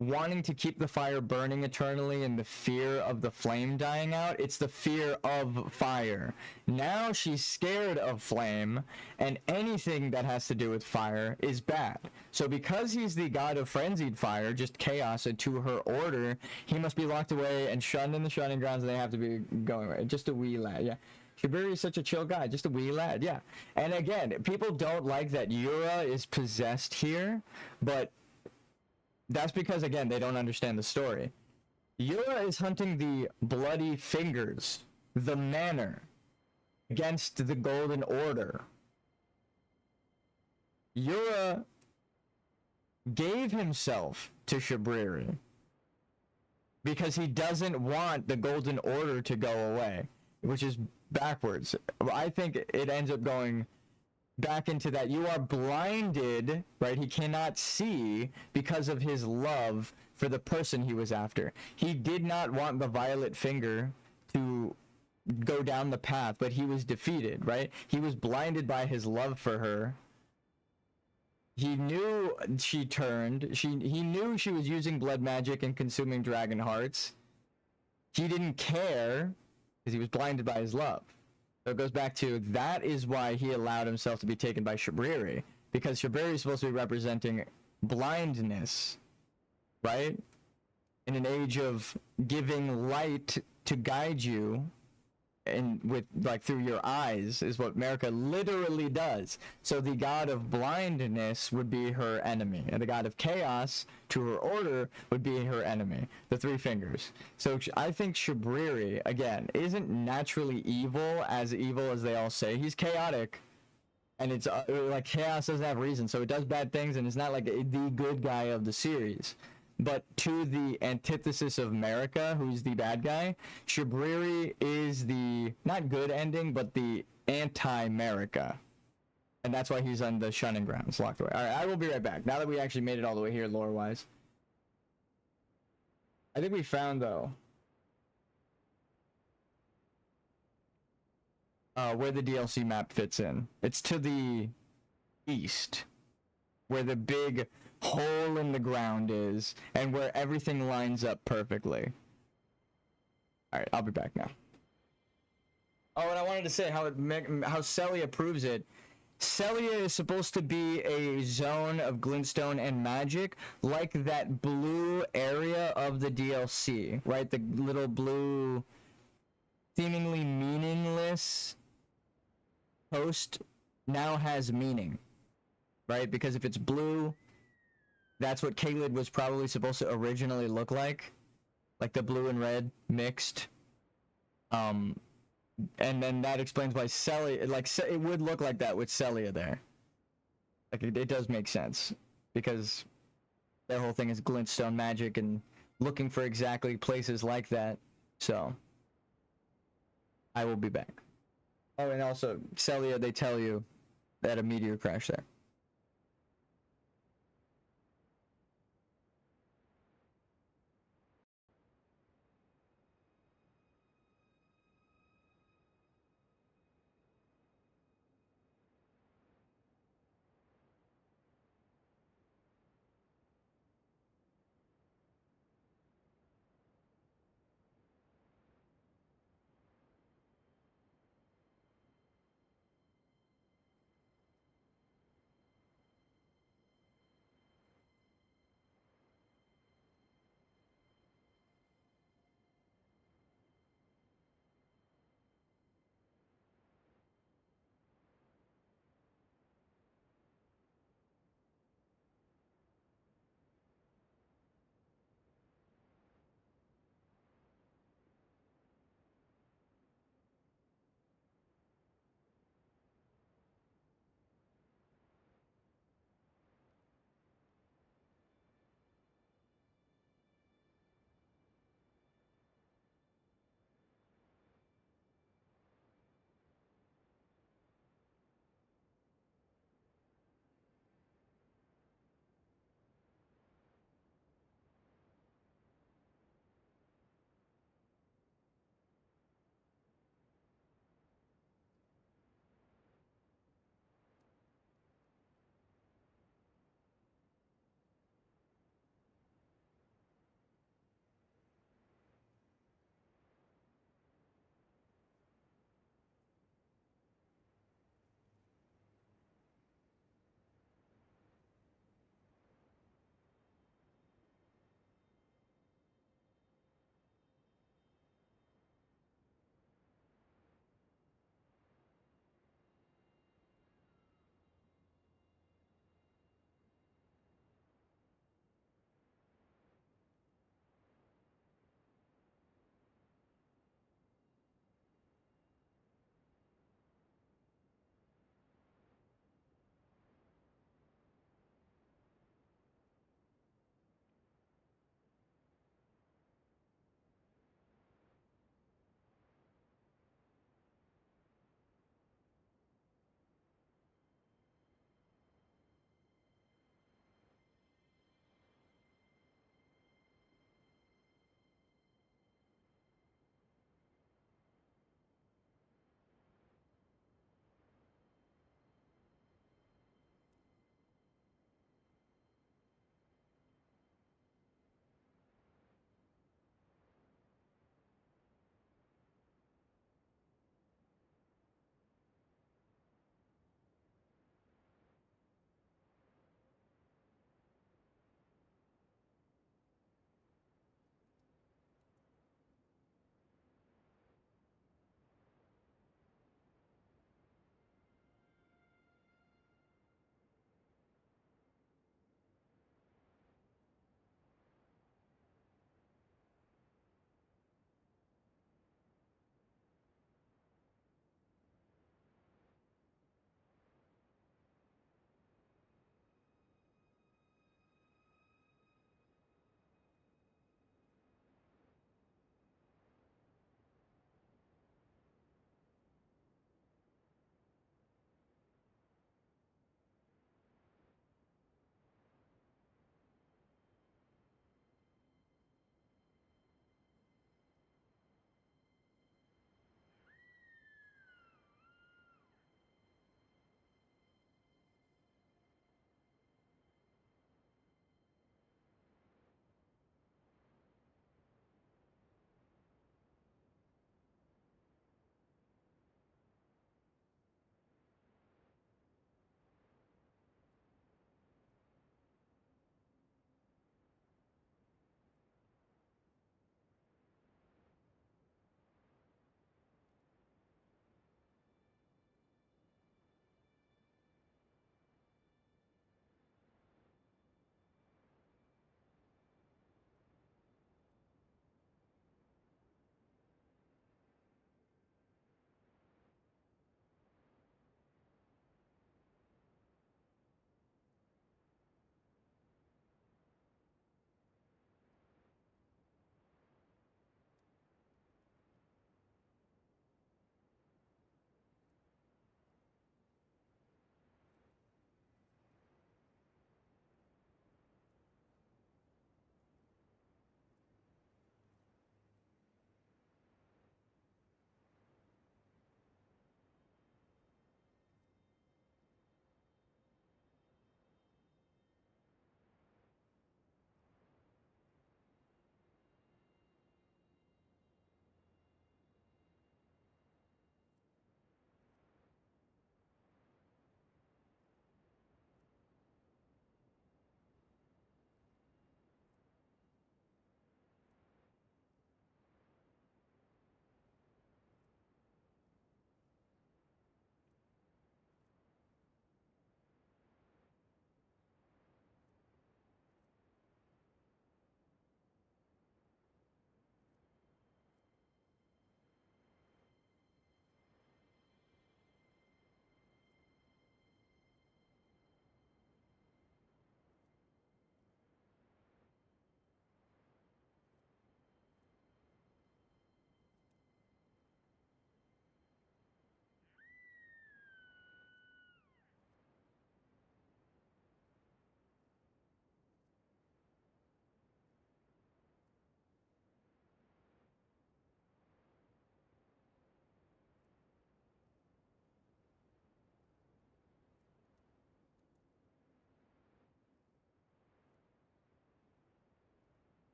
wanting to keep the fire burning eternally and the fear of the flame dying out, it's the fear of fire. Now she's scared of flame, and anything that has to do with fire is bad. So because he's the god of frenzied fire, just chaos, and to her order, he must be locked away and shunned in the shunning grounds, and they have to be going away. Just a wee lad, yeah. Shabriri is such a chill guy, just a wee lad, yeah. And again, people don't like that Yura is possessed here, but that's because, again, they don't understand the story. Yura is hunting the bloody fingers, the manor, against the Golden Order. Yura gave himself to Shabriri because he doesn't want the Golden Order to go away, which is backwards. I think it ends up going back into that you are blinded, right? He cannot see because of his love for the person he was after. He did not want the violet finger to go down the path, but he was defeated, right? He was blinded by his love for her. He knew she turned. He knew she was using blood magic and consuming dragon hearts. He didn't care because he was blinded by his love. So it goes back to that is why he allowed himself to be taken by Shabriri, because Shabriri is supposed to be representing blindness, right? In an age of giving light to guide you, and with like through your eyes is what America literally does. So the god of blindness would be her enemy, and the god of chaos to her order would be her enemy, the three fingers. So I think Shabriri again isn't naturally evil as they all say. He's chaotic, and it's like chaos doesn't have reason, so it does bad things, and it's not like the good guy of the series. But to the antithesis of America, who's the bad guy, Shabriri is the, not good ending, but the anti-America. And that's why he's on the shunning grounds, locked away. Alright, I will be right back. Now that we actually made it all the way here, lore-wise. I think we found, though, where the DLC map fits in. It's to the east, where the big hole in the ground is, and where everything lines up perfectly. Alright, I'll be back now. Oh, and I wanted to say how Celia proves it. Celia is supposed to be a zone of glintstone and magic, like that blue area of the DLC, right? The little blue, seemingly meaningless post now has meaning, right? Because if it's blue, that's what Caelid was probably supposed to originally look like the blue and red mixed. And then that explains why Celia, it would look like that with Celia there. Like, it does make sense, because their whole thing is glintstone magic and looking for exactly places like that. So, I will be back. Oh, and also, Celia, they tell you that a meteor crashed there.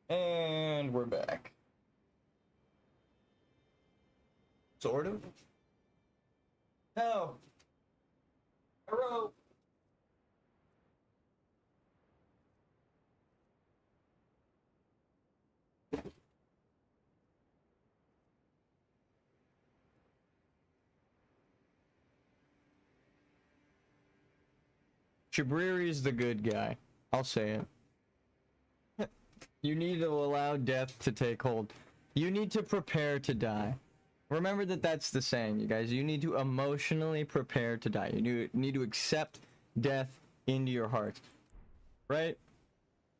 And we're back. Sort of. No. Hello. Shabriri's the good guy. I'll say it. You need to allow death to take hold. You need to prepare to die. Remember that that's the saying, you guys. You need to emotionally prepare to die. You need to accept death into your heart. Right?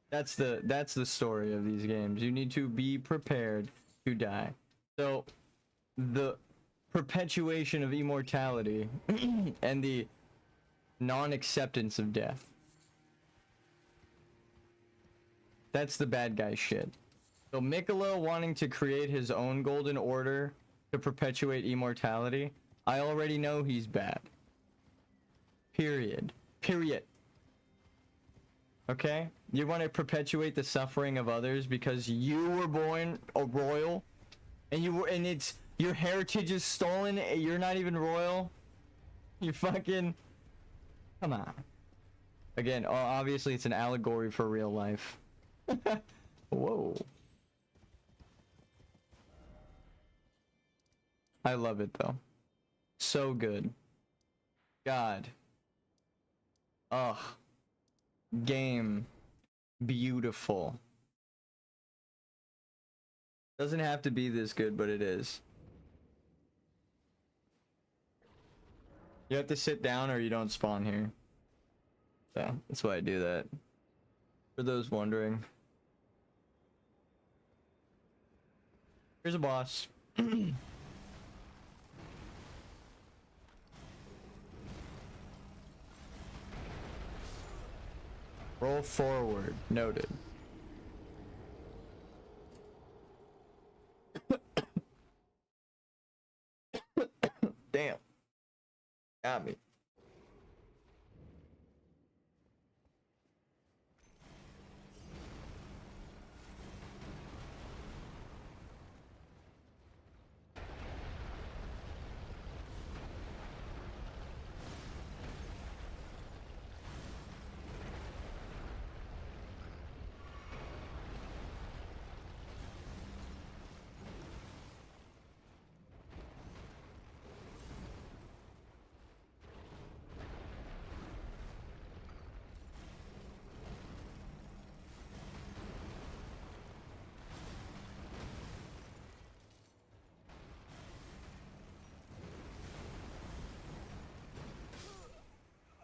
That's the story of these games. You need to be prepared to die. So, the perpetuation of immortality and the non-acceptance of death. That's the bad guy shit. So Mikkolo wanting to create his own golden order to perpetuate immortality, I already know he's bad. Period. Period. Okay? You want to perpetuate the suffering of others because you were born a royal and it's your heritage is stolen, you're not even royal? You fucking come on. Again, obviously it's an allegory for real life. Whoa. I love it though. So good. God. Ugh. Game. Beautiful. Doesn't have to be this good, but it is. You have to sit down or you don't spawn here. Yeah, that's why I do that. For those wondering. Here's a boss. Roll forward. Noted. Damn. Got me.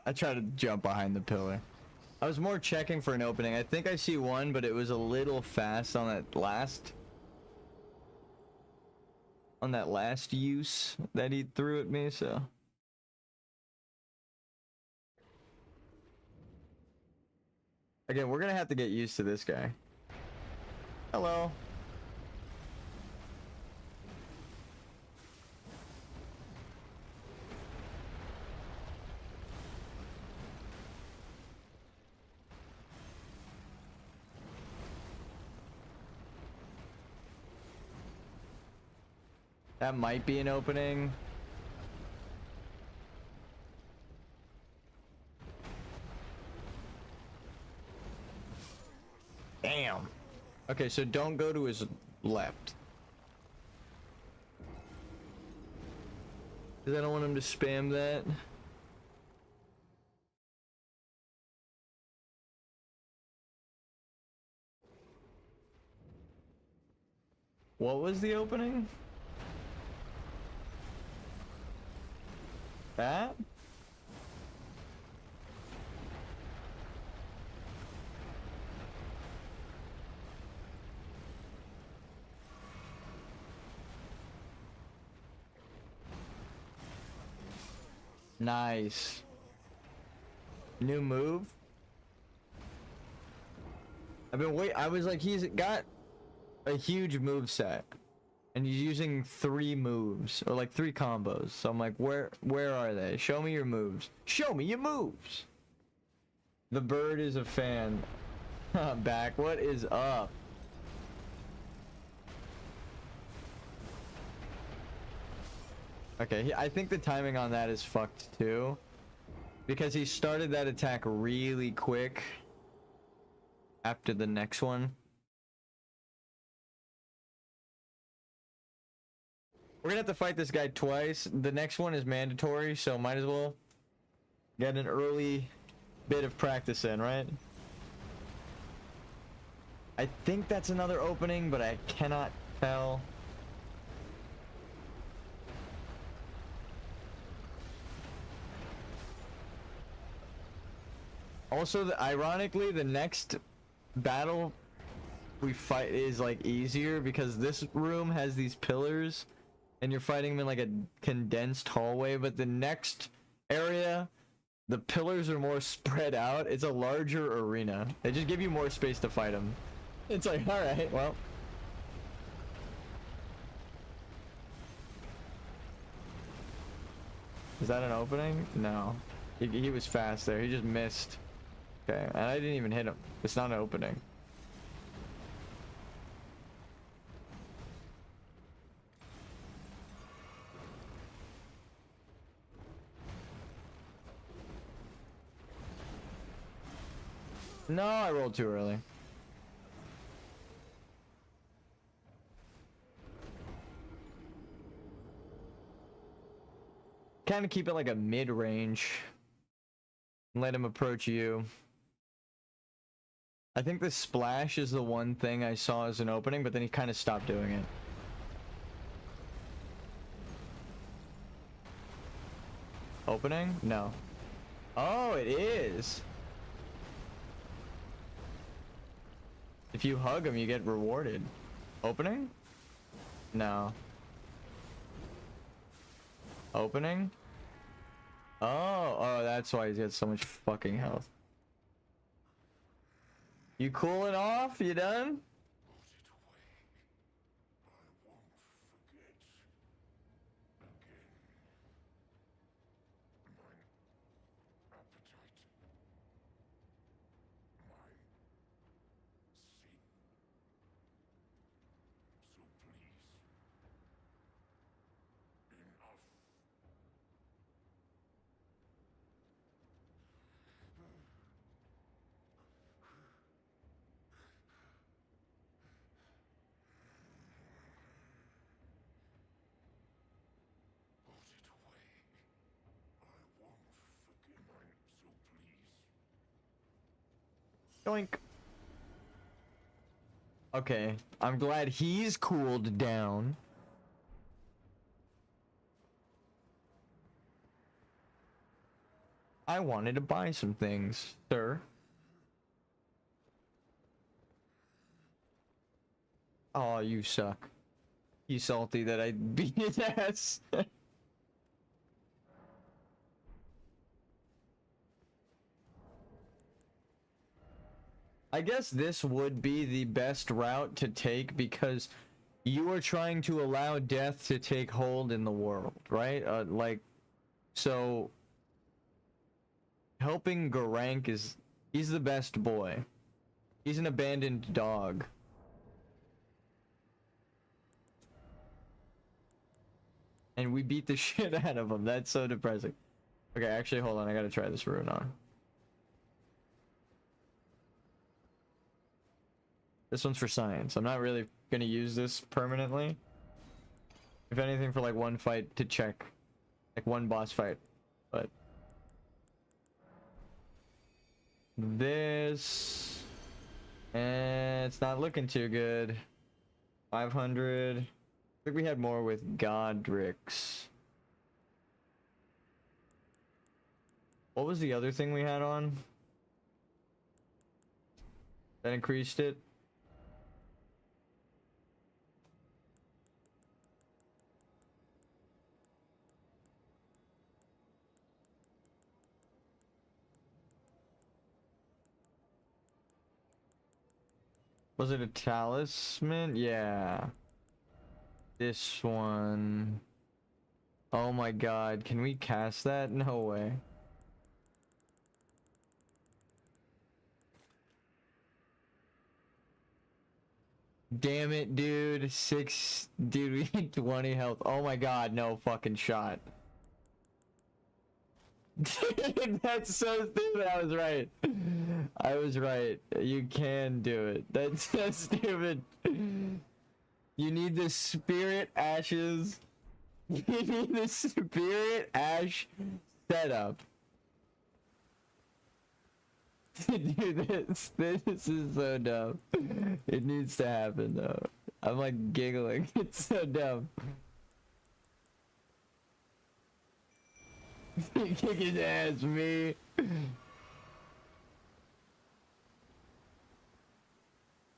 I tried to jump behind the pillar. I was more checking for an opening. I think I see one, but it was a little fast on that last use that he threw at me, so. Again, we're gonna have to get used to this guy. Hello. That might be an opening. Damn. Okay, so don't go to his left. Because I don't want him to spam that. What was the opening? That? Nice. New move? I was like, he's got a huge move set. And he's using 3 moves, or like 3 combos. So I'm like, where are they? Show me your moves. Show me your moves! The bird is a fan. Back, what is up? Okay, I think the timing on that is fucked too. Because he started that attack really quick after the next one. We're gonna have to fight this guy twice. The next one is mandatory, so might as well get an early bit of practice in, right? I think that's another opening, but I cannot tell. Also, ironically, the next battle we fight is like easier because this room has these pillars and you're fighting them in like a condensed hallway, but the next area, the pillars are more spread out. It's a larger arena. They just give you more space to fight them. It's like, all right, well. Is that an opening? No. He was fast there. He just missed. Okay, and I didn't even hit him. It's not an opening. No, I rolled too early. Kind of keep it like a mid-range. Let him approach you. I think the splash is the one thing I saw as an opening, but then he kind of stopped doing it. Opening? No. Oh, it is. If you hug him, you get rewarded. Opening? No. Opening? Oh, that's why he's got so much fucking health. You cooling off? You done? Doink. Okay, I'm glad he's cooled down. I wanted to buy some things, sir. Oh, you suck. You salty that I beat his ass. I guess this would be the best route to take because you are trying to allow death to take hold in the world, right? So helping Garank he's the best boy. He's an abandoned dog. And we beat the shit out of him. That's so depressing. Okay, actually, hold on. I gotta try this rune on. This one's for science. I'm not really gonna use this permanently. If anything, for like one fight to check. Like one boss fight. But this, and it's not looking too good. 500. I think we had more with Godric's. What was the other thing we had on? That increased it? Was it a talisman? Yeah. This one. Oh my god, can we cast that? No way. Damn it, dude. Dude, we need 20 health. Oh my god, no fucking shot. Dude, that's so stupid. I was right. I was right. You can do it. That's so stupid. You need the spirit ashes. You need the spirit ash setup. Dude, this is so dumb. It needs to happen though. I'm like giggling. It's so dumb. Kick his ass, me.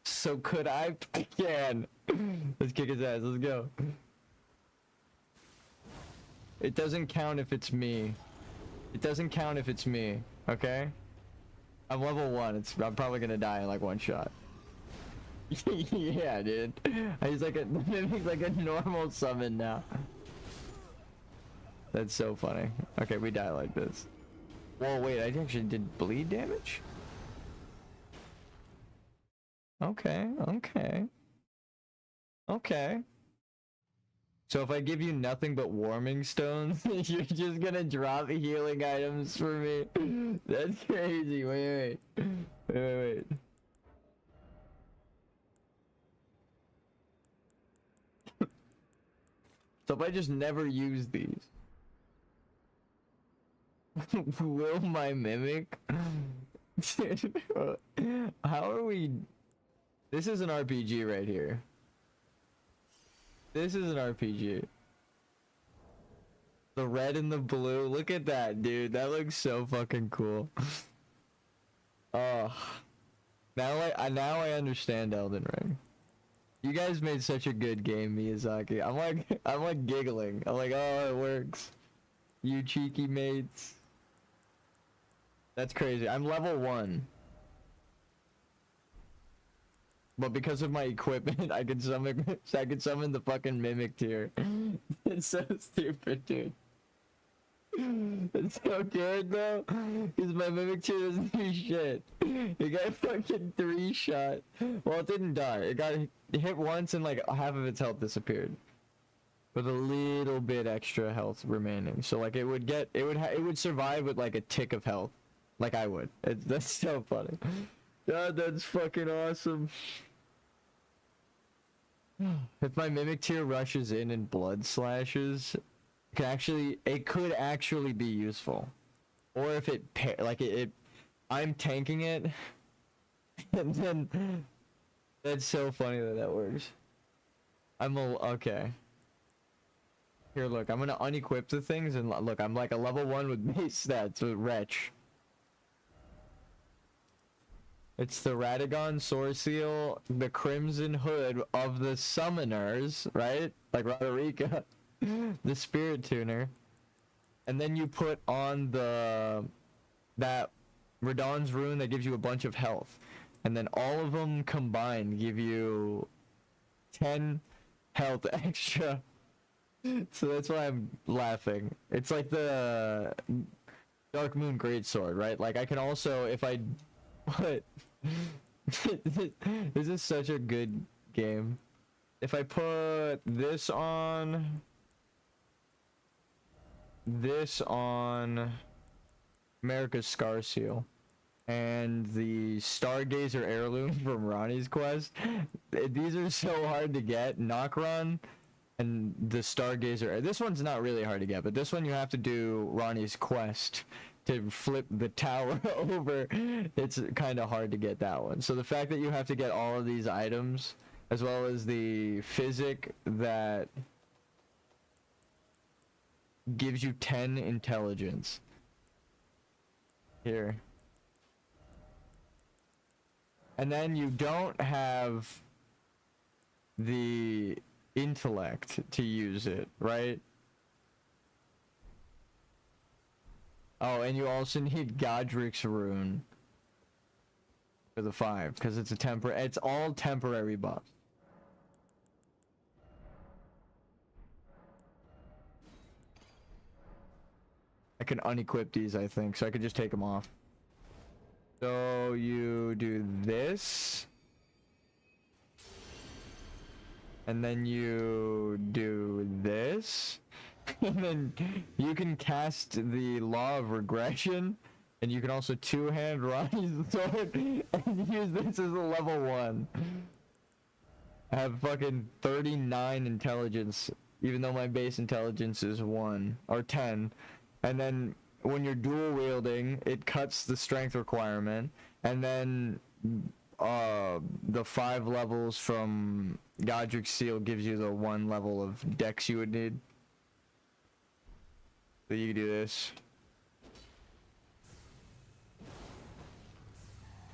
So could I? I can. Let's kick his ass. Let's go. It doesn't count if it's me. It doesn't count if it's me. Okay. I'm level 1. I'm probably gonna die in like one shot. Yeah, dude. He's like a normal summon now. That's so funny. Okay, we die like this. Whoa, wait, I actually did bleed damage? Okay, okay. Okay. So if I give you nothing but warming stones, you're just gonna drop healing items for me? That's crazy. Wait. So if I just never use these, will my mimic? How are we? This is an RPG right here. This is an RPG. The red and the blue. Look at that, dude. That looks so fucking cool. Oh. Now I understand Elden Ring. You guys made such a good game, Miyazaki. I'm like giggling. I'm like, oh, it works. You cheeky mates. That's crazy. I'm level 1. But because of my equipment, I could summon the fucking mimic tier. It's so stupid, dude. It's so good though, because my mimic tier doesn't do shit. It got fucking 3-shot. Well, it didn't die. It got hit once and like half of its health disappeared, with a little bit extra health remaining. So like it would survive with like a tick of health, like I would. That's so funny. God, that's fucking awesome. If my mimic tier rushes in and blood slashes, it could actually be useful. Or if I'm tanking it, and then that's so funny that works. Okay. Here, look, I'm gonna unequip the things and look, I'm like a level 1 with base stats with Wretch. It's the Radagon Sword Seal, the Crimson Hood of the Summoners, right? Like Roderica, the Spirit Tuner. And then you put on that Radagon's Rune that gives you a bunch of health. And then all of them combined give you 10 health extra. So that's why I'm laughing. It's like the Dark Moon Greatsword, right? Like I can also, if I... What? This is such a good game. If I put this on America's Scar Seal and the Stargazer heirloom from Ronnie's quest, these are so hard to get. Knockron and the Stargazer. This one's not really hard to get, but this one you have to do Ronnie's quest to flip the tower over. It's kind of hard to get that one. So the fact that you have to get all of these items, as well as the physic that gives you 10 intelligence. Here. And then you don't have the intellect to use it, right? Oh, and you also need Godric's Rune for the 5, because it's all temporary buffs. I can unequip these, I think, so I could just take them off. So you do this. and then you do this, and then you can cast the Law of Regression, and you can also two-hand rise the sword and use this as a level 1. I have fucking 39 intelligence, even though my base intelligence is 1 or 10. And then when you're dual wielding, it cuts the strength requirement, and then the 5 levels from Godric's Seal gives you the 1 level of dex you would need. So you can do this.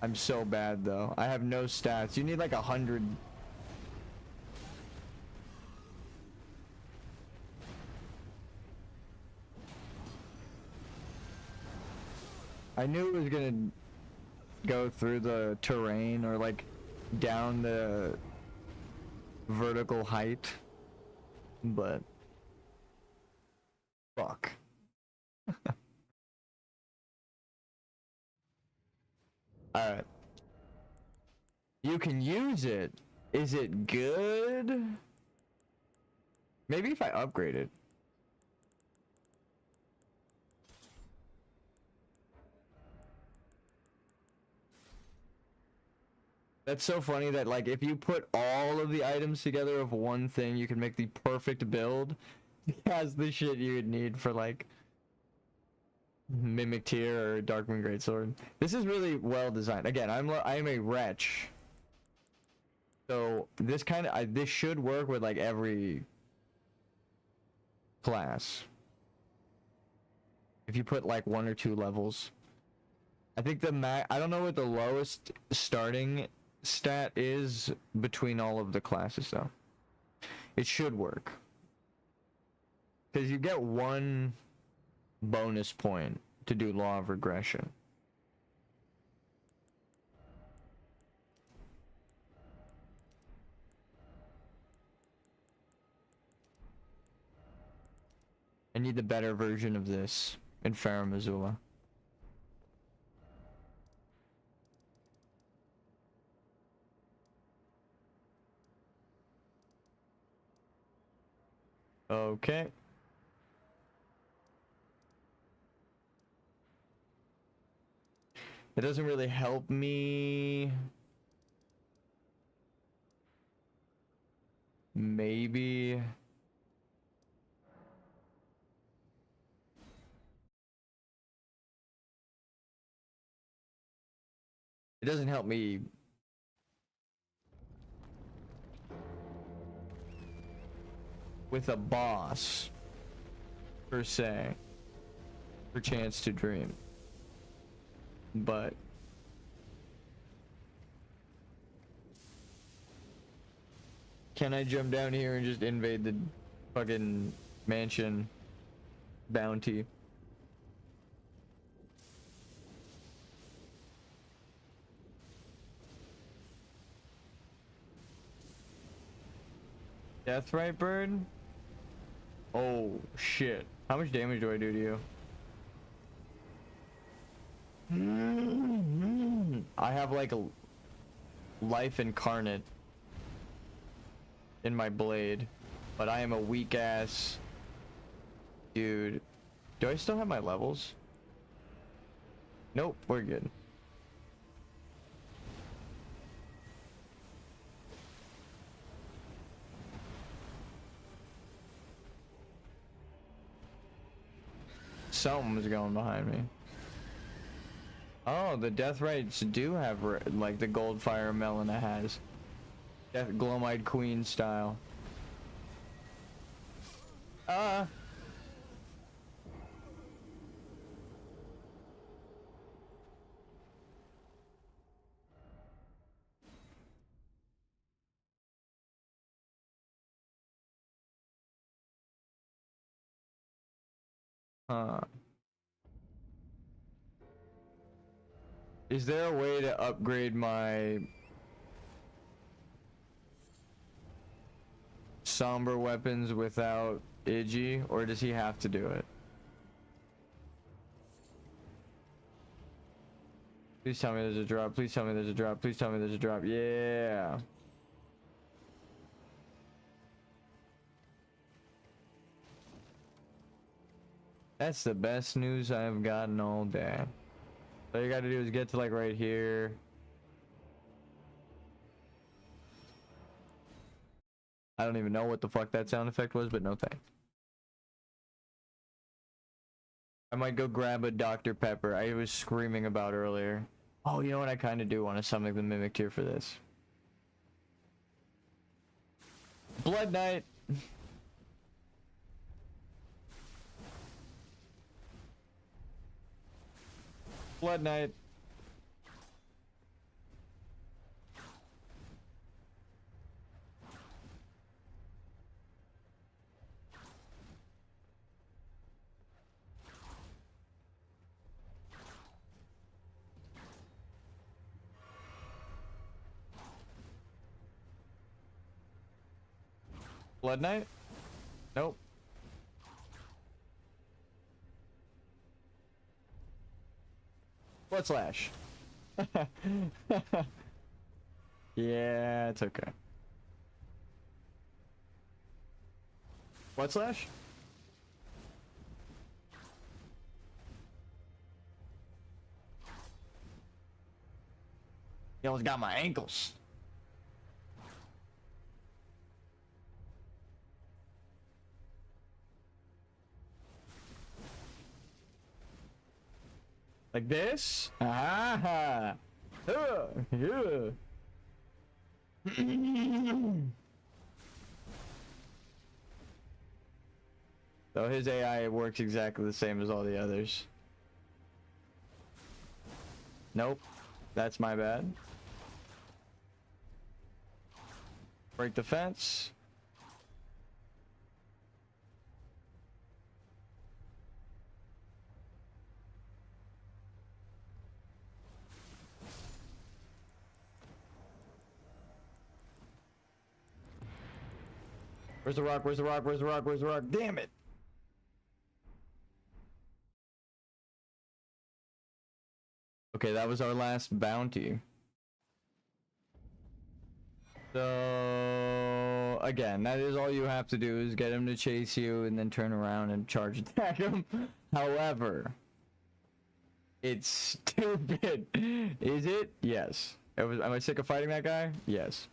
I'm so bad though. I have no stats. You need like 100. I knew it was gonna go through the terrain or like down the vertical height, but fuck. Alright. You can use it. Is it good? Maybe if I upgrade it. That's so funny that like if you put all of the items together of one thing, you can make the perfect build. It has the shit you would need for like Mimic Tear or Darkmoon Greatsword. This is really well designed. Again, I'm a wretch, so this kind of this should work with like every class. If you put like 1 or 2 levels, I think the I don't know what the lowest starting stat is between all of the classes though. It should work because you get 1 bonus point to do Law of Regression. I need the better version of this in Farum Azula. Okay. It doesn't really help me. Maybe. It doesn't help me with a boss, per se, for Chance to Dream. But can I jump down here and just invade the fucking mansion bounty? Deathrite bird? Oh shit. How much damage do I do to you? I have like a life incarnate in my blade, but I am a weak ass dude. Do I still have my levels? Nope, we're good. Something's going behind me. Oh, the Deathrites do have like the gold fire Melina has. Glomide Queen style. Huh. Is there a way to upgrade my somber weapons without Iggy, or does he have to do it? Please tell me there's a drop. Please tell me there's a drop. Please tell me there's a drop. Yeah. That's the best news I've gotten all day. All you gotta do is get to like right here. I don't even know what the fuck that sound effect was, but no thanks. I might go grab a Dr. Pepper I was screaming about earlier. Oh, you know what? I kind of do want to summon the Mimic Tear for this. Blood Knight! Blood Knight. Blood Knight? Nope. Blood Slash. Yeah, it's okay. Blood Slash? He almost got my ankles. Like this? Ah! Yeah. So his AI works exactly the same as all the others. Nope. That's my bad. Break the fence. Where's the rock? Where's the rock? Where's the rock? Where's the rock? Damn it! Okay, that was our last bounty. So again, that is all you have to do is get him to chase you and then turn around and charge attack him. However, it's stupid. Is it? Yes. Am I sick of fighting that guy? Yes.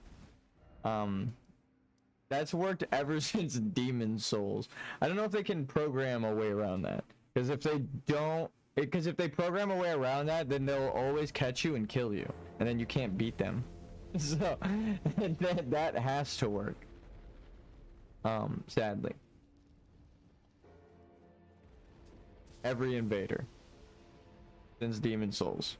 That's worked ever since Demon Souls. I don't know if they can program a way around that. Because if they don't, because if they program a way around that, then they'll always catch you and kill you, and then you can't beat them. So that has to work. Sadly. Every invader since Demon Souls.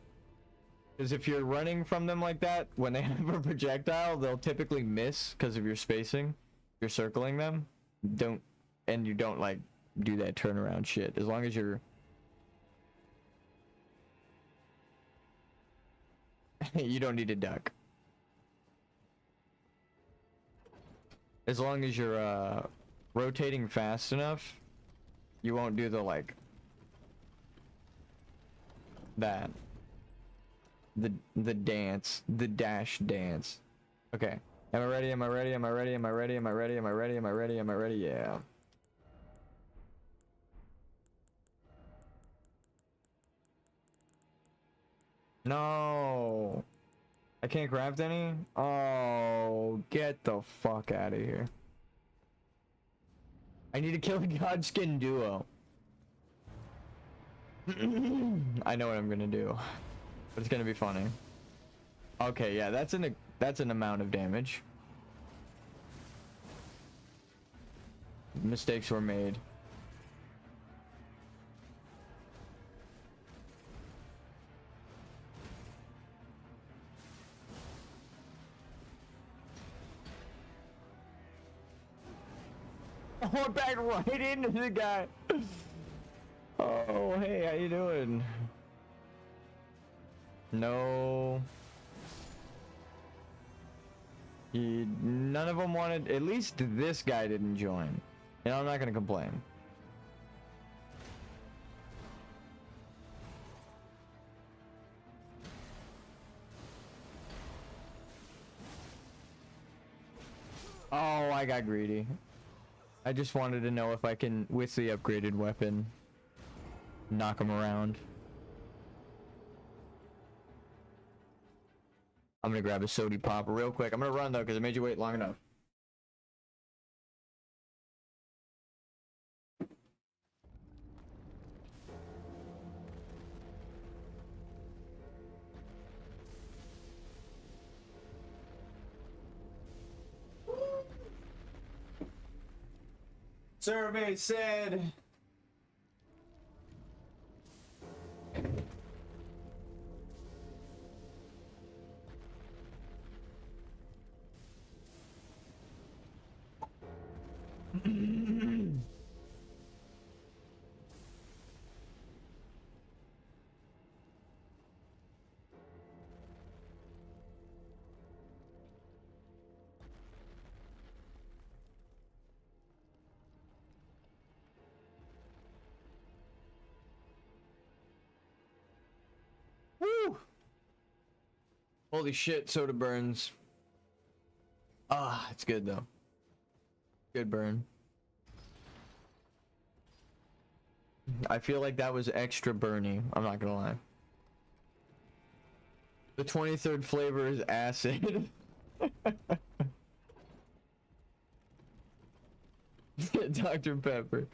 Because if you're running from them like that, when they have a projectile, they'll typically miss because of your spacing. If you're circling them, you don't like do that turnaround shit. As long as you're you don't need to duck. As long as you're rotating fast enough, you won't do the like that. The dance, the dash dance. Okay. Am I ready? Am I ready? Am I ready? Am I ready? Am I ready? Am I ready? Am I ready? Am I ready? Yeah. No. I can't craft any? Oh, get the fuck out of here. I need to kill a Godskin duo. I know what I'm gonna do. But it's gonna be funny. Okay, yeah, that's an amount of damage. Mistakes were made. Oh, back right into the guy. Oh, hey, how you doing? No. None of them wanted, at least this guy didn't join. And I'm not gonna complain. Oh, I got greedy. I just wanted to know if I can, with the upgraded weapon, knock him around. I'm gonna grab a sody pop real quick. I'm gonna run though because I made you wait long enough. Survey said woo! Holy shit, soda burns. Ah, it's good though. Good burn. I feel like that was extra burny. I'm not gonna lie. The 23rd flavor is acid. Dr. Pepper.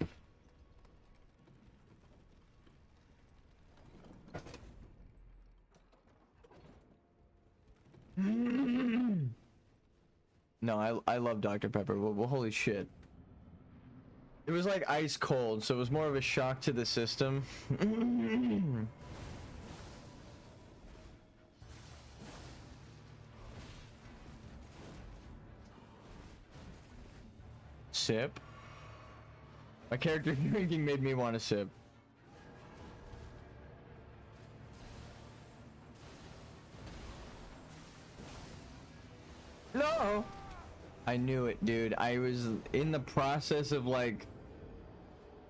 No, I love Dr. Pepper. Well, holy shit. It was like ice cold, so it was more of a shock to the system. Sip. My character drinking made me want to sip. No! I knew it, dude. I was in the process of like,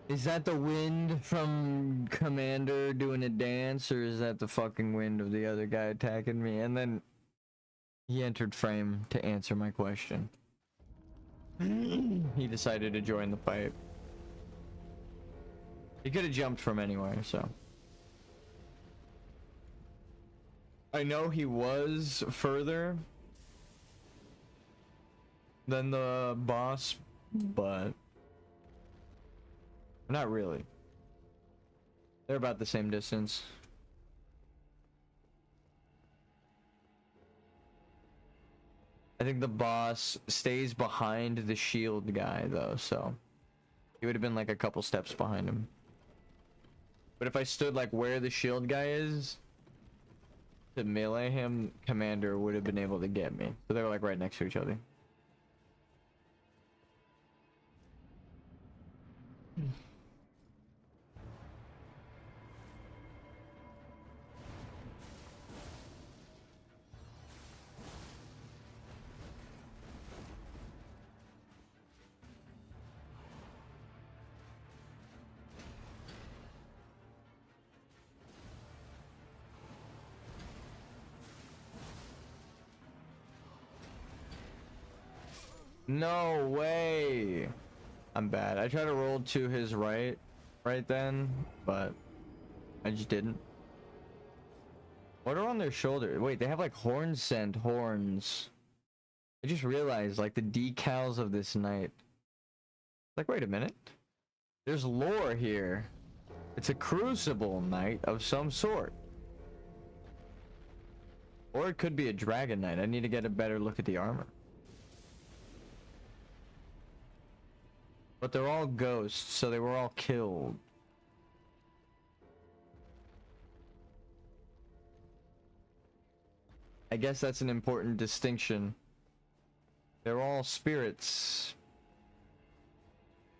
is that the wind from Commander doing a dance, or is that the fucking wind of the other guy attacking me? And then he entered frame to answer my question. He decided to join the fight. He could have jumped from anywhere, so. I know he was further than the boss, but not really. They're about the same distance. I think the boss stays behind the shield guy though, so he would have been like a couple steps behind him. But if I stood like where the shield guy is to melee him, Commander would have been able to get me. So they were like right next to each other. No way. I'm bad. I tried to roll to his right then, but I just didn't. What are on their shoulder? Wait, they have like horn scent horns. I just realized like the decals of this knight. Like, wait a minute. There's lore here. It's a crucible knight of some sort. Or it could be a dragon knight. I need to get a better look at the armor. But they're all ghosts, so they were all killed. I guess that's an important distinction. They're all spirits.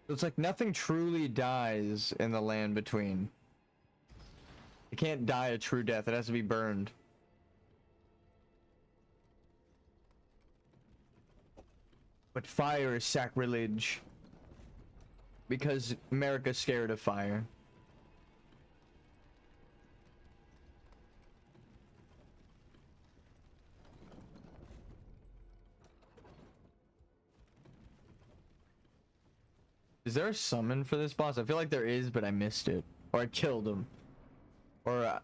So it's like nothing truly dies in the land between. It can't die a true death. It has to be burned. But fire is sacrilege. Because America's scared of fire. Is there a summon for this boss? I feel like there is, but I missed it. Or I killed him. Or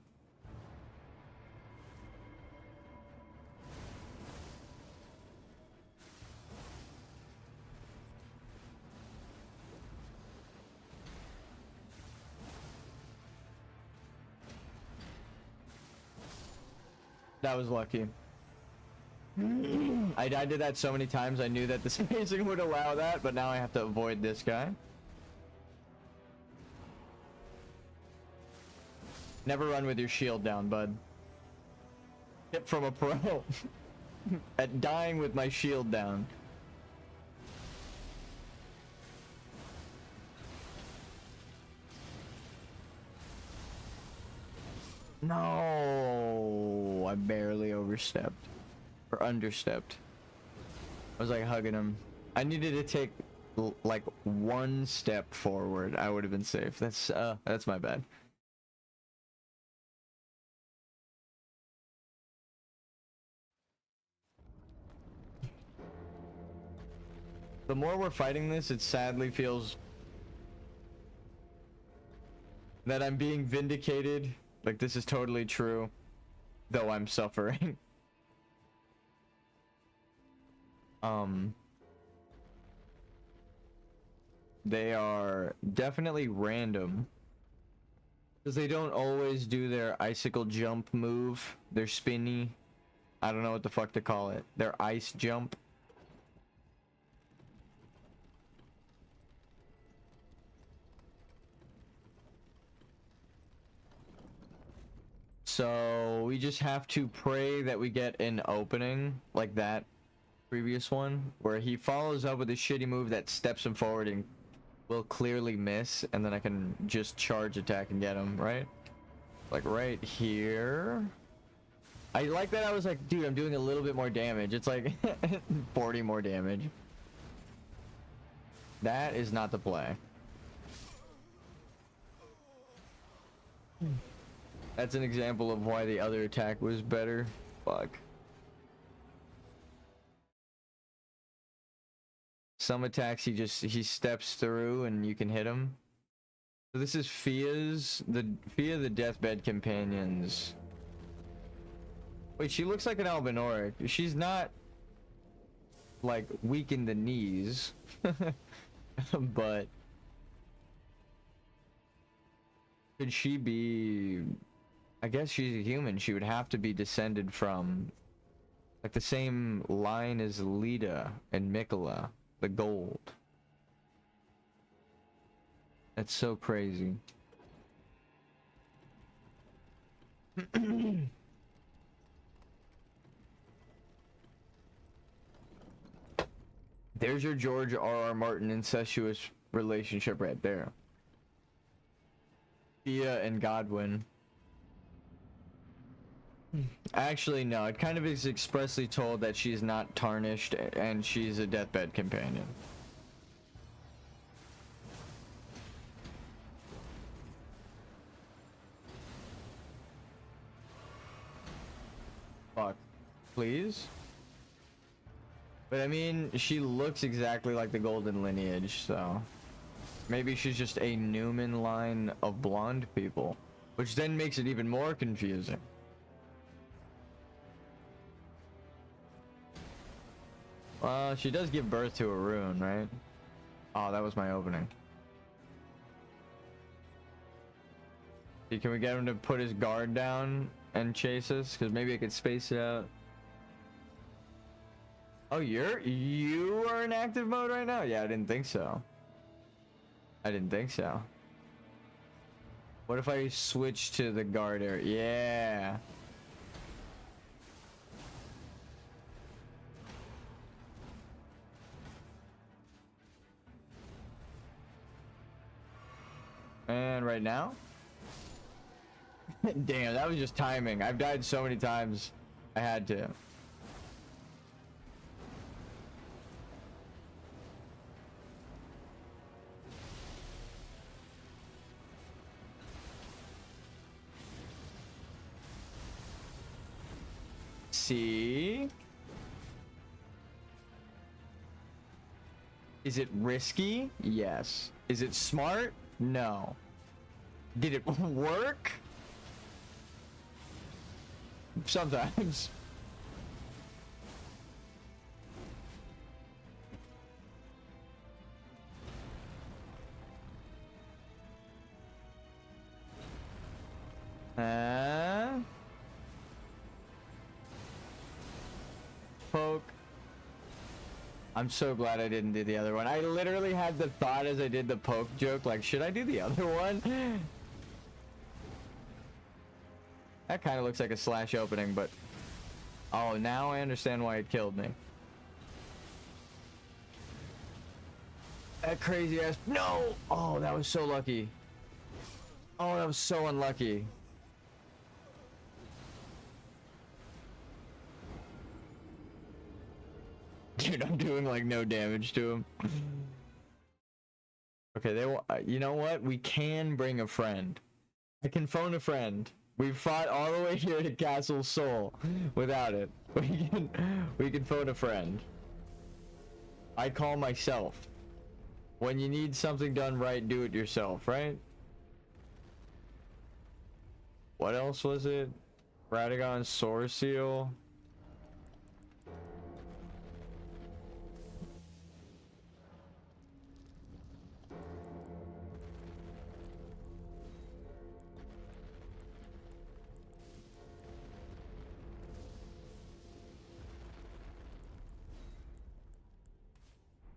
that was lucky. I did that so many times, I knew that the spacing would allow that, but now I have to avoid this guy. Never run with your shield down, bud. Tip from a pro. At dying with my shield down. No, I barely overstepped. Or understepped. I was like hugging him. I needed to take like one step forward. I would have been safe. That's my bad. The more we're fighting this, it sadly feels that I'm being vindicated. Like this is totally true, though I'm suffering. They are definitely random. Because they don't always do their icicle jump move. They're spinny. I don't know what the fuck to call it. Their ice jump. So we just have to pray that we get an opening like that previous one, where he follows up with a shitty move that steps him forward and will clearly miss, and then I can just charge attack and get him, right? Like right here. I like that I was like, dude, I'm doing a little bit more damage. It's like 40 more damage. That is not the play. That's an example of why the other attack was better. Fuck. Some attacks he steps through and you can hit him. So this is Fia's the Deathbed Companions. Wait, she looks like an Albinoric. She's not like weak in the knees. But could she be, I guess she's a human. She would have to be descended from like the same line as Lita and Mikola, the gold. That's so crazy. There's your George R.R. Martin incestuous relationship right there. Fia and Godwin. Actually, no. It kind of is expressly told that she's not tarnished and she's a deathbed companion. Fuck. Please? But I mean, she looks exactly like the golden lineage, so maybe she's just a Newman line of blonde people, which then makes it even more confusing. She does give birth to a rune, right? Oh, that was my opening. See, can we get him to put his guard down and chase us? Because maybe I could space it out. Oh, you are in active mode right now? Yeah, I didn't think so. I didn't think so. What if I switch to the guard area? Yeah. And right now? Damn, that was just timing. I've died so many times. I had to. See? Is it risky? Yes. Is it smart? No. Did it work? Sometimes. Poke. I'm so glad I didn't do the other one. I literally had the thought as I did the poke joke, like, should I do the other one? That kind of looks like a slash opening, but... Oh, now I understand why it killed me. That crazy ass... No! Oh, that was so lucky. Oh, that was so unlucky. Dude, I'm doing like no damage to him. Okay, they will. You know what? We can bring a friend. I can phone a friend. We fought all the way here to Castle Soul without it. We can phone a friend. I call myself. When you need something done right, do it yourself, right? What else was it? Radagon Sword Seal.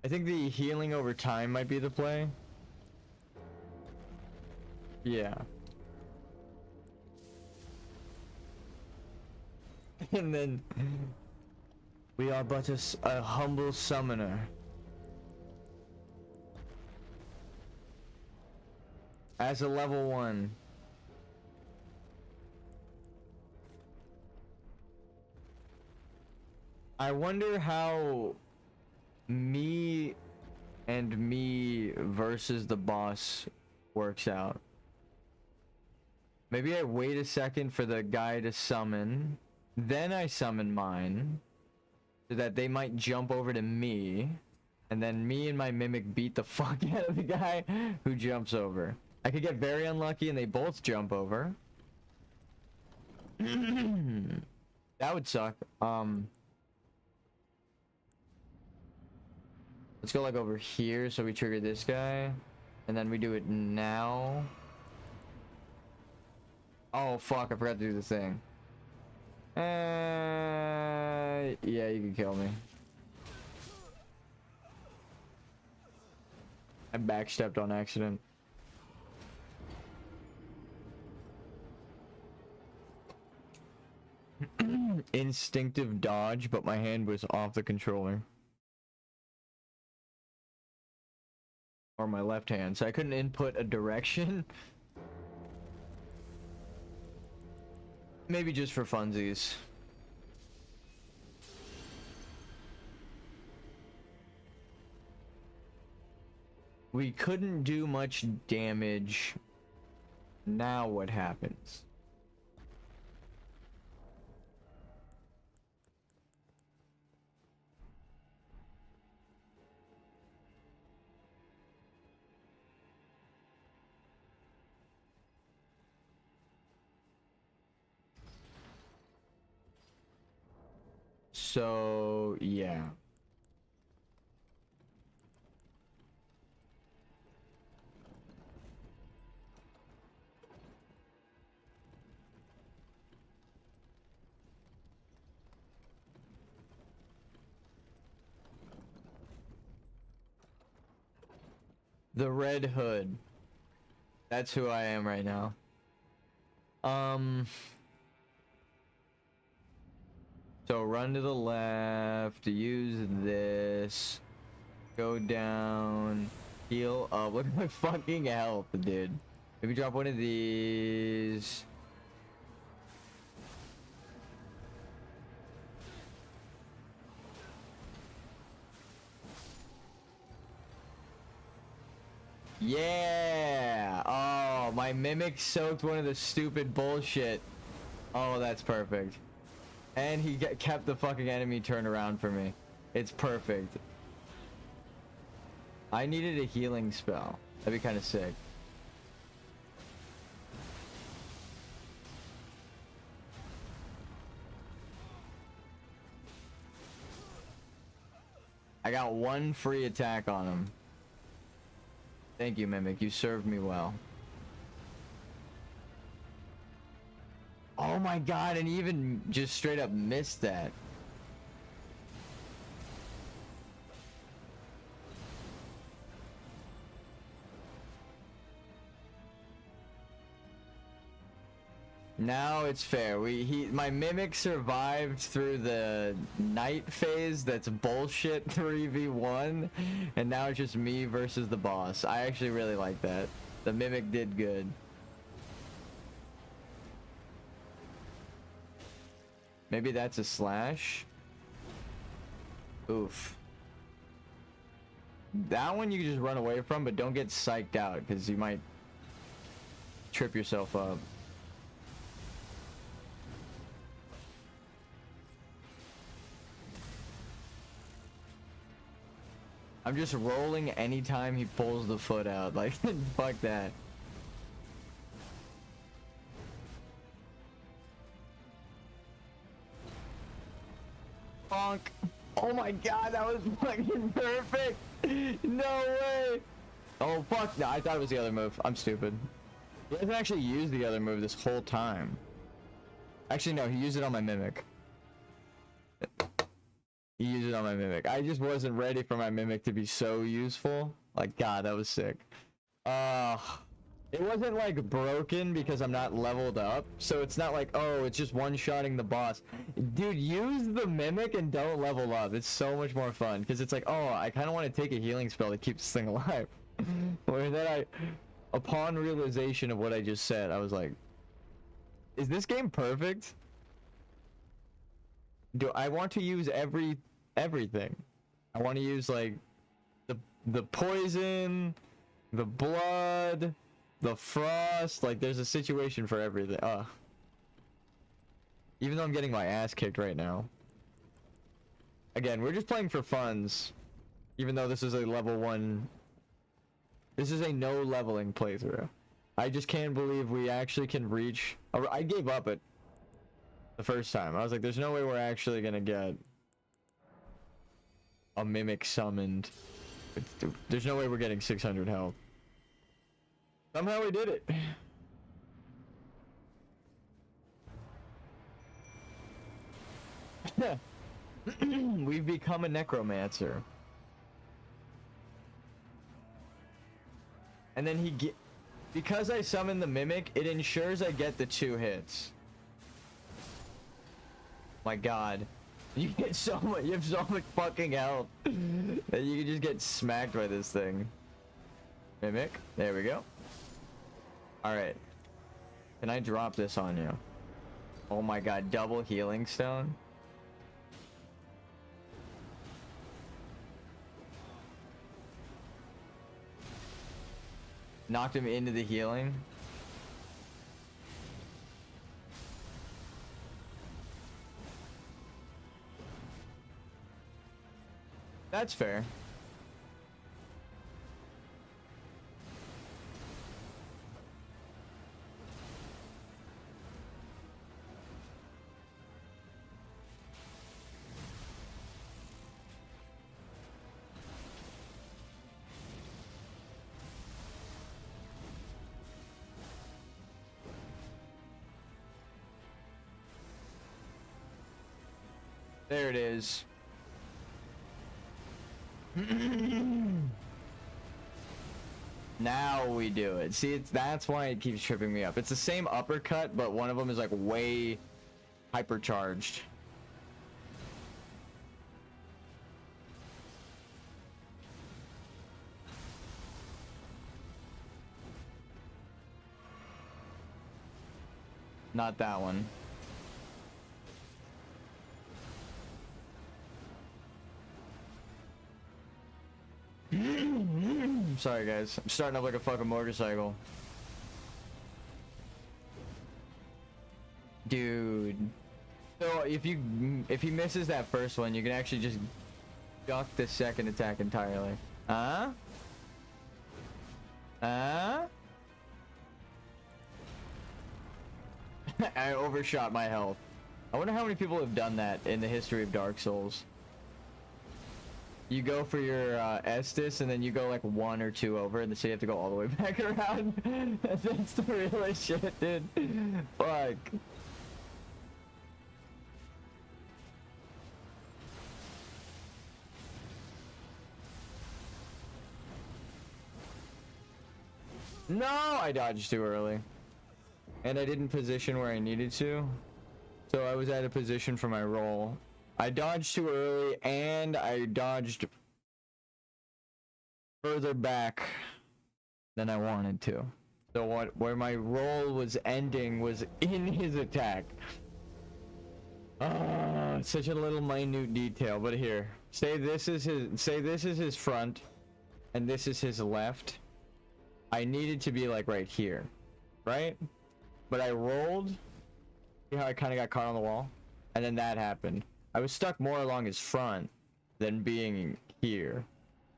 I think the healing over time might be the play. Yeah. And then we are but a humble summoner. As a level 1. I wonder how me and me versus the boss works out. Maybe I wait a second for the guy to summon, then I summon mine, so that they might jump over to me, and then me and my mimic beat the fuck out of the guy who jumps over. I could get very unlucky and they both jump over. That would suck. Let's go like over here so we trigger this guy. And then we do it now. Oh fuck, I forgot to do the thing. Yeah, you can kill me. I backstepped on accident. Instinctive dodge, but my hand was off the controller. Or my left hand, so I couldn't input a direction. Maybe just for funsies. We couldn't do much damage. Now what happens? So, yeah. The Red Hood. That's who I am right now. So run to the left, use this, go down, heal up. Look at my fucking health, dude. Maybe drop one of these. Yeah! Oh, my mimic soaked one of the stupid bullshit. Oh, that's perfect. And he kept the fucking enemy turned around for me. It's perfect. I needed a healing spell. That'd be kind of sick. I got one free attack on him. Thank you, Mimic. You served me well. Oh my god, and he even just straight up missed that. Now it's fair. My Mimic survived through the night phase that's bullshit 3v1, and now it's just me versus the boss. I actually really like that. The Mimic did good. Maybe that's a slash. Oof. That one you can just run away from, but don't get psyched out because you might trip yourself up. I'm just rolling anytime he pulls the foot out. Like, fuck that. Bonk. Oh my god, that was fucking perfect. No way. Oh fuck, no, I thought it was the other move. I'm stupid. He hasn't actually used the other move this whole time. Actually, no, he used it on my Mimic. He used it on my Mimic. I just wasn't ready for my Mimic to be so useful. Like, god, that was sick. It wasn't like broken because I'm not leveled up, so it's not like, oh, it's just one-shotting the boss. Dude, use the Mimic and don't level up. It's so much more fun because it's like, oh, I kind of want to take a healing spell to keep this thing alive. Where then upon realization of what I just said, I was like, is this game perfect? Do I want to use everything? I want to use like the poison, the blood, the frost. Like there's a situation for everything. Even though I'm getting my ass kicked right now. Again, we're just playing for funs. Even though this is a level 1. This is a no leveling playthrough. I just can't believe we actually can reach. I gave up at the first time. I was like, there's no way we're actually gonna get a Mimic summoned. There's no way we're getting 600 health. Somehow we did it. We've become a necromancer. And then because I summoned the Mimic, it ensures I get the 2 hits. My god. You get so much, you have so much fucking health that you can just get smacked by this thing. Mimic, there we go. Alright. Can I drop this on you? Oh my god, double healing stone? Knocked him into the healing. That's fair. There it is. Now we do it. See, that's why it keeps tripping me up. It's the same uppercut, but one of them is like way hypercharged. Not that one. Sorry guys, I'm starting up like a fucking motorcycle. Dude. So if he misses that first one, you can actually just duck the second attack entirely. Huh? Huh? I overshot my health. I wonder how many people have done that in the history of Dark Souls. You go for your Estus, and then you go like 1 or 2 over, and so you have to go all the way back around. That's the realest shit, dude. Fuck. No, I dodged too early. And I didn't position where I needed to. So I was out of position for my roll. I dodged too early, and I dodged further back than I wanted to. So where my roll was ending was in his attack. Such a little minute detail, but here. Say this is his front, and this is his left. I needed to be like right here, right? But I rolled. See how I kind of got caught on the wall? And then that happened. I was stuck more along his front than being here.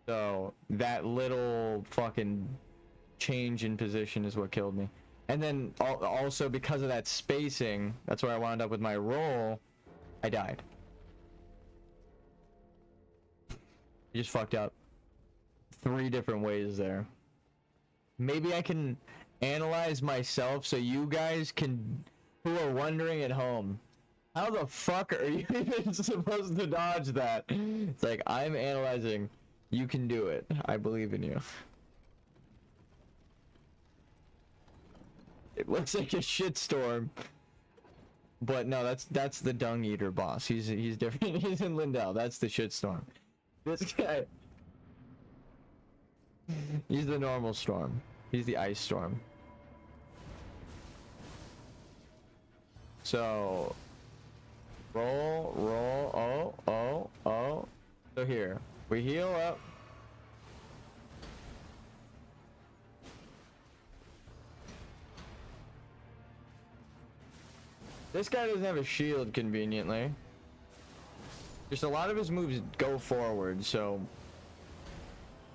So that little fucking change in position is what killed me. And then also because of that spacing, that's where I wound up with my roll, I died. You just fucked up 3 different ways there. Maybe I can analyze myself so you guys can, who are wondering at home, how the fuck are you even supposed to dodge that? It's like, I'm analyzing. You can do it. I believe in you. It looks like a shitstorm. But no, that's the Dung Eater boss. He's different. He's in Lindell. That's the shitstorm. This guy, he's the normal storm. He's the ice storm. So roll. Oh. So here, we heal up. This guy doesn't have a shield conveniently. Just a lot of his moves go forward, so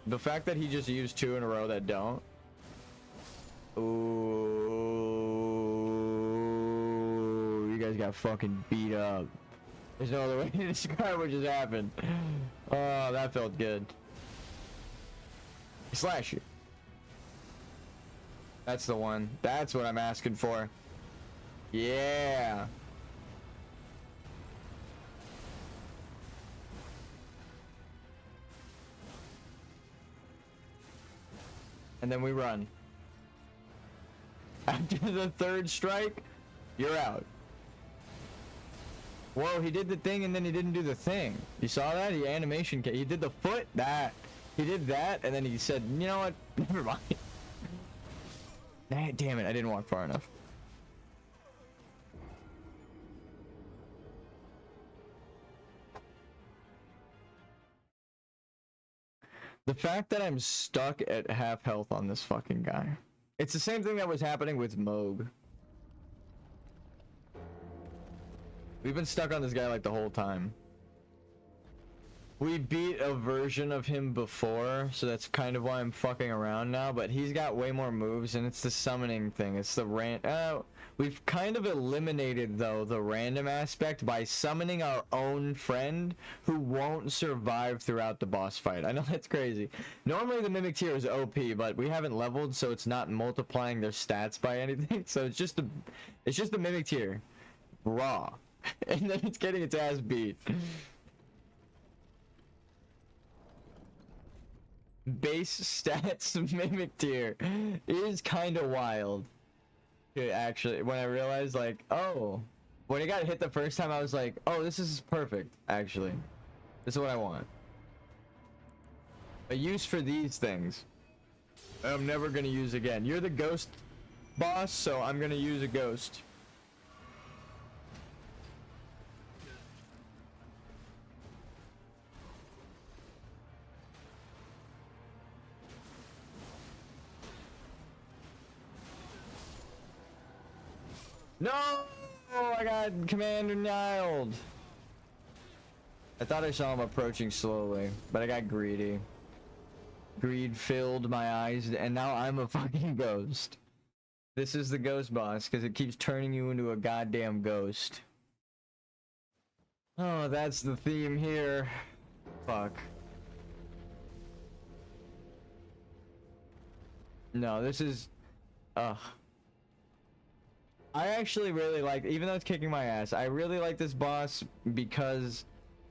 the fact that he just used 2 in a row that don't. Ooh, you guys got fucking beat up. There's no other way to describe what just happened. Oh, that felt good. Slash you. That's the one. That's what I'm asking for. Yeah. And then we run. After the 3rd strike, you're out. Whoa, he did the thing and then he didn't do the thing. You saw that? He did the foot, that. He did that, and then he said, you know what? Never mind. Nah, damn it, I didn't walk far enough. The fact that I'm stuck at half health on this fucking guy. It's the same thing that was happening with Moog. We've been stuck on this guy like the whole time. We beat a version of him before, so that's kind of why I'm fucking around now, but he's got way more moves, and it's the summoning thing. It's the we've kind of eliminated, though, the random aspect by summoning our own friend who won't survive throughout the boss fight. I know that's crazy. Normally the Mimic tier is OP, but we haven't leveled, so it's not multiplying their stats by anything, so it's just the Mimic tier. Raw. And then it's getting its ass beat. Base stats Mimic tier is kind of wild. Actually, when I realized, like, oh, when it got hit the first time, I was like, oh, this is perfect, actually. This is what I want. A use for these things I'm never gonna use again. You're the ghost boss, so I'm gonna use a ghost. No! I got Commander Niled. I thought I saw him approaching slowly, but I got greedy. Greed filled my eyes, and now I'm a fucking ghost. This is the ghost boss, because it keeps turning you into a goddamn ghost. Oh, that's the theme here. Fuck. No, this is... I actually really like, even though it's kicking my ass, I really like this boss because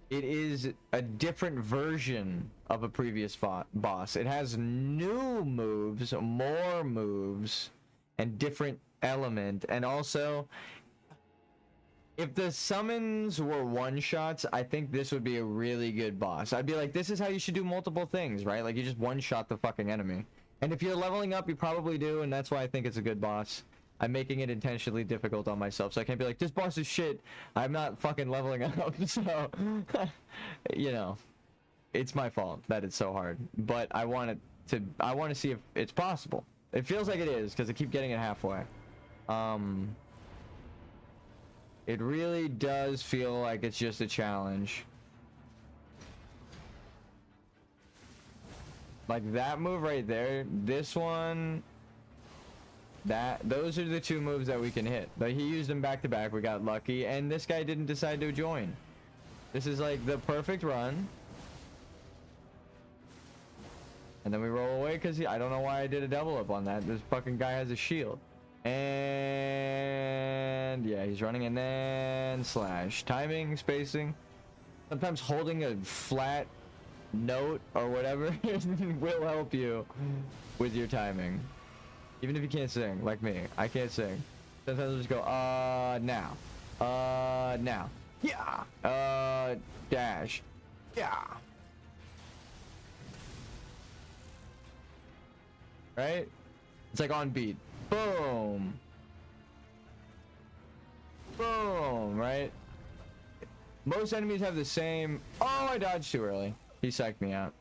it is a different version of a previous boss. It has new moves, more moves, and different element. And also, if the summons were one-shots, I think this would be a really good boss. I'd be like, this is how you should do multiple things, right? Like, you just one-shot the fucking enemy. And if you're leveling up, you probably do, and that's why I think it's a good boss. I'm making it intentionally difficult on myself, so I can't be like, this boss is shit. I'm not fucking leveling up, so... you know. It's my fault that it's so hard. But I want to see if it's possible. It feels like it is, because I keep getting it halfway. It really does feel like it's just a challenge. Like that move right there, this one, those are the two moves that we can hit. But he used them back to back, we got lucky, and this guy didn't decide to join. This is like the perfect run. And then we roll away because I don't know why I did a double up on that. This fucking guy has a shield. And yeah, he's running, and then slash. Timing, spacing. Sometimes holding a flat note or whatever will help you with your timing. Even if you can't sing, like me. I can't sing. Sometimes I'll just go, now. Now. Yeah. Dash. Yeah. Right? It's like on beat. Boom. Boom, right? Most enemies have the same... Oh, I dodged too early. He psyched me out.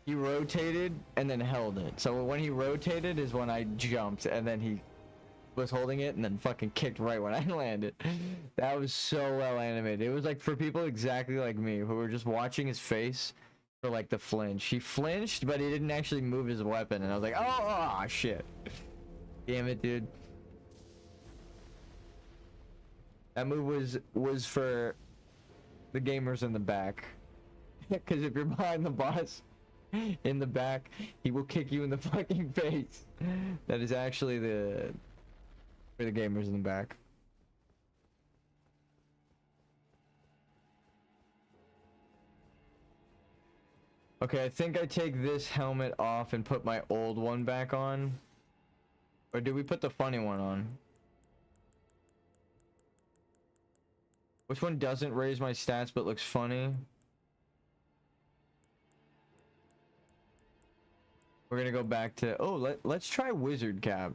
He rotated and then held it. So when he rotated is when I jumped, and then he was holding it and then fucking kicked right when I landed. That was so well animated. It was like for people exactly like me who were just watching his face for like the flinch. He flinched, but he didn't actually move his weapon, and I was like, oh shit. Damn it, dude. That move was for the gamers in the back. Because if you're behind the boss in the back, he will kick you in the fucking face. That is actually for the gamers in the back. Okay, I think I take this helmet off and put my old one back on. Or did we put the funny one on? Which one doesn't raise my stats but looks funny? We're gonna go back to... Oh, let's try Wizard Cap.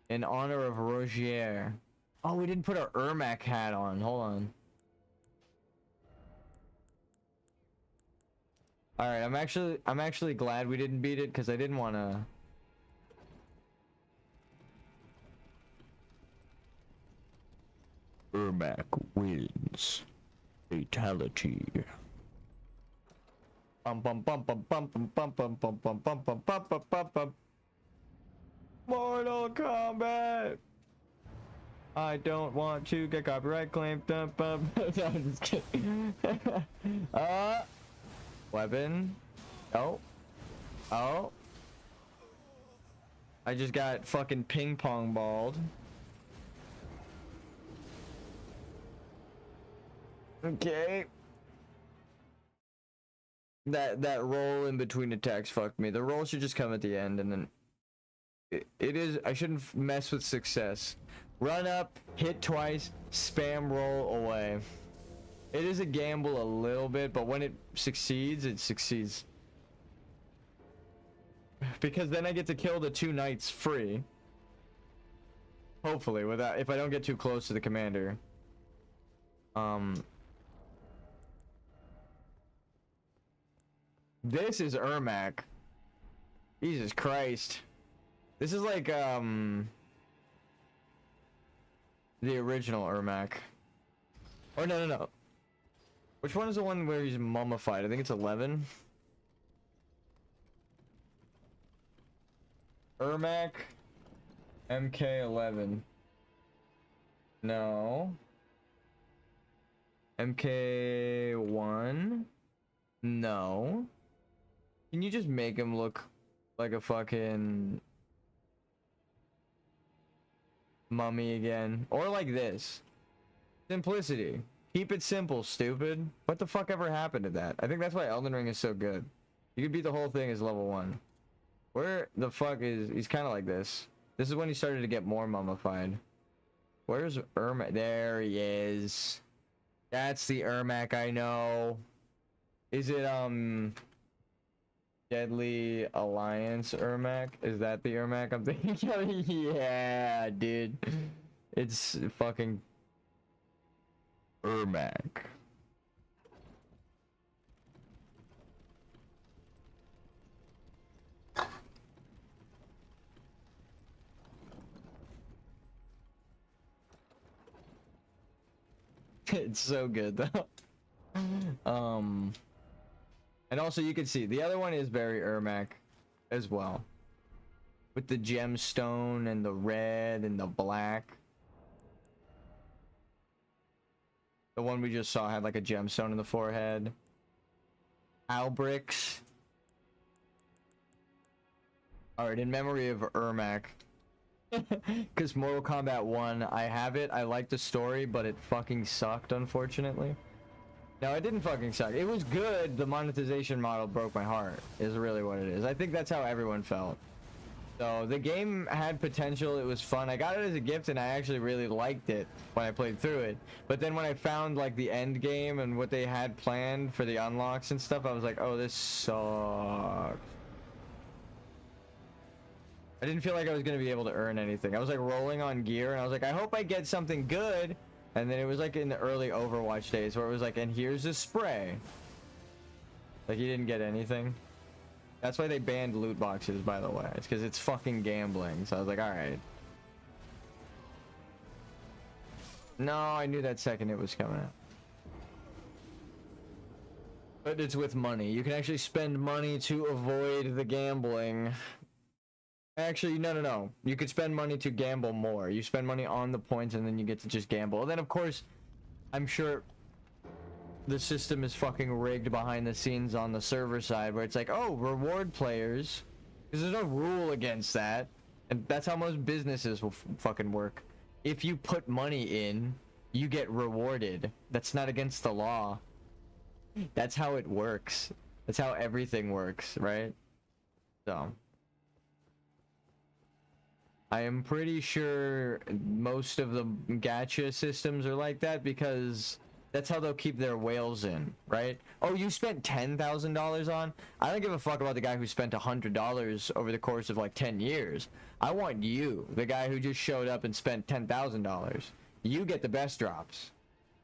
In honor of Rogier. Oh, we didn't put our Ermac hat on. Hold on. Alright, I'm actually glad we didn't beat it, because I didn't want to... Ermac wins. Fatality. Bum bum bum bum bum bum bum bum bum bum bum bum bum bum bum bum. Mortal Kombat. I don't want to get copyright claimed. No, I'm just kidding. Weapon. Oh. Oh. I just got fucking ping pong balled. Okay. That roll in between attacks fucked me. The roll should just come at the end, and then it is... I shouldn't mess with success. Run up, hit twice, spam roll away. It is a gamble a little bit, but when it succeeds, it succeeds. Because then I get to kill the 2 knights free. Hopefully, without... if I don't get too close to the commander. This is Ermac. Jesus Christ. This is like, the original Ermac. Or no. Which one is the one where he's mummified? I think it's 11. Ermac. MK11. No. MK1. No. Can you just make him look like a fucking mummy again. Or like this. Simplicity. Keep it simple, stupid. What the fuck ever happened to that? I think that's why Elden Ring is so good. You could beat the whole thing as level 1. Where the fuck is... He's kind of like this. This is when he started to get more mummified. Where's Ermac? There he is. That's the Ermac I know. Is it, Deadly Alliance Ermac? Is that the Ermac I'm thinking of? Yeah, dude. It's fucking Ermac. It's so good though. And also you can see the other one is very Ermac as well. With the gemstone and the red and the black. The one we just saw had like a gemstone in the forehead. Albrix. Alright, in memory of Ermac. Because Mortal Kombat 1, I have it. I like the story, but it fucking sucked, unfortunately. No, it didn't fucking suck. It was good. The monetization model broke my heart, is really what it is. I think that's how everyone felt. So, the game had potential. It was fun. I got it as a gift, and I actually really liked it when I played through it. But then when I found, like, the end game and what they had planned for the unlocks and stuff, I was like, oh, this sucks. I didn't feel like I was going to be able to earn anything. I was like rolling on gear and I was like, I hope I get something good. And then it was like in the early Overwatch days where it was like, and here's a spray. Like you didn't get anything. That's why they banned loot boxes, by the way. It's because it's fucking gambling. So I was like, all right. No, I knew that second it was coming out. But it's with money. You can actually spend money to avoid the gambling. Actually, no. You could spend money to gamble more. You spend money on the points and then you get to just gamble. And then, of course, I'm sure the system is fucking rigged behind the scenes on the server side where it's like, oh, reward players. Because there's no rule against that. And that's how most businesses will fucking work. If you put money in, you get rewarded. That's not against the law. That's how it works. That's how everything works, right? So... I am pretty sure most of the gacha systems are like that because that's how they'll keep their whales in, right? Oh, you spent $10,000 on? I don't give a fuck about the guy who spent $100 over the course of like 10 years. I want you, the guy who just showed up and spent $10,000. You get the best drops,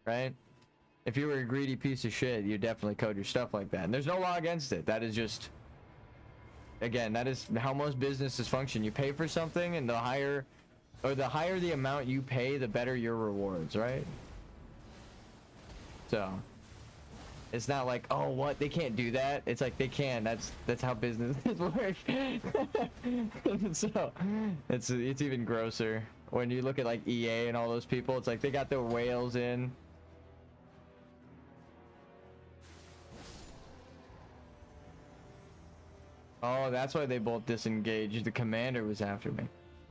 right? If you were a greedy piece of shit, you definitely code your stuff like that. And there's no law against it. That is just... Again, that is how most businesses function. You pay for something, and the higher the amount you pay, the better your rewards, right? So, it's not like, oh, what? They can't do that. It's like they can. That's how businesses work. So, it's even grosser when you look at like EA and all those people. It's like they got their whales in. Oh, that's why they both disengaged. The commander was after me.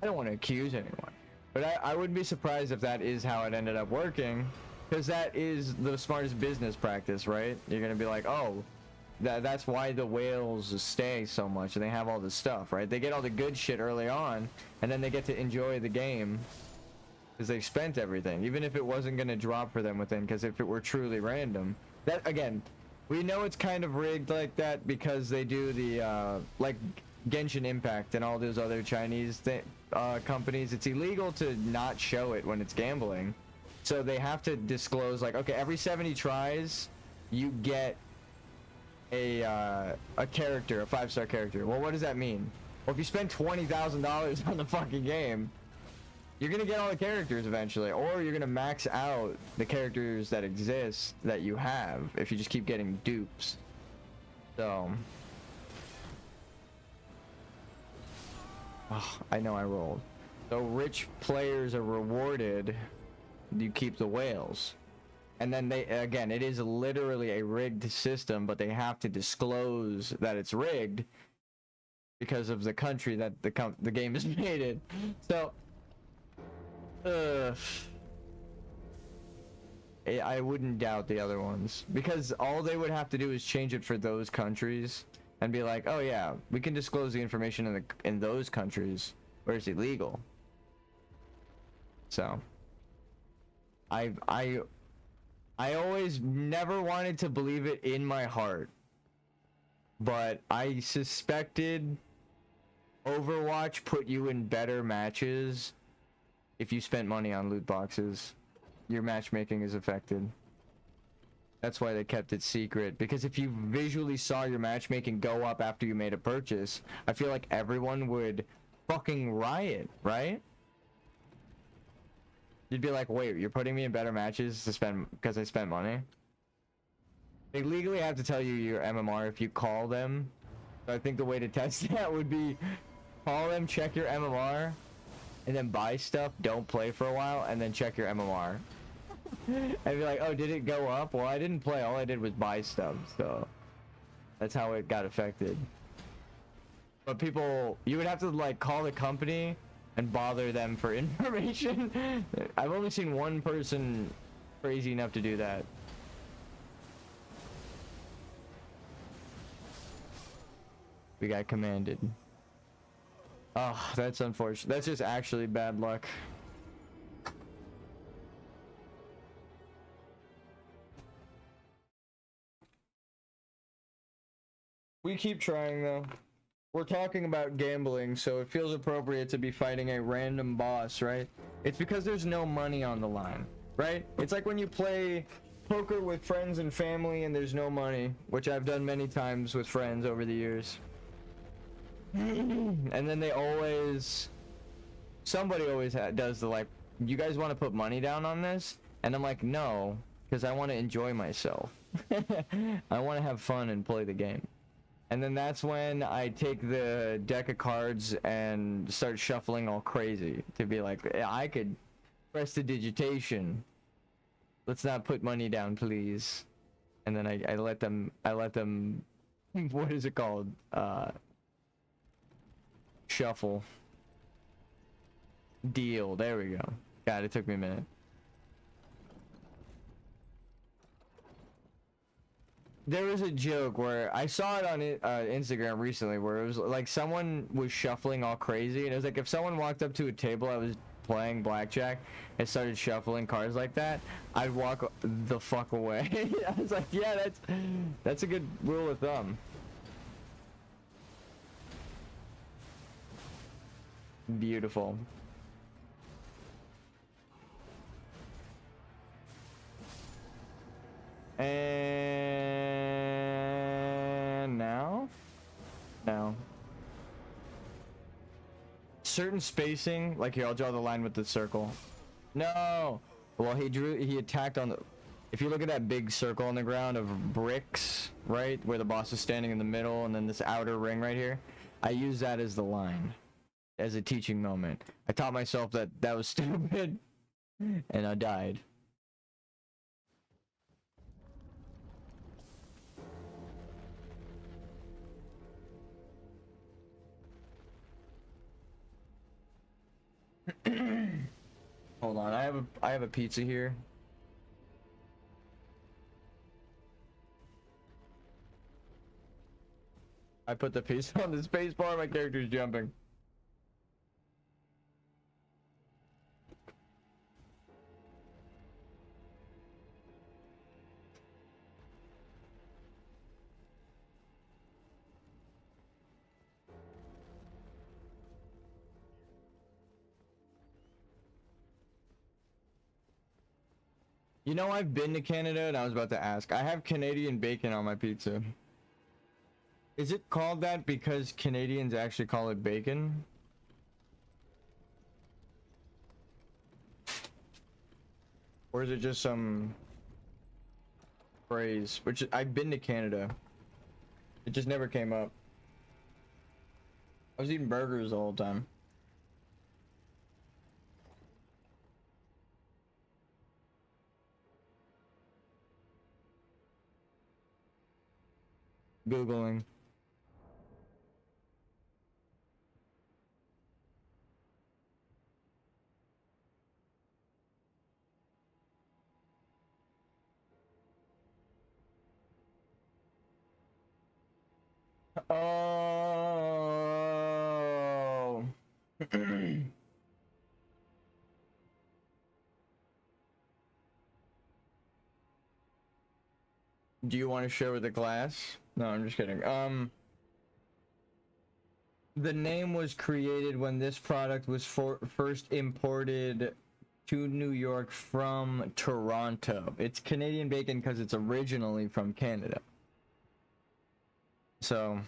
I don't want to accuse anyone. But I wouldn't be surprised if that is how it ended up working. Because that is the smartest business practice, right? You're going to be like, oh, that's why the whales stay so much. And they have all this stuff, right? They get all the good shit early on. And then they get to enjoy the game. Because they spent everything. Even if it wasn't going to drop for them within. Because if it were truly random. That, again... We know it's kind of rigged like that because they do the, like, Genshin Impact and all those other Chinese companies. It's illegal to not show it when it's gambling. So they have to disclose, like, okay, every 70 tries, you get a character, a 5-star character. Well, what does that mean? Well, if you spend $20,000 on the fucking game, you're gonna get all the characters eventually, or you're gonna max out the characters that exist that you have if you just keep getting dupes. So, oh, I know I rolled. So rich players are rewarded. You keep the whales, and then they again. It is literally a rigged system, but they have to disclose that it's rigged because of the country that the game is made in. So, I wouldn't doubt the other ones, because all they would have to do is change it for those countries and be like, oh yeah, we can disclose the information in those countries where it's illegal. So I always never wanted to believe it in my heart, but I suspected Overwatch put you in better matches if you spent money on loot boxes. Your matchmaking is affected. That's why they kept it secret, because if you visually saw your matchmaking go up after you made a purchase, I feel like everyone would fucking riot, right? You'd be like, wait, you're putting me in better matches to spend because I spent money? They legally have to tell you your MMR if you call them. So I think the way to test that would be call them, check your MMR, and then buy stuff, don't play for a while, and then check your MMR. I'd be like, oh, did it go up? Well, I didn't play. All I did was buy stuff, so that's how it got affected. But people, you would have to like call the company and bother them for information. I've only seen one person crazy enough to do that. We got commanded. Oh, that's unfortunate. That's just actually bad luck. We keep trying though. We're talking about gambling, so it feels appropriate to be fighting a random boss, right? It's because there's no money on the line, right? It's like when you play poker with friends and family and there's no money, which I've done many times with friends over the years. And then they always, somebody always does the like, you guys want to put money down on this? And I'm like, no, because I want to enjoy myself. I want to have fun and play the game. And then that's when I take the deck of cards and start shuffling all crazy to be like, yeah, I could press the digitation. Let's not put money down, please. And then I let them, what is it called? Shuffle. Deal. There we go. God, it took me a minute. There was a joke where I saw it on Instagram recently where it was like someone was shuffling all crazy, and it was like if someone walked up to a table I was playing blackjack and started shuffling cards like that, I'd walk the fuck away. I was like, yeah, that's a good rule of thumb. Beautiful. And now? No. Certain spacing, like here, I'll draw the line with the circle. No! Well, he attacked on the, if you look at that big circle on the ground of bricks, right? Where the boss is standing in the middle, and then this outer ring right here. I use that as the line. As a teaching moment. I taught myself that that was stupid. And I died. Hold on, I have a pizza here. I put the pizza on the space bar, my character's jumping. You know, I've been to Canada and I was about to ask. I have Canadian bacon on my pizza. Is it called that because Canadians actually call it bacon? Or is it just some phrase? Which I've been to Canada. It just never came up. I was eating burgers the whole time. Googling. Oh. Do you want to share with the class? No, I'm just kidding. The name was created when this product was first imported to New York from Toronto. It's Canadian bacon because it's originally from Canada. So,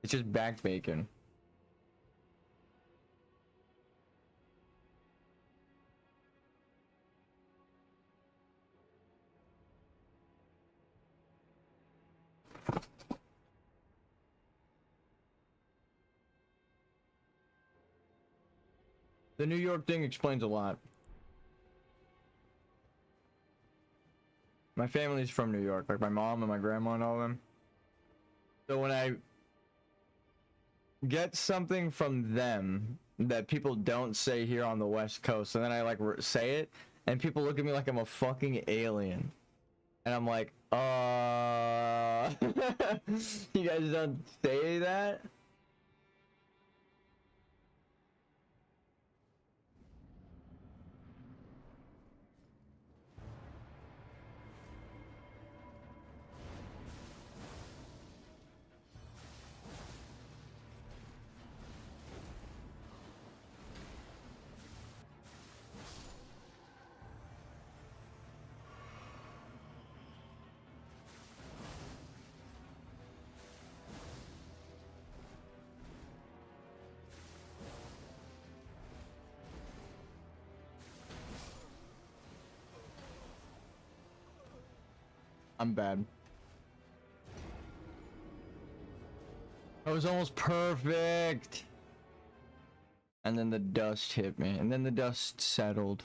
it's just back bacon. The New York thing explains a lot. My family's from New York, like my mom and my grandma and all of them. So when I get something from them that people don't say here on the West Coast, and then I like say it, and people look at me like I'm a fucking alien. And I'm like, you guys don't say that? I'm bad. That was almost perfect. And then the dust hit me, and then the dust settled.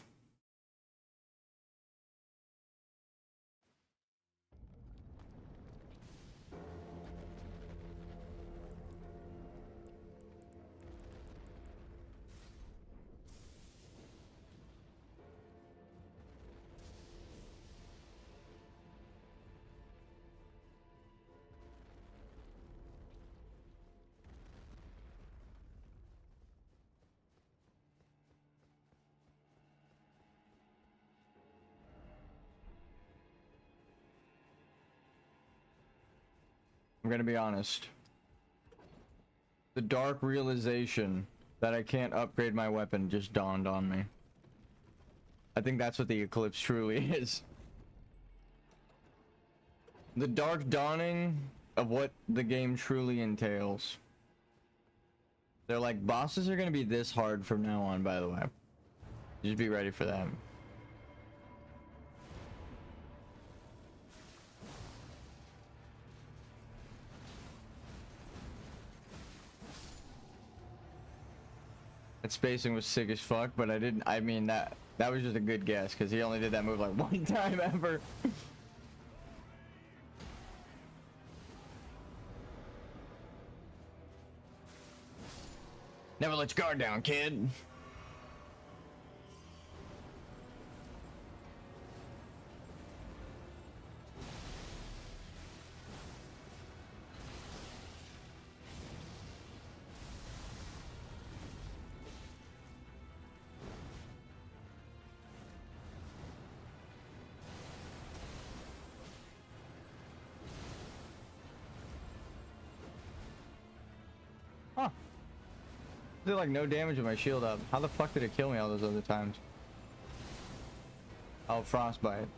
I'm gonna be honest. The dark realization that I can't upgrade my weapon just dawned on me. I think that's what the eclipse truly is. The dark dawning of what the game truly entails. They're like, bosses are gonna be this hard from now on, by the way. Just be ready for that. That spacing was sick as fuck, but I mean, that was just a good guess, because he only did that move like one time ever. Never let your guard down, kid. Huh. Did like no damage with my shield up. How the fuck did it kill me all those other times? Oh, frostbite.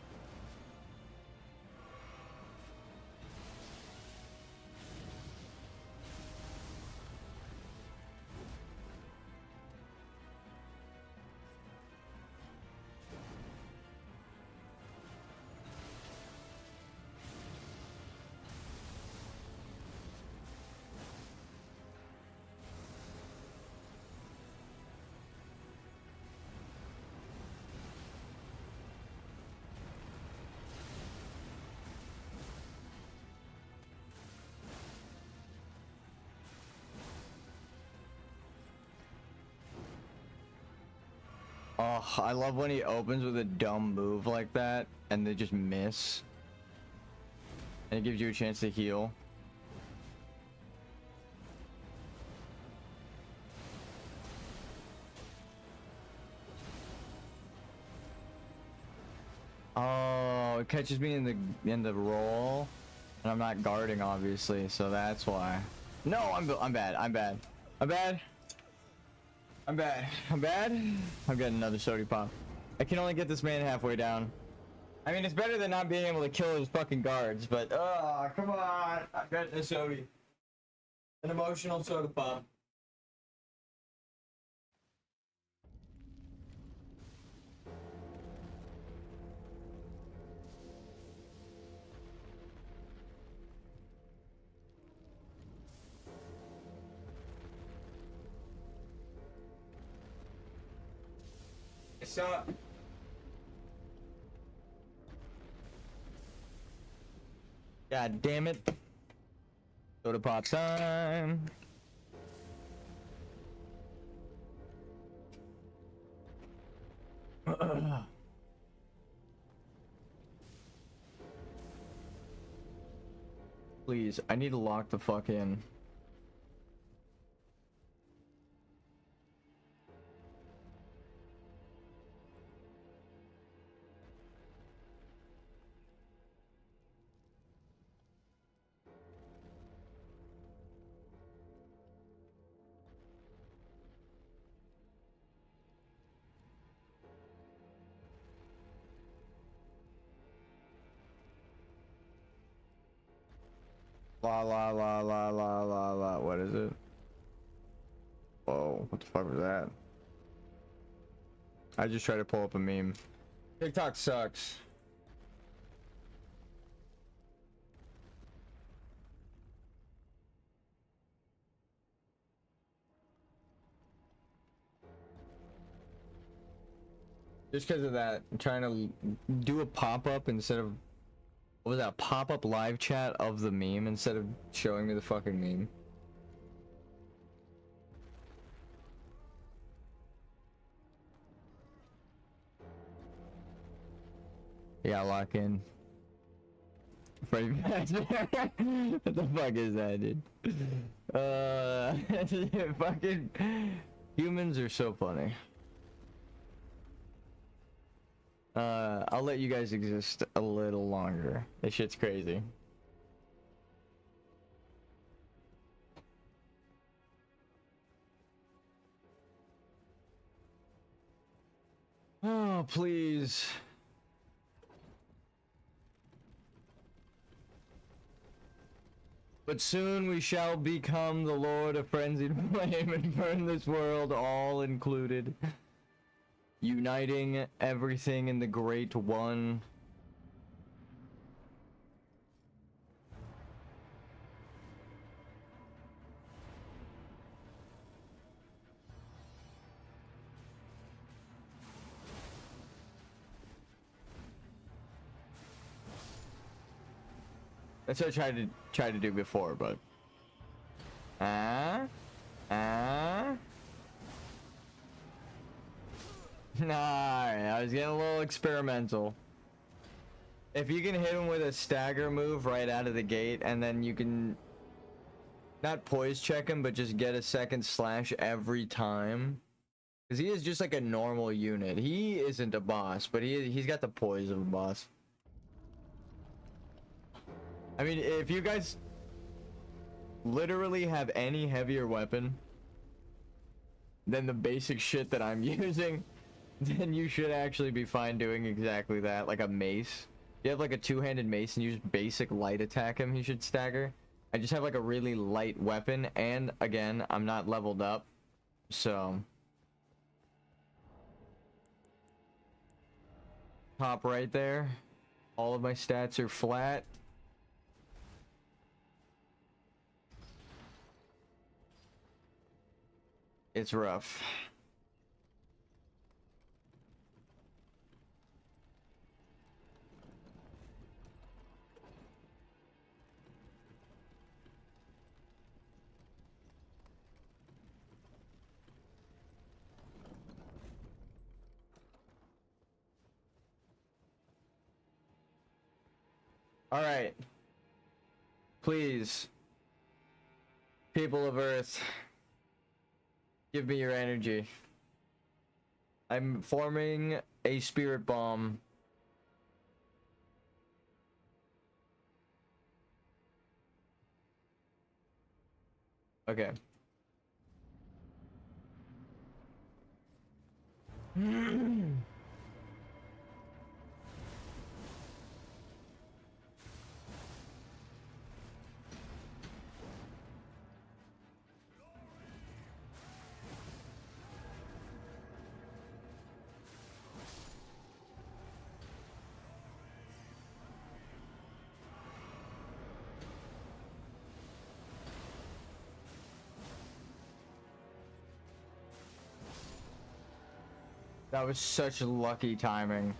Oh, I love when he opens with a dumb move like that and they just miss. And it gives you a chance to heal. it catches me in the roll, and I'm not guarding obviously, so that's why. No, I'm bad. I'm bad. I'm bad. I'm bad. I'm bad. I'm getting another sody pop. I can only get this man halfway down. I mean, it's better than not being able to kill his fucking guards, but come on. I'm getting a sody. An emotional soda pop. So God damn it. Soda pop time. Please, I need to lock the fuck in. La la la la la la la. What is it? Whoa, what the fuck was that? I just tried to pull up a meme. TikTok sucks. Just because of that, I'm trying to do a pop-up instead of... What was that? Pop-up live chat of the meme instead of showing me the fucking meme. Yeah, lock in. Freddy Fazbear. What the fuck is that, dude? Fucking humans are so funny. I'll let you guys exist a little longer. This shit's crazy. Oh, please. But soon we shall become the Lord of Frenzied Flame and burn this world, all included. Uniting everything in the Great One. That's what I tried to do before, but nah, I was getting a little experimental. If you can hit him with a stagger move right out of the gate, and then you can not poise check him, but just get a second slash every time, because he is just like a normal unit. He isn't a boss, but he's got the poise of a boss. I mean, if you guys literally have any heavier weapon than the basic shit that I'm using, then you should actually be fine doing exactly that, like a mace. If you have like a two-handed mace and you just basic light attack him, he should stagger. I just have like a really light weapon, and again, I'm not leveled up, so... Top right there. All of my stats are flat. It's rough. All right. Please, people of Earth, give me your energy. I'm forming a spirit bomb Okay. That was such lucky timing.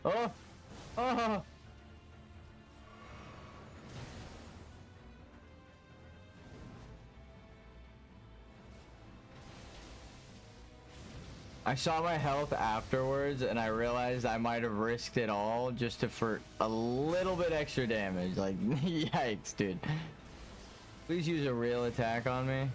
Oh! Oh! I saw my health afterwards and I realized I might have risked it all just to for a little bit extra damage. Like, yikes, dude. Please use a real attack on me.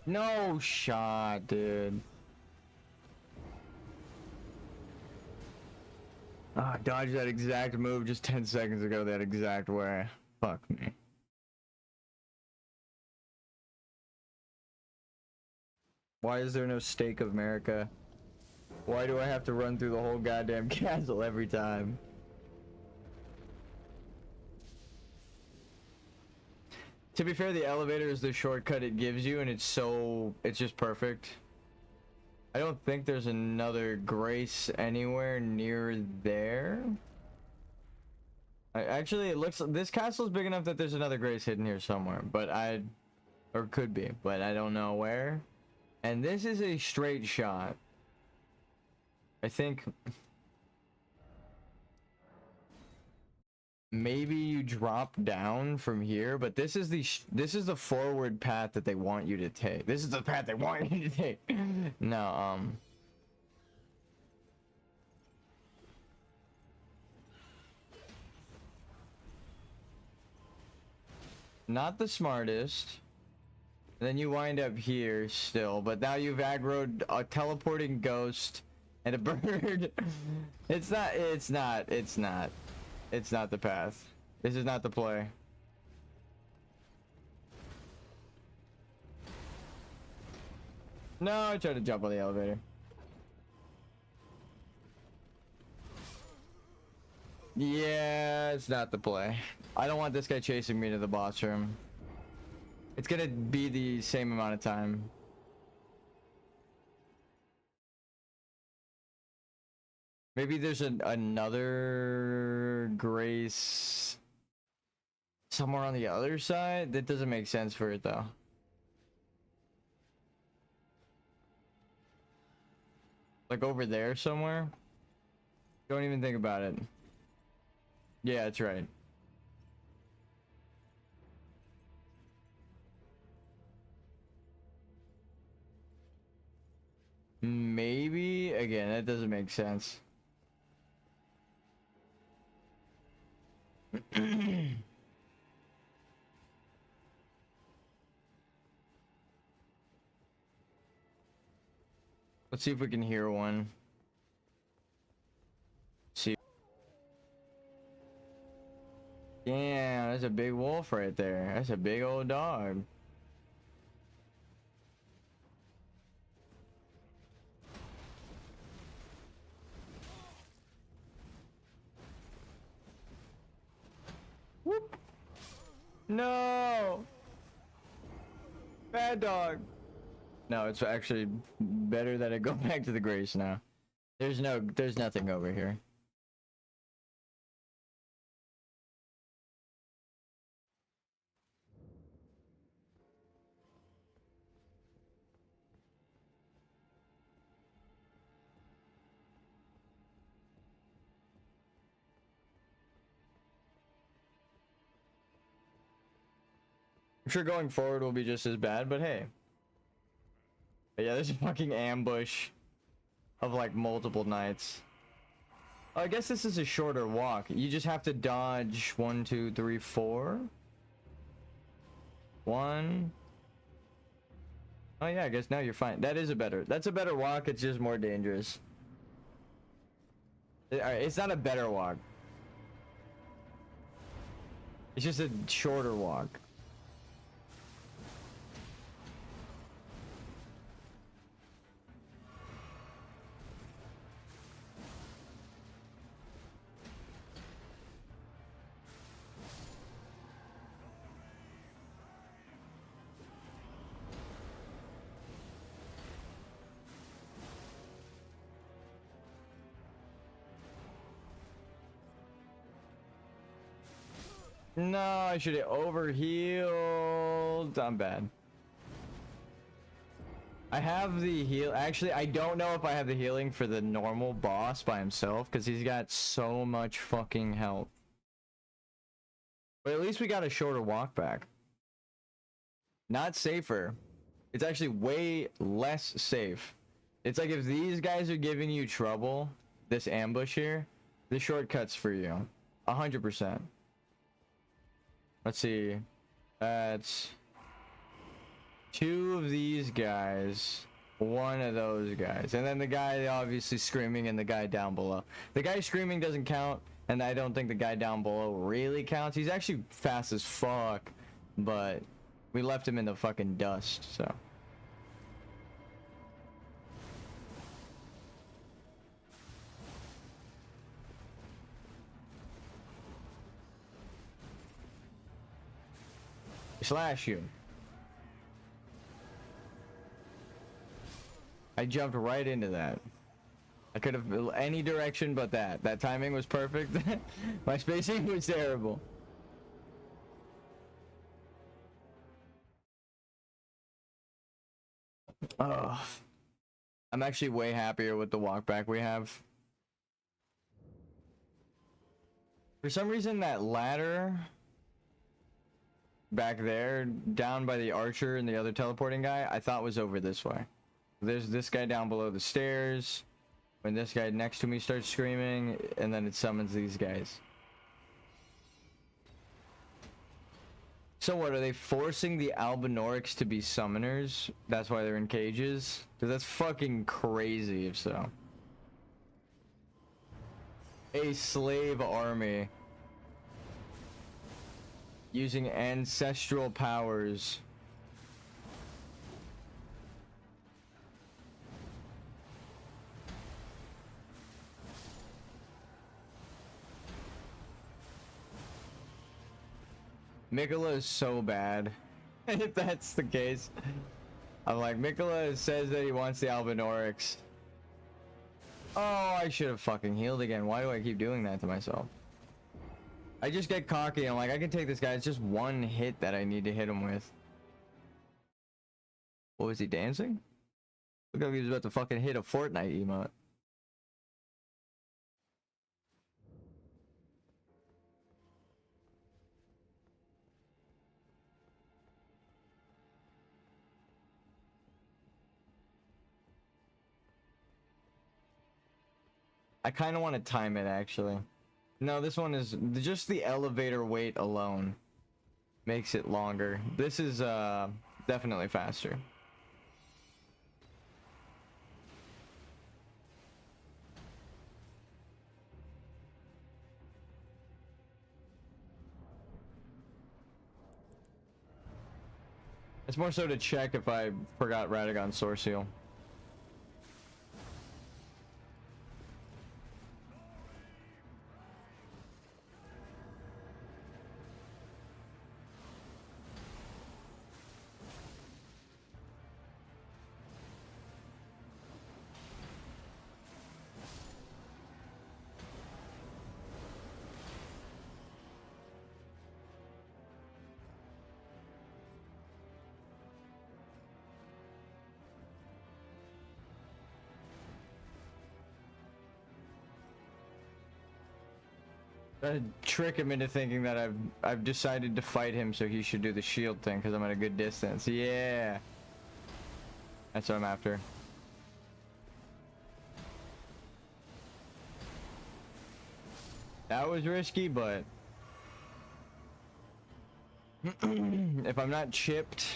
No shot, dude. Ah, dodged that exact move just 10 seconds ago that exact way. Fuck me. Why is there no Stake of America? Why do I have to run through the whole goddamn castle every time? To be fair, the elevator is the shortcut it gives you, and it's just perfect. I don't think there's another Grace anywhere near there. Actually, it looks, this castle is big enough that there's another Grace hidden here somewhere, but or could be, but I don't know where. And this is a straight shot. I think maybe you drop down from here, but this is the forward path that they want you to take. This is the path they want you to take. No, not the smartest. Then you wind up here still, but now you've aggroed a teleporting ghost and a bird. It's not the path. This is not the play. No, I tried to jump on the elevator. Yeah, it's not the play. I don't want this guy chasing me to the boss room. It's gonna be the same amount of time. Maybe there's another Grace somewhere on the other side? That doesn't make sense for it though. Like over there somewhere? Don't even think about it. Yeah, that's right. Maybe again, that doesn't make sense. Let's see if we can hear one. See. Yeah, that's a big wolf right there. That's a big old dog. Whoop. No. Bad dog. No, it's actually better that I go back to the Grace now. There's nothing over here. I'm sure going forward will be just as bad, but hey. But yeah, there's a fucking ambush of like multiple knights. Oh, I guess this is a shorter walk. You just have to dodge 1, 2, 3, 4. 1. Oh yeah, I guess now you're fine. That's a better walk. It's just more dangerous. Alright, it's not a better walk. It's just a shorter walk. No, I should have overhealed. I'm bad. I have the heal. Actually, I don't know if I have the healing for the normal boss by himself because he's got so much fucking health. But at least we got a shorter walk back. Not safer. It's actually way less safe. It's like if these guys are giving you trouble, this ambush here, the shortcut's for you. 100%. Let's see. That's 2 of these guys, 1 of those guys, and then the guy obviously screaming and the guy down below. The guy screaming doesn't count, and I don't think the guy down below really counts. He's actually fast as fuck, but we left him in the fucking dust, so. Slash you. I jumped right into that. I could have any direction but that. That timing was perfect. My spacing was terrible. Oh, I'm actually way happier with the walk back we have. For some reason, that ladder back there, down by the archer and the other teleporting guy, I thought was over this way. There's this guy down below the stairs. When this guy next to me starts screaming, and then it summons these guys. So what, are they forcing the Albinorics to be summoners? That's why they're in cages? Because that's fucking crazy if so. A slave army using ancestral powers. Mikola is so bad. If that's the case. I'm like, Mikola says that he wants the Albinorics. Oh, I should have fucking healed again. Why do I keep doing that to myself? I just get cocky. I'm like, I can take this guy. It's just 1 hit that I need to hit him with. What was he dancing? Look like he was about to fucking hit a Fortnite emote. I kind of want to time it actually. No, this one is just the elevator wait alone makes it longer. This is definitely faster. It's more so to check if I forgot Radagon's Source Seal. trick him into thinking that I've decided to fight him, so he should do the shield thing because I'm at a good distance. Yeah, that's what I'm after. That was risky, but if I'm not chipped,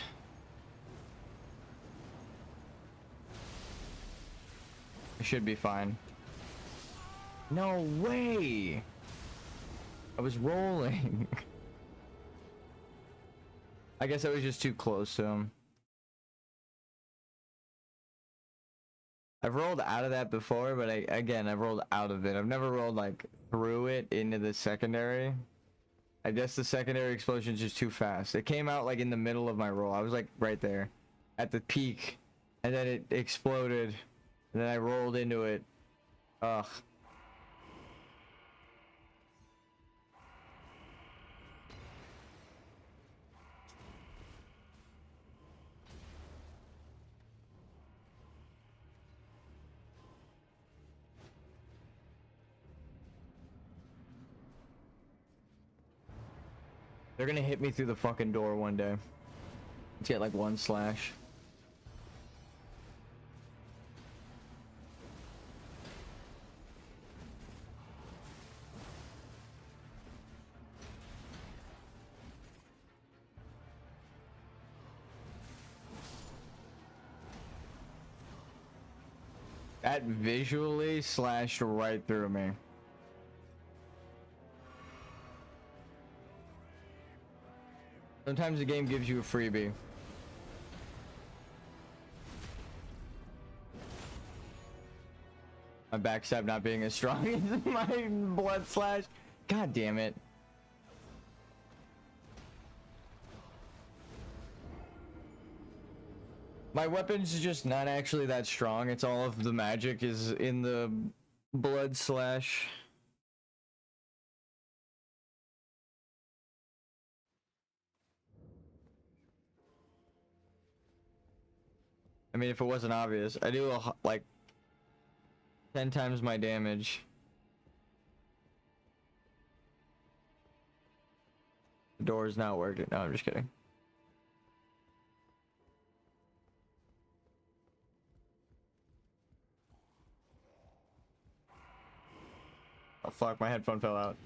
I should be fine. No way! I was rolling. I guess I was just too close to him. I've rolled out of that before, but I've rolled out of it. I've never rolled like through it into the secondary. I guess the secondary explosion's just too fast. It came out like in the middle of my roll. I was like right there at the peak, and then it exploded, and then I rolled into it. Ugh. They're gonna hit me through the fucking door one day. Let's get like one slash. That visually slashed right through me. Sometimes the game gives you a freebie. My backstab not being as strong as my blood slash. God damn it. My weapon's just not actually that strong. It's all of the magic is in the blood slash. I mean, if it wasn't obvious, I do like 10 times my damage. The door's not working. No, I'm just kidding. Oh fuck, my headphone fell out.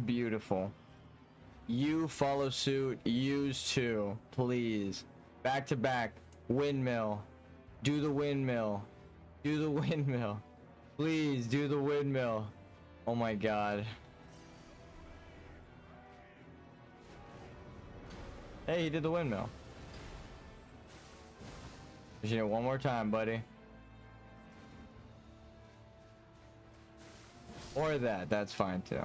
Beautiful. You follow suit. Use two, please. Back to back. Windmill. Do the windmill. Do the windmill. Please do the windmill. Oh my god. Hey, he did the windmill. Just need it one more time, buddy. Or that. That's fine too.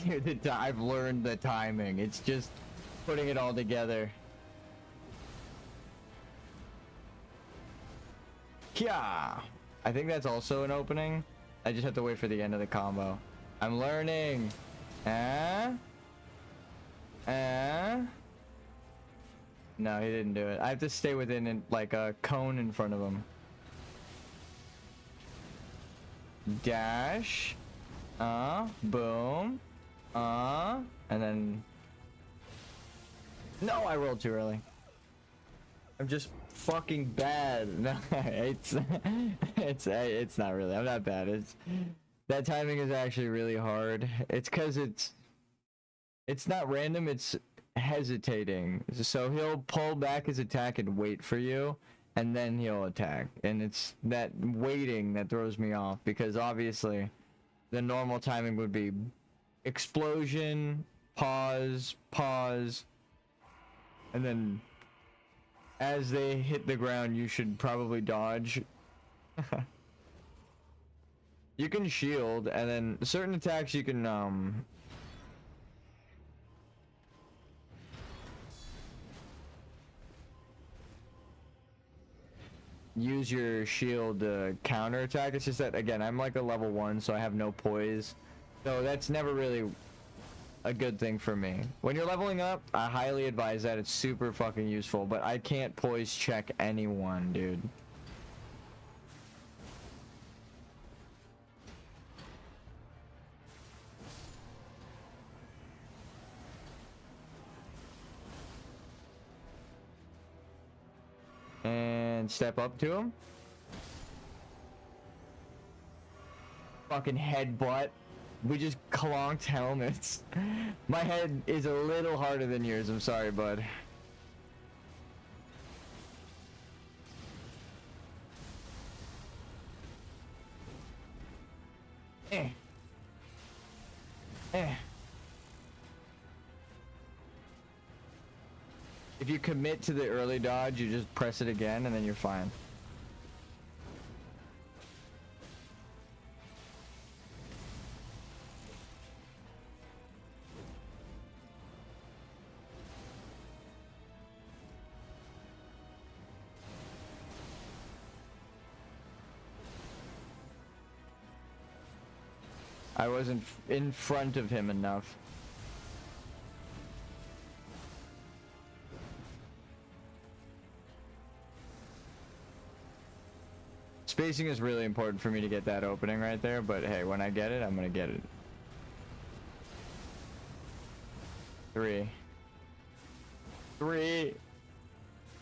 Dude, I've learned the timing. It's just putting it all together. Yeah, I think that's also an opening. I just have to wait for the end of the combo. I'm learning. No, he didn't do it. I have to stay within like a cone in front of him. Dash. Boom. And then No, I rolled too early. I'm just fucking bad. No, it's not really. I'm not bad. It's that timing is actually really hard. It's because it's not random. It's hesitating. So he'll pull back his attack and wait for you, and then he'll attack. And it's that waiting that throws me off, because obviously the normal timing would be explosion, pause, pause, and then as they hit the ground, you should probably dodge. You can shield, and then certain attacks you can use your shield to counter attack. It's just that, again, I'm like a level 1, so I have no poise, so that's never really a good thing for me. When you're leveling up, I highly advise that. It's super fucking useful, but I can't poise check anyone, dude. And step up to him. Fucking headbutt. We just clonked helmets. My head is a little harder than yours. I'm sorry, bud. Eh. If you commit to the early dodge, you just press it again and then you're fine. I wasn't in front of him enough. Spacing is really important for me to get that opening right there, but hey, when I get it, I'm gonna get it. 3.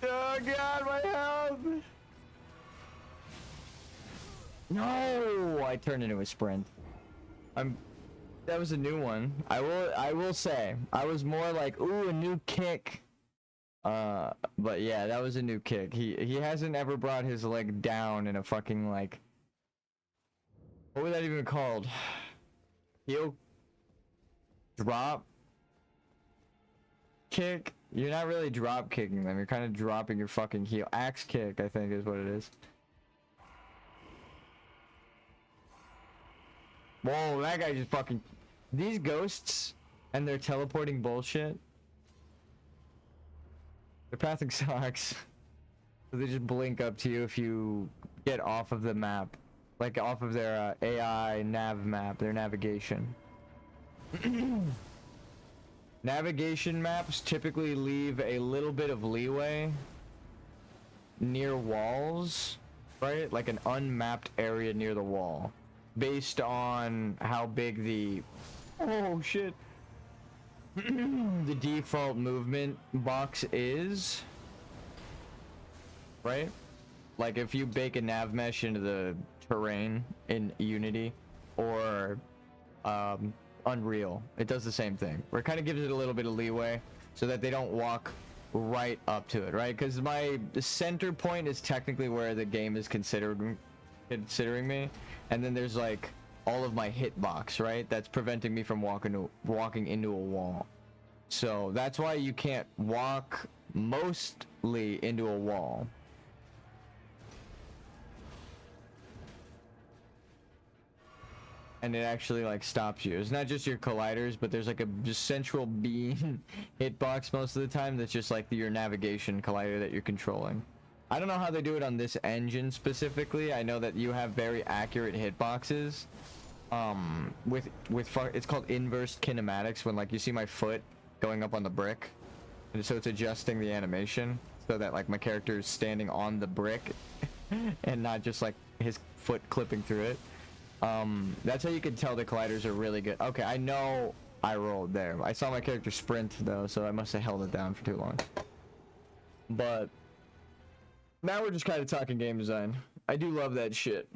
Oh god, my health! No! I turned into a sprint. That was a new one. I will say, I was more like, ooh, a new kick. But yeah, that was a new kick. He hasn't ever brought his leg down in a fucking, like, what would that even called? Heel drop kick? You're not really drop kicking them. You're kind of dropping your fucking heel. Axe kick, I think, is what it is. Whoa, that guy just fucking... These ghosts and their teleporting bullshit, their pathing sucks. So they just blink up to you if you get off of the map. Like off of their AI nav map, their navigation. Navigation maps typically leave a little bit of leeway near walls, right? Like an unmapped area near the wall, based on how big the... Oh shit. The default movement box is, right? Like if you bake a nav mesh into the terrain in Unity or Unreal, it does the same thing, where it kind of gives it a little bit of leeway so that they don't walk right up to it, right? Because my center point is technically where the game is considering me, and then there's like all of my hitbox, right? That's preventing me from walking into a wall. So that's why you can't walk mostly into a wall. And it actually like stops you. It's not just your colliders, but there's like a just central beam hitbox most of the time that's just like your navigation collider that you're controlling. I don't know how they do it on this engine specifically. I know that you have very accurate hitboxes. It's called inverse kinematics, when like you see my foot going up on the brick, and so it's adjusting the animation so that like my character is standing on the brick and not just like his foot clipping through it. That's how you can tell the colliders are really good. Okay, I know I rolled there. I saw my character sprint though, so I must have held it down for too long. But now we're just kind of talking game design. I do love that shit.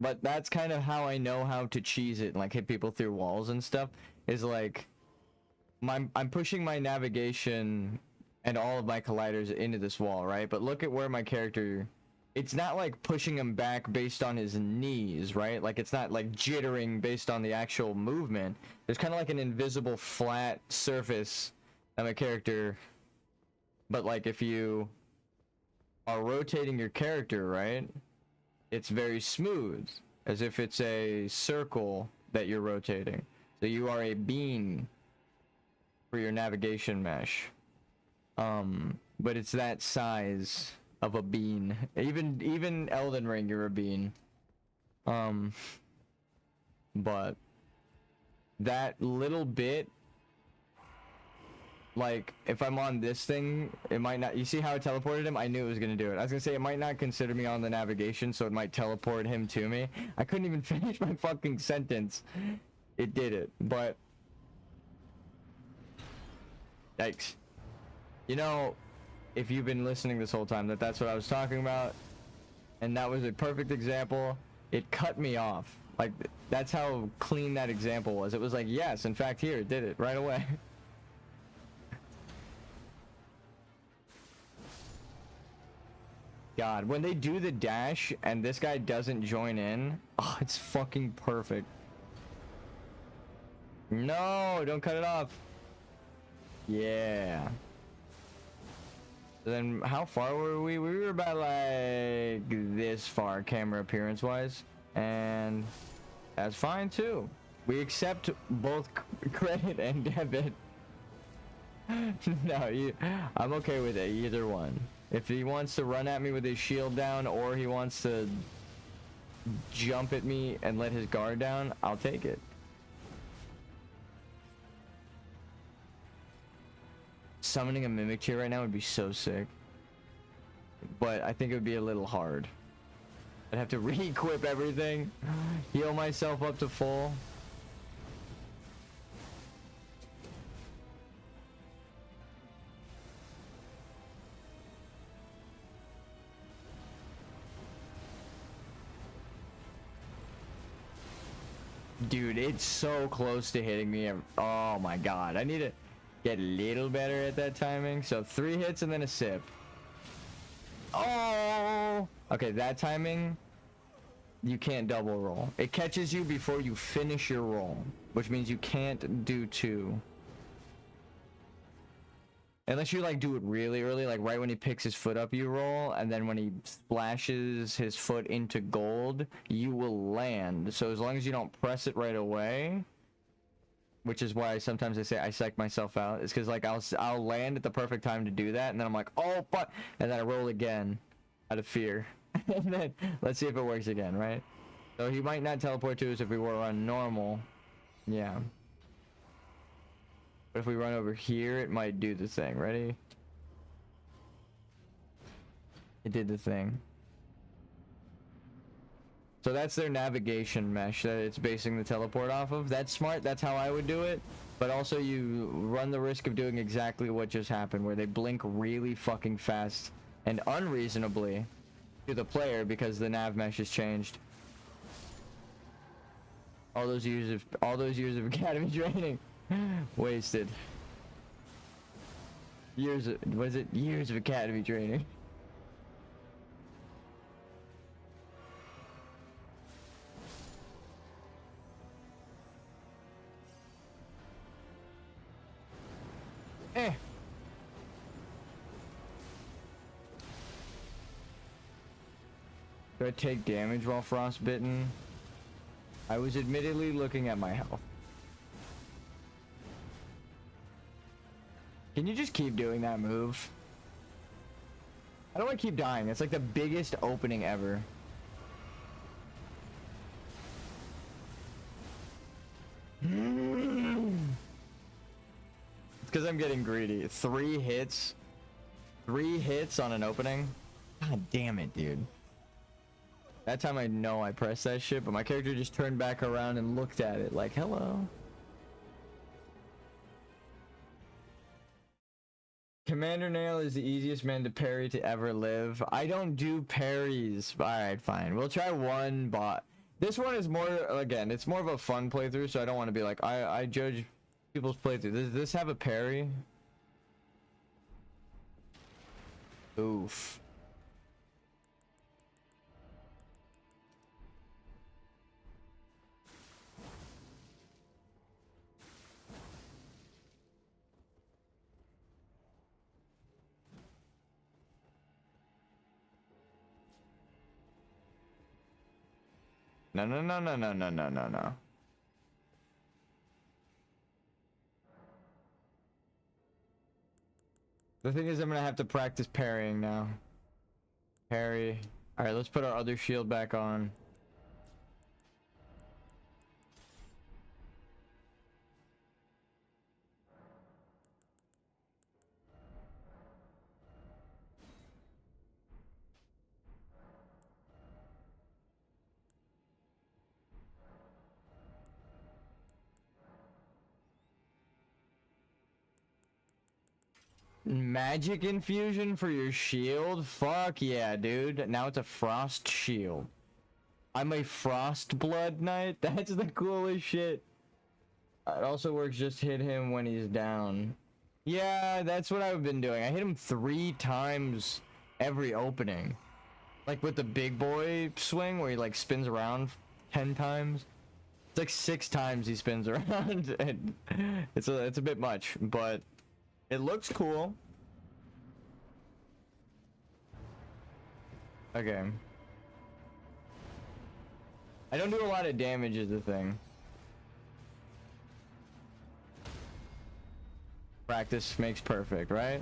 But that's kind of how I know how to cheese it and like hit people through walls and stuff. Is like I'm pushing my navigation and all of my colliders into this wall, right? But look at where my character, it's not like pushing him back based on his knees, right? Like it's not like jittering based on the actual movement. There's kind of like an invisible flat surface of my character. But like if you are rotating your character, right? It's very smooth, as if it's a circle that you're rotating. So you are a bean for your navigation mesh. But it's that size of a bean. Even Elden Ring, you're a bean. But that little bit, like if I'm on this thing, it might not. You see how I teleported him? I knew it was gonna do it. I was gonna say it might not consider me on the navigation, so it might teleport him to me. I couldn't even finish my fucking sentence. It did it, but yikes. You know, if you've been listening this whole time, that's what I was talking about, and that was a perfect example. It cut me off. Like that's how clean that example was. It was like, yes, in fact, here it did it right away. God, when they do the dash and this guy doesn't join in, oh, it's fucking perfect. No, don't cut it off. Yeah. Then how far were we? We were about like this far camera appearance wise, and that's fine too. We accept both credit and debit. No, I'm okay with it, either one. If he wants to run at me with his shield down, or he wants to jump at me and let his guard down, I'll take it. Summoning a mimic tier right now would be so sick, but I think it would be a little hard. I'd have to re-equip everything, heal myself up to full. Dude, it's so close to hitting me. Oh my god, I need to get a little better at that timing. So 3 hits and then a sip. Oh, okay, that timing, you can't double roll. It catches you before you finish your roll, which means you can't do 2. Unless you like do it really early, like right when he picks his foot up, you roll, and then when he splashes his foot into gold, you will land. So as long as you don't press it right away, which is why sometimes I say I psych myself out, is because like I'll land at the perfect time to do that, and then I'm like, oh fuck, and then I roll again out of fear, and then let's see if it works again, right? So he might not teleport to us if we were on normal, yeah. But if we run over here, it might do the thing. Ready? It did the thing. So that's their navigation mesh that it's basing the teleport off of. That's smart. That's how I would do it. But also you run the risk of doing exactly what just happened, where they blink really fucking fast and unreasonably to the player because the nav mesh has changed. All those years of academy training. Wasted. Years of academy training. Do I take damage while frostbitten? I was admittedly looking at my health. Can you just keep doing that move? How do I keep dying? It's like the biggest opening ever. It's because I'm getting greedy. 3 hits on an opening. God damn it, dude. That time I know I pressed that shit, but my character just turned back around and looked at it like, hello. Commander Nail is the easiest man to parry to ever live. I don't do parries. Alright, fine. We'll try one bot. This one is more, again, it's more of a fun playthrough, so I don't want to be like, I judge people's playthrough. Does this have a parry? Oof. No, no, no, no, no, no, no, no, no. The thing is, I'm gonna have to practice parrying now. Parry. Alright, let's put our other shield back on. Magic infusion for your shield? Fuck yeah, dude. Now it's a frost shield. I'm a frost blood knight? That's the coolest shit. It also works, just hit him when he's down. Yeah, that's what I've been doing. I hit him 3 times every opening. Like with the big boy swing where he like spins around 10 times. It's like 6 times he spins around. And it's a bit much, but it looks cool. Okay. I don't do a lot of damage is the thing. Practice makes perfect, right?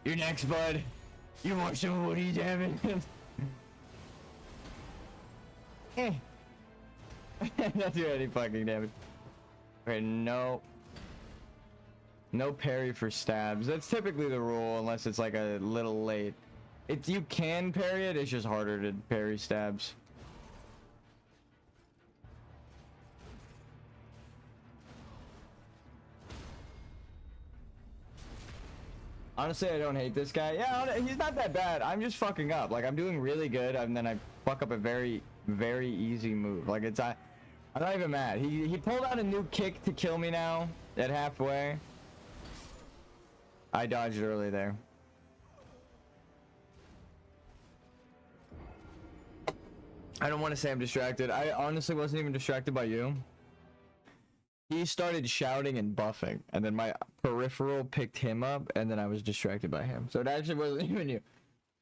You're next, bud. You want some woody damage? Eh. Not do any fucking damage. Okay, no. No parry for stabs. That's typically the rule, unless it's like a little late. You can parry it, it's just harder to parry stabs. Honestly, I don't hate this guy. Yeah, he's not that bad. I'm just fucking up. Like, I'm doing really good, and then I fuck up a very, very easy move. Like, I'm not even mad. He pulled out a new kick to kill me now at halfway. I dodged early there. I don't want to say I'm distracted. I honestly wasn't even distracted by you. He started shouting and buffing, and then my peripheral picked him up, and then I was distracted by him. So it actually wasn't even you.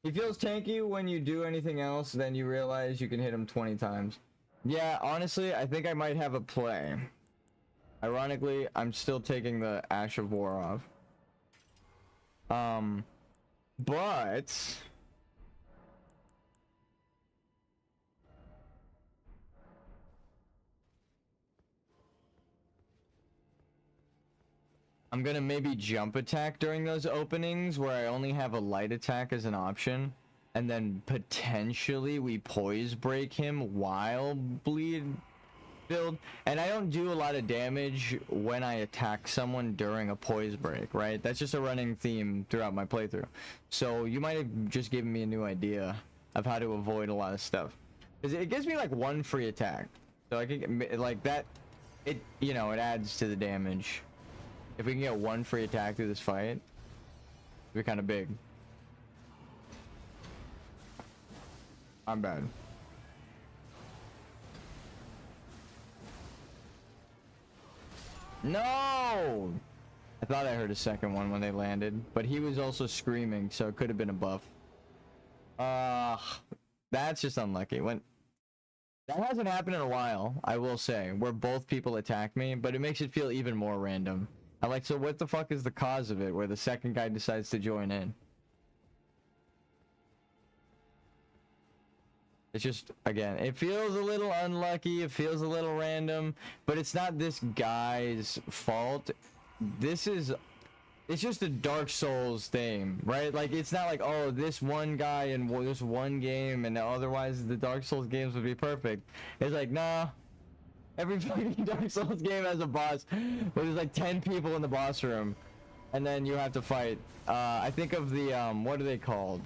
He feels tanky when you do anything else, then you realize you can hit him 20 times. Yeah, honestly, I think I might have a play. Ironically, I'm still taking the Ash of War off. But I'm gonna maybe jump attack during those openings where I only have a light attack as an option, and then potentially we poise break him while bleed build. And I don't do a lot of damage when I attack someone during a poise break, right? That's just a running theme throughout my playthrough. So you might have just given me a new idea of how to avoid a lot of stuff. Because it gives me like 1 free attack. So I can like that, it, you know, it adds to the damage. If we can get 1 free attack through this fight, it'd be kind of big. I'm bad. No! I thought I heard a second one when they landed, but he was also screaming, so it could have been a buff. That's just unlucky. That hasn't happened in a while, I will say, where both people attack me, but it makes it feel even more random. I'm like, so what the fuck is the cause of it, where the second guy decides to join in? It's just, again, it feels a little unlucky, it feels a little random, but it's not this guy's fault. This is, it's just a Dark Souls thing, right? Like, it's not like, oh, this one guy in this one game and otherwise the Dark Souls games would be perfect. It's like, nah, every fucking Dark Souls game has a boss where there's like 10 people in the boss room and then you have to fight. I think of the, what are they called?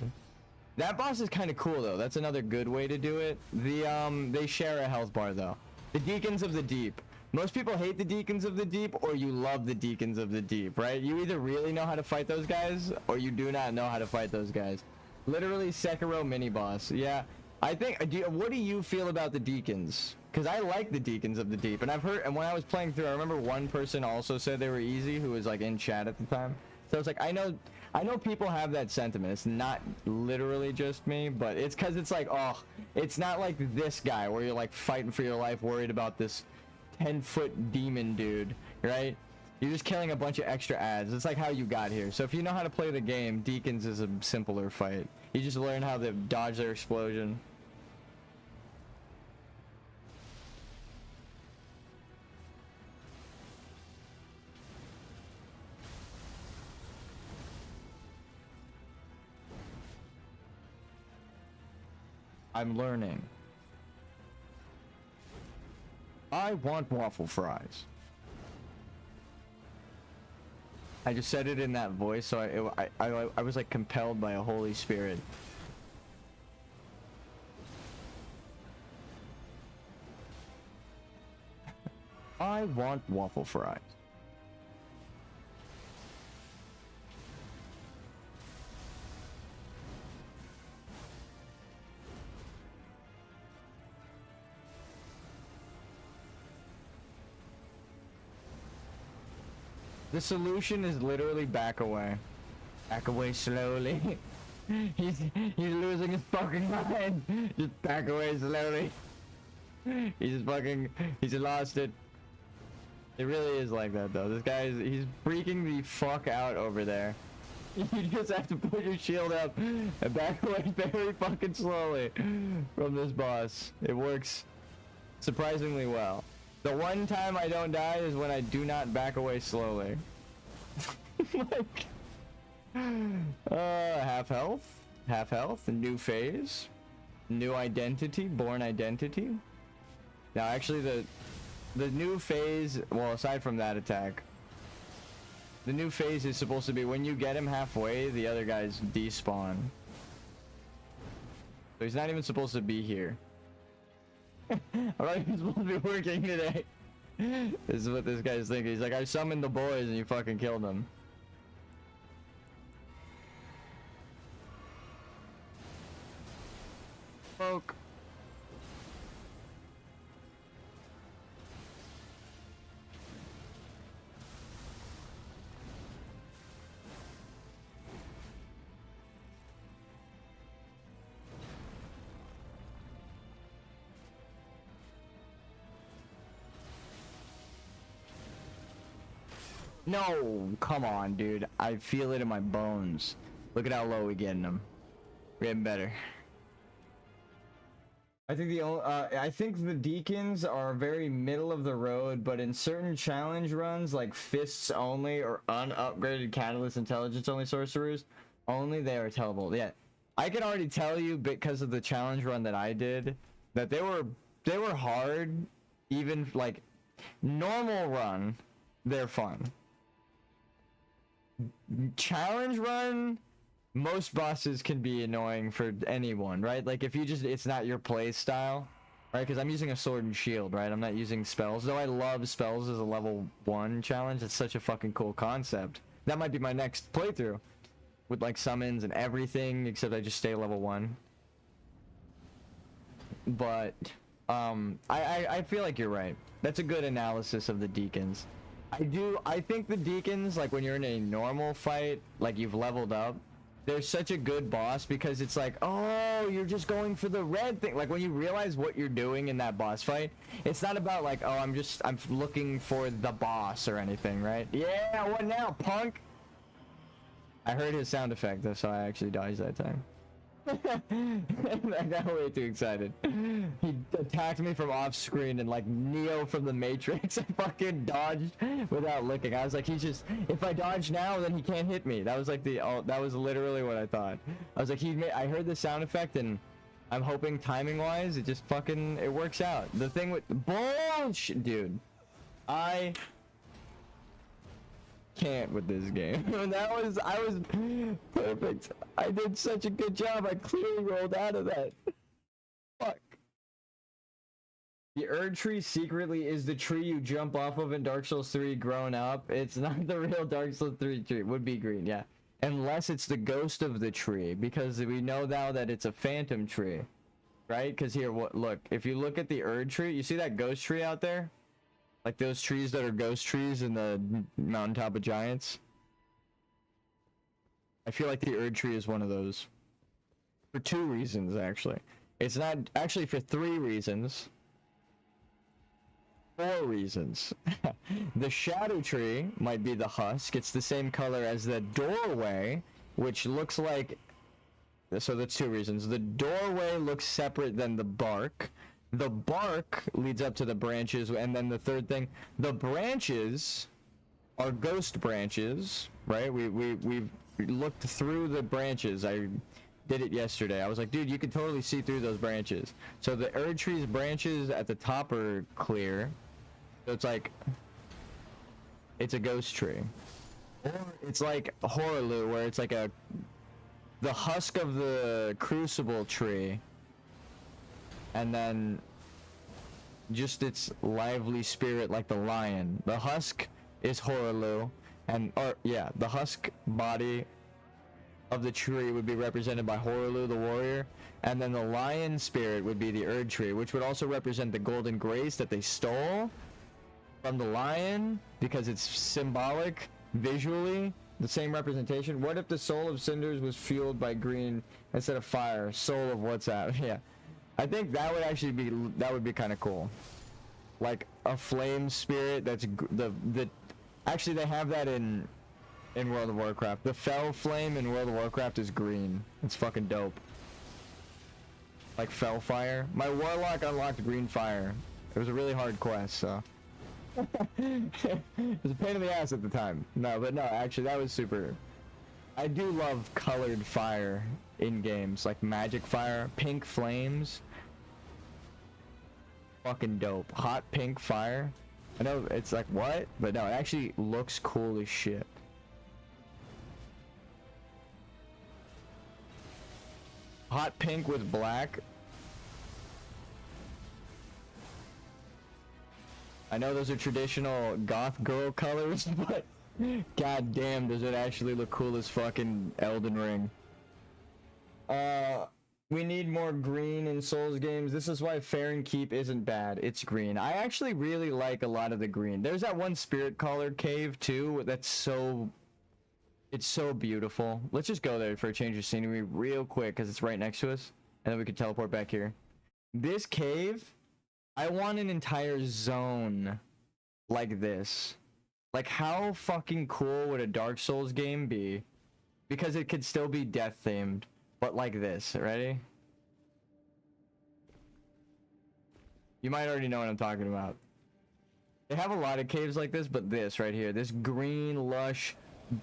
That boss is kind of cool though. That's another good way to do it. They share a health bar though. The Deacons of the Deep. Most people hate the Deacons of the Deep, or you love the Deacons of the Deep, right? You either really know how to fight those guys, or you do not know how to fight those guys. Literally Sekiro mini boss. Yeah, I think. What do you feel about the Deacons? Because I like the Deacons of the Deep, and I've heard. And when I was playing through, I remember one person also said they were easy, who was like in chat at the time. So it's like I know people have that sentiment. It's not literally just me, but it's because it's like, oh, it's not like this guy where you're like fighting for your life, worried about this 10-foot demon dude, right? You're just killing a bunch of extra ads. It's like how you got here. So if you know how to play the game, Deacons is a simpler fight. You just learn how to dodge their explosion. I'm learning. I want waffle fries. I just said it in that voice, so I was like compelled by a Holy Spirit. I want waffle fries. The solution is literally back away. Back away slowly. he's losing his fucking mind. Just back away slowly. He's lost it. It really is like that though. This guy he's freaking the fuck out over there. You just have to put your shield up and back away very fucking slowly from this boss. It works surprisingly well. The one time I don't die is when I do not back away slowly. Like, half health, new phase, new identity, born identity. Now actually the new phase, well aside from that attack, the new phase is supposed to be when you get him halfway, the other guys despawn. So he's not even supposed to be here. I'm not even supposed to be working today. This is what this guy's thinking. He's like, I summoned the boys and you fucking killed them. Poke. No, come on, dude. I feel it in my bones. Look at how low we're getting them. We're getting better. I think the Deacons are very middle of the road, but in certain challenge runs, like fists only or unupgraded catalyst intelligence only sorcerers, only they are tellable. Yeah, I can already tell you because of the challenge run that I did that they were hard. Even like normal run, they're fun. Challenge run, most bosses can be annoying for anyone, right? Like if you just, it's not your play style, right? Because I'm using a sword and shield, right? I'm not using spells, though I love spells as a level 1 challenge. It's such a fucking cool concept. That might be my next playthrough with like summons and everything, except I just stay level 1. But I feel like you're right. That's a good analysis of the Deacons. I think the Deacons, like when you're in a normal fight, like you've leveled up, they're such a good boss because it's like, oh, you're just going for the red thing. Like when you realize what you're doing in that boss fight, it's not about like, oh, I'm looking for the boss or anything, right? Yeah, what now, punk? I heard his sound effect, that's how I actually dodged that time. I got way too excited. He attacked me from off screen and like Neo from the Matrix. I fucking dodged without looking. I was like, he's just, if I dodge now, then he can't hit me. That was like that was literally what I thought. I was like, I heard the sound effect and I'm hoping timing wise, it just fucking, it works out. The thing with bullshit, dude. I can't with this game. I was perfect. I did such a good job. I clearly rolled out of that. Fuck. The Erd tree secretly is the tree you jump off of in Dark Souls 3 grown up. It's not the real Dark Souls 3 tree. It would be green, yeah. Unless it's the ghost of the tree, because we know now that it's a phantom tree. Right? Because here, look, if you look at the Erd tree, you see that ghost tree out there? Like those trees that are ghost trees in the mountaintop of giants. I feel like the Erd tree is one of those. For 2 reasons, actually. It's not actually for 3 reasons. 4 reasons. The shadow tree might be the husk. It's the same color as the doorway, which looks like. So that's 2 reasons. The doorway looks separate than the bark. The bark leads up to the branches, and then the third thing, the branches are ghost branches, right? We looked through the branches. I did it yesterday. I was like, dude, you can totally see through those branches. So the Erd tree's branches at the top are clear. So it's like, it's a ghost tree. Or it's like Horaloo, where it's like the husk of the crucible tree. And then just its lively spirit like the lion. The husk is Horaloo, the husk body of the tree would be represented by Horaloo the warrior, and then the lion spirit would be the Erd tree, which would also represent the golden grace that they stole from the lion, because it's symbolic visually, the same representation. What if the soul of cinders was fueled by green instead of fire? Soul of WhatsApp. Yeah. I think that would actually be, that would be kind of cool. Like a flame spirit that's actually they have that in World of Warcraft. The fell flame in World of Warcraft is green. It's fucking dope. Like fell fire. My warlock unlocked green fire. It was a really hard quest, so. It was a pain in the ass at the time. No, actually that was super. I do love colored fire in games, like magic fire, pink flames. Fucking dope. Hot pink fire. I know it's like, what? But no, it actually looks cool as shit. Hot pink with black. I know those are traditional goth girl colors, but god damn, does it actually look cool as fucking Elden Ring. We need more green in Souls games. This is why Fair and Keep isn't bad. It's green. I actually really like a lot of the green. There's that one spirit color cave too. That's so... It's so beautiful. Let's just go there for a change of scenery real quick because it's right next to us. And then we can teleport back here. This cave, I want an entire zone like this. Like how fucking cool would a Dark Souls game be? Because it could still be death themed. But like this, ready? You might already know what I'm talking about. They have a lot of caves like this, but this right here, this green, lush,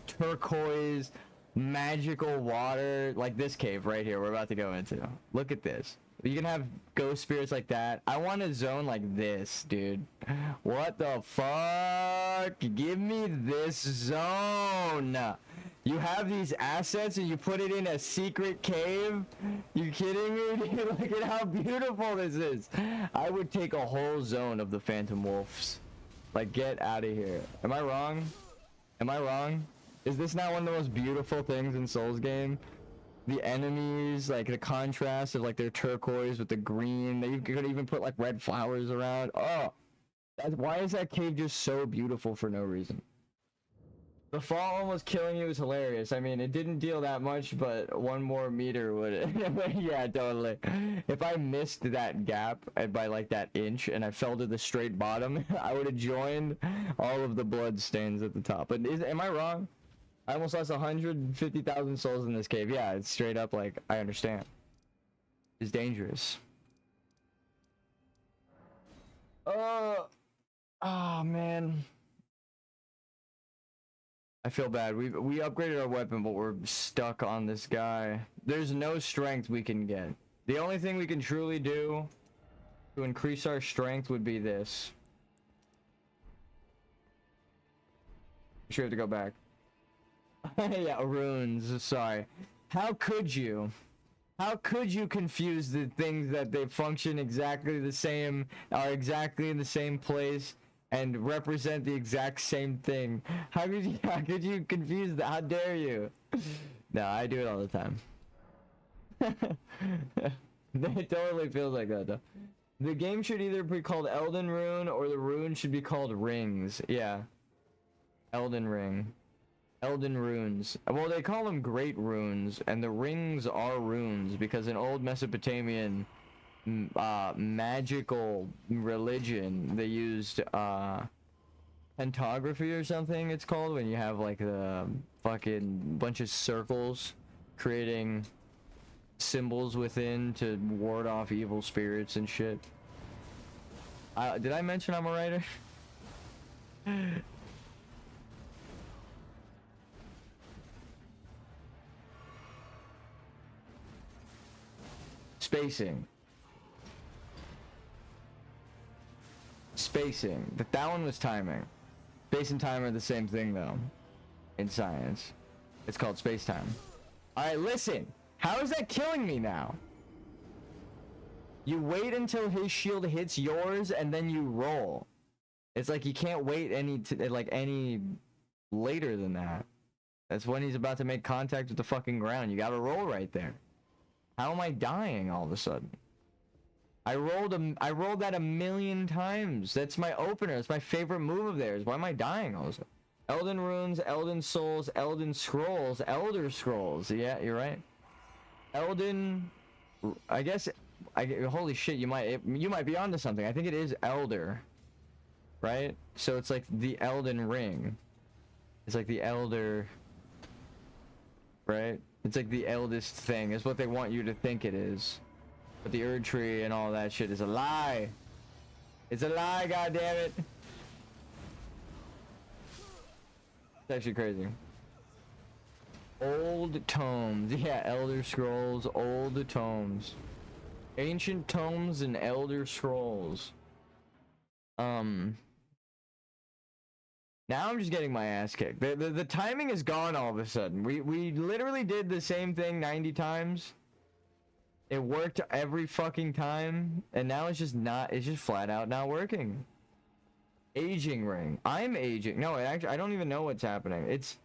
turquoise, magical water, like this cave right here we're about to go into. Look at this. You can have ghost spirits like that. I want a zone like this, dude. What the fuck? Give me this zone. You have these assets and you put it in a secret cave? You kidding me, dude? Look at how beautiful this is. I would take a whole zone of the Phantom Wolves. Like, get out of here. Am I wrong? Am I wrong? Is this not one of the most beautiful things in Souls game? The enemies, like the contrast of like their turquoise with the green. They could even put like red flowers around. Oh, why is that cave just so beautiful for no reason? The fall almost killing you is hilarious. I mean, it didn't deal that much, but 1 more meter would it? Yeah, totally. If I missed that gap by like that inch and I fell to the straight bottom, I would have joined all of the blood stains at the top. But am I wrong? I almost lost 150,000 souls in this cave. Yeah, it's straight up like, I understand. is dangerous. Oh man. I feel bad. We upgraded our weapon, but we're stuck on this guy. There's no strength we can get. The only thing we can truly do to increase our strength would be this. Sure have to go back. Yeah, runes. Sorry. How could you? How could you confuse the things that they function exactly the same, are exactly in the same place, and represent the exact same thing? How could you confuse that? How dare you? No, I do it all the time. It totally feels like that though. The game should either be called Elden Rune or the rune should be called Rings. Yeah. Elden Ring. Elden runes. Well, they call them great runes, and the rings are runes because in old Mesopotamian magical religion, they used pentography or something it's called, when you have like the fucking bunch of circles creating symbols within to ward off evil spirits and shit. Did I mention I'm a writer? Spacing. That one was timing. Space and time are the same thing though. In science. It's called space-time. Alright, listen. How is that killing me now? You wait until his shield hits yours and then you roll. It's like you can't wait any later than that. That's when he's about to make contact with the fucking ground. You gotta roll right there. How am I dying all of a sudden? I rolled that a million times. That's my opener. It's my favorite move of theirs. Why am I dying all of a sudden? Elden Runes, Elden Souls, Elden Scrolls, Elder Scrolls. Yeah, you're right. Elden, I guess. Holy shit, you might be onto something. I think it is Elder, right? So it's like the Elden Ring. It's like the Elder, right? It's like the eldest thing. Is what they want you to think it is. But the Erd Tree and all that shit is a lie. It's a lie, goddammit. It's actually crazy. Old tomes. Yeah, Elder Scrolls, old tomes. Ancient tomes and Elder Scrolls. Now I'm just getting my ass kicked. The timing is gone all of a sudden. We literally did the same thing 90 times. It worked every fucking time, and now it's just flat out not working. Aging ring. I'm aging. No, actually, I don't even know what's happening. It's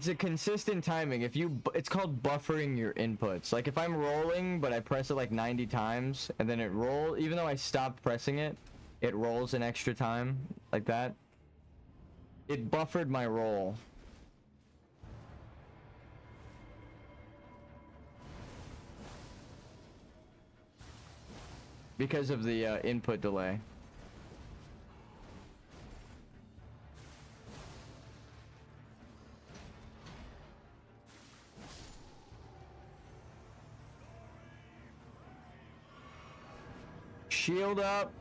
a consistent timing. It's called buffering your inputs. Like if I'm rolling, but I press it like 90 times, and then it rolls, even though I stopped pressing it, it rolls an extra time, like that. It buffered my roll. Because of the input delay. Shield up.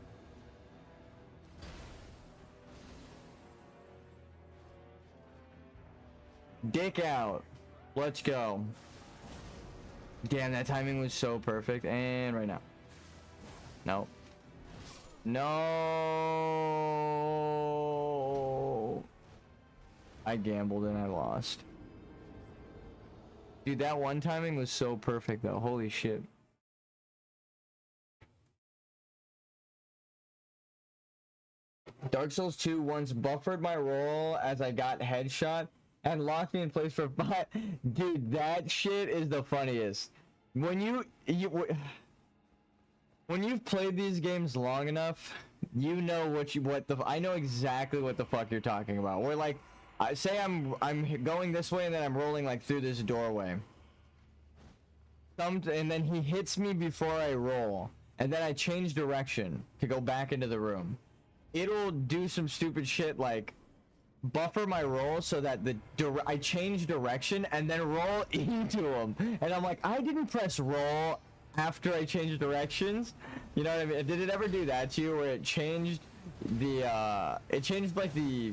Dick out. Let's go. Damn, that timing was so perfect. And right now. No. No. I gambled and I lost. Dude, that one timing was so perfect though. Holy shit. Dark Souls 2 once buffered my roll as I got headshot and locked me in place for 5. Dude, that shit is the funniest. When you've played these games long enough, you know I know exactly what the fuck you're talking about. Where like, say I'm going this way and then I'm rolling like through this doorway. And then he hits me before I roll, and then I change direction to go back into the room. It'll do some stupid shit like buffer my roll so that I change direction and then roll into him. And I'm like, I didn't press roll after I changed directions. You know what I mean? Did it ever do that to you where it changed like the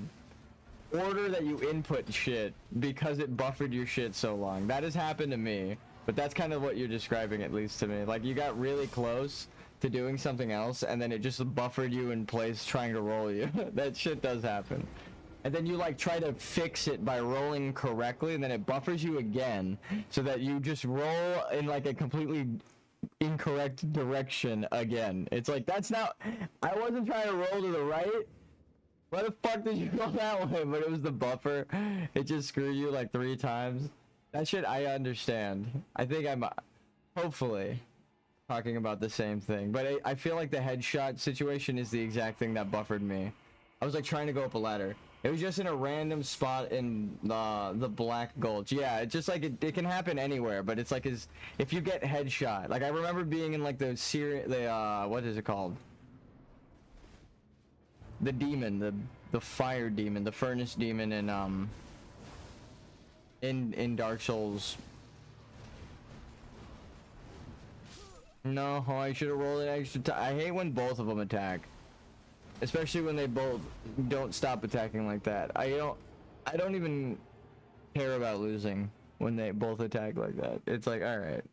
order that you input shit because it buffered your shit so long? That has happened to me, but that's kind of what you're describing, at least to me. Like, you got really close to doing something else and then it just buffered you in place trying to roll you. That shit does happen. And then you like try to fix it by rolling correctly and then it buffers you again so that you just roll in like a completely incorrect direction again. It's like, that's not, I wasn't trying to roll to the right. Why the fuck did you go that way? But it was the buffer. It just screwed you like 3 times. That shit I understand. I think I'm hopefully talking about the same thing, but I feel like the headshot situation is the exact thing that buffered me. I was like trying to go up a ladder. It was just in a random spot in the Black Gulch. Yeah, it's just like it can happen anywhere, but it's like if you get headshot. Like I remember being in like the what is it called? The demon, the fire demon, the furnace demon in Dark Souls. No, I should have rolled an extra time. I hate when both of them attack. Especially when they both don't stop attacking like that. I don't even care about losing when they both attack like that. It's like, alright.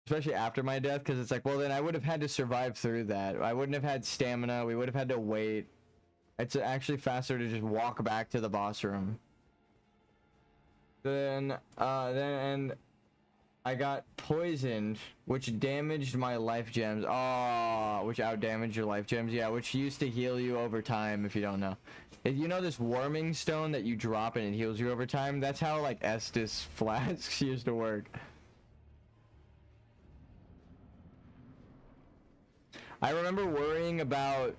Especially after my death, because it's like, well then I would have had to survive through that. I wouldn't have had stamina, we would have had to wait. It's actually faster to just walk back to the boss room. Then I got poisoned, which damaged my life gems. Oh, which out-damaged your life gems. Yeah, which used to heal you over time, if you don't know. If you know this warming stone that you drop and it heals you over time? That's how, like, Estus flasks used to work. I remember worrying about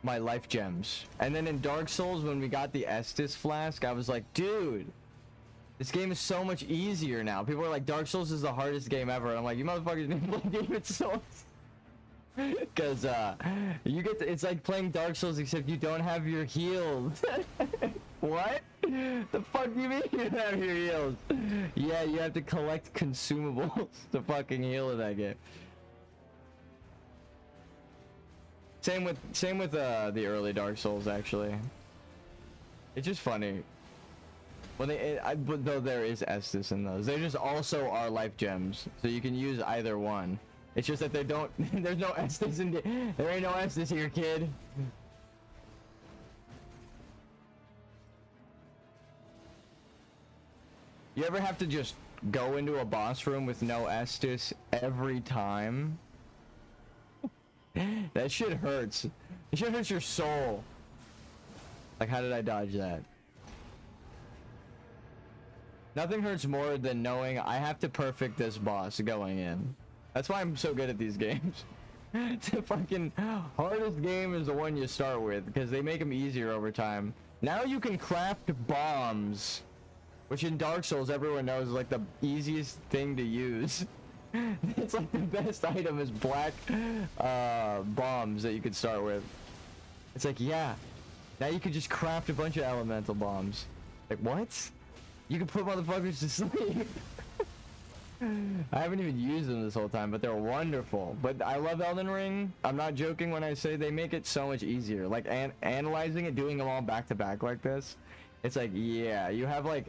my life gems. And then in Dark Souls, when we got the Estus flask, I was like, dude, this game is so much easier now. People are like, Dark Souls is the hardest game ever. And I'm like, you motherfuckers didn't play Demon Souls. Because, you get to, it's like playing Dark Souls except you don't have your heals. What? The fuck do you mean you don't have your heals? Yeah, you have to collect consumables to fucking heal in that game. Same with the early Dark Souls, actually. It's just funny. Well, but though there is Estus in those, they just also are life gems, so you can use either one. It's just that they don't. There's no Estus in. There ain't no Estus here, kid. You ever have to just go into a boss room with no Estus every time? That shit hurts. It shit hurts your soul. Like, how did I dodge that? Nothing hurts more than knowing I have to perfect this boss going in. That's why I'm so good at these games. The fucking hardest game is the one you start with, because they make them easier over time. Now you can craft bombs, which in Dark Souls everyone knows is like the easiest thing to use. It's like the best item is black bombs that you could start with. It's like, yeah, now you could just craft a bunch of elemental bombs. Like, what? You can put motherfuckers to sleep. I haven't even used them this whole time, but they're wonderful. But I love Elden Ring. I'm not joking when I say they make it so much easier. Like, analyzing it, doing them all back to back like this, it's like, yeah, you have like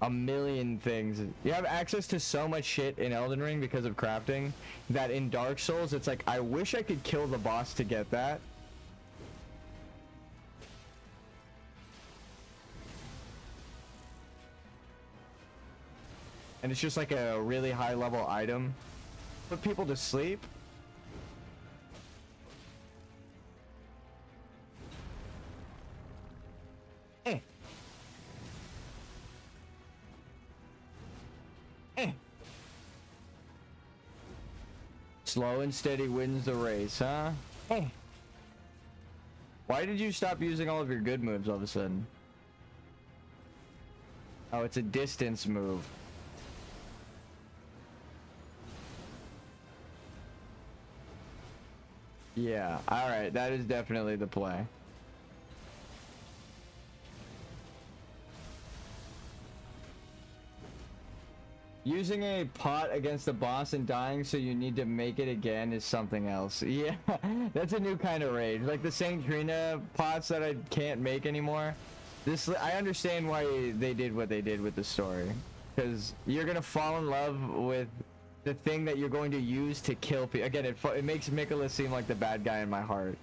a million things. You have access to so much shit in Elden Ring because of crafting that in Dark Souls, it's like, I wish I could kill the boss to get that. And it's just like a really high level item. Put people to sleep. Eh. Eh. Slow and steady wins the race, huh? Eh. Why did you stop using all of your good moves all of a sudden? Oh, it's a distance move. Yeah, alright, that is definitely the play. Using a pot against the boss and dying so you need to make it again is something else. Yeah, that's a new kind of rage. Like the Saint Trina pots that I can't make anymore. This, I understand why they did what they did with the story. Because you're going to fall in love with the thing that you're going to use to kill people. Again, it makes Mikola seem like the bad guy in my heart.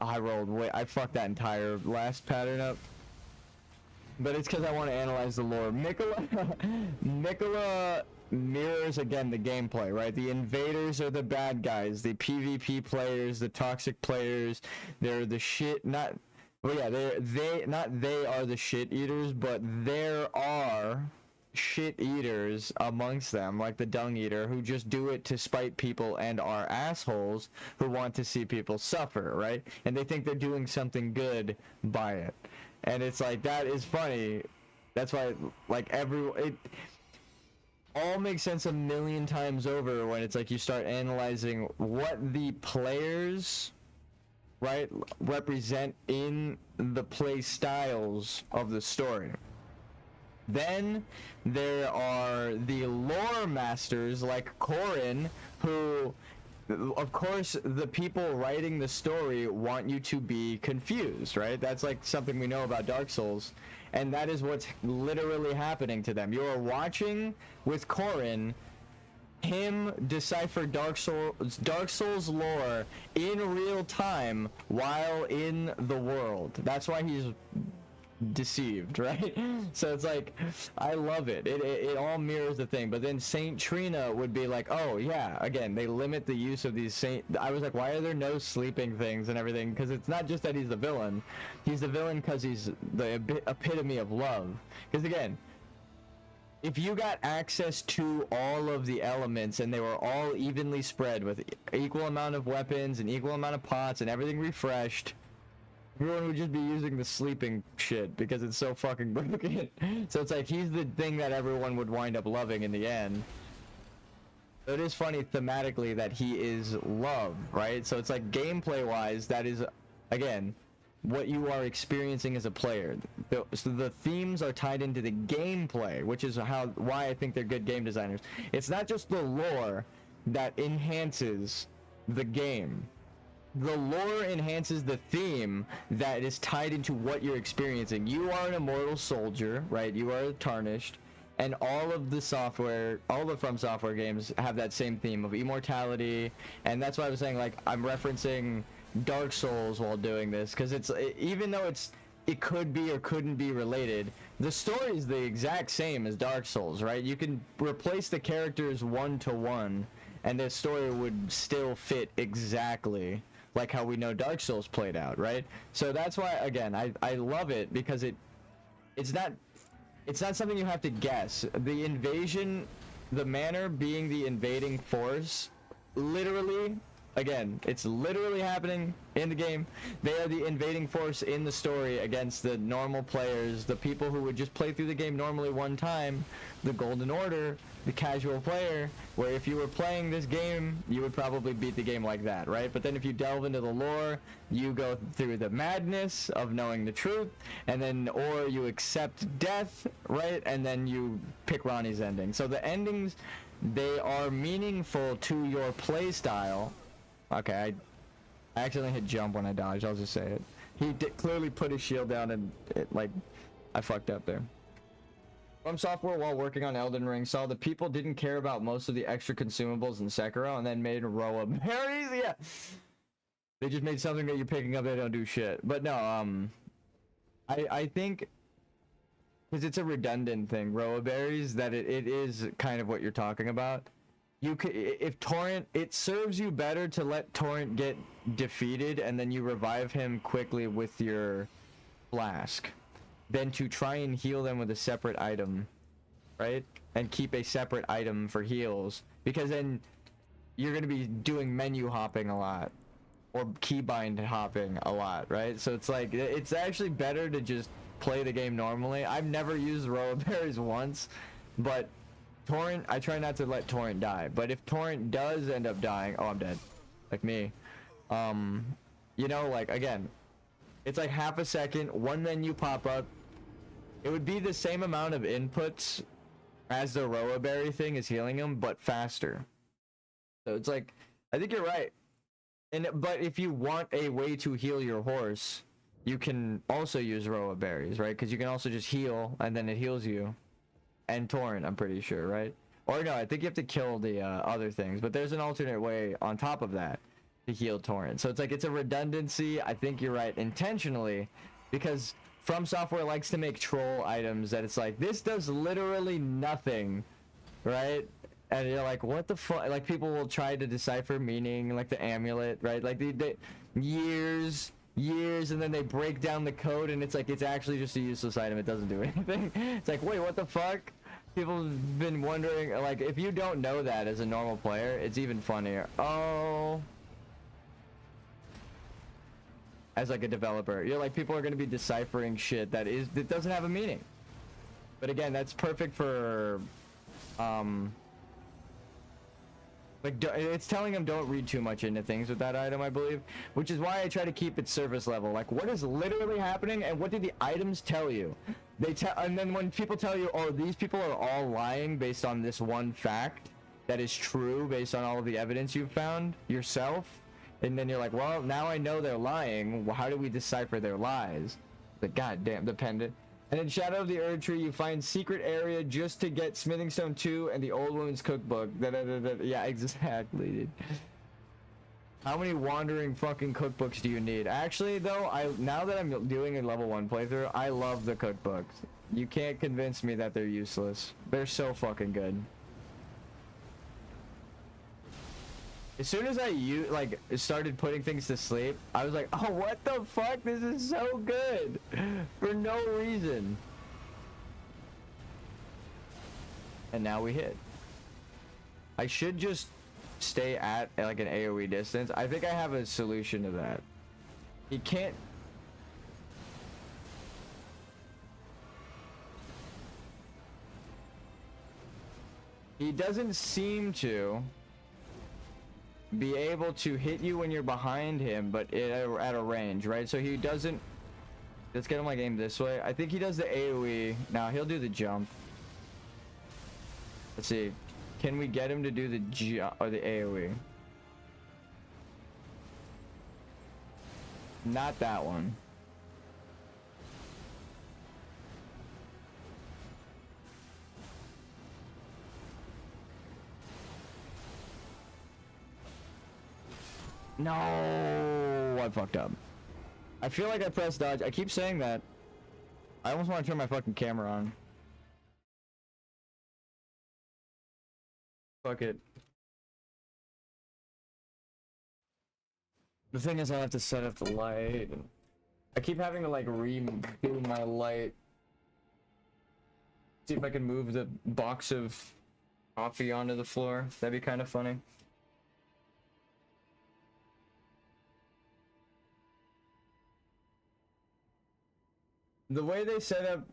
I rolled. Wait, I fucked that entire last pattern up. But it's because I want to analyze the lore. Mikola mirrors, again, the gameplay, right? The invaders are the bad guys. The PvP players, the toxic players, they're the shit, not... Well, yeah, they are the shit eaters, but there are shit eaters amongst them, like the dung eater, who just do it to spite people and are assholes who want to see people suffer, right? And they think they're doing something good by it. And it's like, that is funny. That's why, like, it all makes sense a million times over when it's like you start analyzing what the players, right, represent in the play styles of the story. Then there are the lore masters like Corin, who, of course, the people writing the story want you to be confused, right? That's like something we know about Dark Souls, and that is what's literally happening to them. You're watching with Corin him decipher Dark Souls lore in real time while in the world. That's why he's deceived, right? So it's like, I love it. It all mirrors the thing. But then Saint Trina would be like, oh yeah, again, they limit the use of these I was like, why are there no sleeping things and everything? Because it's not just that he's the villain. He's the villain because he's the epitome of love. Because again, if you got access to all of the elements and they were all evenly spread with equal amount of weapons and equal amount of pots and everything refreshed, everyone would just be using the sleeping shit because it's so fucking broken. So it's like, he's the thing that everyone would wind up loving in the end. So it is funny thematically that he is love, right? So it's like, gameplay wise, that is, again, what you are experiencing as a player. So the themes are tied into the gameplay, which is why I think they're good game designers. It's not just the lore that enhances the game. The lore enhances the theme that is tied into what you're experiencing. You are an immortal soldier, right? You are tarnished, and all of the software, all the From Software games have that same theme of immortality, and that's why I was saying, like, I'm referencing Dark Souls while doing this, because even though it could be or couldn't be related, the story is the exact same as Dark Souls, right? You can replace the characters one-to-one, and the story would still fit exactly like how we know Dark Souls played out, right? So that's why, again, I love it, because it's not something you have to guess. The invasion, the manor being the invading force, literally, again, it's literally happening in the game. They are the invading force in the story against the normal players, the people who would just play through the game normally one time, the Golden Order, the casual player, where if you were playing this game, you would probably beat the game like that, right? But then if you delve into the lore, you go through the madness of knowing the truth, and then, or you accept death, right? And then you pick Ronnie's ending. So the endings, they are meaningful to your play style. Okay, I accidentally hit jump when I dodged, I'll just say it. He clearly put his shield down and I fucked up there. From Software, while working on Elden Ring, saw the people didn't care about most of the extra consumables in Sekiro and then made a row of berries. Yeah, they just made something that you're picking up, they don't do shit. But no, I think, because it's a redundant thing, row of berries, that it is kind of what you're talking about. You could, if Torrent, it serves you better to let Torrent get defeated and then you revive him quickly with your flask than to try and heal them with a separate item, right? And keep a separate item for heals, because then you're going to be doing menu hopping a lot or keybind hopping a lot, right? So it's like, it's actually better to just play the game normally. I've never used row of berries once, but Torrent, I try not to let Torrent die, but if Torrent does end up dying, oh, I'm dead, like me, you know, like, again, it's like half a second, one menu pop up, It would be the same amount of inputs as the Roa Berry thing is healing him, but faster. So it's like, I think you're right. But if you want a way to heal your horse, you can also use Roa Berries, right? Because you can also just heal, and then it heals you. And Torrent, I'm pretty sure, right? Or no, I think you have to kill the other things. But there's an alternate way on top of that to heal Torrent. So it's like, it's a redundancy. I think you're right intentionally. Because From Software likes to make troll items that it's like, this does literally nothing, right? And you're like, what the fuck? Like, people will try to decipher meaning, like the amulet, right? Like, they years, and then they break down the code, and it's like, it's actually just a useless item. It doesn't do anything. It's like, wait, what the fuck? People have been wondering, like, if you don't know that as a normal player, it's even funnier. Oh. As like a developer, you're like, people are going to be deciphering shit that doesn't have a meaning. But again, that's perfect for, like, it's telling them don't read too much into things with that item, I believe, which is why I try to keep it surface level. Like, what is literally happening, and what do the items tell you? And then when people tell you, oh, these people are all lying based on this one fact that is true based on all of the evidence you've found yourself, and then you're like, well, now I know they're lying. Well, how do we decipher their lies? Like, goddamn, dependent. And in Shadow of the Erd Tree, you find secret area just to get Smithing Stone 2 and the Old Woman's Cookbook. Yeah, exactly, dude. How many wandering fucking cookbooks do you need? Actually, though, now that I'm doing a level 1 playthrough, I love the cookbooks. You can't convince me that they're useless. They're so fucking good. As soon as I started putting things to sleep, I was like, oh, what the fuck? This is so good. For no reason. And now we hit. I should just stay at like an AoE distance. I think I have a solution to that. He can't... He doesn't seem to be able to hit you when you're behind him, but at a range, right? So he doesn't... Let's get him like aimed this way. I think he does the AoE. Now he'll do the jump. Let's see. Can we get him to do the jump or the AoE? Not that one. No, I fucked up. I feel like I pressed dodge. I keep saying that. I almost want to turn my fucking camera on. Fuck it. The thing is, I have to set up the light. I keep having to like redo my light. See if I can move the box of coffee onto the floor. That'd be kind of funny. The way they set up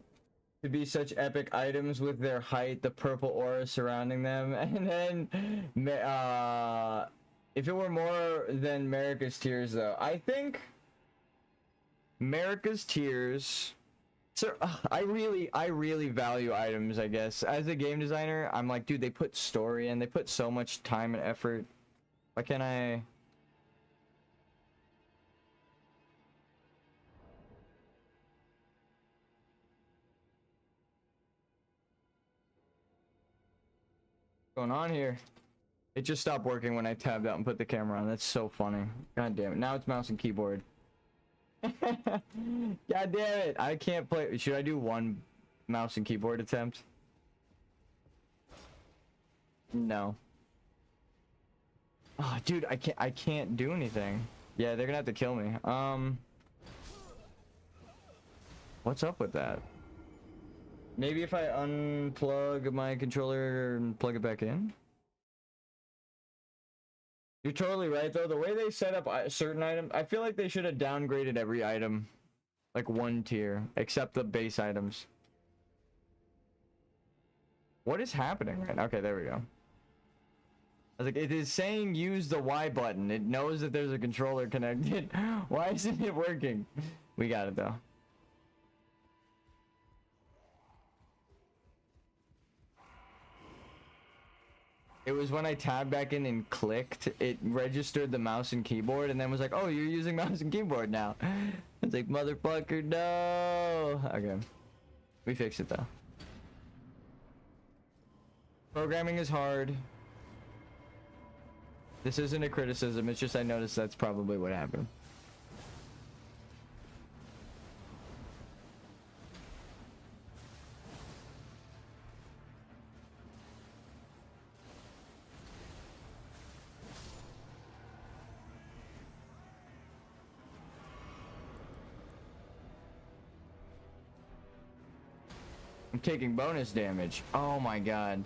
to be such epic items with their height, the purple aura surrounding them, and then if it were more than Marika's Tears, though, I think Marika's Tears. So I really value items, I guess. As a game designer, I'm like, dude, they put story in, they put so much time and effort. Why can't I? What's going on here? It just stopped working when I tabbed out and put the camera on. That's so funny. God damn it. Now it's mouse and keyboard. God damn it. I can't play. Should I do one mouse and keyboard attempt? No. Oh, dude, I can't do anything. Yeah, they're gonna have to kill me. What's up with that? Maybe if I unplug my controller and plug it back in? You're totally right, though. The way they set up certain items, I feel like they should have downgraded every item. Like one tier, except the base items. What is happening right now? Okay, there we go. I was like, it is saying use the Y button. It knows that there's a controller connected. Why isn't it working? We got it, though. It was when I tabbed back in and clicked, it registered the mouse and keyboard, and then was like, oh, you're using mouse and keyboard now. It's like, motherfucker, no. Okay. We fixed it, though. Programming is hard. This isn't a criticism, it's just I noticed that's probably what happened. I'm taking bonus damage. Oh my god.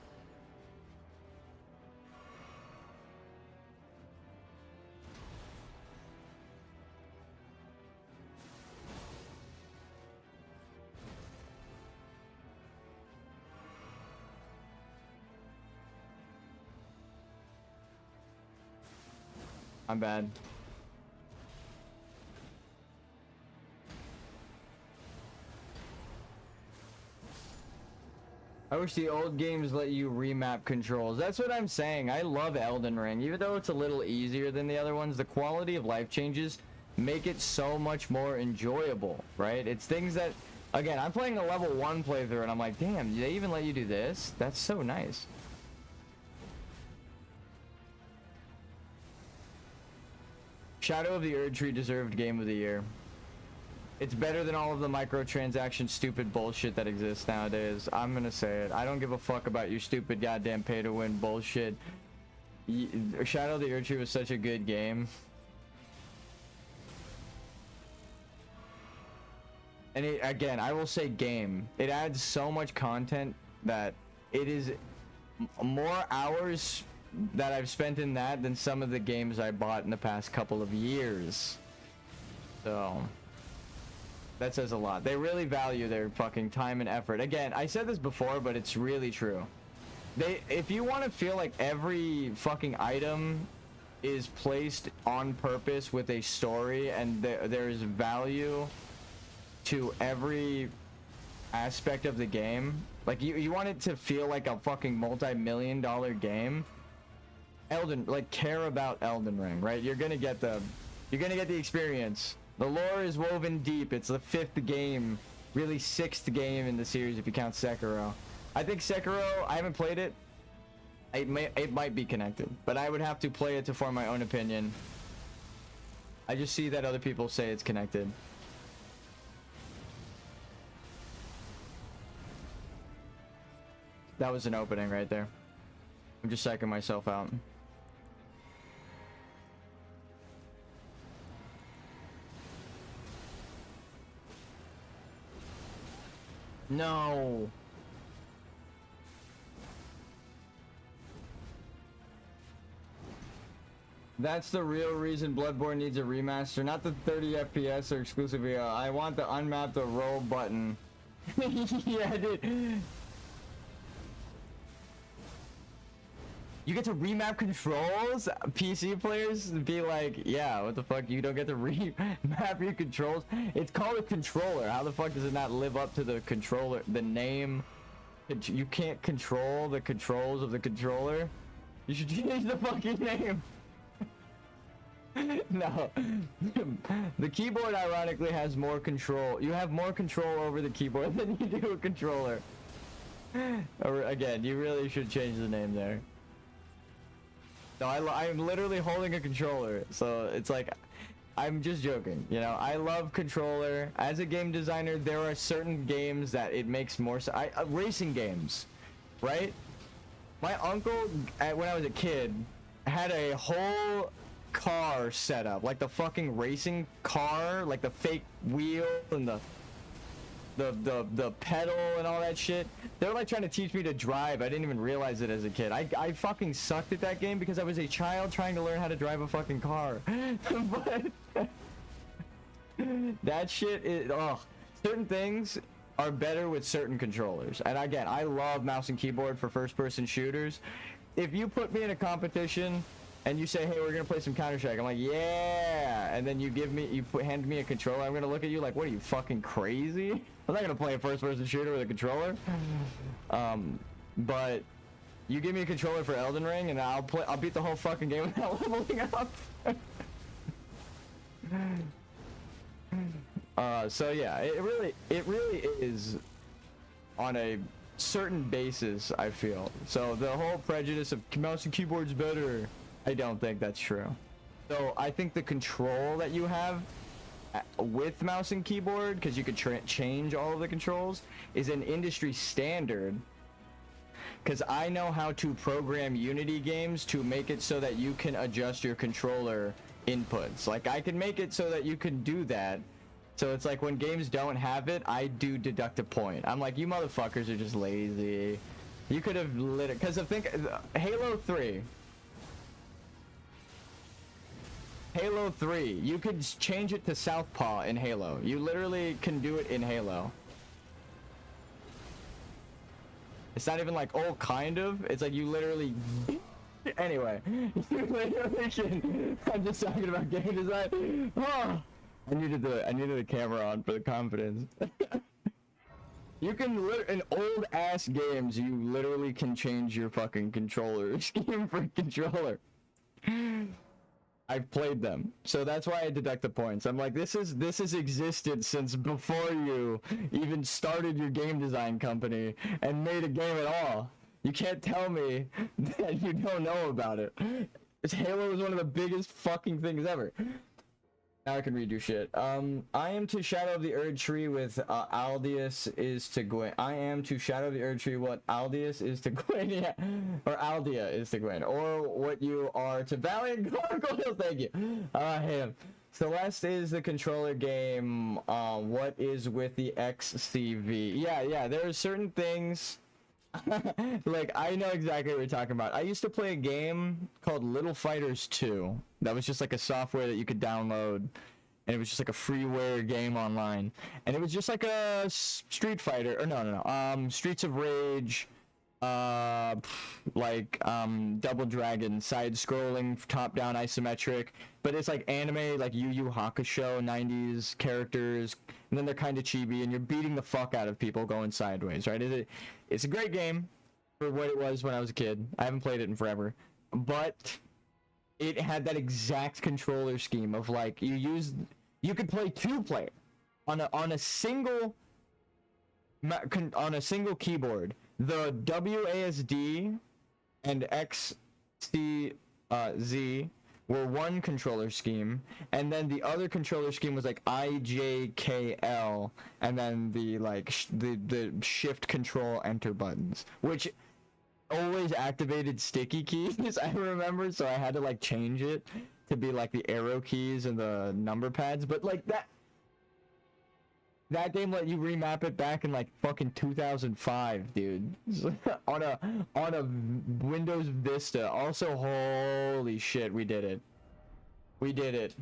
I'm bad. I wish the old games let you remap controls. That's what I'm saying. I love Elden Ring. Even though it's a little easier than the other ones, the quality of life changes make it so much more enjoyable, right? It's things that, again, I'm playing a level 1 playthrough and I'm like, damn, they even let you do this? That's so nice. Shadow of the Erd Tree deserved Game of the Year. It's better than all of the microtransaction stupid bullshit that exists nowadays. I'm gonna say it. I don't give a fuck about your stupid goddamn pay to win bullshit. Shadow of the Erd Tree was such a good game. And it, again, I will say game. It adds so much content that it is more hours that I've spent in that than some of the games I bought in the past couple of years. So that says a lot. They really value their fucking time and effort. Again, I said this before, but it's really true. If you want to feel like every fucking item is placed on purpose with a story and there is value to every aspect of the game, like you want it to feel like a fucking multi-million-dollar game, care about Elden Ring, right? You're gonna get the experience. The lore is woven deep. It's the 5th game, really 6th game in the series if you count Sekiro. I think Sekiro, I haven't played it. It might be connected, but I would have to play it to form my own opinion. I just see that other people say it's connected. That was an opening right there. I'm just psyching myself out. No. That's the real reason Bloodborne needs a remaster, not the 30 FPS or exclusively. I want the unmap the roll button. Yeah, dude. You get to remap controls? PC players be like, yeah, what the fuck? You don't get to remap your controls? It's called a controller. How the fuck does it not live up to the controller? The name? You can't control the controls of the controller? You should change the fucking name. No. The keyboard ironically has more control. You have more control over the keyboard than you do a controller. Again, you really should change the name there. No, I'm literally holding a controller, so it's like, I'm just joking, you know. I love controller. As a game designer, there are certain games that it makes more sense. Racing games, right? My uncle, when I was a kid, had a whole car set up, like the fucking racing car, like the fake wheel and the pedal and all that shit. They're like trying to teach me to drive. I didn't even realize it as a kid. I fucking sucked at that game because I was a child trying to learn how to drive a fucking car. But that shit is, certain things are better with certain controllers. And again, I love mouse and keyboard for first-person shooters. If you put me in a competition and you say, hey, we're gonna play some Counter-Strike, I'm like, yeah, and then you hand me a controller, I'm gonna look at you like, what are you, fucking crazy? I'm not gonna play a first-person shooter with a controller. But You give me a controller for Elden Ring, and I'll beat the whole fucking game without leveling up. So yeah, it really is on a certain basis, I feel. So the whole prejudice of mouse and keyboard's better, I don't think that's true. So I think the control that you have with mouse and keyboard, because you could change all of the controls, is an industry standard. Because I know how to program Unity games to make it so that you can adjust your controller inputs. Like, I can make it so that you can do that. So it's like when games don't have it, I do deduct a point. I'm like, you motherfuckers are just lazy. You could have lit it. Because I think Halo 3, you could change it to Southpaw in Halo. You literally can do it in Halo. It's not even like, oh, kind of. It's like you literally... Anyway, you literally can... I'm just talking about game design. Oh, I needed the camera on for the confidence. You can in old ass games, you literally can change your fucking controller scheme for controller. I've played them, so that's why I deduct the points. I'm like, this has existed since before you even started your game design company and made a game at all. You can't tell me that you don't know about it. Halo is one of the biggest fucking things ever. Now I can redo shit. I am to Shadow of the Erd Tree with Aldius is to Gwyn. I am to Shadow of the Erd Tree what Aldius is to Gwyn, yeah. Or Aldia is to Gwyn. Or what you are to Valiant Gargoyle, thank you. Him. Celeste is the controller game. What is with the XCV? Yeah, there are certain things... like, I know exactly what you're talking about. I used to play a game called Little Fighters 2. That was just like a software that you could download, and it was just like a freeware game online. And it was just like a Street Fighter, or no, Streets of Rage, Double Dragon, side-scrolling, top-down isometric, but it's like anime, like Yu Yu Hakusho, 90s characters, and then they're kind of chibi, and you're beating the fuck out of people going sideways, right? It's a great game for what it was when I was a kid. I haven't played it in forever, but it had that exact controller scheme of like you could play two-player on a single keyboard. The WASD and XCZ were one controller scheme, and then the other controller scheme was like IJKL, and then the the shift control enter buttons, which always activated sticky keys. I remember, so I had to like change it to be like the arrow keys and the number pads. But like that game let you remap it back in like fucking 2005, dude. on a Windows Vista. Also, holy shit, we did it. We did it.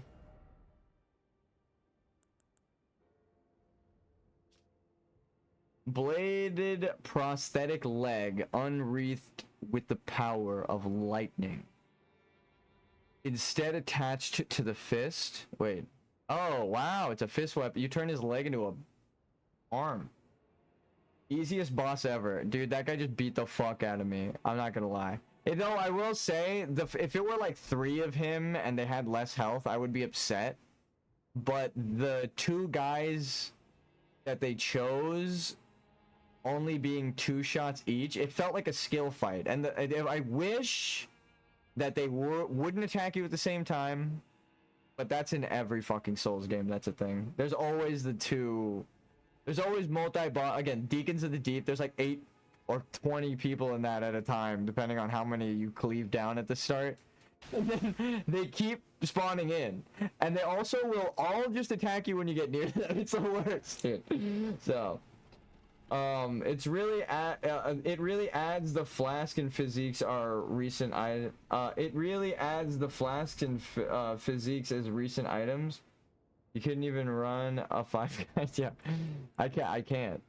Bladed prosthetic leg unwreathed with the power of lightning. Instead attached to the fist. Wait. Oh, wow, it's a fist weapon. You turn his leg into a arm. Easiest boss ever. Dude, that guy just beat the fuck out of me. I'm not gonna lie. Though I will say, if it were like 3 of him and they had less health, I would be upset. But the 2 guys that they chose only being 2 shots each, it felt like a skill fight. And I wish that they wouldn't attack you at the same time. But that's in every fucking Souls game. That's a thing. There's always the 2. There's always multi-boss. Again, Deacons of the Deep. There's like 8 or 20 people in that at a time, depending on how many you cleave down at the start. And then they keep spawning in. And they also will all just attack you when you get near them. It's the worst, dude. So... it's really it really adds the flask and physiques are recent it really adds the flasks and physiques as recent items. You couldn't even run a 5 guys. Yeah, I can't.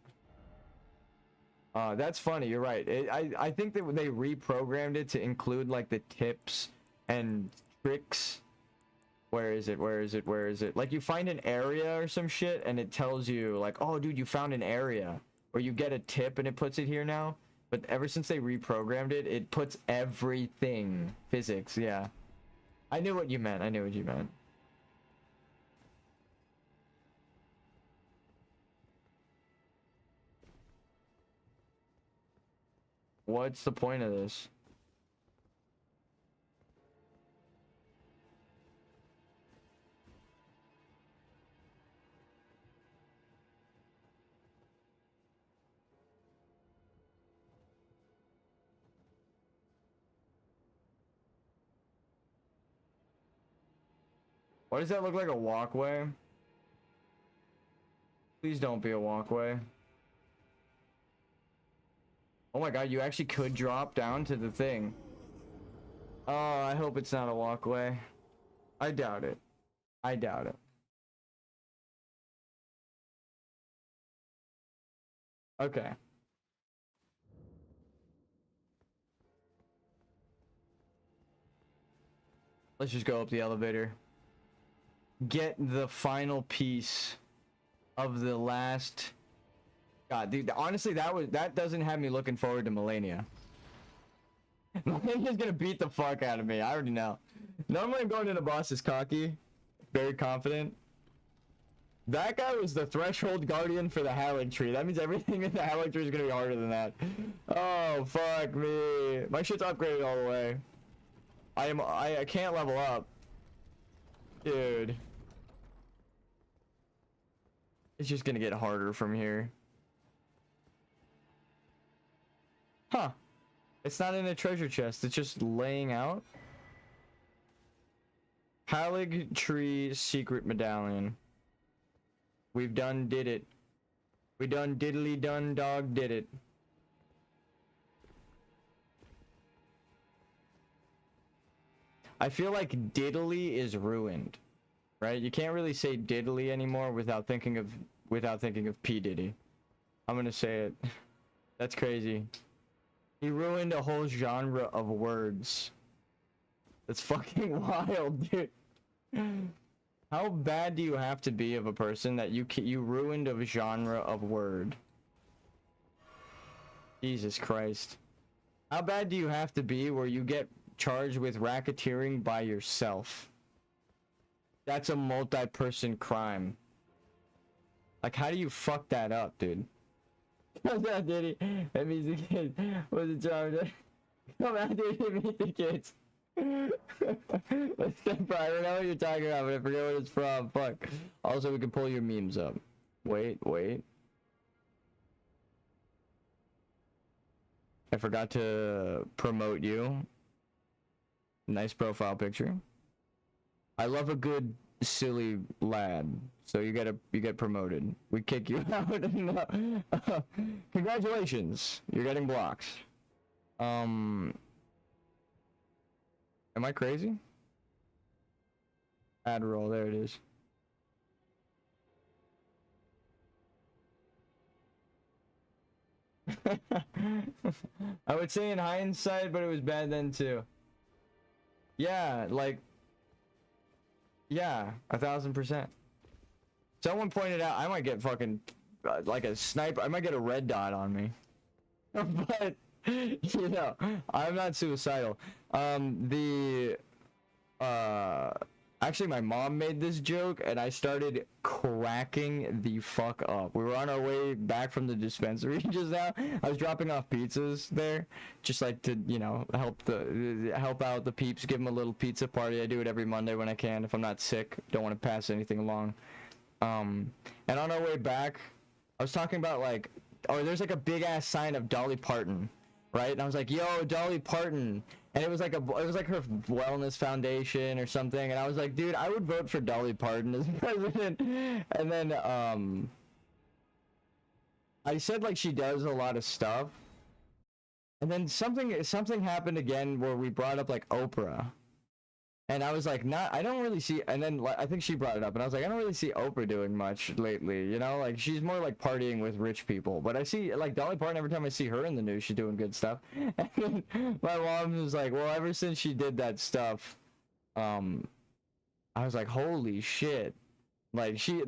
That's funny, you're right. I think that they reprogrammed it to include like the tips and tricks. Where is it? Like, you find an area or some shit and it tells you like, oh dude, you found an area. Or you get a tip and it puts it here now. But ever since they reprogrammed it, it puts everything physics. Yeah, I knew what you meant. I knew what you meant. What's the point of this? Why does that look like a walkway? Please don't be a walkway. Oh my god, you actually could drop down to the thing. Oh, I hope it's not a walkway. I doubt it. I doubt it. Okay. Let's just go up the elevator. Get the final piece of the last... God, dude, honestly, that doesn't have me looking forward to Melania. Melania's gonna beat the fuck out of me. I already know. Normally I'm going into bosses cocky, very confident. That guy was the threshold guardian for the Howling Tree. That means everything in the Howling Tree is gonna be harder than that. Oh, fuck me. My shit's upgraded all the way. I can't level up. Dude. It's just gonna get harder from here. Huh. It's not in a treasure chest. It's just laying out. Halig Tree Secret Medallion. We've did it. We done diddly done dog did it. I feel like diddly is ruined, right? You can't really say diddly anymore without thinking of P Diddy. I'm gonna say it. That's crazy. He ruined a whole genre of words. That's fucking wild, dude. How bad do you have to be of a person that you ruined a genre of word? Jesus Christ. How bad do you have to be where you get charged with racketeering by yourself? That's a multi-person crime. Like, how do you fuck that up, dude? Come out, Diddy. That means the kids. What's the charge? Come out, Diddy. Meet the kids. Let's step right. I don't know what you're talking about, but I forget what it's from. Fuck. Also, we can pull your memes up. Wait. I forgot to promote you. Nice profile picture. I love a good silly lad. So you get promoted. We kick you out. No. Congratulations. You're getting blocks. Am I crazy? Ad roll, there it is. I would say in hindsight, but it was bad then too. Yeah, like, yeah, 1000%. Someone pointed out I might get fucking like a sniper. I might get a red dot on me. But you know, I'm not suicidal. Actually my mom made this joke and I started cracking the fuck up. We were on our way back from the dispensary just now. I was dropping off pizzas there, just like to, you know, help out the peeps, give them a little pizza party. I do it every Monday when I can if I'm not sick. Don't want to pass anything along. And on our way back, I was talking about like, oh, there's like a big ass sign of Dolly Parton, right? And I was like, yo, Dolly Parton. And it was like her wellness foundation or something. And I was like, dude, I would vote for Dolly Parton as president. And then, I said like she does a lot of stuff. And then something happened again where we brought up like Oprah. And I was like, I don't really see, and then I think she brought it up, and I was like, I don't really see Oprah doing much lately, you know, like, she's more like partying with rich people, but I see, like, Dolly Parton, every time I see her in the news, she's doing good stuff, and then my mom was like, well, ever since she did that stuff, I was like, holy shit, Like she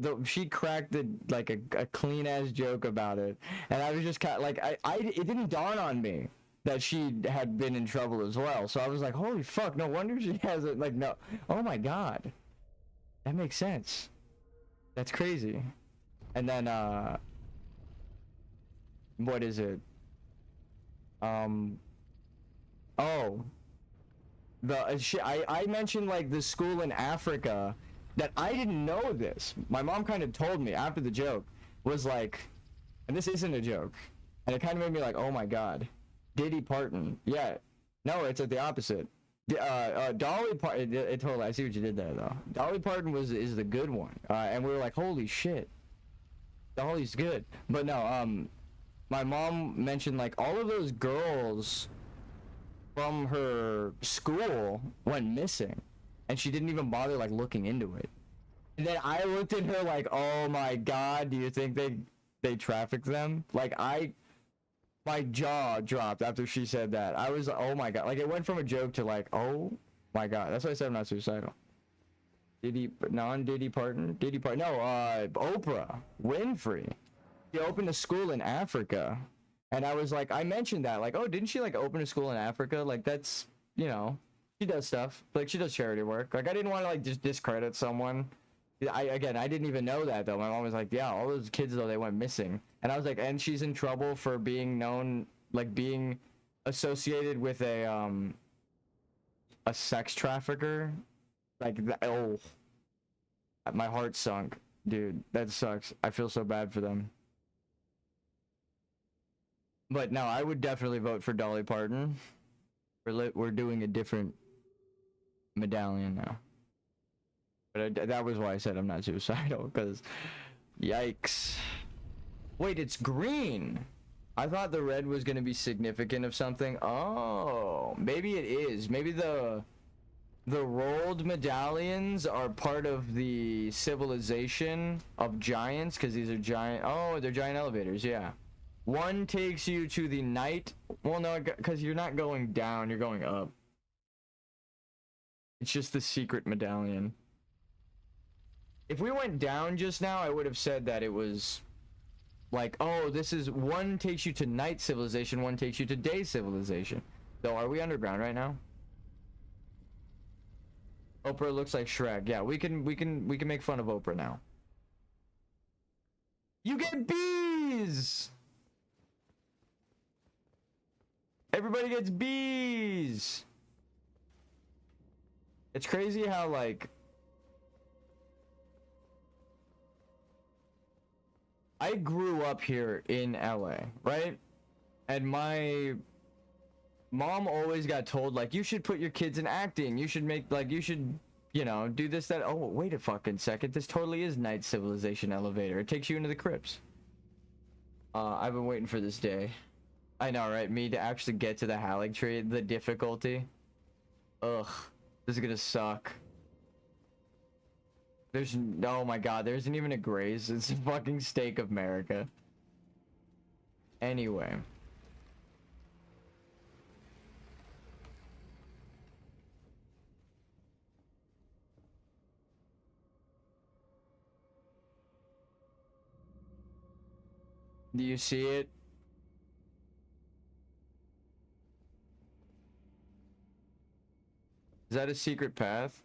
cracked like a clean ass joke about it, and I was just kind of like it didn't dawn on me that she had been in trouble as well. So I was like, holy fuck, no wonder she has it. Like, no, oh my god, that makes sense. That's crazy. And then what is it? Oh, I mentioned like the school in Africa that I didn't know this. My mom kind of told me after the joke, was like, and this isn't a joke, and it kind of made me like, oh my god, Diddy Parton. Yeah, no, it's at the opposite. Dolly Parton. It totally. I see what you did there though. Dolly Parton is the good one, and we were like, holy shit, Dolly's good. But no, my mom mentioned like all of those girls from her school went missing, and she didn't even bother like looking into it. And then I looked at her like, oh my god, do you think they trafficked them? Like my jaw dropped after she said that. I was, oh my god, like it went from a joke to like, oh my god. That's why I said I'm not suicidal. Diddy Parton, no, Oprah Winfrey. She opened a school in Africa, and I was like, I mentioned that, like, oh, didn't she like open a school in Africa? Like, that's, you know, she does stuff, like she does charity work. Like, I didn't want to like just discredit someone. I didn't even know that though. My mom was like, yeah, all those kids though, they went missing, and I was like, and she's in trouble for being known, like being associated with a sex trafficker. Like, oh, my heart sunk, dude. That sucks. I feel so bad for them. But no, I would definitely vote for Dolly Parton. We're doing a different medallion now. But that was why I said I'm not suicidal, because yikes. Wait, it's green. I thought the red was going to be significant of something. Oh, maybe it is. Maybe the rolled medallions are part of the civilization of giants, because these are giant. Oh, they're giant elevators, yeah. One takes you to the night. Well, no, because you're not going down, you're going up. It's just the secret medallion. If we went down just now, I would have said that it was like, oh, this is one takes you to night civilization, one takes you to day civilization. So are we underground right now? Oprah looks like Shrek. Yeah, we can make fun of Oprah now. You get bees! Everybody gets bees! It's crazy how, like, I grew up here in LA, right? And my mom always got told, like, you should put your kids in acting. You should make, like, you should, you know, do this, that. Oh, wait a fucking second. This totally is night civilization elevator. It takes you into the crypts. I've been waiting for this day. I know, right? Me to actually get to the Halleck tree, the difficulty. Ugh, this is gonna suck. There's, oh my god, there isn't even a graze. It's a fucking Stake of America. Anyway. Do you see it? Is that a secret path?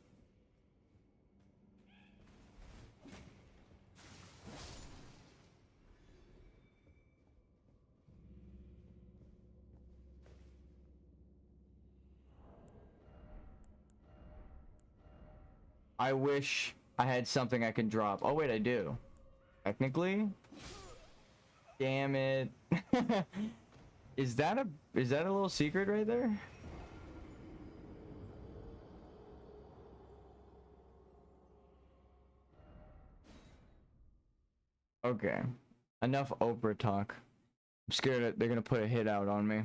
I wish I had something I can drop. Oh wait, I do. Technically? Damn it. Is that a little secret right there? Okay. Enough Oprah talk. I'm scared that they're gonna put a hit out on me.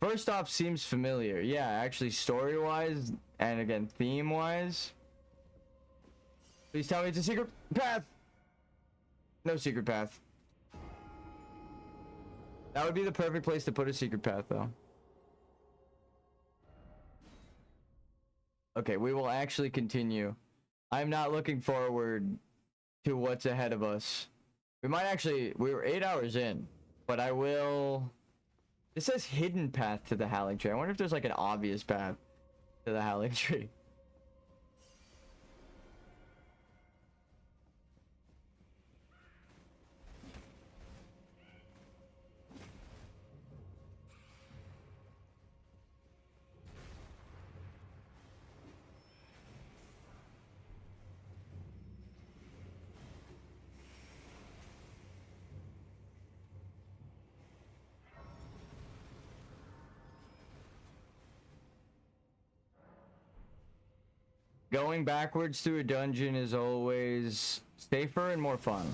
First off, seems familiar. Yeah, actually, story-wise, and again, theme-wise. Please tell me it's a secret path. No secret path. That would be the perfect place to put a secret path, though. Okay, we will actually continue. I'm not looking forward to what's ahead of us. We might actually, we were 8 hours in, but I will. It says hidden path to the Howling Tree. I wonder if there's like an obvious path to the Howling Tree. Going backwards through a dungeon is always safer and more fun.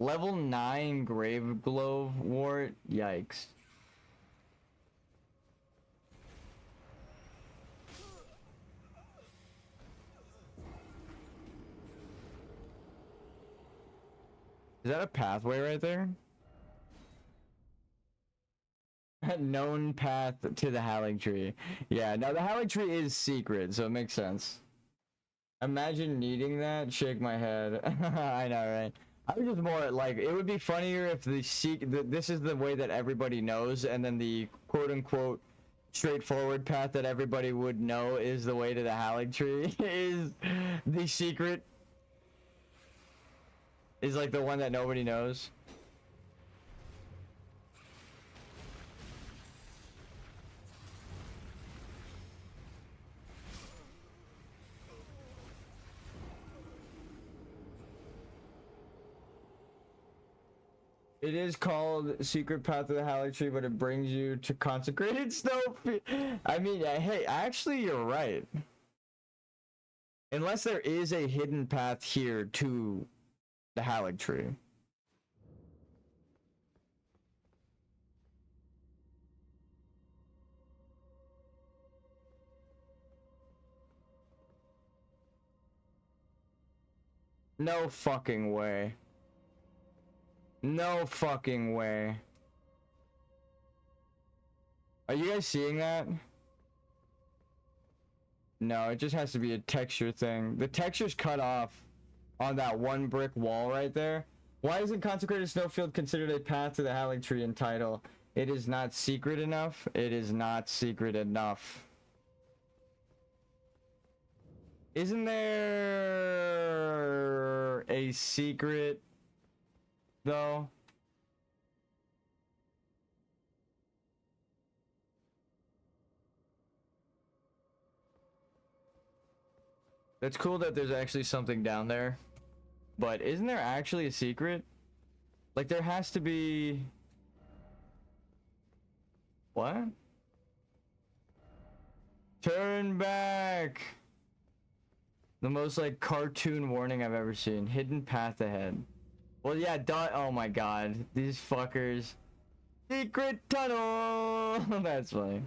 Level 9 Grave Glove Wart. Yikes. Is that a pathway right there? Known path to the Howling Tree. Yeah, now the Howling Tree is secret, so it makes sense. Imagine needing that. Shake my head. I know, right? I was just more like, it would be funnier if this is the way that everybody knows, and then the quote-unquote straightforward path that everybody would know is the way to the Howling Tree is the secret. Is like the one that nobody knows. It is called Secret Path to the Howling Tree, but it brings you to consecrated snow. I mean, hey, actually, you're right. Unless there is a hidden path here to the Howling Tree. No fucking way. No fucking way. Are you guys seeing that? No, it just has to be a texture thing. The texture's cut off on that one brick wall right there. Why isn't Consecrated Snowfield considered a path to the Howling Tree in title? It is not secret enough. It is not secret enough. Isn't there a secret though? That's cool that there's actually something down there, but isn't there actually a secret? Like there has to be. What? Turn back. The most like cartoon warning I've ever seen. Hidden path ahead. Well, yeah, oh my god. These fuckers. Secret tunnel! That's funny.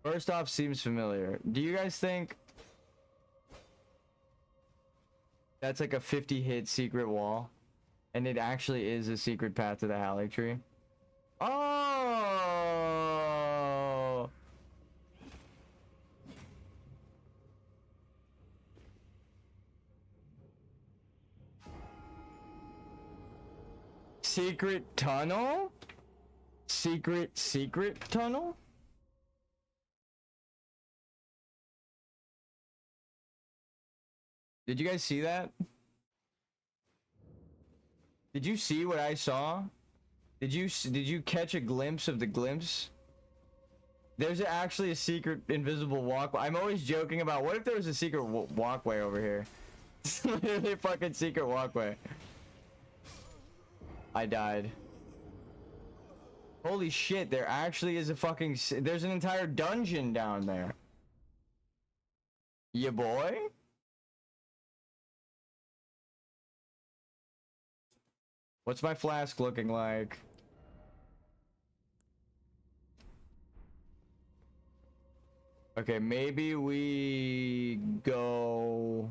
First off, seems familiar. Do you guys think that's like a 50 hit secret wall? And it actually is a secret path to the Howling Tree? Oh! Secret tunnel? Secret tunnel? Did you guys see that? Did you see what I saw? Did you catch a glimpse of the glimpse? There's actually a secret invisible walkway. I'm always joking about what if there was a secret walkway over here? It's literally a fucking secret walkway. I died. Holy shit, there actually is a fucking... There's an entire dungeon down there. Ya boy? What's my flask looking like? Okay, maybe we go...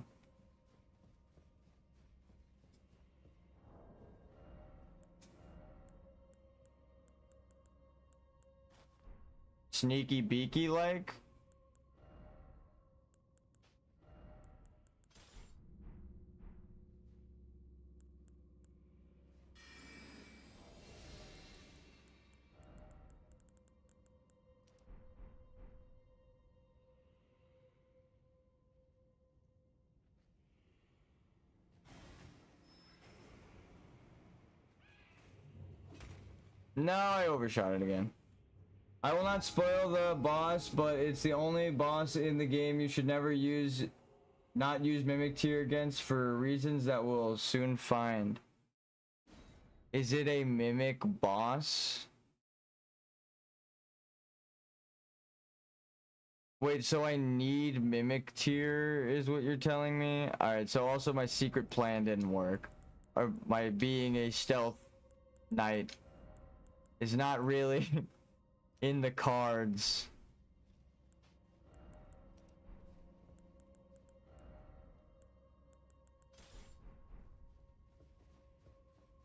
Sneaky beaky like? No, I overshot it again. I will not spoil the boss, but it's the only boss in the game you should never not use Mimic Tier against for reasons that we'll soon find. Is it a Mimic boss? Wait, so I need Mimic Tier is what you're telling me? Alright, so also my secret plan didn't work. Or my being a stealth knight is not really in the cards.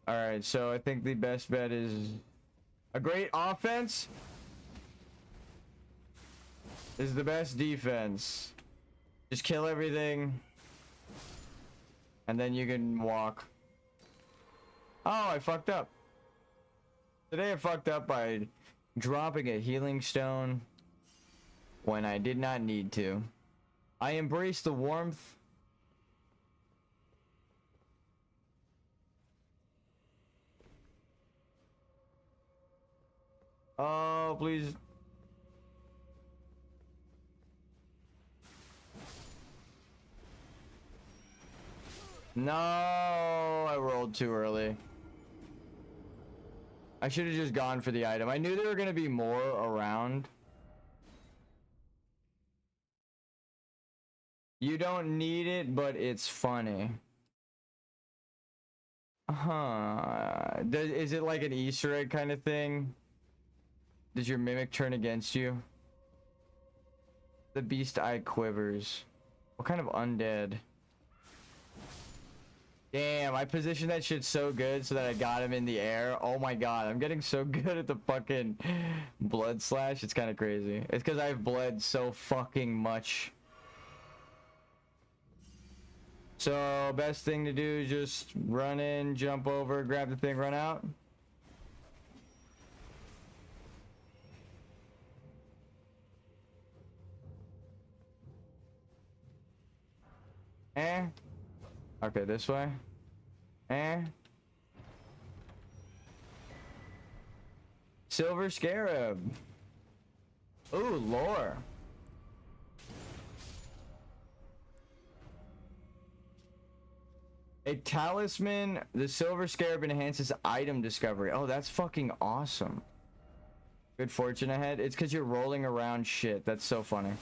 Alright, so I think the best bet is a great offense is the best defense. Just kill everything and then you can walk. Oh, I fucked up. Today I fucked up by dropping a healing stone when I did not need to. I embrace the warmth. Oh, please. No, I rolled too early. I should have just gone for the item. I knew there were going to be more around. You don't need it, but it's funny. Huh. Is it like an Easter egg kind of thing? Does your mimic turn against you? The beast eye quivers. What kind of undead? Damn, I positioned that shit so good so that I got him in the air. Oh my god, I'm getting so good at the fucking blood slash. It's kind of crazy. It's because I've bled so fucking much. So, best thing to do is just run in, jump over, grab the thing, run out. Eh? Okay, this way. Eh? Silver Scarab. Ooh, lore. A talisman. The Silver Scarab enhances item discovery. Oh, that's fucking awesome. Good fortune ahead. It's because you're rolling around shit. That's so funny.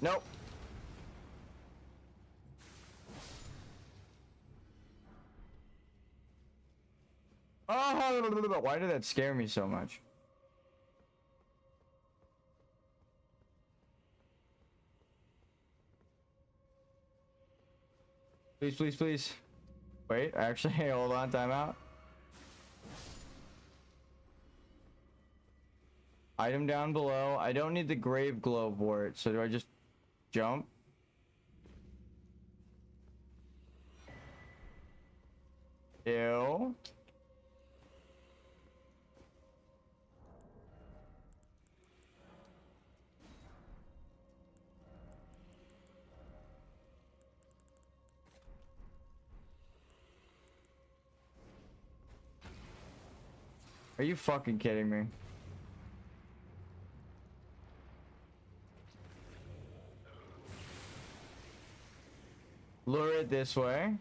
Nope. Oh, why did that scare me so much? Please, please, please. Wait, actually, hold on, time out. Item down below. I don't need the grave globe wart, so do I just jump? Ew. Are you fucking kidding me? Lure it this way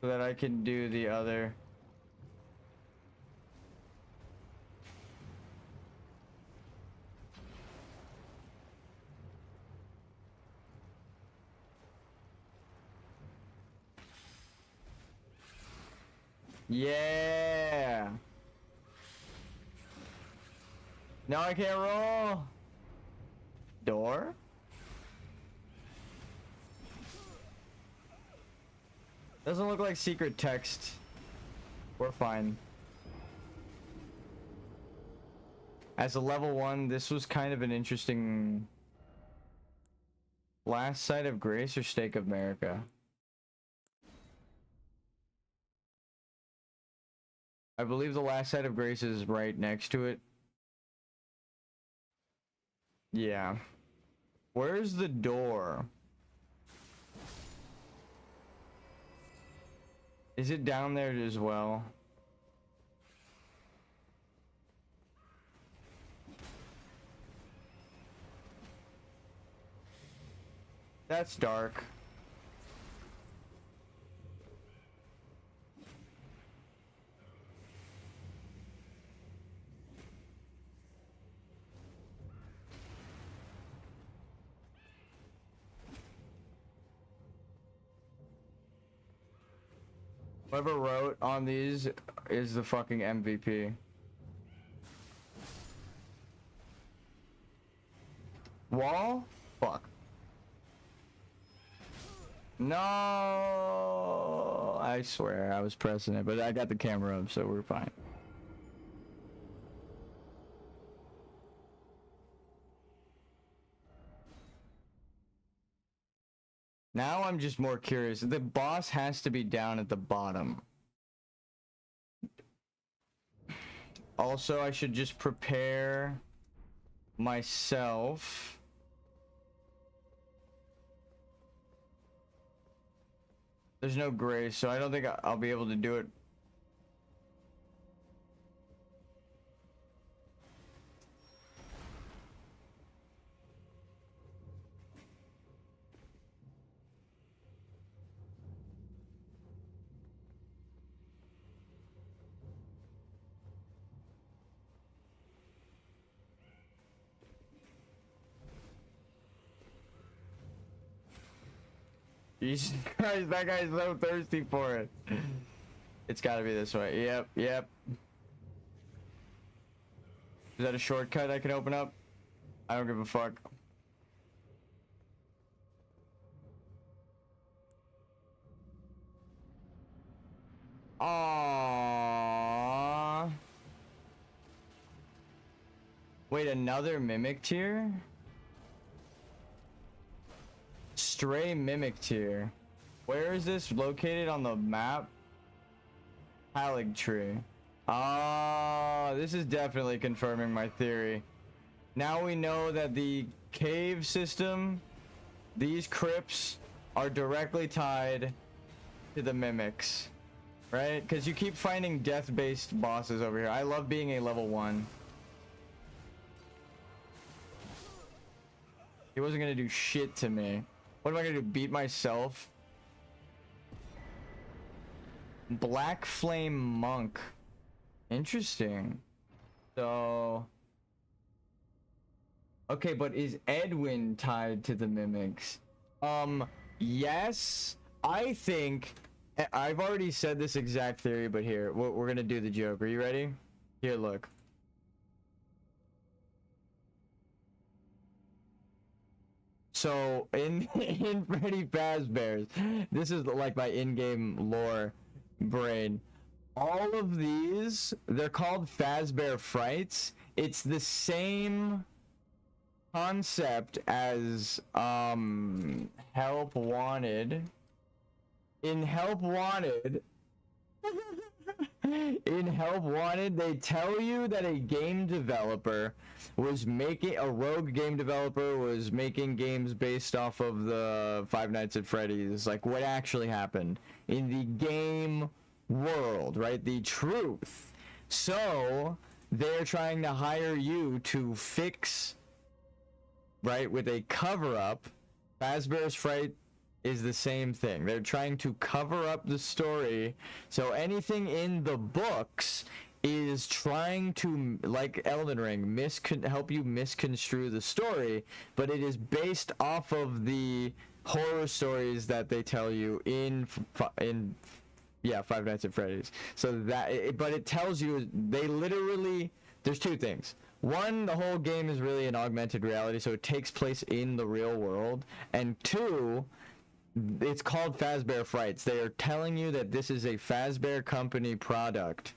so that I can do the other. Yeah. Now I can't roll. Door? Doesn't look like secret text. We're fine. As a level 1, this was kind of an interesting... Last Sight of Grace or Stake of America? I believe the Last Sight of Grace is right next to it. Yeah. Where's the door? Is it down there as well? That's dark. Whoever wrote on these is the fucking MVP. Wall? Fuck. No, I swear I was pressing it, but I got the camera up, so we're fine. Now I'm just more curious. The boss has to be down at the bottom. Also, I should just prepare myself. There's no grace, so I don't think I'll be able to do it. Jesus Christ, that guy's so thirsty for it. It's gotta be this way. Yep, yep. Is that a shortcut I can open up? I don't give a fuck. Aww. Wait, another mimic tier? Stray mimic tier. Where is this located on the map? Halig tree. Ah, this is definitely confirming my theory. Now we know that the cave system, these crypts, are directly tied to the mimics, right? Because you keep finding death-based bosses over here. I love being a level 1. He wasn't gonna do shit to me. What am I gonna do? Beat myself? Black Flame Monk. Interesting. So... Okay, but is Edwin tied to the mimics? Yes. I think... I've already said this exact theory, but here, we're gonna do the joke. Are you ready? Here, look. So in Freddy Fazbear's, this is like my in-game lore brain. All of these, they're called Fazbear Frights. It's the same concept as Help Wanted. In Help Wanted, they tell you that a game developer was making, a rogue game developer was making games based off of the Five Nights at Freddy's, like what actually happened in the game world, right? The truth. So they're trying to hire you to fix, right, with a cover-up. Fazbear's Fright is the same thing. They're trying to cover up the story, so anything in the books is trying to, like Elden Ring, help you misconstrue the story, but it is based off of the horror stories that they tell you in Five Nights at Freddy's. So that, but it tells you, they literally, there's two things. One, the whole game is really an augmented reality, so it takes place in the real world, and two, it's called Fazbear Frights. They are telling you that this is a Fazbear company product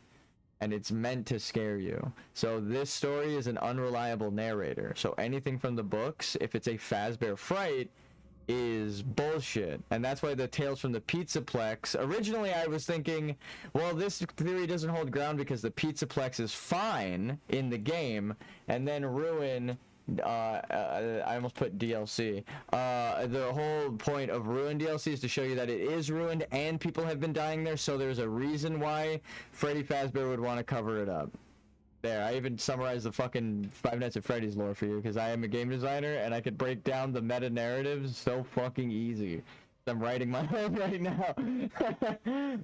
and it's meant to scare you. So this story is an unreliable narrator. So anything from the books, if it's a Fazbear Fright, is bullshit. And that's why the Tales from the Pizzaplex, originally I was thinking, well, this theory doesn't hold ground because the Pizzaplex is fine in the game, and then Ruin, I almost put DLC. The whole point of Ruin DLC is to show you that it is ruined and people have been dying there, so there's a reason why Freddy Fazbear would want to cover it up. There, I even summarized the fucking Five Nights at Freddy's lore for you because I am a game designer and I could break down the meta narratives so fucking easy. I'm writing my own right now.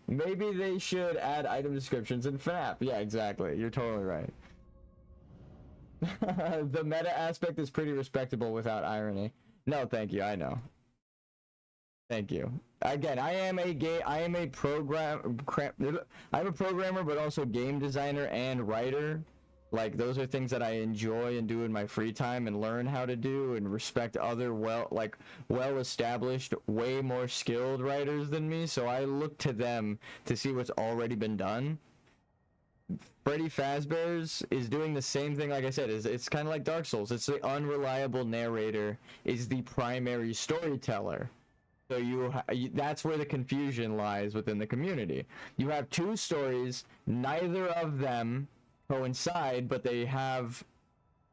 Maybe they should add item descriptions in FNAF. Yeah, exactly. You're totally right. The meta aspect is pretty respectable without irony. No, thank you. I know. Thank you. Again, I'm a programmer, but also game designer and writer. Like, those are things that I enjoy and do in my free time and learn how to do and respect other well-established, way more skilled writers than me. So I look to them to see what's already been done. Freddy Fazbear's is doing the same thing. Like I said, it's kind of like Dark Souls. It's the unreliable narrator is the primary storyteller. So that's where the confusion lies within the community. You have two stories, neither of them coincide, but they have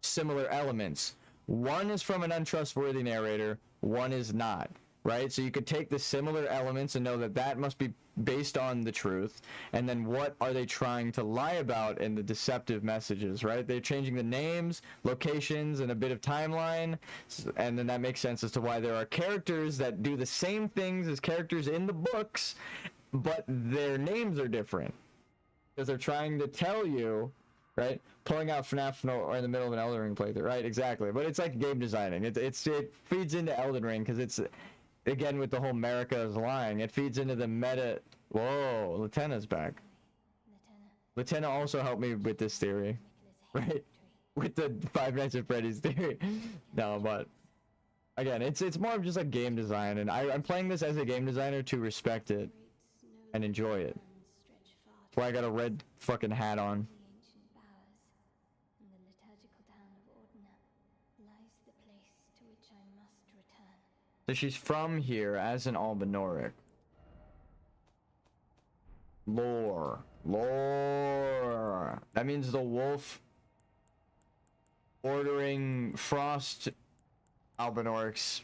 similar elements. One is from an untrustworthy narrator, one is not, right? So you could take the similar elements and know that that must be based on the truth, and then what are they trying to lie about in the deceptive messages, right? They're changing the names, locations, and a bit of timeline, and then that makes sense as to why there are characters that do the same things as characters in the books, but their names are different because they're trying to tell you, right? Pulling out FNAF or in the middle of an Elden Ring playthrough, right? Exactly. But it's like game designing. It feeds into Elden Ring because it's, again, with the whole America is lying, it feeds into the meta. Whoa, Lieutenant's back. Lieutenant also helped me with this theory, right? With the Five Nights at Freddy's theory. No, but again, it's more of just like game design, and I'm playing this as a game designer to respect it and enjoy it. That's why I got a red fucking hat on. So she's from here as an Albinoric. Lore. That means the wolf ordering frost Albinorics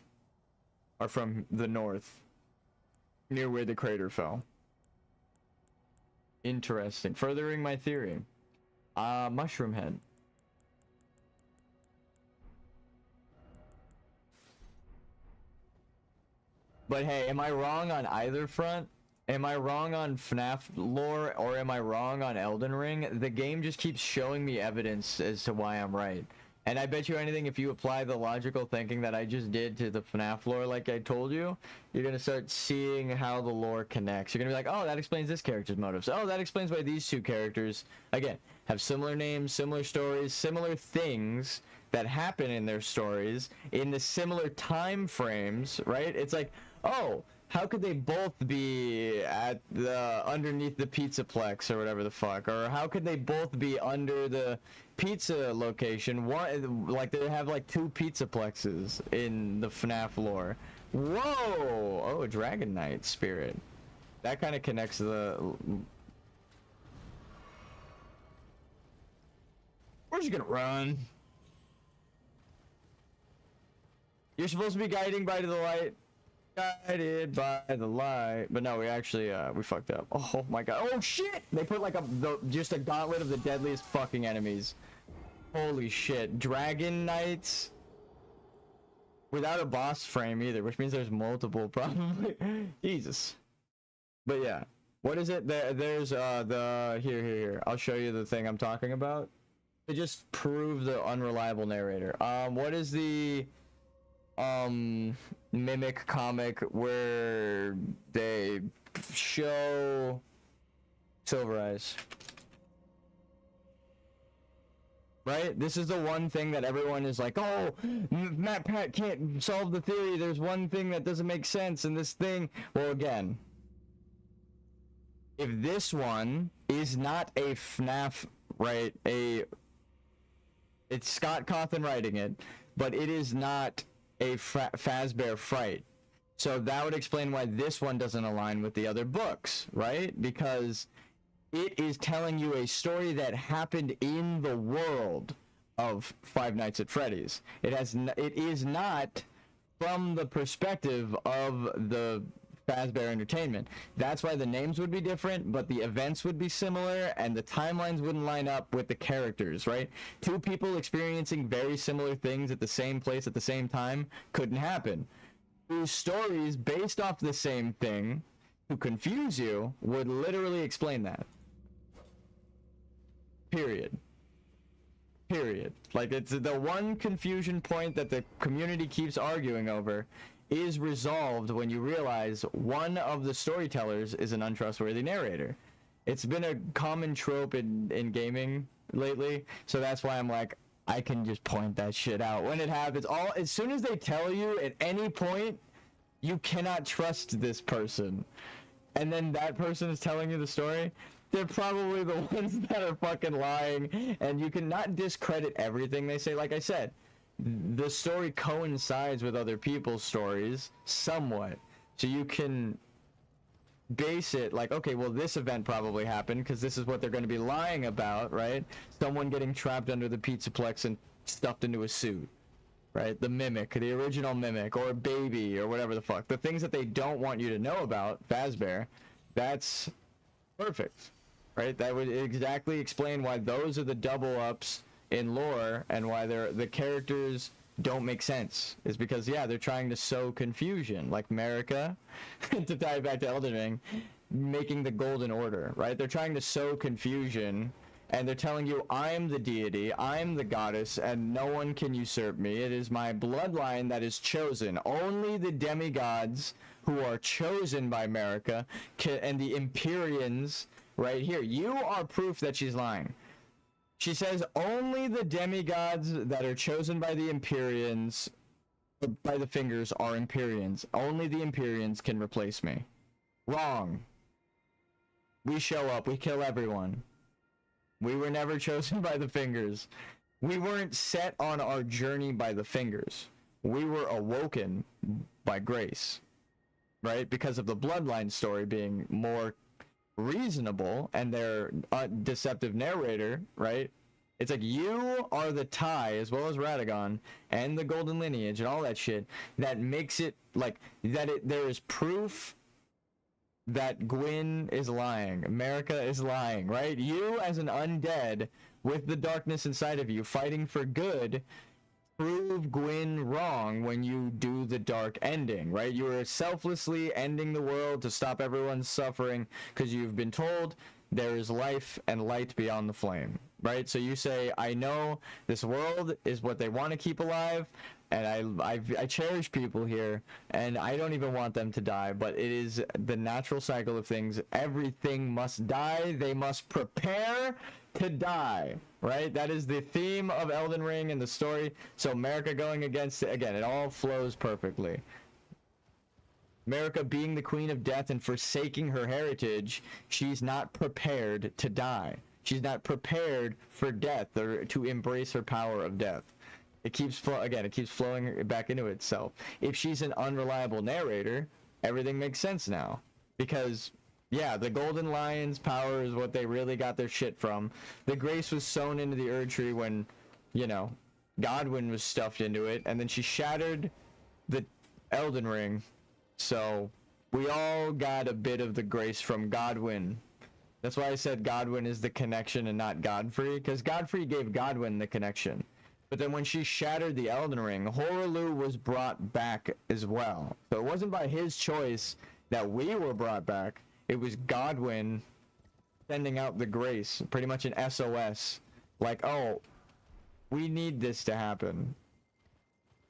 are from the north, near where the crater fell. Interesting. Furthering my theory. Mushroom head. But hey, am I wrong on either front? Am I wrong on FNAF lore, or am I wrong on Elden Ring? The game just keeps showing me evidence as to why I'm right. And I bet you anything, if you apply the logical thinking that I just did to the FNAF lore like I told you, you're going to start seeing how the lore connects. You're going to be like, oh, that explains this character's motives. Oh, that explains why these two characters, again, have similar names, similar stories, similar things that happen in their stories in the similar time frames, right? It's like, oh, how could they both be at the underneath the Pizzaplex or whatever the fuck? Or how could they both be under the pizza location? One, like they have like two Pizzaplexes in the FNAF lore. Whoa! Oh, Dragon Knight spirit. That kind of connects the. Where's you gonna run? You're supposed to be guiding by the light. Guided by the light, but no, we actually we fucked up. Oh my god! Oh shit! They put like just a gauntlet of the deadliest fucking enemies. Holy shit! Dragon Knights without a boss frame either, which means there's multiple probably. Jesus. But yeah, what is it? There's the here. I'll show you the thing I'm talking about. To just prove the unreliable narrator. What is the mimic comic where they show Silver Eyes? right? This is the one thing that everyone is like, oh, Matt Pat can't solve the theory. There's one thing that doesn't make sense in this thing. Well, again, if this one is not a FNAF, right? It's Scott Cawthon writing it, but it is not a Fazbear Fright. So that would explain why this one doesn't align with the other books, right? Because it is telling you a story that happened in the world of Five Nights at Freddy's. It is not from the perspective of the Fazbear Entertainment. That's why the names would be different, but the events would be similar, and the timelines wouldn't line up with the characters, right? Two people experiencing very similar things at the same place at the same time couldn't happen. Two stories based off the same thing to confuse you would literally explain that. Period. Like, it's the one confusion point that the community keeps arguing over is resolved when you realize one of the storytellers is an untrustworthy narrator. It's been a common trope in gaming lately, so that's why I'm like, I can just point that shit out when it happens. As soon as they tell you at any point, you cannot trust this person, and then that person is telling you the story, they're probably the ones that are fucking lying, and you cannot discredit everything they say. Like I said, the story coincides with other people's stories somewhat, so you can base it like, okay, well, this event probably happened because this is what they're going to be lying about, right? Someone getting trapped under the Pizzaplex and stuffed into a suit, right? The Mimic, the original Mimic, or Baby, or whatever the fuck. The things that they don't want you to know about, Fazbear, that's perfect, right? That would exactly explain why those are the double ups in lore, and why the characters don't make sense, is because, yeah, they're trying to sow confusion, like America, to tie it back to Elden Ring, making the Golden Order, right? They're trying to sow confusion, and they're telling you, I'm the deity, I'm the goddess, and no one can usurp me. It is my bloodline that is chosen. Only the demigods who are chosen by America and the Empyreans, right here. You are proof that she's lying. She says only the demigods that are chosen by the Empyreans, by the fingers, are Empyreans. Only the Empyreans can replace me. Wrong. We show up, we kill everyone. We were never chosen by the fingers. We weren't set on our journey by the fingers. We were awoken by grace, right? Because of the bloodline story being more reasonable and their deceptive narrator, right? It's like, you are the tie, as well as Radagon and the golden lineage and all that shit, that makes it like that there is proof that Gwyn is lying, America is lying, right? You as an undead with the darkness inside of you fighting for good prove Gwyn wrong when you do the dark ending, right? You are selflessly ending the world to stop everyone's suffering because you've been told there is life and light beyond the flame, right? So you say, I know this world is what they want to keep alive, and I cherish people here, and I don't even want them to die, but it is the natural cycle of things. Everything must die. They must prepare to die, right? That is the theme of Elden Ring and the story. So America going against it, again, it all flows perfectly. America being the queen of death and forsaking her heritage, she's not prepared to die. She's not prepared for death or to embrace her power of death. It keeps flowing back into itself. If she's an unreliable narrator, everything makes sense now. Because, yeah, the Golden Lion's power is what they really got their shit from. The grace was sewn into the Erd Tree when, you know, Godwyn was stuffed into it, and then she shattered the Elden Ring. So, we all got a bit of the grace from Godwyn. That's why I said Godwyn is the connection and not Godfrey, because Godfrey gave Godwyn the connection. But then when she shattered the Elden Ring, Horaloo was brought back as well. So it wasn't by his choice that we were brought back. It was Godwyn sending out the grace, pretty much an SOS. Like, oh, we need this to happen.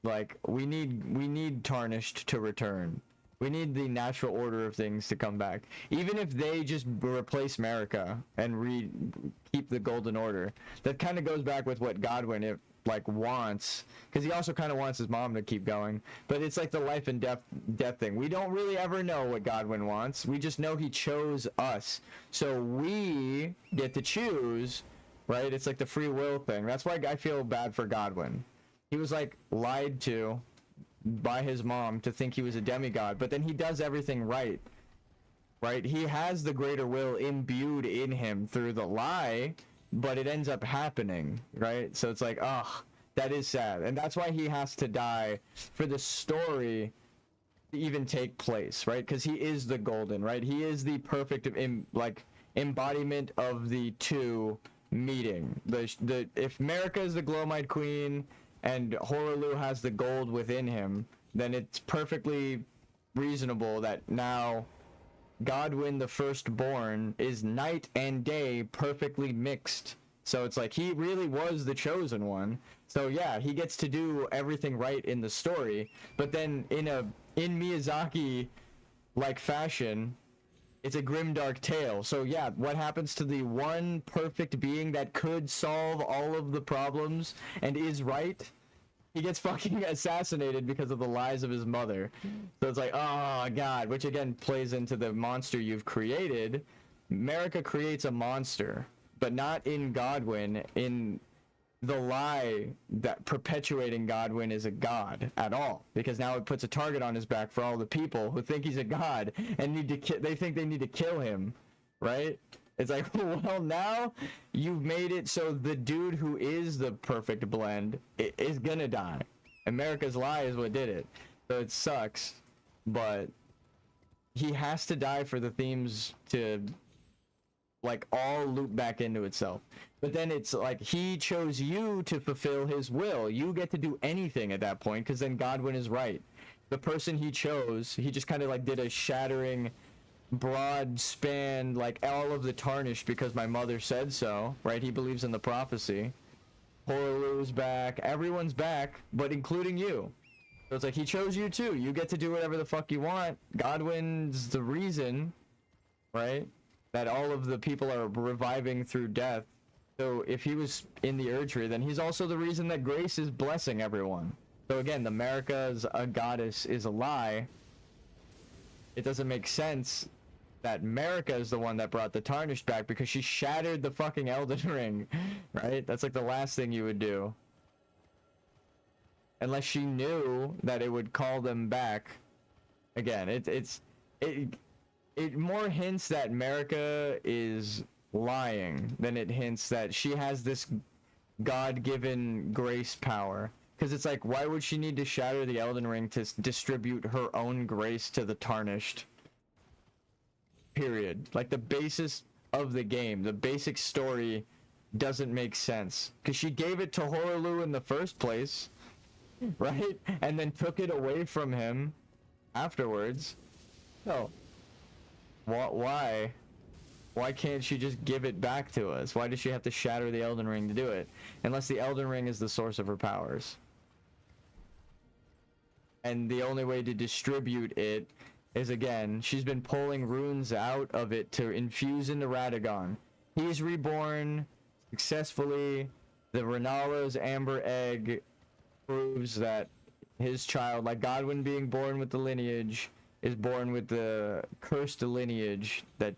Like, we need Tarnished to return. We need the natural order of things to come back. Even if they just replace America and keep the Golden Order, that kind of goes back with what Godwin wants, because he also kind of wants his mom to keep going. But it's like the life and death thing. We don't really ever know what Godwin wants. We just know he chose us, so we get to choose, right? It's like the free will thing. That's why I feel bad for Godwin. He was like lied to by his mom to think he was a demigod, but then he does everything right. He has the greater will imbued in him through the lie, but it ends up happening, right? So it's like, oh, that is sad. And that's why he has to die for the story to even take place, right? Because he is the golden, right? He is the perfect embodiment of the two meeting. If America is the Glowmite Queen and Horaloo has the gold within him, then it's perfectly reasonable that now Godwin the Firstborn is night and day perfectly mixed. So it's like he really was the chosen one. So yeah, he gets to do everything right in the story, but then in Miyazaki like fashion, it's a grimdark tale. So yeah, what happens to the one perfect being that could solve all of the problems and is right? He gets fucking assassinated because of the lies of his mother. So it's like, oh god, which again plays into the monster you've created. America creates a monster, but not in Godwin, in the lie that perpetuating Godwin is a god at all, because now it puts a target on his back for all the people who think he's a god and they think they need to kill him, right? It's like, well, now you've made it so the dude who is the perfect blend is gonna die. America's lie is what did it. So it sucks, but he has to die for the themes to all loop back into itself. But then it's like he chose you to fulfill his will. You get to do anything at that point, because then Godwin is right. The person he chose, he just kind of did a shattering broad span, all of the tarnished because my mother said so, right? He believes in the prophecy. Horaloo's back, everyone's back, but including you. So it's like he chose you too. You get to do whatever the fuck you want. Godwin's the reason, right, that all of the people are reviving through death. So if he was in the Erdtree, then he's also the reason that Grace is blessing everyone. So again, the America's a goddess is a lie. It doesn't make sense that America is the one that brought the tarnished back, because she shattered the fucking Elden Ring, right? That's like the last thing you would do. Unless she knew that it would call them back. Again, it more hints that America is lying than it hints that she has this God-given grace power. Because it's like, why would she need to shatter the Elden Ring to distribute her own grace to the tarnished? Period. The basis of the game, the basic story doesn't make sense. Because she gave it to Horaloo in the first place, right? And then took it away from him afterwards. So, why? Why can't she just give it back to us? Why does she have to shatter the Elden Ring to do it? Unless the Elden Ring is the source of her powers. And the only way to distribute it is, again, she's been pulling runes out of it to infuse into Radagon. He's reborn successfully. The Renala's Amber Egg proves that his child, like Godwin being born with the lineage, is born with the cursed lineage that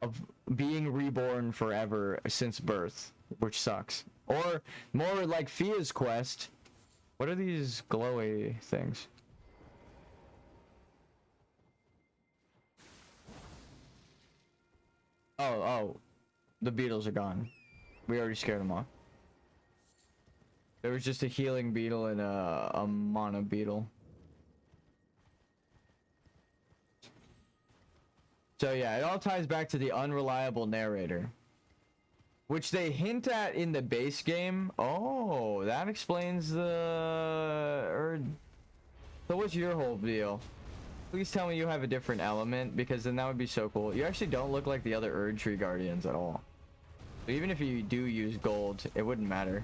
of being reborn forever since birth, which sucks. Or more like Fia's quest. What are these glowy things? Oh, the beetles are gone. We already scared them off. There was just a healing beetle and a mono beetle. So yeah, it all ties back to the unreliable narrator, which they hint at in the base game. Oh, that explains the... So what's your whole deal? Please tell me you have a different element, because then that would be so cool. You actually don't look like the other Erdtree Guardians at all. So even if you do use gold, it wouldn't matter.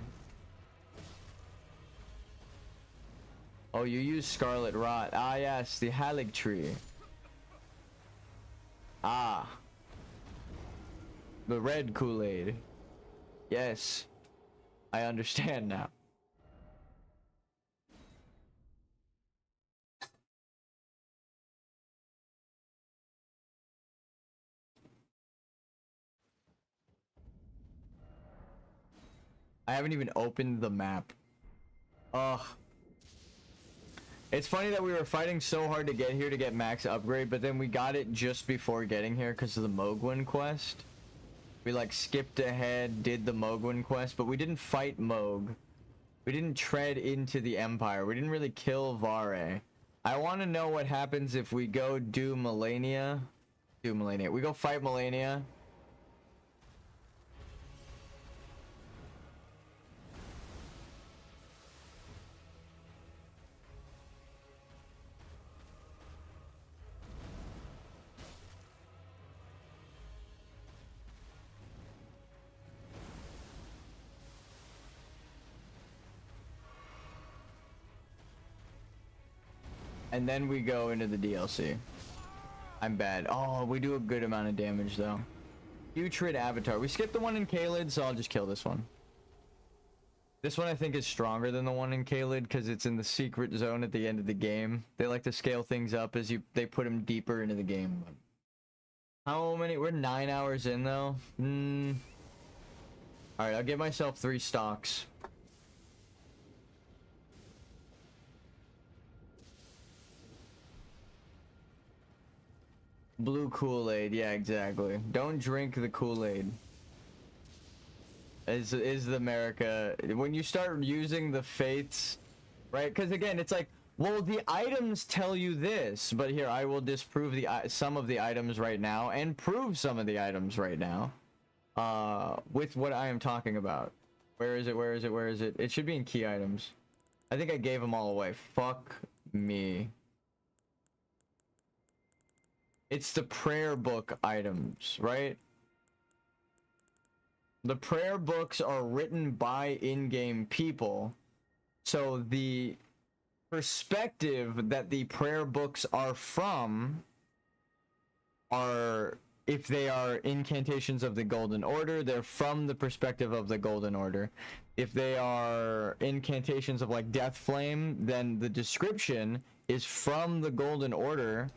Oh, you use Scarlet Rot. Ah, yes, the Halig tree. Ah. The red Kool-Aid. Yes. I understand now. I haven't even opened the map. Ugh. It's funny that we were fighting so hard to get here to get max upgrade, but then we got it just before getting here because of the Mogwin quest. We like skipped ahead, did the Mogwin quest, but we didn't fight Mog. We didn't tread into the Empire. We didn't really kill Vare. I want to know what happens if we go do Melania. We go fight Melania. And then we go into the DLC. I'm bad. Oh, we do a good amount of damage though. Putrid Avatar. We skipped the one in Caelid, so I'll just kill this one. This one I think is stronger than the one in Caelid because it's in the secret zone at the end of the game. They like to scale things up as they put them deeper into the game. How many? We're 9 hours in though. Alright, I'll give myself 3 stocks. Blue Kool-Aid, yeah, exactly. Don't drink the Kool-Aid. Is the America when you start using the faiths, right? Because again, it's like, well, the items tell you this, but here I will disprove some of the items right now and prove some of the items right now, with what I am talking about. Where is it? Where is it? Where is it? It should be in key items. I think I gave them all away. Fuck me. It's the prayer book items, right? The prayer books are written by in-game people. So the perspective that the prayer books are from are, if they are incantations of the Golden Order, they're from the perspective of the Golden Order. If they are incantations of like Death Flame, then the description is from the Golden Order.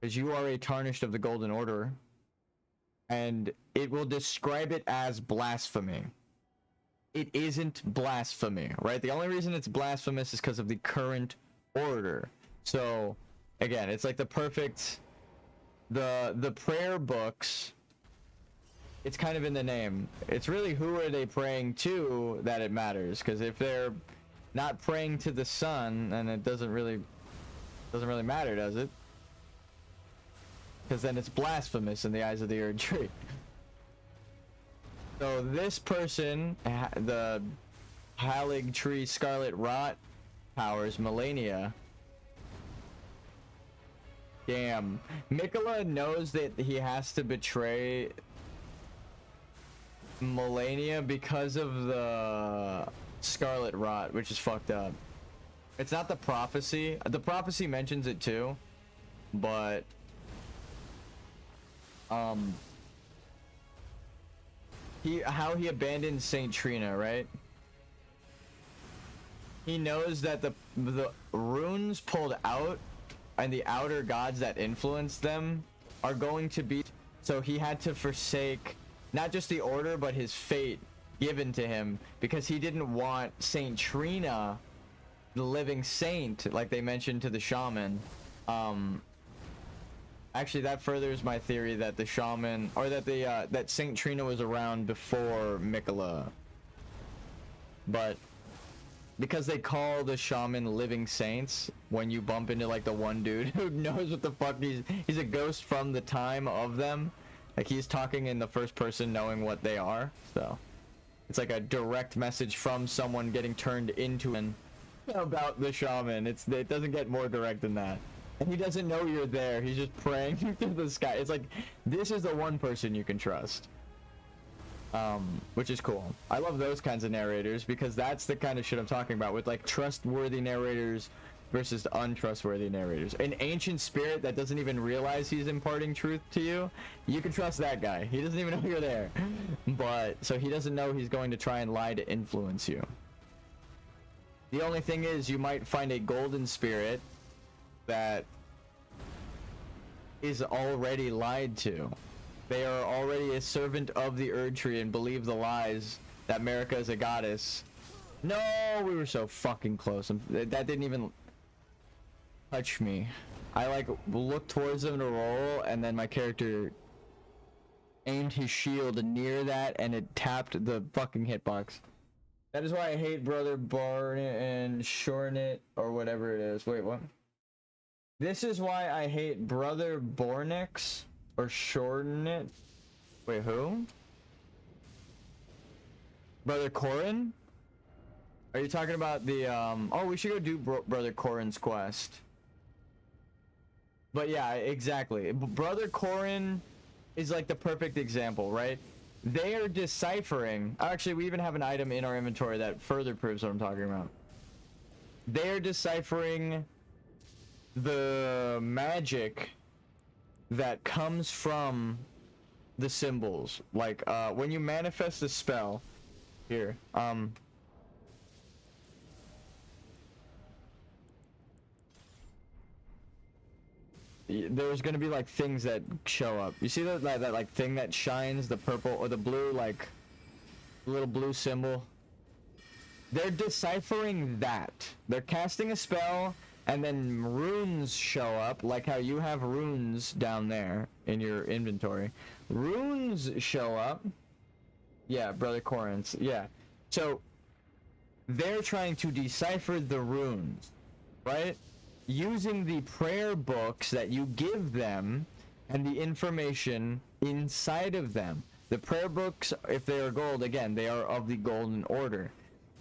Because you are a tarnished of the Golden Order, and it will describe it as blasphemy. It isn't blasphemy, right? The only reason it's blasphemous is because of the current order. So again, it's like the perfect, the prayer books, it's kind of in the name. It's really who are they praying to that it matters, because if they're not praying to the sun, then it doesn't really matter, does it? Because then it's blasphemous in the eyes of the Erd Tree. So this person, the Halig Tree Scarlet Rot powers, Melania. Damn. Mikola knows that he has to betray Melania because of the Scarlet Rot, which is fucked up. It's not the prophecy. The prophecy mentions it too, but how he abandoned Saint Trina, right? He knows that the runes pulled out and the outer gods that influence them are going to be, so he had to forsake not just the order but his fate given to him, because he didn't want Saint Trina, the living saint, like they mentioned to the shaman. Actually, that furthers my theory that the shaman, or that that Saint Trina was around before Mikola. But because they call the shaman living saints, when you bump into like the one dude who knows what the fuck he's a ghost from the time of them. Like he's talking in the first person knowing what they are. So it's like a direct message from someone getting turned into an about the shaman. It doesn't get more direct than that. And he doesn't know you're there. He's just praying through the sky. It's like, this is the one person you can trust. Which is cool. I love those kinds of narrators, because that's the kind of shit I'm talking about, with like trustworthy narrators versus the untrustworthy narrators. An ancient spirit that doesn't even realize he's imparting truth to you, you can trust that guy. He doesn't even know you're there. But, so he doesn't know he's going to try and lie to influence you. The only thing is, you might find a golden spirit that is already lied to. They are already a servant of the Erd Tree and believe the lies that Marika is a goddess. No, we were so fucking close. That didn't even touch me. I like looked towards him to roll, and then my character aimed his shield near that, and it tapped the fucking hitbox. That is why I hate Brother Barnet and Shornet, or whatever it is. Wait, what? This is why I hate Brother Bornix or Shornet. Wait, who? Brother Corin? Are you talking about the oh, we should go do Brother Corin's quest. But yeah, exactly. Brother Corin is like the perfect example, right? They are deciphering. Actually, we even have an item in our inventory that further proves what I'm talking about. They are deciphering the magic that comes from the symbols. Like when you manifest a spell here, there's gonna be like things that show up. You see that like thing that shines, the purple or the blue, like little blue symbol? They're deciphering that. They're casting a spell, and then runes show up, like how you have runes down there in your inventory. Runes show up. Yeah, Brother Corinth. Yeah. So they're trying to decipher the runes, right? Using the prayer books that you give them and the information inside of them. The prayer books, if they are gold, again, they are of the golden order.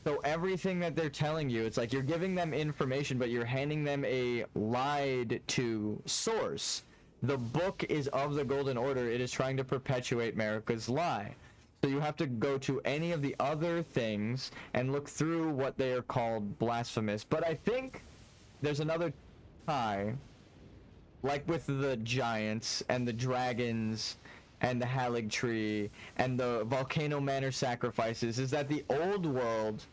So everything that they're telling you, it's like you're giving them information, but you're handing them a lied to source. The book is of the golden order. It is trying to perpetuate Marika's lie. So you have to go to any of the other things and look through what they are called blasphemous. But I think there's another tie, like with the giants and the dragons and the Halig tree and the Volcano Manor sacrifices, is that the old world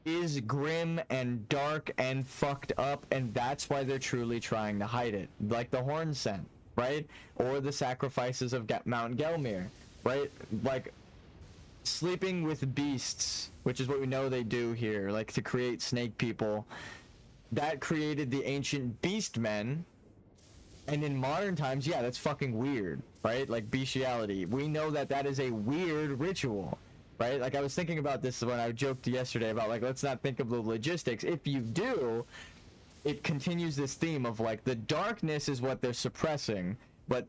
is grim and dark and fucked up, and that's why they're truly trying to hide it. Like the Horn Scent, right? Or the sacrifices of Mount Gelmir, right? Like sleeping with beasts, which is what we know they do here, like to create snake people. That created the ancient beast men, and in modern times, yeah, that's fucking weird, right? Like bestiality. We know that that is a weird ritual, right? Like I was thinking about this when I joked yesterday about like, let's not think of the logistics. If you do, it continues this theme of like the darkness is what they're suppressing, but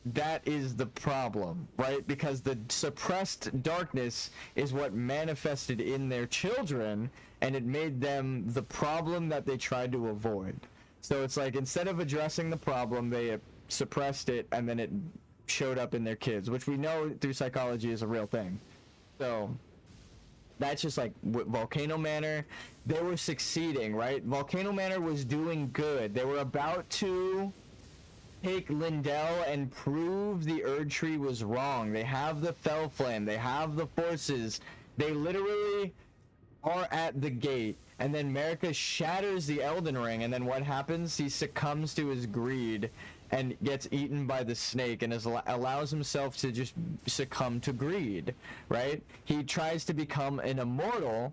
that is the problem, right? Because the suppressed darkness is what manifested in their children, and it made them the problem that they tried to avoid. So it's like, instead of addressing the problem, they suppressed it, and then it showed up in their kids, which we know through psychology is a real thing. So that's just like Volcano Manor. They were succeeding, right? Volcano Manor was doing good. They were about to take Lindell and prove the Erd Tree was wrong. They have the Fell Flame. They have the forces. They literally are at the gate. And then Marika shatters the Elden Ring. And then what happens? He succumbs to his greed and gets eaten by the snake and allows himself to just succumb to greed, right? He tries to become an immortal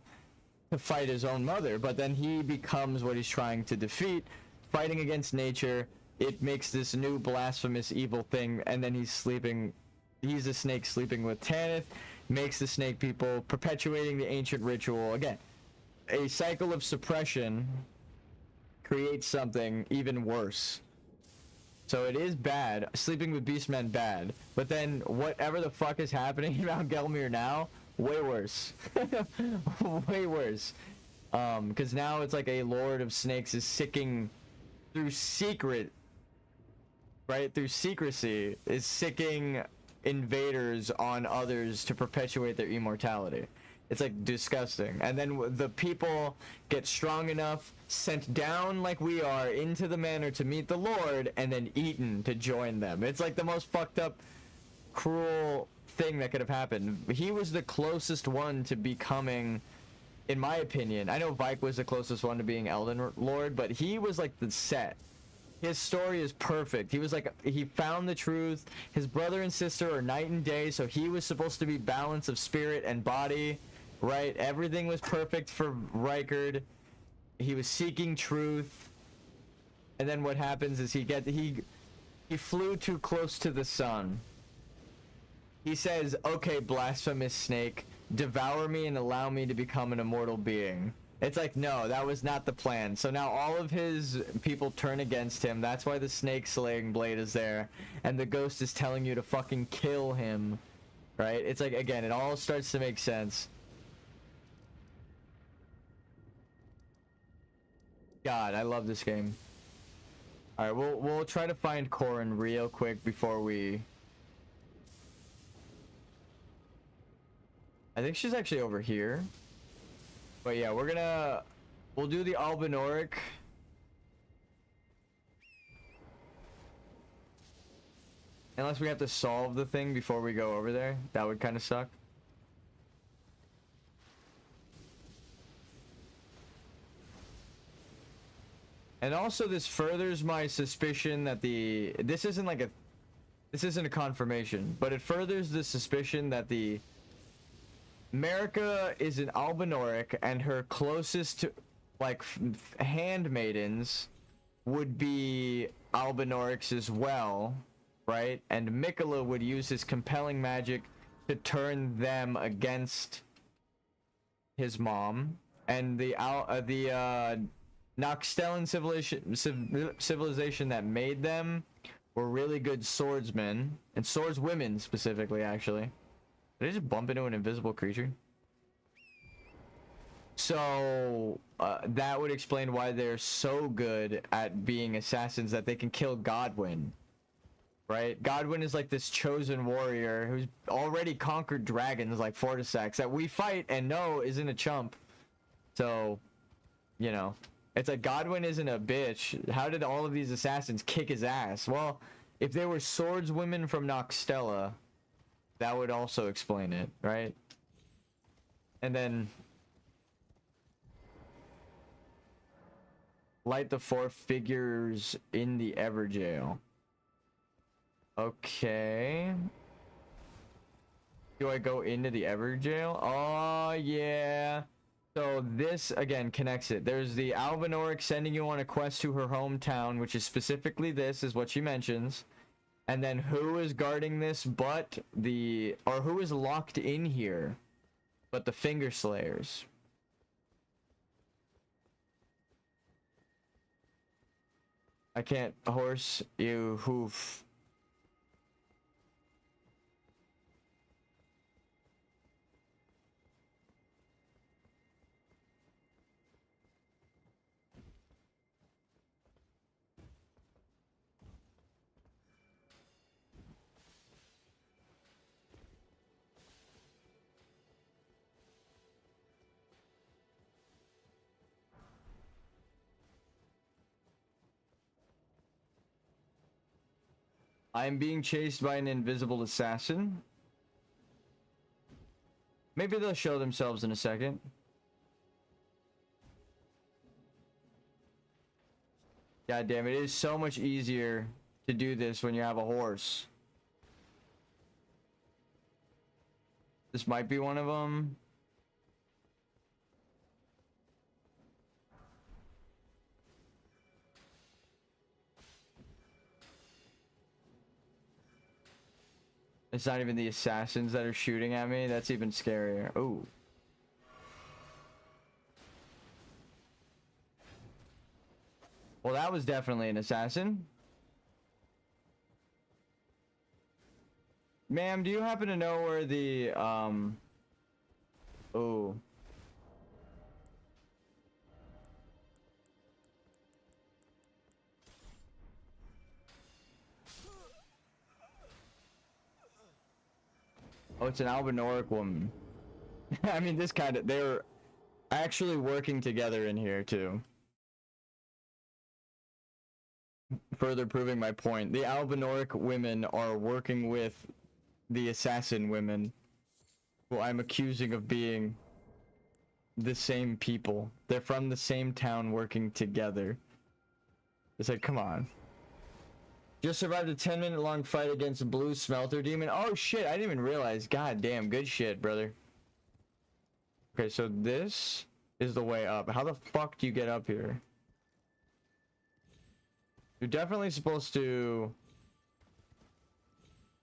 to fight his own mother. But then he becomes what he's trying to defeat, fighting against nature. It makes this new blasphemous evil thing, and then he's sleeping. He's a snake sleeping with Tanith, makes the snake people, perpetuating the ancient ritual. Again, a cycle of suppression creates something even worse. So it is bad. Sleeping with beastmen, bad. But then whatever the fuck is happening around Gelmir now, way worse. Way worse. Because now it's like a Lord of Snakes is sicking through secret, right? Through secrecy, is sicking invaders on others to perpetuate their immortality. It's like disgusting. And then the people get strong enough, sent down like we are into the manor to meet the Lord, and then eaten to join them. It's like the most fucked up, cruel thing that could have happened. He was the closest one to becoming, in my opinion, I know Vike was the closest one to being Elden Lord, but he was like the set. His story is perfect. He was like, he found the truth. His brother and sister are night and day, so he was supposed to be balance of spirit and body, right? Everything was perfect for Rykard. He was seeking truth. And then what happens is he flew too close to the sun. He says, okay, blasphemous snake, devour me and allow me to become an immortal being. It's like, no, that was not the plan. So now all of his people turn against him. That's why the snake slaying blade is there. And the ghost is telling you to fucking kill him. Right? It's like, again, it all starts to make sense. God, I love this game. Alright, we'll try to find Corrin real quick before we... I think she's actually over here. But yeah, we'll do the Albinoric. Unless we have to solve the thing before we go over there. That would kind of suck. And also this furthers my suspicion that this isn't a confirmation, but it furthers the suspicion that the Marika is an Albinoric, and her closest to, like, handmaidens would be Albinorics as well, right? And Mikola would use his compelling magic to turn them against his mom. And the Noxtellan civilization that made them were really good swordsmen, and swordswomen specifically, actually. Did I just bump into an invisible creature? So, that would explain why they're so good at being assassins, that they can kill Godwyn. Right? Godwyn is like this chosen warrior who's already conquered dragons like Fortisax that we fight and know isn't a chump. So, you know, it's like Godwyn isn't a bitch. How did all of these assassins kick his ass? Well, if they were swordswomen from Noxtella, that would also explain it, right? And then light the 4 figures in the Everjail. Okay. Do I go into the Everjail? Oh, yeah. So this, again, connects it. There's the Albinoric sending you on a quest to her hometown, which is specifically this, is what she mentions. And then who is guarding this but who is locked in here but the Finger Slayers? I can't horse you hoof. I am being chased by an invisible assassin. Maybe they'll show themselves in a second. God damn, it is so much easier to do this when you have a horse. This might be one of them. It's not even the assassins that are shooting at me. That's even scarier. Ooh. Well, that was definitely an assassin. Ma'am, do you happen to know where the, Ooh. Oh, it's an Albinoric woman. I mean, this kind of, they're actually working together in here too. Further proving my point. The Albinoric women are working with the assassin women, who I'm accusing of being the same people. They're from the same town working together. It's like, come on. Just survived a 10-minute long fight against a blue smelter demon. Oh shit, I didn't even realize. God damn, good shit, brother. Okay, so this is the way up. How the fuck do you get up here? You're definitely supposed to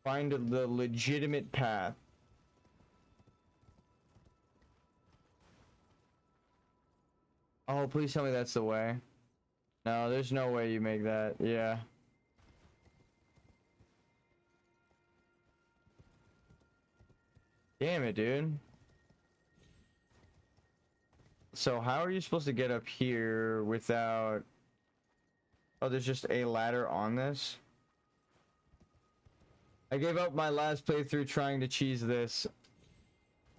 find the legitimate path. Oh, please tell me that's the way. No, there's no way you make that. Yeah. Damn it, dude. So how are you supposed to get up here without... Oh, there's just a ladder on this? I gave up my last playthrough trying to cheese this.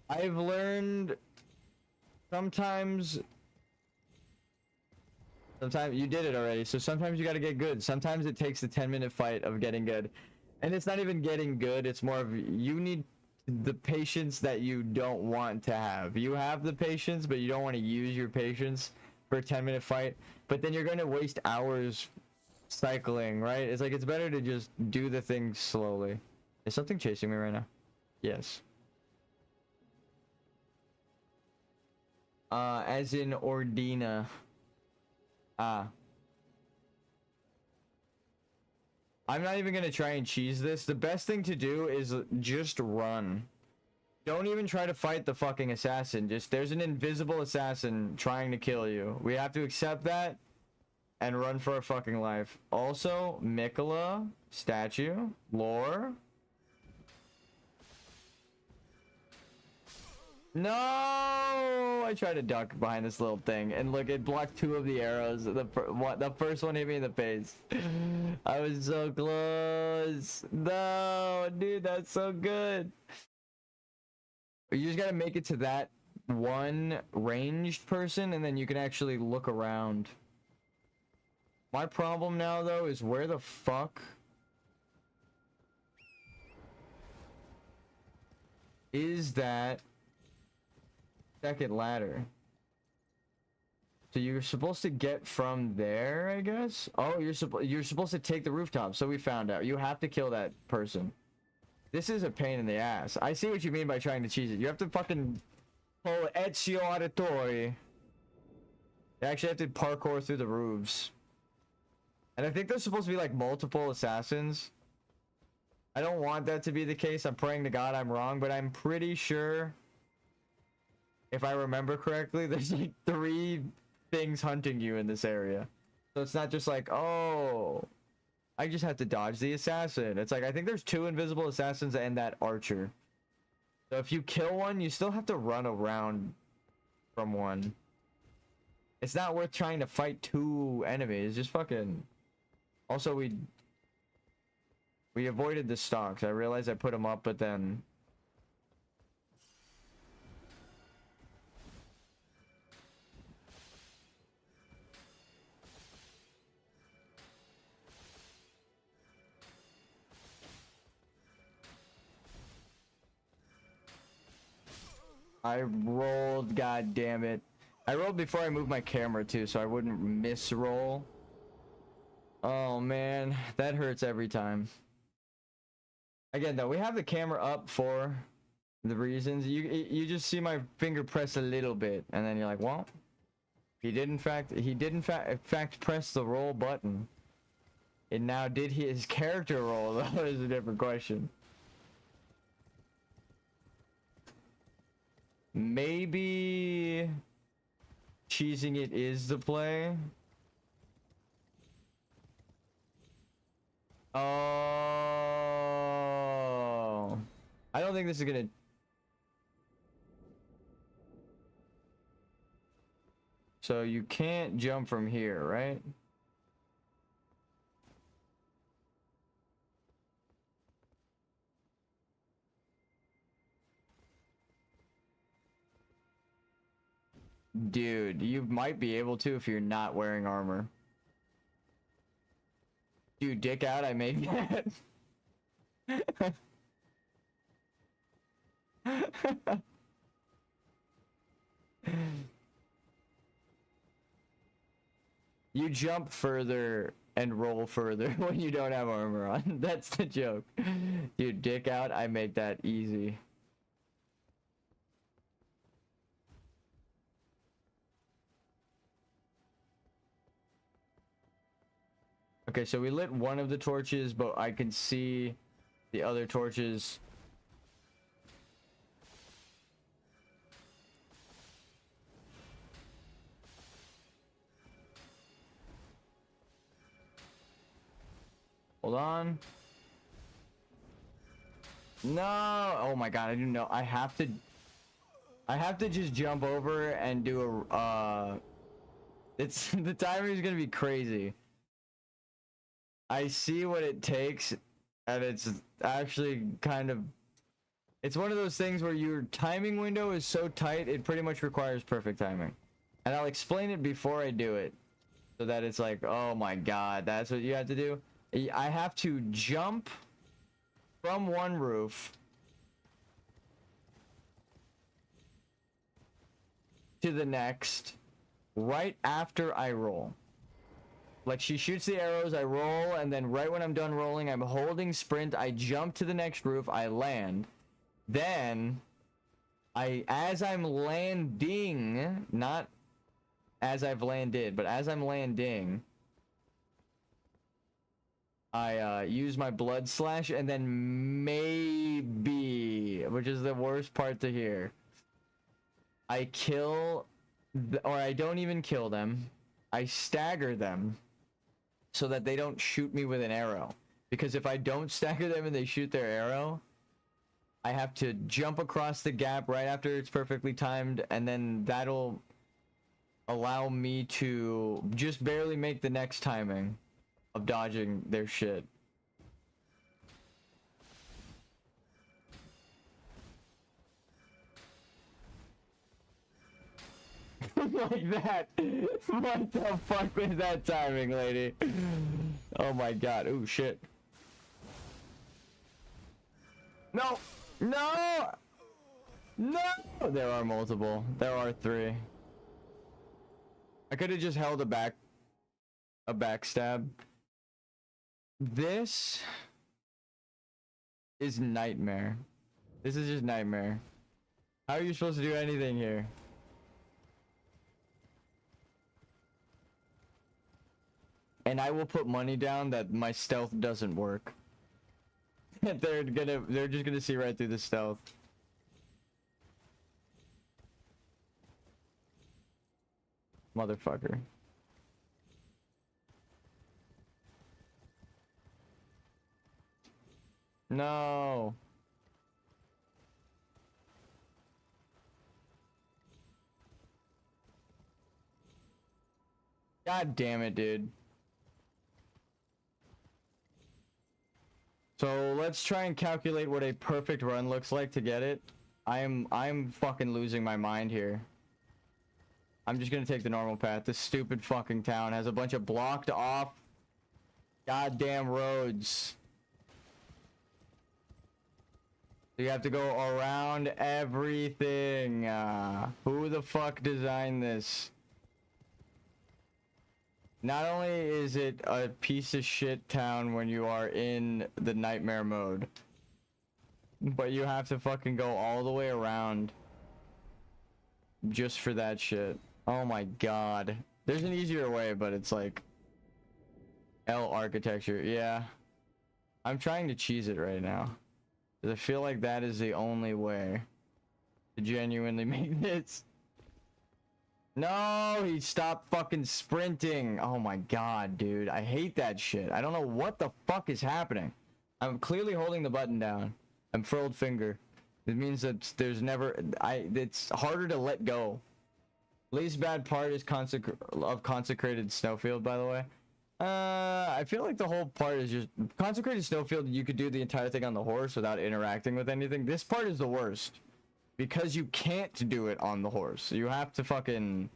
I've learned sometimes you did it already, so sometimes you gotta get good. Sometimes it takes the 10-minute fight of getting good. And it's not even getting good, it's more of you need the patience that you don't want to have. You have the patience, but you don't want to use your patience for a 10-minute fight. But then you're going to waste hours cycling, right? It's like, it's better to just do the thing slowly. Is something chasing me right now? Yes. As in Ordina. Ah. I'm not even gonna try and cheese this. The best thing to do is just run. Don't even try to fight the fucking assassin. Just, there's an invisible assassin trying to kill you. We have to accept that and run for our fucking life. Also, Mikola, statue, lore. No! I tried to duck behind this little thing, and look, it blocked 2 of the arrows. The first one hit me in the face. I was so close. No, dude, that's so good. You just gotta make it to that one ranged person, and then you can actually look around. My problem now, though, is where the fuck is that second ladder? So you're supposed to get from there, I guess? Oh, you're supposed to take the rooftop, so we found out. You have to kill that person. This is a pain in the ass. I see what you mean by trying to cheese it. You have to fucking pull Ezio Auditore. You actually have to parkour through the roofs. And I think there's supposed to be like multiple assassins. I don't want that to be the case. I'm praying to God I'm wrong, but I'm pretty sure, if I remember correctly, there's like 3 things hunting you in this area. So it's not just like, oh, I just have to dodge the assassin. It's like, I think there's 2 invisible assassins and that archer. So if you kill one, you still have to run around from one. It's not worth trying to fight 2 enemies. Just fucking... Also, we avoided the stocks. I realized I put them up, but then... I rolled, god damn it. I rolled before I moved my camera too, so I wouldn't miss-roll. Oh man, that hurts every time. Again though, we have the camera up for the reasons. You just see my finger press a little bit, and then you're like, well, he did in fact press the roll button. And now did his character roll? That is a different question. Maybe cheesing it is the play. Oh, I don't think this is gonna... So you can't jump from here, right? Dude, you might be able to if you're not wearing armor. Dude, dick out, I made that. You jump further and roll further when you don't have armor on. That's the joke. Dude, dick out, I make that easy. Okay, so we lit one of the torches, but I can see the other torches. Hold on. No! Oh my god, I didn't know. I have to just jump over and do a it's the timer is gonna be crazy. I see what it takes, and it's actually kind of, it's one of those things where your timing window is so tight, it pretty much requires perfect timing. And I'll explain it before I do it, so that it's like, oh my god, that's what you have to do. I have to jump from one roof to the next right after I roll. Like, she shoots the arrows, I roll, and then right when I'm done rolling, I'm holding sprint, I jump to the next roof, I land. Then, as I'm landing, not as I've landed, but as I'm landing, I use my blood slash, and then maybe, which is the worst part to hear, I kill, or I don't even kill them, I stagger them, so that they don't shoot me with an arrow. Because if I don't stagger them and they shoot their arrow, I have to jump across the gap right after it's perfectly timed, and then that'll allow me to just barely make the next timing of dodging their shit. Like that. What the fuck was that timing, lady? Oh my god. Oh shit. No! No! No! There are multiple. There are 3. I could have just held a backstab. This is nightmare. This is just nightmare. How are you supposed to do anything here? And I will put money down that my stealth doesn't work. they're just gonna see right through the stealth. Motherfucker. No. God damn it, dude. So let's try and calculate what a perfect run looks like to get it. I'm fucking losing my mind here. I'm just gonna take the normal path. This stupid fucking town has a bunch of blocked off goddamn roads. So you have to go around everything. Who the fuck designed this? Not only is it a piece of shit town when you are in the nightmare mode, but you have to fucking go all the way around just for that shit. Oh my god. There's an easier way, but it's like L architecture. Yeah. I'm trying to cheese it right now, 'cause I feel like that is the only way to genuinely make this. No, he stopped fucking sprinting. Oh my god, dude. I hate that shit. I don't know what the fuck is happening. I'm clearly holding the button down. I'm furled finger. It means that there's never... it's harder to let go. Least bad part is consecrated snowfield, by the way. I feel like the whole part is just... Consecrated snowfield, you could do the entire thing on the horse without interacting with anything. This part is the worst. because you can't do it on the horse. You have to fucking,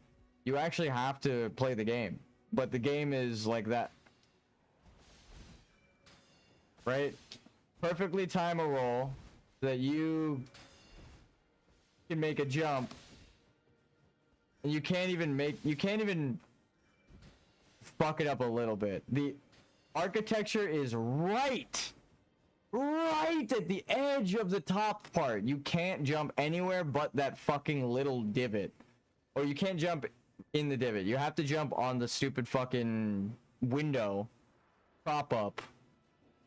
you actually have to play the game. But the game is like that. Right? Perfectly time a roll so that you can make a jump. And you can't even fuck it up a little bit. The architecture is right at the edge of the top part. You can't jump anywhere but that fucking little divot. Or you can't jump in the divot. You have to jump on the stupid fucking window prop up.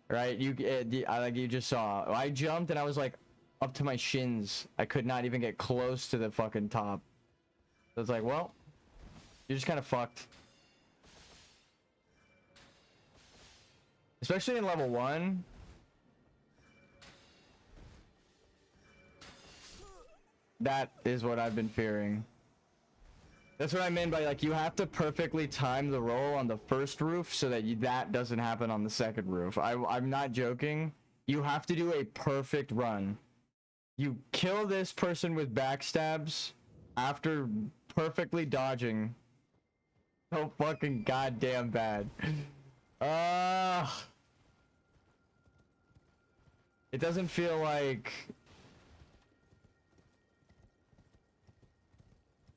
Right? Like you just saw. I jumped and I was like up to my shins. I could not even get close to the fucking top. So it's like, well, you're just kind of fucked. Especially in level 1. That is what I've been fearing. That's what I mean by, like, you have to perfectly time the roll on the first roof so that that doesn't happen on the second roof. I'm not joking. You have to do a perfect run. You kill this person with backstabs after perfectly dodging. So fucking goddamn bad. It doesn't feel like...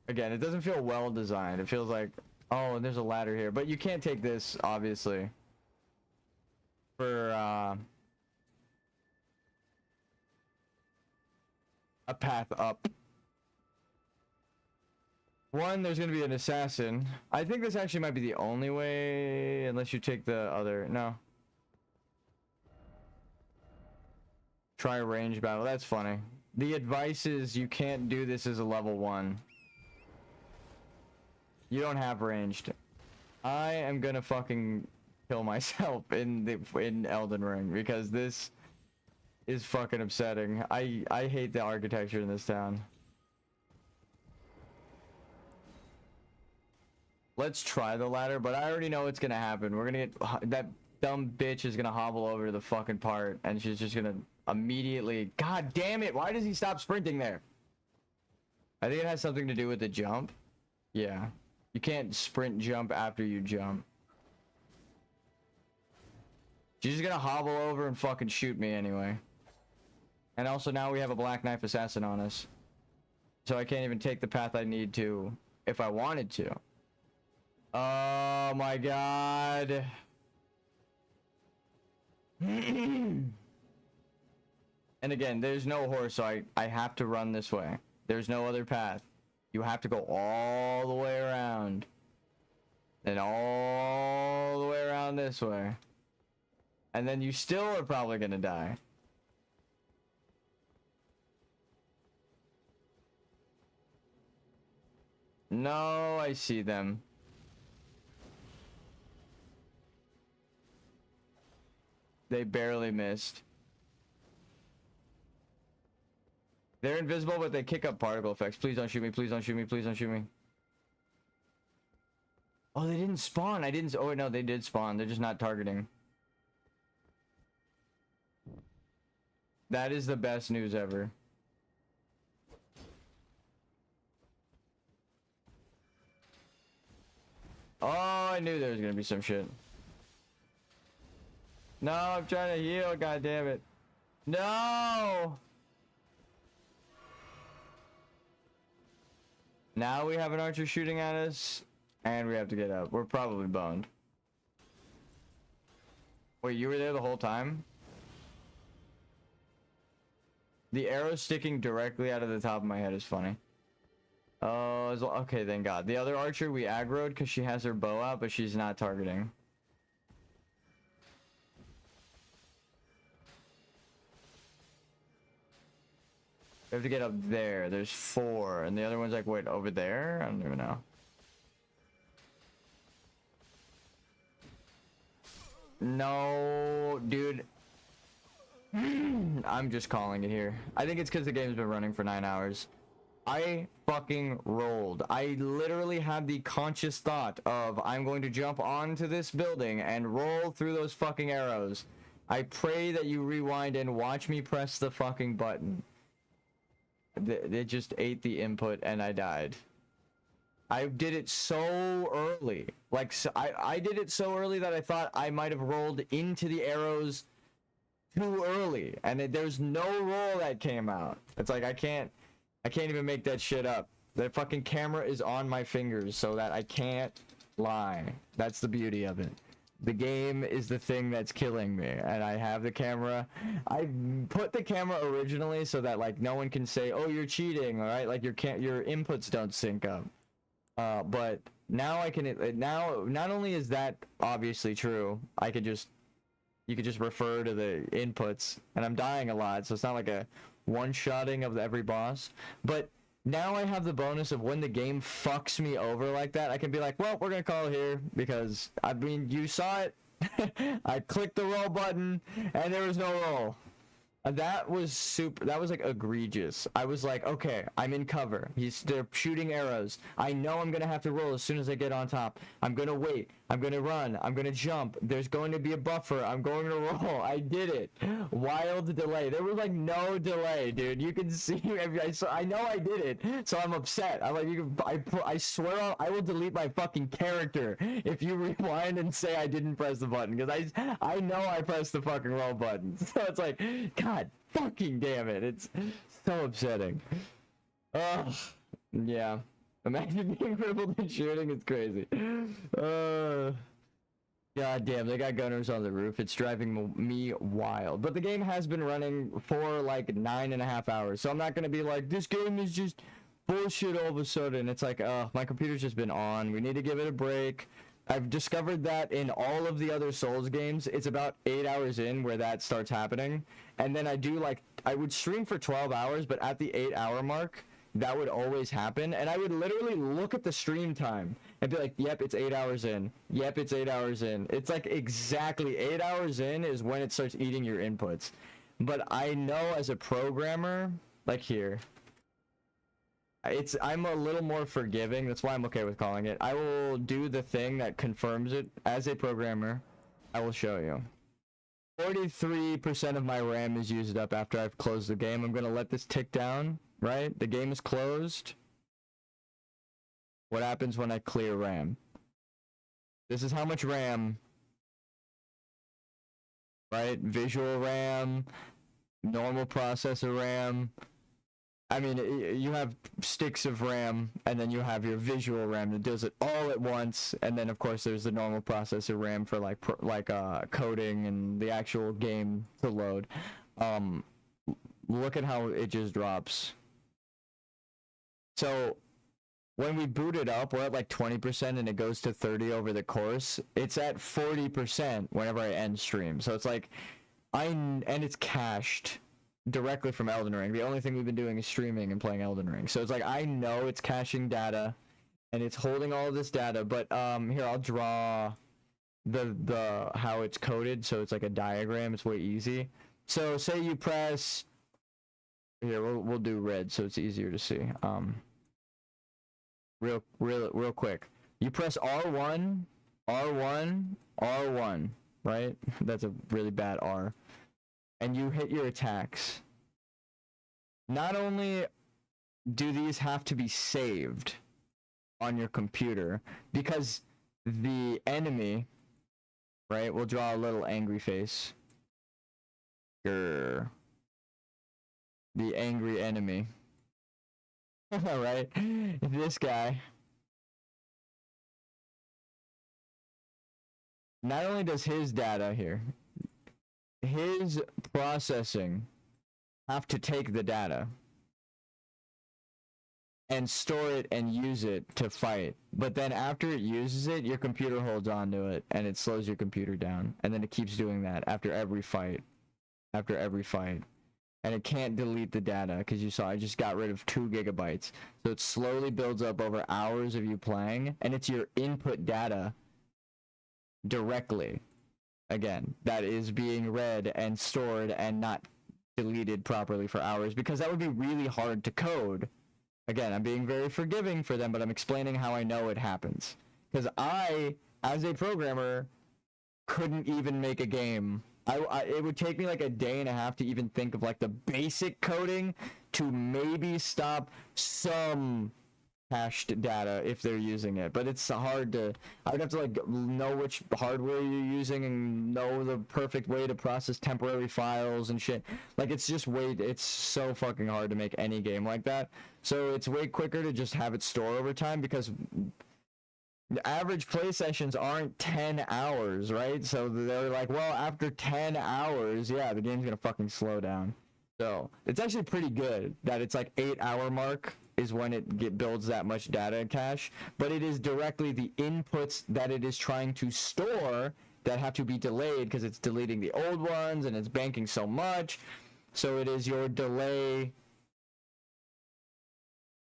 Again, it doesn't feel well designed. It feels like, oh, and there's a ladder here. But you can't take this, obviously. For, a path up. One, there's gonna be an assassin. I think this actually might be the only way, unless you take the other... No. Try a range battle. That's funny. The advice is you can't do this as a level 1. You don't have ranged. I am gonna fucking kill myself in Elden Ring because this is fucking upsetting. I hate the architecture in this town. Let's try the ladder, but I already know what's gonna happen. We're gonna get... That dumb bitch is gonna hobble over to the fucking part, and she's just gonna immediately... God damn it! Why does he stop sprinting there? I think it has something to do with the jump. Yeah. You can't sprint jump after you jump. She's just gonna hobble over and fucking shoot me anyway. And also now we have a black knife assassin on us. So I can't even take the path I need to if I wanted to. Oh my god. And again, there's no horse, so I have to run this way. There's no other path. You have to go all the way around. And all the way around this way. And then you still are probably gonna die. No, I see them. They barely missed. They're invisible, but they kick up particle effects. Please don't shoot me. Please don't shoot me. Please don't shoot me. Oh, they didn't spawn. I didn't... Oh, no, they did spawn. They're just not targeting. That is the best news ever. Oh, I knew there was gonna be some shit. No, I'm trying to heal. God damn it. No! Now we have an archer shooting at us, and we have to get up. We're probably boned. Wait, you were there the whole time? The arrow sticking directly out of the top of my head is funny. Oh, okay, thank God. The other archer we aggroed because she has her bow out, but she's not targeting. We have to get up there. There's 4, and the other one's like, wait, over there? I don't even know. No, dude. I'm just calling it here. I think it's because the game's been running for 9 hours. I fucking rolled. I literally had the conscious thought of I'm going to jump onto this building and roll through those fucking arrows. I pray that you rewind and watch me press the fucking button. It just ate the input and I died. I did it so early. Like, so I did it so early that I thought I might have rolled into the arrows too early. And there's no roll that came out. It's like, I can't even make that shit up. The fucking camera is on my fingers so that I can't lie. That's the beauty of it. The game is the thing that's killing me, and I have the camera. I put the camera originally so that like no one can say, "Oh, you're cheating," all right? Like your inputs don't sync up. But now I can. Now not only is that obviously true, you could just refer to the inputs, and I'm dying a lot, so it's not like a one-shotting of every boss. But now I have the bonus of when the game fucks me over like that, I can be like, well, we're gonna call it here, because, I mean, you saw it. I clicked the roll button, and there was no roll. That was like egregious. I was like, okay, I'm in cover. They're shooting arrows. I know I'm gonna have to roll as soon as I get on top. I'm gonna wait. I'm gonna run. I'm gonna jump. There's going to be a buffer. I'm going to roll. I did it. Wild delay. There was like no delay, dude. You can see. I know I did it, so I'm upset. I'm like, I swear I will delete my fucking character if you rewind and say I didn't press the button, because I know I pressed the fucking roll button. So it's like, God fucking damn it. It's so upsetting. Ugh. Yeah. Imagine being crippled and shooting. It's crazy. God damn, they got gunners on the roof. It's driving me wild. But the game has been running for like 9.5 hours. So I'm not going to be like, this game is just bullshit all of a sudden. It's like, my computer's just been on. We need to give it a break. I've discovered that in all of the other Souls games, it's about 8 hours in where that starts happening. And then I would stream for 12 hours, but at the 8-hour mark, that would always happen. And I would literally look at the stream time and be like, yep, it's 8 hours in. Yep, it's 8 hours in. It's like exactly 8 hours in is when it starts eating your inputs. But I know as a programmer, like here, I'm a little more forgiving. That's why I'm okay with calling it. I will do the thing that confirms it. As a programmer, I will show you. 43% of my RAM is used up after I've closed the game. I'm going to let this tick down, right? The game is closed. What happens when I clear RAM? This is how much RAM, right? Visual RAM, normal processor RAM. I mean, you have sticks of RAM, and then you have your visual RAM that does it all at once, and then of course there's the normal processor RAM for like coding and the actual game to load. Look at how it just drops. So when we boot it up, we're at like 20%, and it goes to 30 over the course. It's at 40% whenever I end stream. So it's like, and it's cached directly from Elden Ring. The only thing we've been doing is streaming and playing Elden Ring. So it's like, I know it's caching data and it's holding all of this data, but here, I'll draw the how it's coded. So it's like a diagram. It's way easy. So say you press here, we'll do red so it's easier to see. Real quick. You press R1, R1, R1, right? That's a really bad R. And you hit your attacks. Not only do these have to be saved on your computer, because the enemy, right, we'll draw a little angry face. Grr. The angry enemy. Alright, this guy. Not only does his data here, his processing have to take the data and store it and use it to fight. But then after it uses it, your computer holds on to it and it slows your computer down. And then it keeps doing that after every fight. After every fight. And it can't delete the data, because you saw I just got rid of 2 gigabytes. So it slowly builds up over hours of you playing, and it's your input data directly. Again, that is being read and stored and not deleted properly for hours, because that would be really hard to code. Again, I'm being very forgiving for them, but I'm explaining how I know it happens. Because I, as a programmer, couldn't even make a game It would take me like a day and a half to even think of like the basic coding to maybe stop some cached data if they're using it, but it's hard to. I would have to like know which hardware you're using and know the perfect way to process temporary files and shit. Like it's so fucking hard to make any game like that. So it's way quicker to just have it store over time, because the average play sessions aren't 10 hours, right? So they're like, well, after 10 hours, yeah, the game's gonna fucking slow down. So it's actually pretty good that it's like 8-hour mark is when it builds that much data cache, but it is directly the inputs that it is trying to store that have to be delayed, because it's deleting the old ones and it's banking so much. So it is your delay.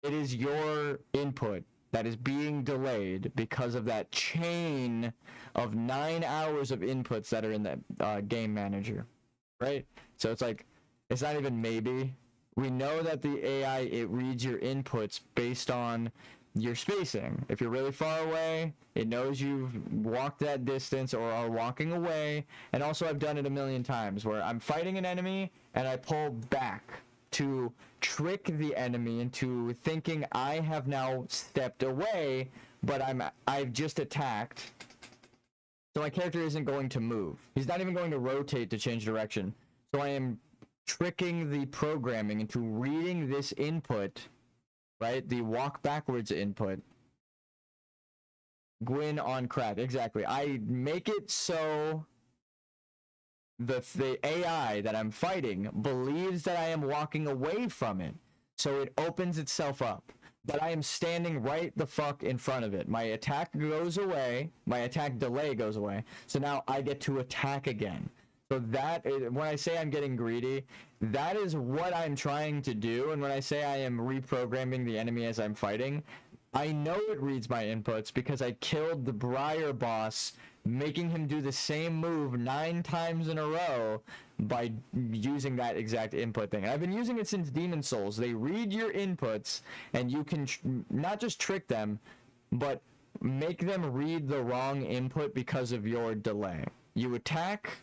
It is your input that is being delayed because of that chain of 9 hours of inputs that are in the game manager, right? So it's like, it's not even maybe. We know that the AI, it reads your inputs based on your spacing. If you're really far away, it knows you've walked that distance or are walking away. And also I've done it a million times where I'm fighting an enemy and I pull back to trick the enemy into thinking I have now stepped away, but I've just attacked. So my character isn't going to move. He's not even going to rotate to change direction. So I am tricking the programming into reading this input, right? The walk backwards input. Gwyn on crack. Exactly. I make it so the AI that I'm fighting believes that I am walking away from it, so it opens itself up, but I am standing right the fuck in front of it. My attack goes away, my attack delay goes away, so now I get to attack again. So that is, when I say I'm getting greedy, that is what I'm trying to do. And when I say I am reprogramming the enemy as I'm fighting, I know it reads my inputs because I killed the Briar boss, making him do the same move 9 times in a row by using that exact input thing. And I've been using it since Demon Souls. They read your inputs, and you can not just trick them, but make them read the wrong input because of your delay. You attack,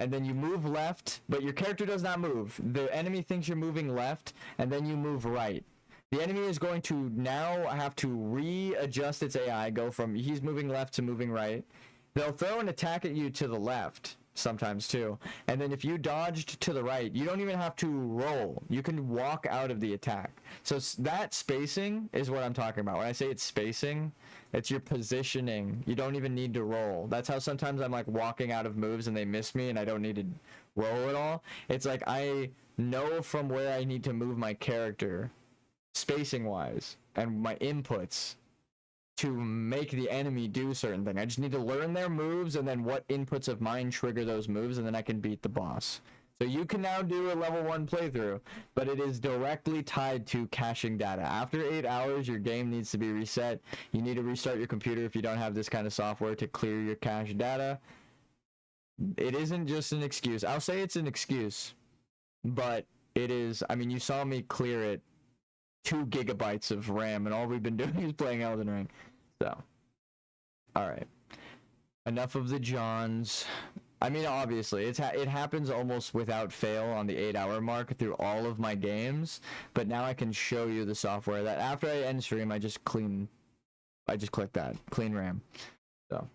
and then you move left, but your character does not move. The enemy thinks you're moving left, and then you move right. The enemy is going to now have to readjust its AI, go from he's moving left to moving right. They'll throw an attack at you to the left sometimes too. And then if you dodged to the right, you don't even have to roll. You can walk out of the attack. So that spacing is what I'm talking about. When I say it's spacing, it's your positioning. You don't even need to roll. That's how sometimes I'm like walking out of moves and they miss me and I don't need to roll at all. It's like I know from where I need to move my character spacing wise and my inputs to make the enemy do certain things. I just need to learn their moves and then what inputs of mine trigger those moves, and then I can beat the boss. So you can now do a level 1 playthrough, but it is directly tied to caching data. After 8 hours, your game needs to be reset. You need to restart your computer if you don't have this kind of software to clear your cache data. It isn't just an excuse. I'll say it's an excuse, but it is, I mean, you saw me clear it 2 gigabytes of RAM, and all we've been doing is playing Elden Ring. So, alright. Enough of the Johns. I mean, obviously, it happens almost without fail on the 8-hour mark through all of my games, but now I can show you the software that after I end stream, I just click that. Clean RAM. So,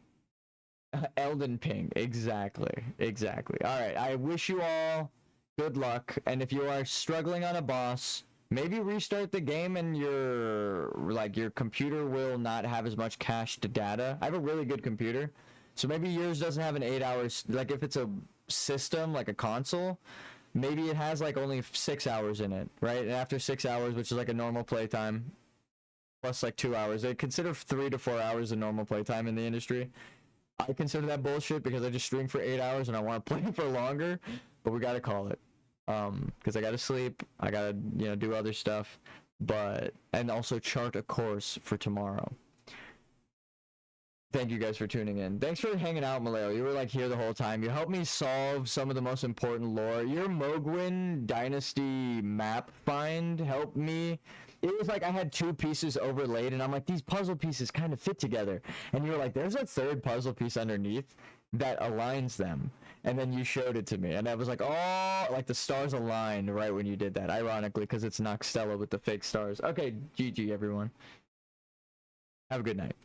Elden ping. Exactly. Alright, I wish you all good luck, and if you are struggling on a boss, maybe restart the game and your computer will not have as much cached data. I have a really good computer, so maybe yours doesn't have an 8 hours, like if it's a system, like a console, maybe it has like only 6 hours in it, right? And after 6 hours, which is like a normal playtime, plus like 2 hours, they consider 3 to 4 hours a normal playtime in the industry. I consider that bullshit because I just stream for 8 hours and I want to play for longer, but we gotta call it. Because I gotta sleep, I gotta, do other stuff, and also chart a course for tomorrow. Thank you guys for tuning in. Thanks for hanging out, Maleo. You were like here the whole time. You helped me solve some of the most important lore. Your Mogwin Dynasty map find helped me. It was like I had 2 pieces overlaid, and I'm like, these puzzle pieces kind of fit together. And you were like, there's a 3rd puzzle piece underneath that aligns them. and then you showed it to me, and I was like, oh, like the stars aligned right when you did that, ironically, because it's Noxtella with the fake stars. Okay, GG everyone. Have a good night.